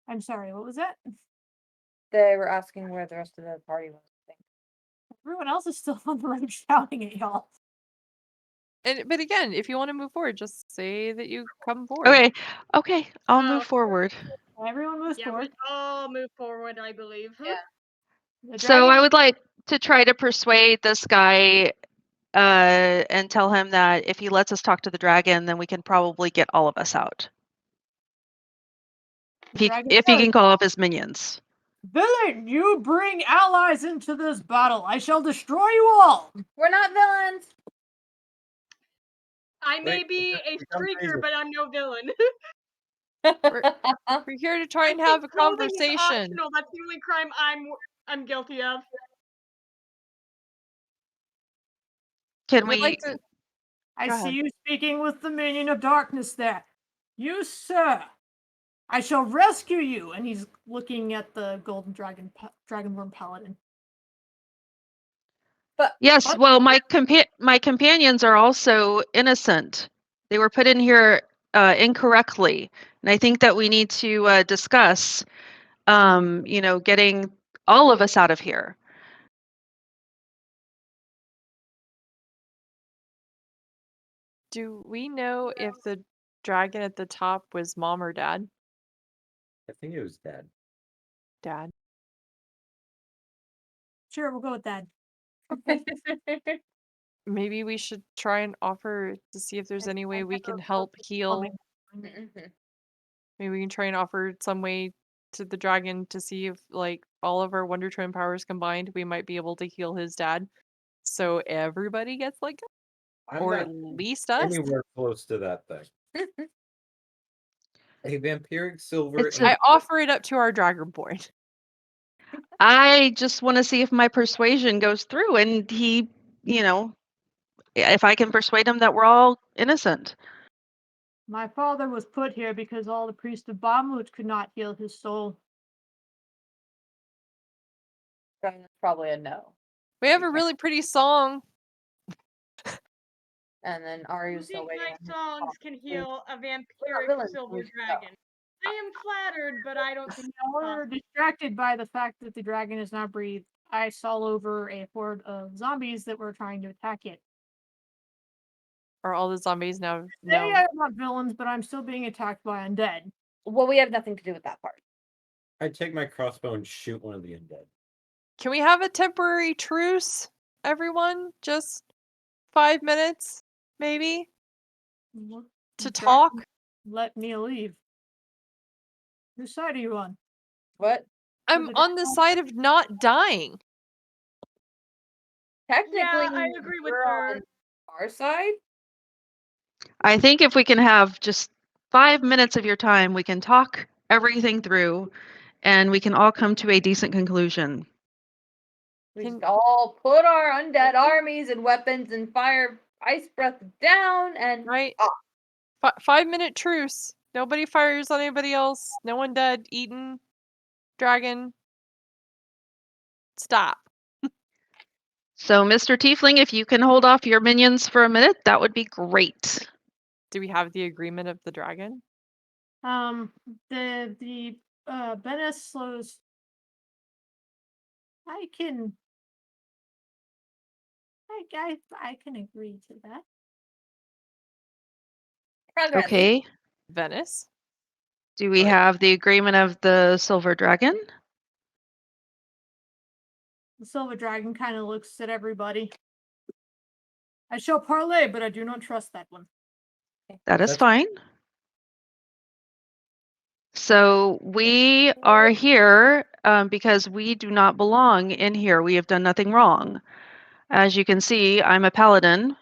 I'm sorry. What was that? They were asking where the rest of the party was. I think. Everyone else is still on the road shouting at y'all. But again, if you want to move forward, just say that you come forward. Okay. I'll Oh. move forward. Everyone moves Yeah, forward. we all move forward, I believe. Yeah. So I would like to try to persuade this guy and tell him that if he lets us talk to the dragon, then we can probably get all of us out. If he can call up his minions. Villain, you bring allies into this battle. I shall destroy you all. We're not villains. I may Wait, be a become streaker, crazy. but I'm no villain. We're here to try and have a Clothing is conversation. optional. That's the only crime I'm guilty of. Can We'd we? like to. I Go see ahead. you speaking with the minion of darkness there. You, sir, I shall rescue you. And he's looking at the golden dragonborn paladin. Yes. What? Well, my companions are also innocent. They were put in here incorrectly, and I think that we need to discuss, getting all of us out of here. Do we know if the dragon at the top was mom or dad? I think it was Dad. Dad. Sure, we'll go with that. Maybe we should try and offer to see if there's any way we can help heal. Maybe we can try and offer some way to the dragon to see if, like, all of our Wonder Twin powers combined, we might be able to heal his dad. So everybody gets, like, I'm or not at least us. anywhere close to that thing. A vampiric silver. It's I offer it up to our dragonborn. I just want to see if my persuasion goes through, and he, if I can persuade him that we're all innocent. My father was put here because all the priests of Bahamut could not heal his soul. That's probably a no. We have a really pretty song. And then You Ariu's think still my waiting. songs can heal a vampiric villains, silver we should dragon? I am flattered, but I don't think it's We're possible. distracted by the fact that the dragon is not breathed. I saw over a horde of zombies that were trying to attack it. Are all the zombies now? They are not villains, but I'm still being attacked by undead. Well, we have nothing to do with that part. I'd take my crossbow and shoot one of the undead. Can we have a temporary truce, everyone? Just 5 minutes, maybe, to talk? Let me leave. Whose side are you on? What? I'm on the side of not dying. Technically, Yeah, I agree with we're her. on our side. I think if we can have just 5 minutes of your time, we can talk everything through, and we can all come to a decent conclusion. We just all put our undead armies and weapons and fire ice breath down and Right. off. 5-minute truce. Nobody fires on anybody else. No one dead, eaten. Dragon. Stop. So, Mr. Tiefling, if you can hold off your minions for a minute, that would be great. Do we have the agreement of the dragon? The Benes slows. I can agree to that. Progress. Okay. Venice? Do we Right. have the agreement of the Silver Dragon? The silver dragon kind of looks at everybody. I shall parlay, but I do not trust that one. That is That's- fine. So we are here because we do not belong in here. We have done nothing wrong. As you can see, I'm a paladin.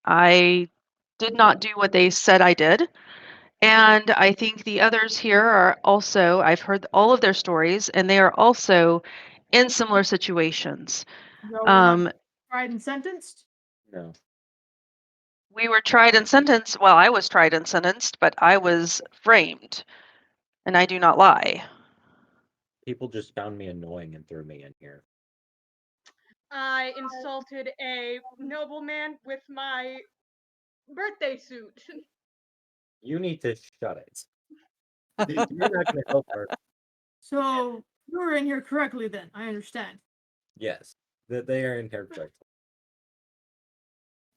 I did not do what they said I did. And I think the others here are also, I've heard all of their stories, and they are also in similar situations. Tried and sentenced? No. We were tried and sentenced. Well, I was tried and sentenced, but I was framed, and I do not lie. People just found me annoying and threw me in here. I insulted a nobleman with my birthday suit. You need to shut it. You're not going to help her. So you were in here correctly then. I understand. Yes, that they are in here correctly.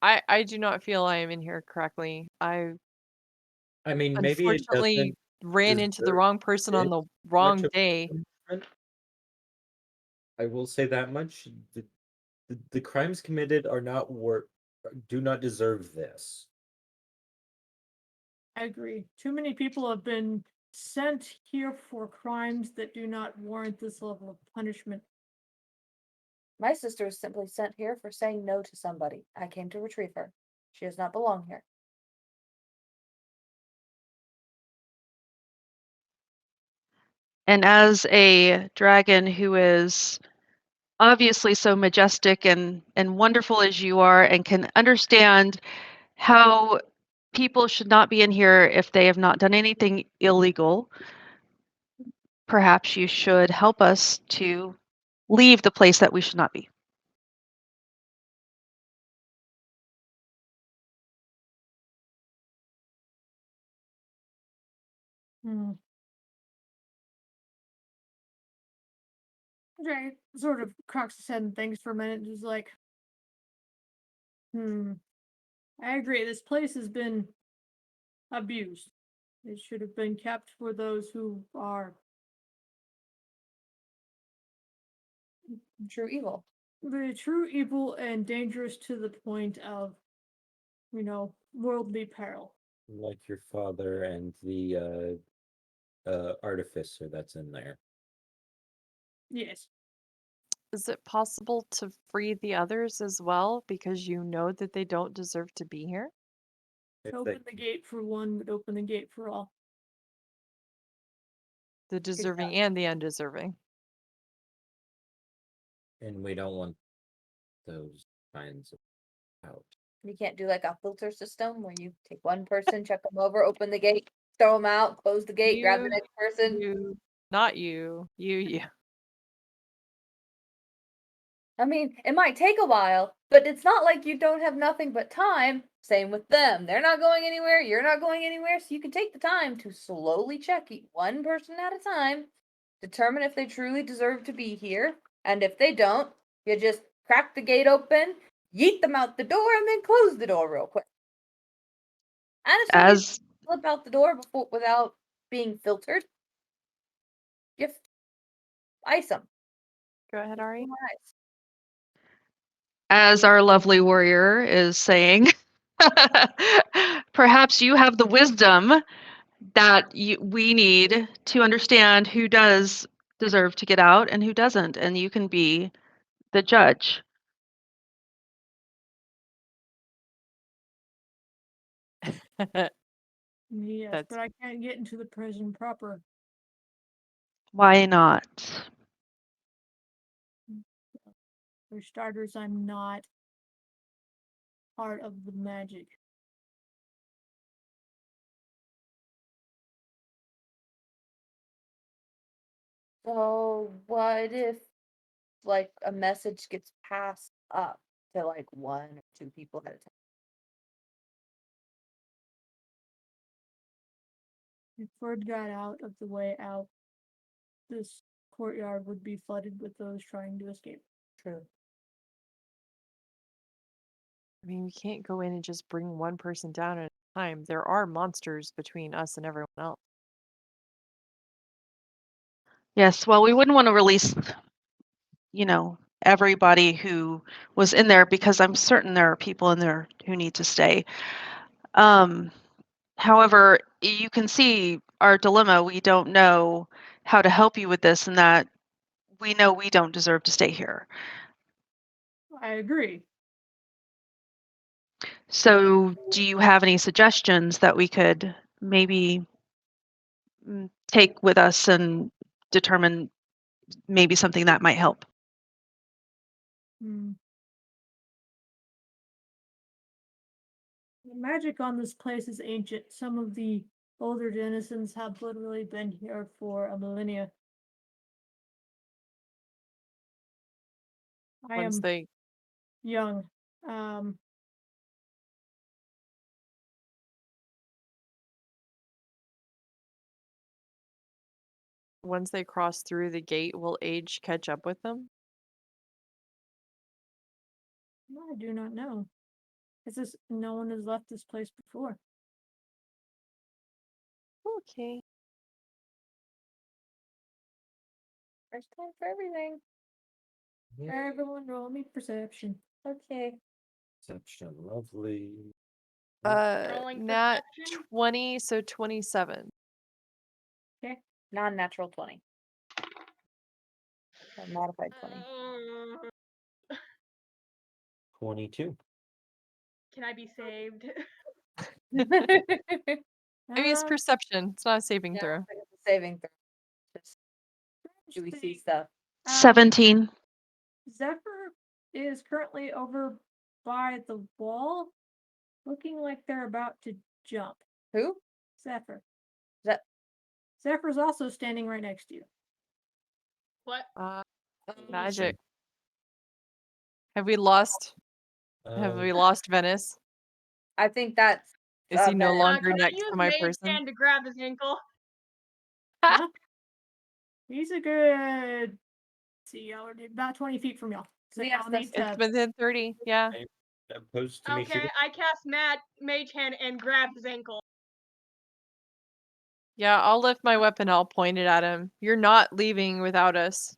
I do not feel I am in here correctly. I mean, maybe it unfortunately ran into the wrong person on the wrong day. I will say that much. The crimes committed are not do not deserve this. I agree. Too many people have been sent here for crimes that do not warrant this level of punishment. My sister was simply sent here for saying no to somebody. I came to retrieve her. She does not belong here. And as a dragon who is obviously so majestic and wonderful as you are and can understand how people should not be in here if they have not done anything illegal, perhaps you should help us to leave the place that we should not be. Jay sort of cocks his head and thinks for a minute and is like, I agree. This place has been abused. It should have been kept for those who are True evil. the true evil and dangerous to the point of, worldly peril. Like your father and the artificer that's in there. Yes. Is it possible to free the others as well because you know that they don't deserve to be here? Open the gate for one, but open the gate for all. The deserving and the undeserving. And we don't want those kinds of out. You can't do like a filter system where you take one person, check them over, open the gate, throw them out, close the gate, grab the next person. Not you. You. I mean, it might take a while, but it's not like you don't have nothing but time. Same with them. They're not going anywhere. You're not going anywhere. So you can take the time to slowly check one person at a time, determine if they truly deserve to be here. And if they don't, you just crack the gate open, yeet them out the door, and then close the door real quick. And if you slip out the door without being filtered, you ice them. Go ahead, Ari. As our lovely warrior is saying, perhaps you have the wisdom that we need to understand who does deserve to get out and who doesn't, and you can be the judge. Yes, but I can't get into the prison proper. Why not? For starters, I'm not part of the magic. So what if like a message gets passed up to like one or two people at a time? If word got out of the way out, this courtyard would be flooded with those trying to escape. True. I mean, we can't go in and just bring one person down at a time. There are monsters between us and everyone else. Yes, well, we wouldn't want to release, everybody who was in there because I'm certain there are people in there who need to stay. However, you can see our dilemma. We don't know how to help you with this, and that we know we don't deserve to stay here. I agree. So, do you have any suggestions that we could maybe take with us and determine maybe something that might help? The magic on this place is ancient. Some of the older denizens have literally been here for a millennia. I am young. Once they cross through the gate, will age catch up with them? I do not know. No one has left this place before. Okay. First time for everything. Everyone roll me perception. Okay. Perception, lovely. Rolling Nat perception. 20, so 27. Non-natural 20. Or modified 20. 22. Can I be saved? I mean, it's perception. It's not a saving throw. It's a saving throw. Just do we see stuff? 17. Zephyr is currently over by the wall, looking like they're about to jump. Who? Zephyr. Ze- Zephyr's also standing right next to you. What? Magic. Have we lost? Have we lost Venice? I think that's. Is he no Venice. longer Can I next use to my Mage person? Hand to grab his ankle? He's a good. Let's see, y'all are about 20 feet from y'all. So Yeah, y'all need It's to. within 30. Yeah. Opposed to me Okay, shooting. I cast Mage Hand and grab his ankle. Yeah, I'll lift my weapon. I'll point it at him. You're not leaving without us.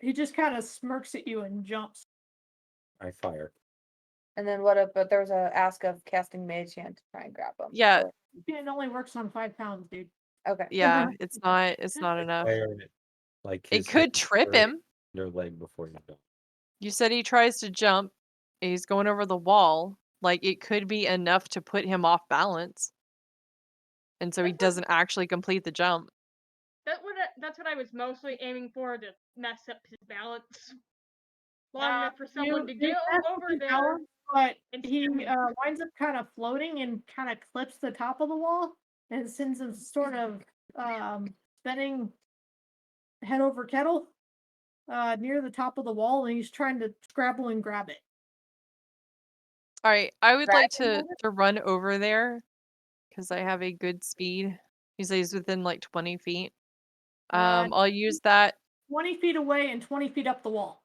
He just kind of smirks at you and jumps. I fire. And then what if but there's a ask of casting Mage Hand to try and grab him? Yeah. It only works on 5 pounds, dude. Okay. Yeah, it's not enough. Fire it. Like It his could hand trip or him. Their leg before you go. You said he tries to jump. He's going over the wall. Like, it could be enough to put him off balance. And so he doesn't actually complete the jump. That's what I was mostly aiming for, to mess up his balance. Long enough for someone to You get mess over with his there. balance, but and he steer me. winds up kind of floating and kind of clips the top of the wall and sends him sort of spinning head over kettle near the top of the wall, and he's trying to scrabble and grab it. All right, I would like Dragon to run over there because I have a good speed. He says he's within like 20 feet. I'll use that. 20 feet away and 20 feet up the wall.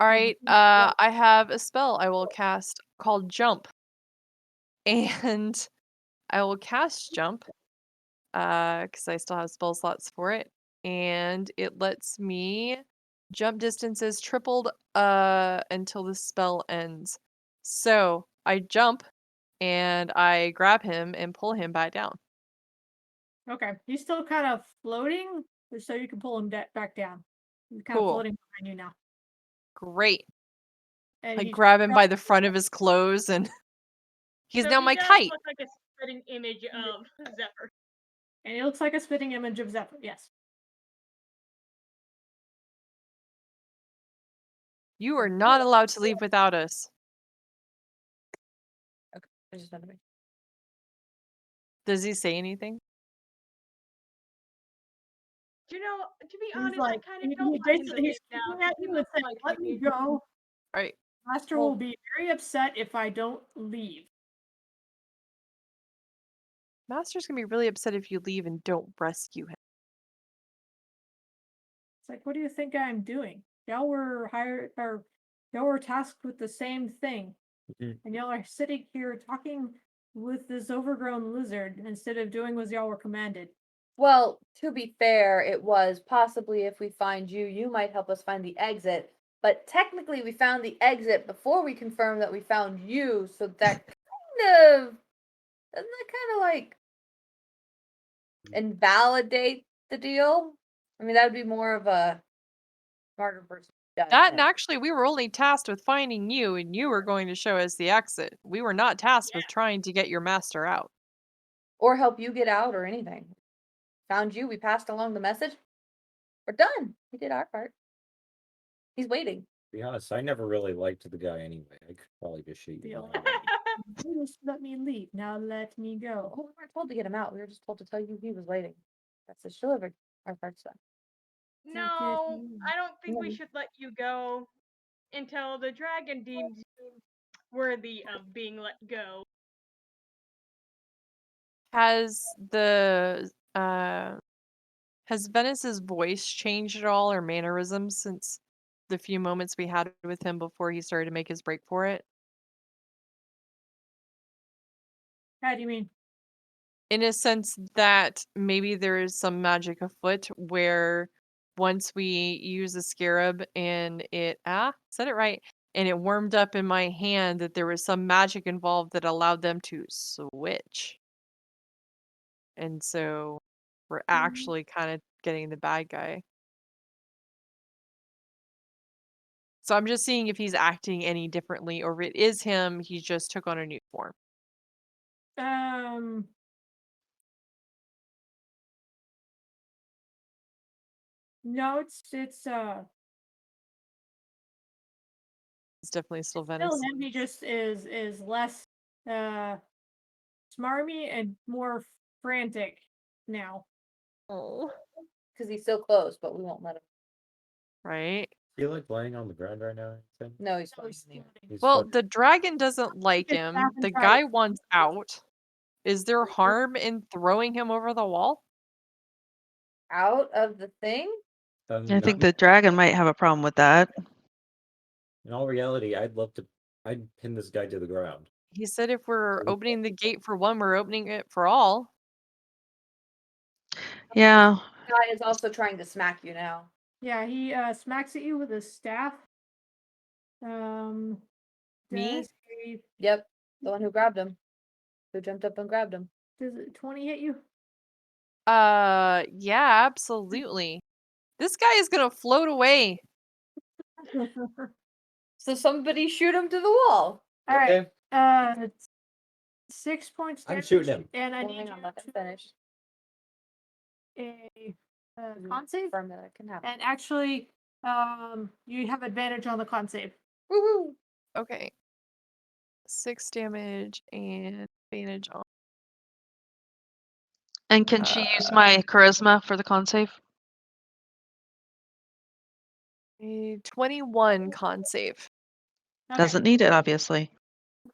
All right, I have a spell I will cast called Jump. And I will cast Jump because I still have spell slots for it. And it lets me jump distances tripled until the spell ends. So I jump and I grab him and pull him back down. Okay, he's still kind of floating, so you can pull him back down. He's kind of Cool. floating behind you now. Great. And I he's grab him by the front of his clothes and he's So now he my does kite. look like a spitting image of Zephyr. And he looks like a spitting image of Zephyr, yes. You are not allowed to leave without us. Okay. I just wanted to make Does he say anything? You know, to be He's honest, like, I kind of he don't want him to basically, he's leave now. looking at He you and looks saying, like let me me. go. All right. Master will be very upset if I don't leave. Master's gonna be really upset if you leave and don't rescue him. It's like, what do you think I'm doing? Y'all were hired, or y'all were tasked with the same thing. Mhm. And y'all are sitting here talking with this overgrown lizard instead of doing what y'all were commanded. Well, to be fair, it was possibly if we find you, you might help us find the exit. But technically, we found the exit before we confirmed that we found you, so that doesn't that kind of like invalidate the deal? I mean, that would be more of a smarter person. That and actually, we were only tasked with finding you, and you were going to show us the exit. We were not tasked with trying to get your master out. Or help you get out or anything. Found you, we passed along the message. We're done. We did our part. He's waiting. To be honest, I never really liked the guy anyway. I could probably just shoot you. Deal. down. You just let me leave. Now let me go. Oh, we weren't told to get him out. We were just told to tell you he was waiting. That's the delivered. Our part's done. No, I don't think we No. should let you go until the dragon deems you worthy of being let go. Has Venice's voice changed at all, or mannerisms, since the few moments we had with him before he started to make his break for it? How do you mean? In a sense that maybe there is some magic afoot where once we use the scarab and it said it right, and it warmed up in my hand, that there was some magic involved that allowed them to switch. And so we're actually kind of getting the bad guy. So I'm just seeing if he's acting any differently, or if it is him, he just took on a new form. No, it's It's definitely still Venice. still him. He just is less smarmy and more frantic now. Oh. Because he's so close, but we won't let him. Right? Is he like laying on the ground right now? No, he's So he's fine. He's Well, fucking- the dragon doesn't like Just him. haven't The tried guy it. wants out. Is there harm in throwing him over the wall? Out of the thing? I think the dragon might have a problem with that. In all reality, I'd pin this guy to the ground. He said if we're opening the gate for one, we're opening it for all. Yeah. Guy is also trying to smack you now. Yeah, he smacks at you with his staff. Me? Does Yep, the one who grabbed him. Who jumped up and grabbed him. does it 20 hit you? Yeah, absolutely. This guy is gonna float away. So somebody shoot him to the wall. All right. Okay. 6 points I'm damage, shooting him. and I Well, need hang you on, let him to finish. a con save. Confirm that it can happen. And actually, you have advantage on the con save. Woohoo! Okay. 6 damage and advantage on. And can she use my charisma for the con save? A 21 con save. Okay. Doesn't need it, obviously.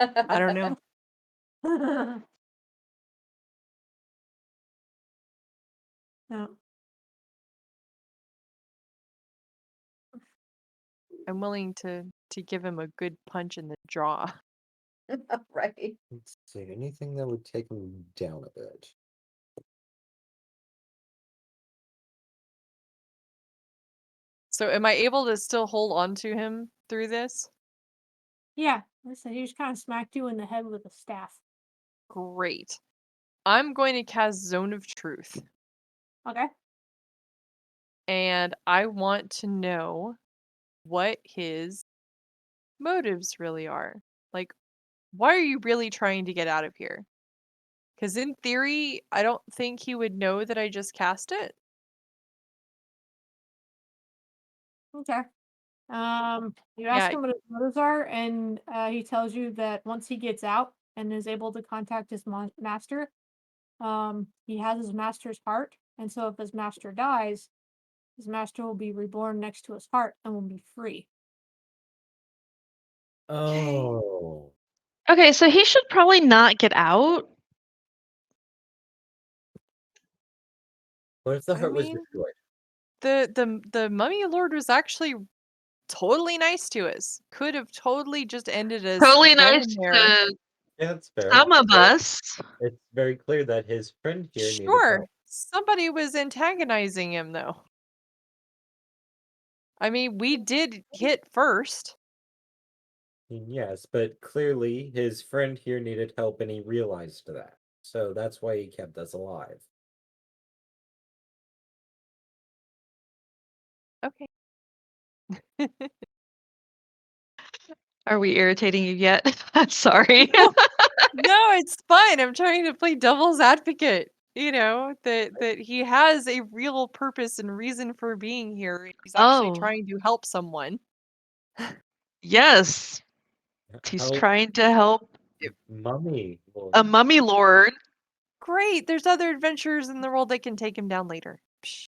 I don't know. No. I'm willing to give him a good punch in the jaw. Right. Let's see, anything that would take him down a bit. So am I able to still hold on to him through this? Yeah. Listen, he just kind of smacked you in the head with a staff. Great. I'm going to cast Zone of Truth. Okay. And I want to know what his motives really are. Like, why are you really trying to get out of here? Because in theory, I don't think he would know that I just cast it. Okay. You ask Yeah. him what his motives are, and he tells you that once he gets out and is able to contact his master, he has his master's heart, and so if his master dies, his master will be reborn next to his heart and will be free. Oh. Okay, so he should probably not get out. What if the I heart was mean, destroyed? The mummy lord was actually totally nice to us. Could have totally just ended us Totally then nice and there. to Yeah, that's fair. some of us. It's very clear that his friend here needed Sure. help. Somebody was antagonizing him though. I mean, we did hit first. Yes, but clearly his friend here needed help and he realized that. So that's why he kept us alive. Okay. Are we irritating you yet? I'm sorry. No, it's fine. I'm trying to play devil's advocate. You know, that he has a real purpose and reason for being here. He's actually Oh. trying to help someone. Yes. He's Help trying to help mummy. a mummy lord. Great. There's other adventures in the world that can take him down later. Psh.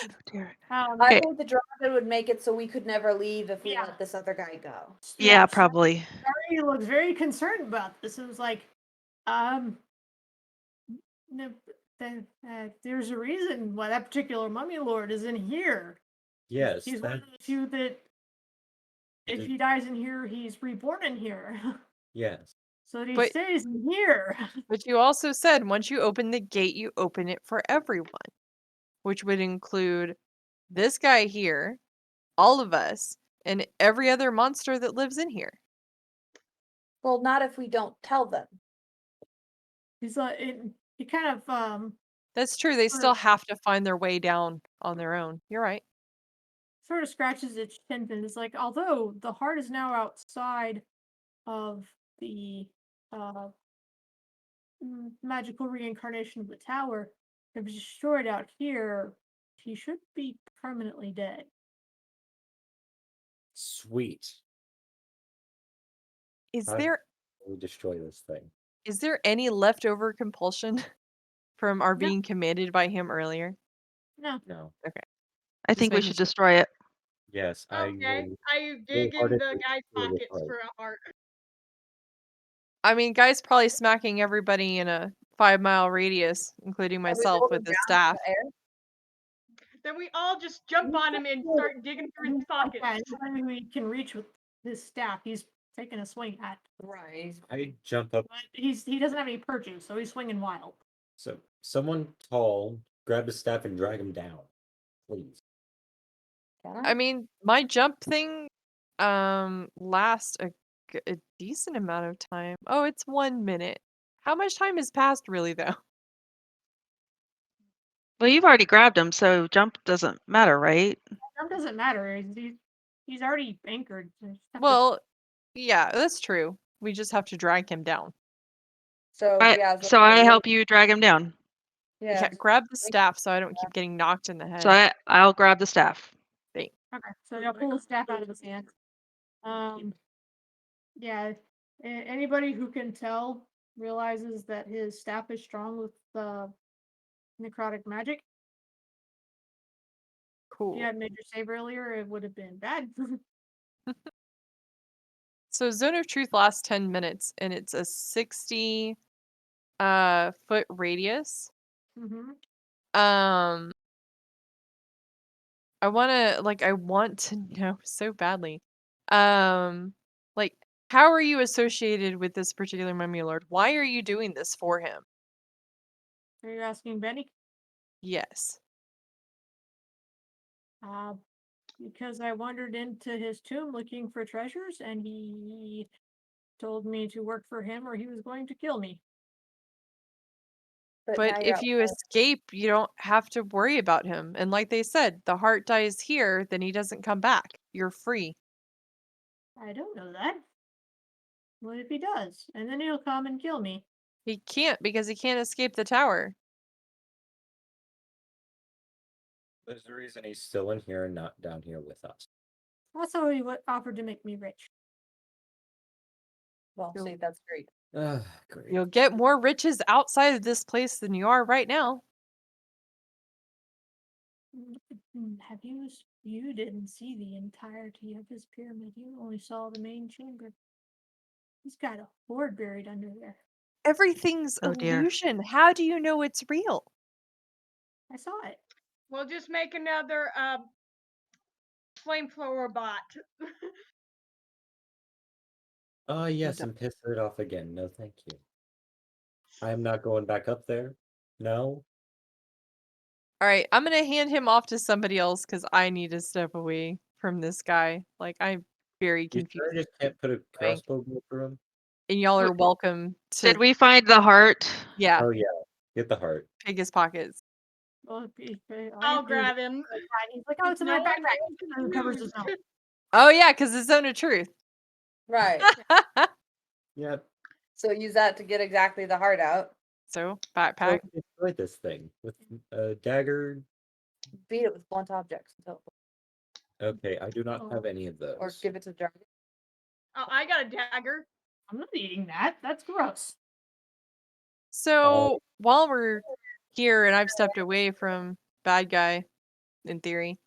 Oh, dear. I Okay. think the dragon would make it so we could never leave if we Yeah. let this other guy go. Yeah, probably. He looks very concerned about this. It was like, there's a reason why that particular mummy lord is in here. Yes, He's one of that, the few that, if Did- he dies in here, he's reborn in here. yes. So that he But- stays in here. But you also said once you open the gate, you open it for everyone, which would include this guy here, all of us, and every other monster that lives in here. Well, not if we don't tell them. He's like, he kind of That's true. They Sort still of- have to find their way down on their own. You're right. sort of scratches its chin and is like, although the heart is now outside of the magical reincarnation of the tower, if it's destroyed out here, he should be permanently dead. Sweet. Is How there do we destroy this thing? is there any leftover compulsion from our No. being commanded by him earlier? No. No. I Just think we making should sure. destroy it. Yes, I Okay, will. I dig in wholeheartedly the guy's do this pockets right. for a heart. I mean, guy's probably smacking everybody in a 5-mile radius, including Are we myself holding with his down staff. the air? Then we all just jump on him and start digging through his pockets. Yeah, anybody who he can reach with his staff, he's taking a swing at. Right. I jump up. But he doesn't have any perches, so he's swinging wild. So someone tall, grab a staff and drag him down, please. Can I mean, my jump thing lasts a decent amount of time. Oh, it's 1 minute. How much time has passed really though? Well, you've already grabbed him, so jump doesn't matter, right? Jump doesn't matter. He's already anchored. So you just have to- Well, yeah, that's true. We just have to drag him down. So So I help you drag him down. Yeah, grab the staff so I don't keep getting knocked in the head. So I'll grab the staff. Okay, so y'all pull the staff out of his hand. Yeah, anybody who can tell realizes that his staff is strong with necrotic magic. Cool. If you had made your save earlier, it would have been bad. So Zone of Truth lasts 10 minutes and it's a 60 foot radius. Mm-hmm. I want to know so badly. Like, how are you associated with this particular mummy lord? Why are you doing this for him? Are you asking Benny? Yes. Because I wandered into his tomb looking for treasures, and he told me to work for him or he was going to kill me. But if you escape, you don't have to worry about him. And like they said, the heart dies here, then he doesn't come back. You're free. I don't know that. What if he does? And then he'll come and kill me. He can't because he can't escape the tower. There's the reason he's still in here and not down here with us. Also, he offered to make me rich. Well, see, that's great. Great. You'll get more riches outside of this place than you are right now. Have you didn't see the entirety of his pyramid. You only saw the main chamber. He's got a hoard buried under there. Everything's Oh, dear. illusion. How do you know it's real? I saw it. We'll just make another flamethrower bot. Yes, and piss it off again. No, thank you. I am not going back up there. No. All right, I'm gonna hand him off to somebody else because I need to step away from this guy. Like, I'm very You confused. sure I just can't put a crossbow bolt through him? And y'all are welcome to Did we find the heart? yeah, Oh yeah. Get the heart. pick his pockets. Well, I'll grab him. He's like, oh, it's in my No one backpack. And covers his mouth. Oh yeah, because it's Zone of Truth. Right. Yep. So use that to get exactly the heart out. So, So I backpack. can destroy this thing with a dagger. Beat it with blunt objects until, Okay, I do not have any of those. or give it to the dragon. Oh, I got a dagger. I'm not eating that. That's gross. So, while we're here and I've stepped away from bad guy, in theory,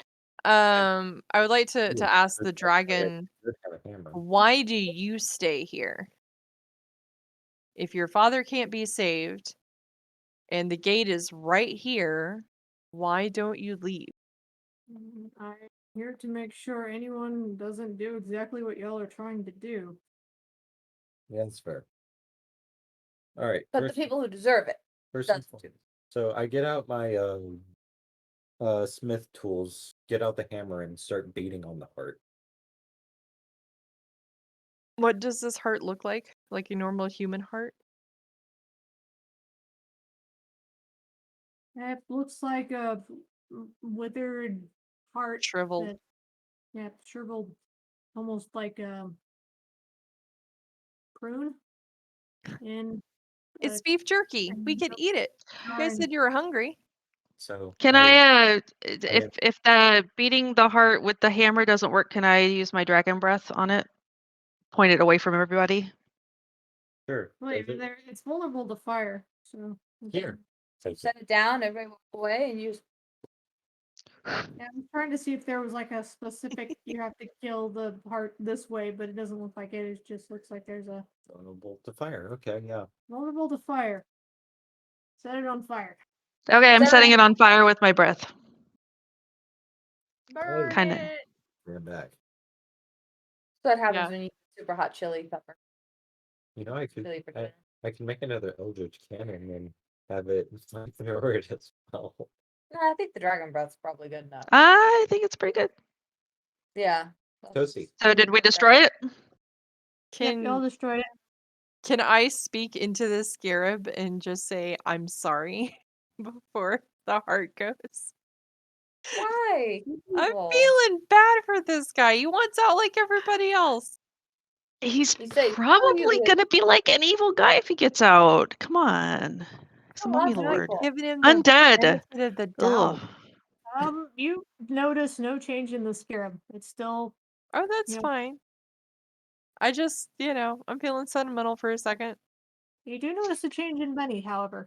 I would like to ask the dragon, Does have a hammer. why do you stay here? If your father can't be saved and the gate is right here, why don't you leave? I'm here to make sure anyone doesn't do exactly what y'all are trying to do. Yeah, that's fair. All right. But the people who deserve it. First That's and foremost. So I get out my smith tools get out the hammer and start beating on the heart. What does this heart look like? Like a normal human heart? It looks like a withered heart. Shriveled. Shriveled, almost like a prune. And It's beef jerky. We could eat it. You guys said you were hungry. So Can if the beating the heart with the hammer doesn't work, can I use my dragon breath on it? Point it away from everybody. Sure. Wait, it's vulnerable to fire, so Here. Set it down, everybody walk away, and use. Yeah, I'm trying to see if there was like a specific you have to kill the heart this way, but it doesn't look like it. It just looks like there's a Vulnerable to fire. Okay, yeah. vulnerable to fire. Set it on fire. Okay, I'm Set it setting on- it on fire with my breath. Burn Kinda. it. Bring back. So what happens Yeah. when you eat super hot chili pepper? You know, I could Chili for dinner. I can make another Eldritch Cannon and have it flamethrower as well. No, I think the dragon breath's probably good enough. I think it's pretty good. Yeah. Toasty. So did we destroy it? Can Y'all destroyed it. can I speak into the scarab and just say I'm sorry before the heart goes? Why? I'm Evil. feeling bad for this guy. He wants out like everybody else. He's You say, probably you- gonna be like an evil guy if he gets out. Come on. He's a Oh, mummy that's lord. beautiful. Giving him the Undead. benefit of the doubt. Ugh. You notice no change in the scarab. It's still Oh, that's Yeah. fine. I just, I'm feeling sentimental for a second. you do notice a change in Benny, however.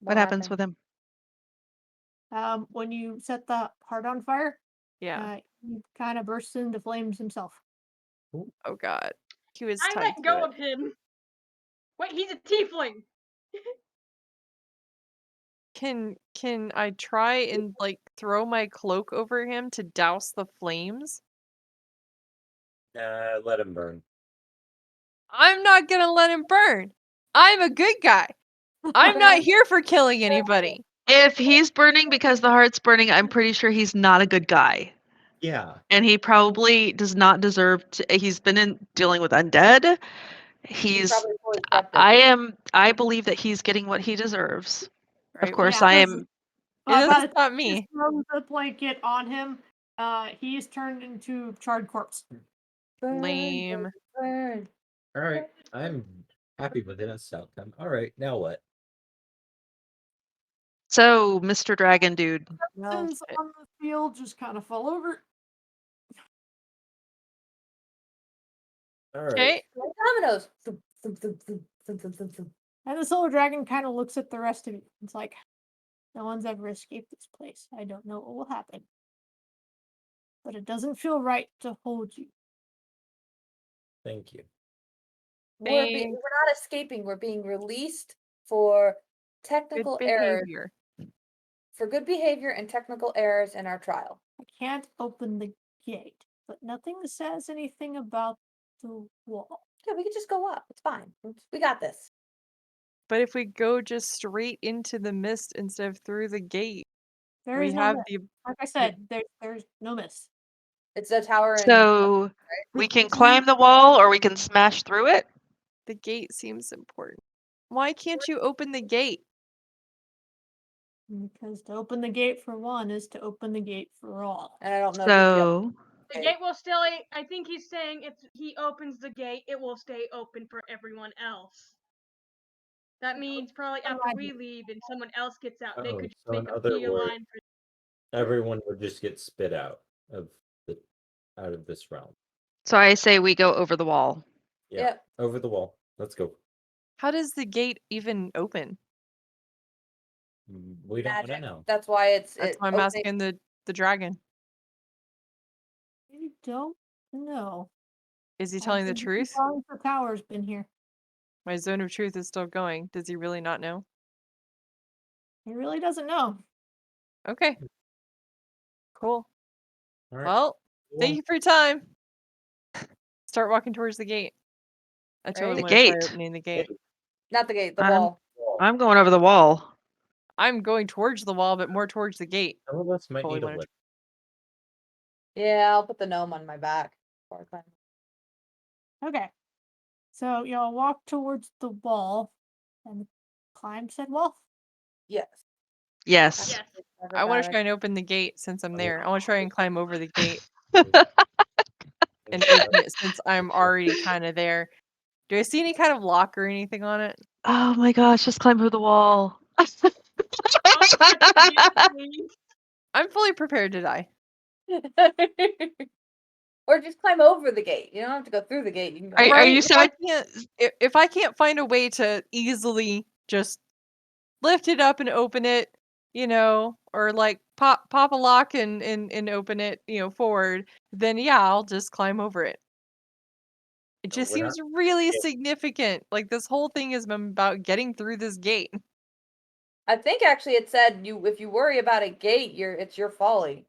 What happens with him? When you set the heart on fire, Yeah. he kind of bursts into flames himself. Oh God. He was I tied let to go it. of him. Wait, he's a tiefling. Can I try and like throw my cloak over him to douse the flames? Let him burn. I'm not gonna let him burn. I'm a good guy. I'm not here for killing anybody. If he's burning because the heart's burning, I'm pretty sure he's not a good guy. Yeah. And he probably does not deserve to. He's been dealing with undead. He's He's. probably fully accepted. I believe that he's getting what he deserves. Right? Of course, Yeah, I because- am. It by doesn't the stop time me. you throw the blanket on him, he's turned into charred corpse. Burn, Lame. burn. All right. I'm happy with this outcome. All right. Now what? So, Mr. Dragon Dude. Well, Since on the field just kind of fall over. All right. okay. Like dominoes. Thump, thump, thump, thump, thump, thump, thump, thump. And the silver dragon kind of looks at the rest of you. It's like, no one's ever escaped this place. I don't know what will happen. But it doesn't feel right to hold you. Thank you. We're Thank- not escaping. We're being released for Good technical errors, behavior. for good behavior and technical errors in our trial. I can't open the gate, but nothing says anything about the wall. Yeah, we could just go up. It's fine. We got this. But if we go just straight into the mist instead of through the gate, There we is no have mist. the Like I said, there's no mist. It's a tower. So, we can climb the wall or we can smash through it. the gate seems important. Why can't you open the gate? Because to open the gate for one is to open the gate for all. And I don't know if it's So, The gate will still. I think he's saying if he opens the gate, it will stay open for everyone else. That means probably after we leave and someone else gets out, they Oh, could just so in make a other beeline for. Everyone would just get spit out of this realm. so I say we go over the wall. Yeah. Yep. Over the wall. Let's go. How does the gate even open? We don't want to magic. know. That's why it's. That's it why I'm opening- asking the dragon. You don't know. Is he telling the As truth? long as the tower's been here. My zone of truth is still going. Does he really not know? He really doesn't know. Okay. Cool. All right. Well, thank you for your time. Start walking towards the gate. I totally Right. The want to try gate. opening the gate. Not the gate, the I'm- wall. I'm going over the wall. I'm going towards the wall, but more towards the gate. Some of us might Fully need a learned. lift. Yeah, I'll put the gnome on my back. before I climb. Okay. So y'all walk towards the wall and climb said wall. Yes. Yes. Yes. I want to try and open the gate since I'm there. I want to try and climb over the gate and open it since I'm already kind of there. Do I see any kind of lock or anything on it? Oh my gosh, just climb over the wall. I'm fully prepared to die. Or just climb over the gate. You don't have to go through the gate. You can go. Are you if I can't find a way to easily just lift it up and open it, you know, or like pop a lock and open it, you know, forward, then yeah, I'll just climb over it. It just we're seems really significant. Like this whole thing is about getting through this gate. I think actually it said if you worry about a gate, it's your folly.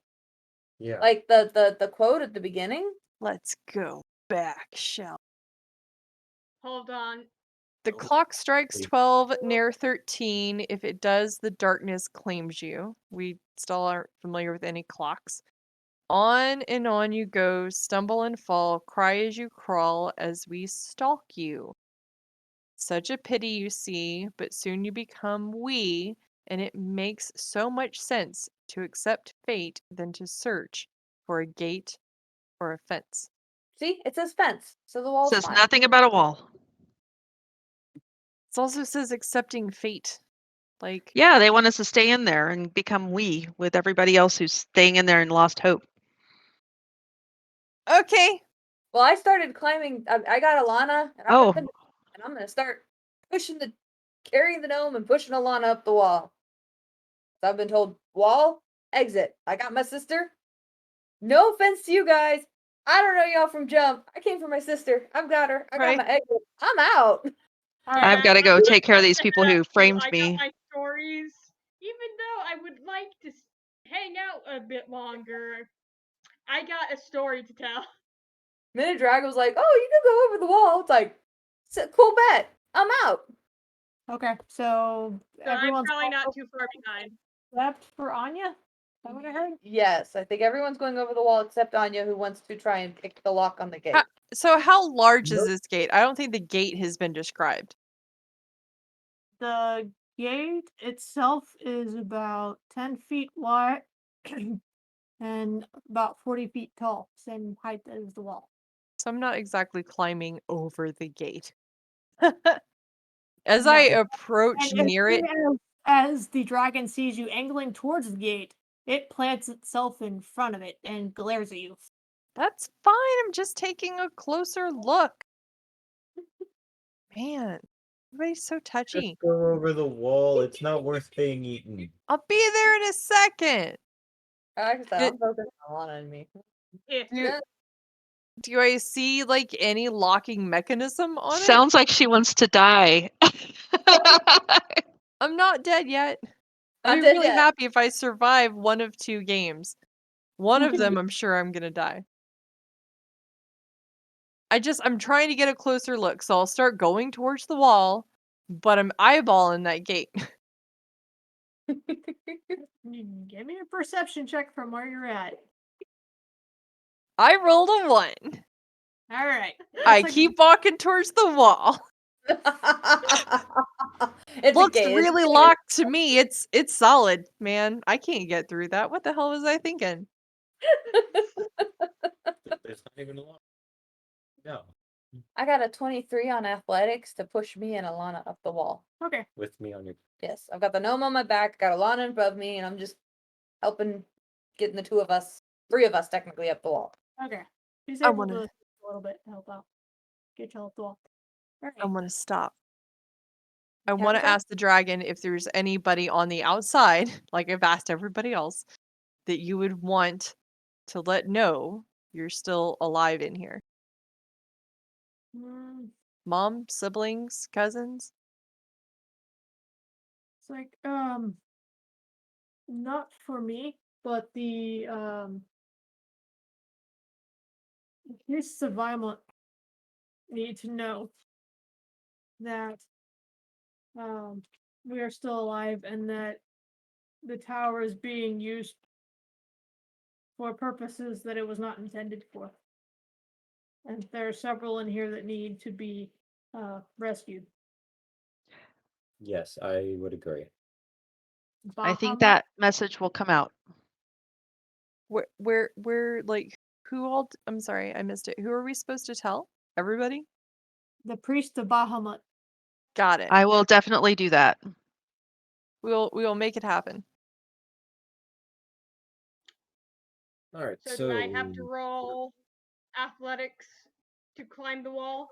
Yeah. Like the quote at the beginning. Let's go back, shall. Hold on. The clock strikes 12 near 13. If it does, the darkness claims you. We still aren't familiar with any clocks. On and on you go, stumble and fall, cry as you crawl as we stalk you. Such a pity you see, but soon you become we, and it makes so much sense to accept fate than to search for a gate or a fence. See, it says fence, so the wall's Says fine. nothing about a wall. It also says accepting fate. Like, Yeah, they want us to stay in there and become we with everybody else who's staying in there and lost hope. okay. Well, I started climbing. I got Alana, and I'm gonna start carrying the gnome and pushing Alana up the wall. So I've been told, wall, exit. I got my sister. No offense to you guys. I don't know y'all from Jump. I came for my sister. I've got her. I got my exit. I'm out. I've got to go take care of these people who framed I me. got my stories. Even though I would like to hang out a bit longer, I got a story to tell. Minute Drag was like, "Oh, you can go over the wall." It's like, cool bet. I'm out. Okay, so everyone's I'm probably not too far behind. Except for Anya. Is that what I heard? Yes, I think everyone's going over the wall except Anya, who wants to try and pick the lock on the gate. So how large is this gate? I don't think the gate has been described. The gate itself is about 10 feet wide and about 40 feet tall, same height as the wall. So I'm not exactly climbing over the gate. As I approach near it, as the dragon sees you angling towards the gate, it plants itself in front of it and glares at you. that's fine. I'm just taking a closer look. Man, everybody's so touchy. Just go over the wall. It's not worth being eaten. I'll be there in a second. Like I said, I'm focused on Alana and me. Do I see like any locking mechanism on it? Sounds like she wants to die. I'm not dead yet. I'm I'm dead really yet. happy if I survive one of two games. One of them, I'm sure I'm gonna die. I'm trying to get a closer look, so I'll start going towards the wall, but I'm eyeballing that gate. Give me a perception check from where you're at. I rolled a 1. All right. I keep walking towards the wall. It's Looks okay. really locked to me. It's solid, man. I can't get through that. What the hell was I thinking? There's not even a lock. No. I got a 23 on athletics to push me and Alana up the wall. Okay. With me on your. Yes, I've got the gnome on my back, got Alana above me, and I'm just helping getting the three of us technically up the wall. Okay. She's able to a little bit to help out. Get you up the wall. All right. I want to stop. I want to ask the dragon if there's anybody on the outside, like I've asked everybody else, that you would want to let know you're still alive in here. Mom, siblings, cousins? It's like, not for me, but here's survival need to know that we are still alive and that the tower is being used for purposes that it was not intended for. And there are several in here that need to be rescued. Yes, I would agree. I think Bahamut- that message will come out. Where like who all? I'm sorry, I missed it. Who are we supposed to tell? Everybody? the priest of Bahamut. Got it. I will definitely do that. We will make it happen. All right, So do I have to roll athletics to climb the wall?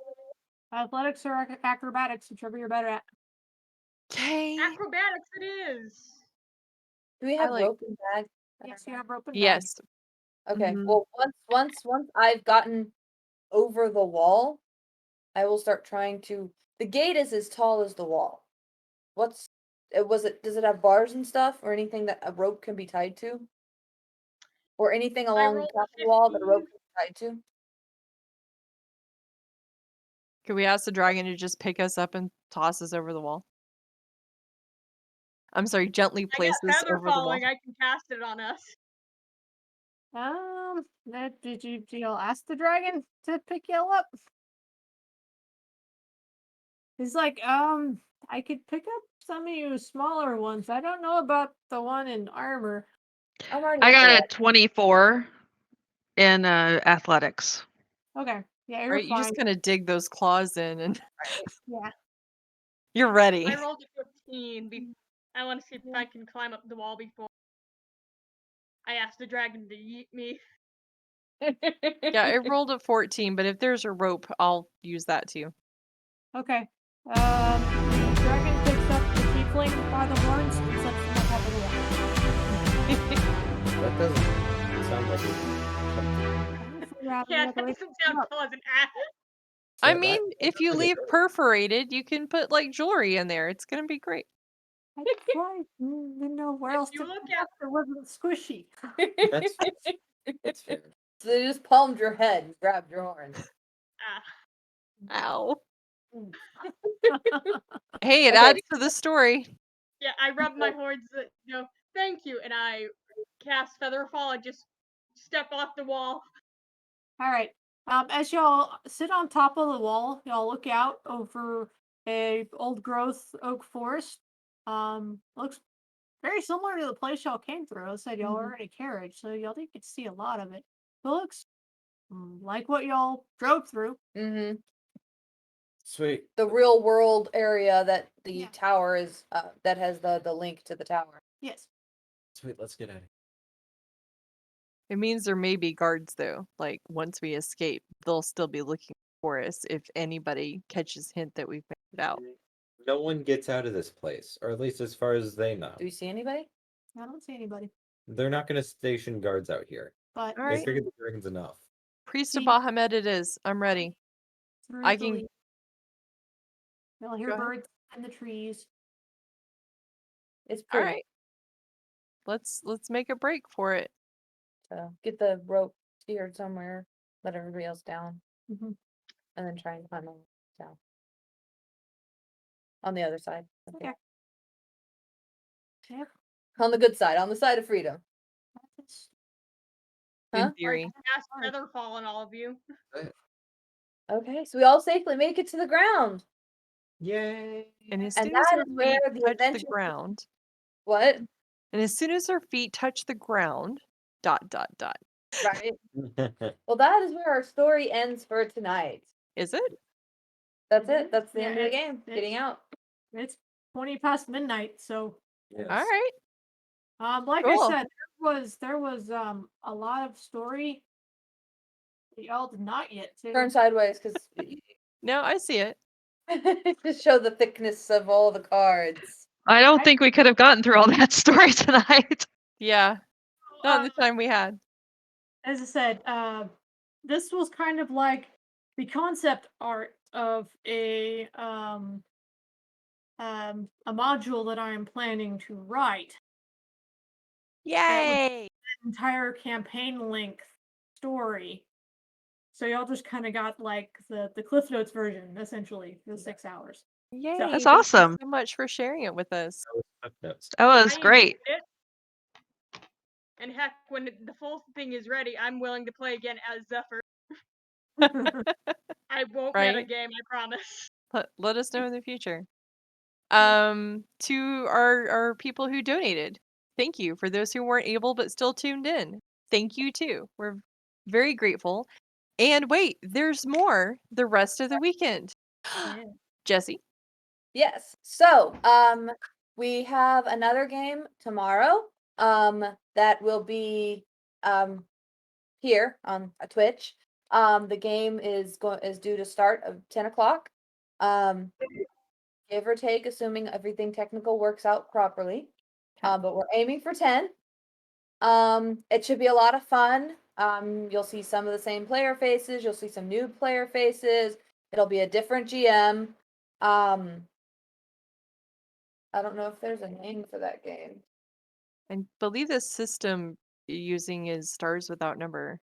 Athletics or acrobatics, whichever you're better at. Okay. Acrobatics it is. Do we have like- rope and bag? Yes, you have rope and bag. Yes. Okay. Mhm. Well, once I've gotten over the wall, I will start trying to. The gate is as tall as the wall. Does it have bars and stuff or anything that a rope can be tied to? Or anything along the rolled top of the wall that a rope 15. can be tied to? Can we ask the dragon to just pick us up and toss us over the wall? I'm sorry, gently I place got us feather over the wall. falling. I can cast it on us. Did you ask the dragon to pick you up? He's like, I could pick up some of you smaller ones. I don't know about the one in armor. I'm already I up got there. a 24 in athletics. Okay, yeah, you're Right? You fine. just kind of dig those claws in and Yeah. you're ready. I rolled a 15. I want to see if I can climb up the wall before I ask the dragon to eat me. Yeah, I rolled a 14, but if there's a rope, I'll use that too. Okay. The dragon picks up the tiefling by the horns and sets them on top of the wall. That doesn't sound like it. Yeah, that doesn't sound pleasant. I that- mean, if you leave perforated, you can put like jewelry in there. It's gonna be great. I tried. Didn't know where else you to look pick up. It wasn't squishy. That's fair. So they just palmed your head and grabbed your horns. Ow. Hey, it Okay. adds to the story. Yeah, I rub my horns, thank you, and I cast Feather Fall and just step off the wall. All right. As y'all sit on top of the wall, y'all look out over a old growth oak forest. Looks very similar to the place y'all came through. I said y'all were in a carriage, so y'all didn't get to see a lot of it. It looks like what y'all drove through. Mm-hmm. Sweet. The real world area that the Yeah. tower is, that has the link to the tower. Yes. Sweet, let's get out of here. It means there may be guards though. Like once we escape, they'll still be looking for us if anybody catches hint that we've made it out. No one gets out of this place, or at least as far as they know. Do you see anybody? I don't see anybody. They're not going to station guards out here. But All They right. figured the dragon's enough. Priest of See- Bahamut it is. I'm ready. through I the can- leaf, you'll hear Go ahead. birds in the trees. It's All pretty. right. Let's make a break for it. So get the rope steered somewhere, let everybody else down, Mhm. and then try and climb on down. On the other side. Okay. Yep. On the good side, on the side of freedom. That's- Huh? In theory. Cast Feather Fall on all of you. Okay, so we all safely make it to the ground. Yay! And as And soon as that our is where feet the touch the adventure- ground, What? and as soon as our feet touch the ground, ... Right. Well, that is where our story ends for tonight. Is it? That's it. That's the Yeah, end of the it's- game. it's- Getting out. It's 20 past midnight, so Yes. All right. like Cool. I said, there was a lot of story that y'all did not get to. Turn sideways because No, I see it. to show the thickness of all the cards. I don't think we could have gotten through all that story tonight. Yeah. Not in the time we had. As I said, this was kind of like the concept art of a module that I am planning to write. Yay! Entire campaign length story. So y'all just kind of got like the Cliff Notes version, essentially, the 6 hours. Yay! That's thank you awesome. so much for sharing it with us. Notes. That was I great. enjoyed it. And heck, when the full thing is ready, I'm willing to play again as Zephyr. I won't get a Right? game, I promise. Let us know in the future. To our people who donated, thank you. For those who weren't able but still tuned in, thank you too. We're very grateful. And wait, there's more the rest of the weekend. Jesse? Yes. So, we have another game tomorrow. That will be here on Twitch. The game is due to start of 10 o'clock. Give or take, assuming everything technical works out properly. Okay. But we're aiming for 10. It should be a lot of fun. You'll see some of the same player faces. You'll see some new player faces. It'll be a different GM. I don't know if there's a name for that game. I believe the system you're using is Stars Without Number.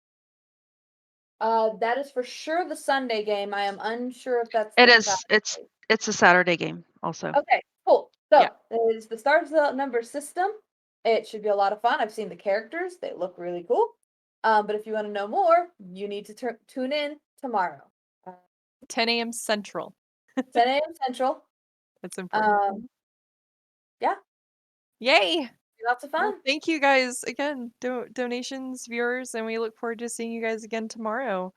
That is for sure the Sunday game. I am unsure if that's It the is. Saturday. It's a Saturday game also. Okay, cool. So Yeah. it is the Stars Without Number system. It should be a lot of fun. I've seen the characters; they look really cool. But if you want to know more, you need to tune in tomorrow, 10 a.m. Central. 10 a.m. Central. That's important. Yeah, Yay! lots of fun. Well, thank you guys again, donations, viewers, and we look forward to seeing you guys again tomorrow.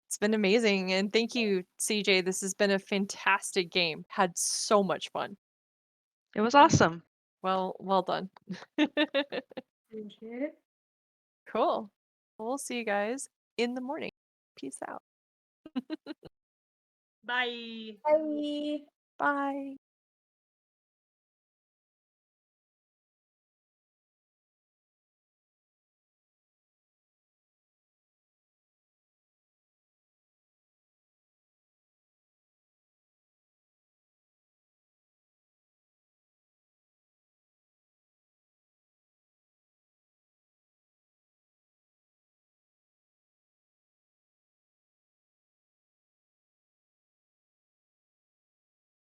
It's been amazing, and thank you, CJ. This has been a fantastic game. Had so much fun. It was awesome. Well done. Appreciate it. Cool. Well, we'll see you guys in the morning. Peace out. Bye. Bye. Bye.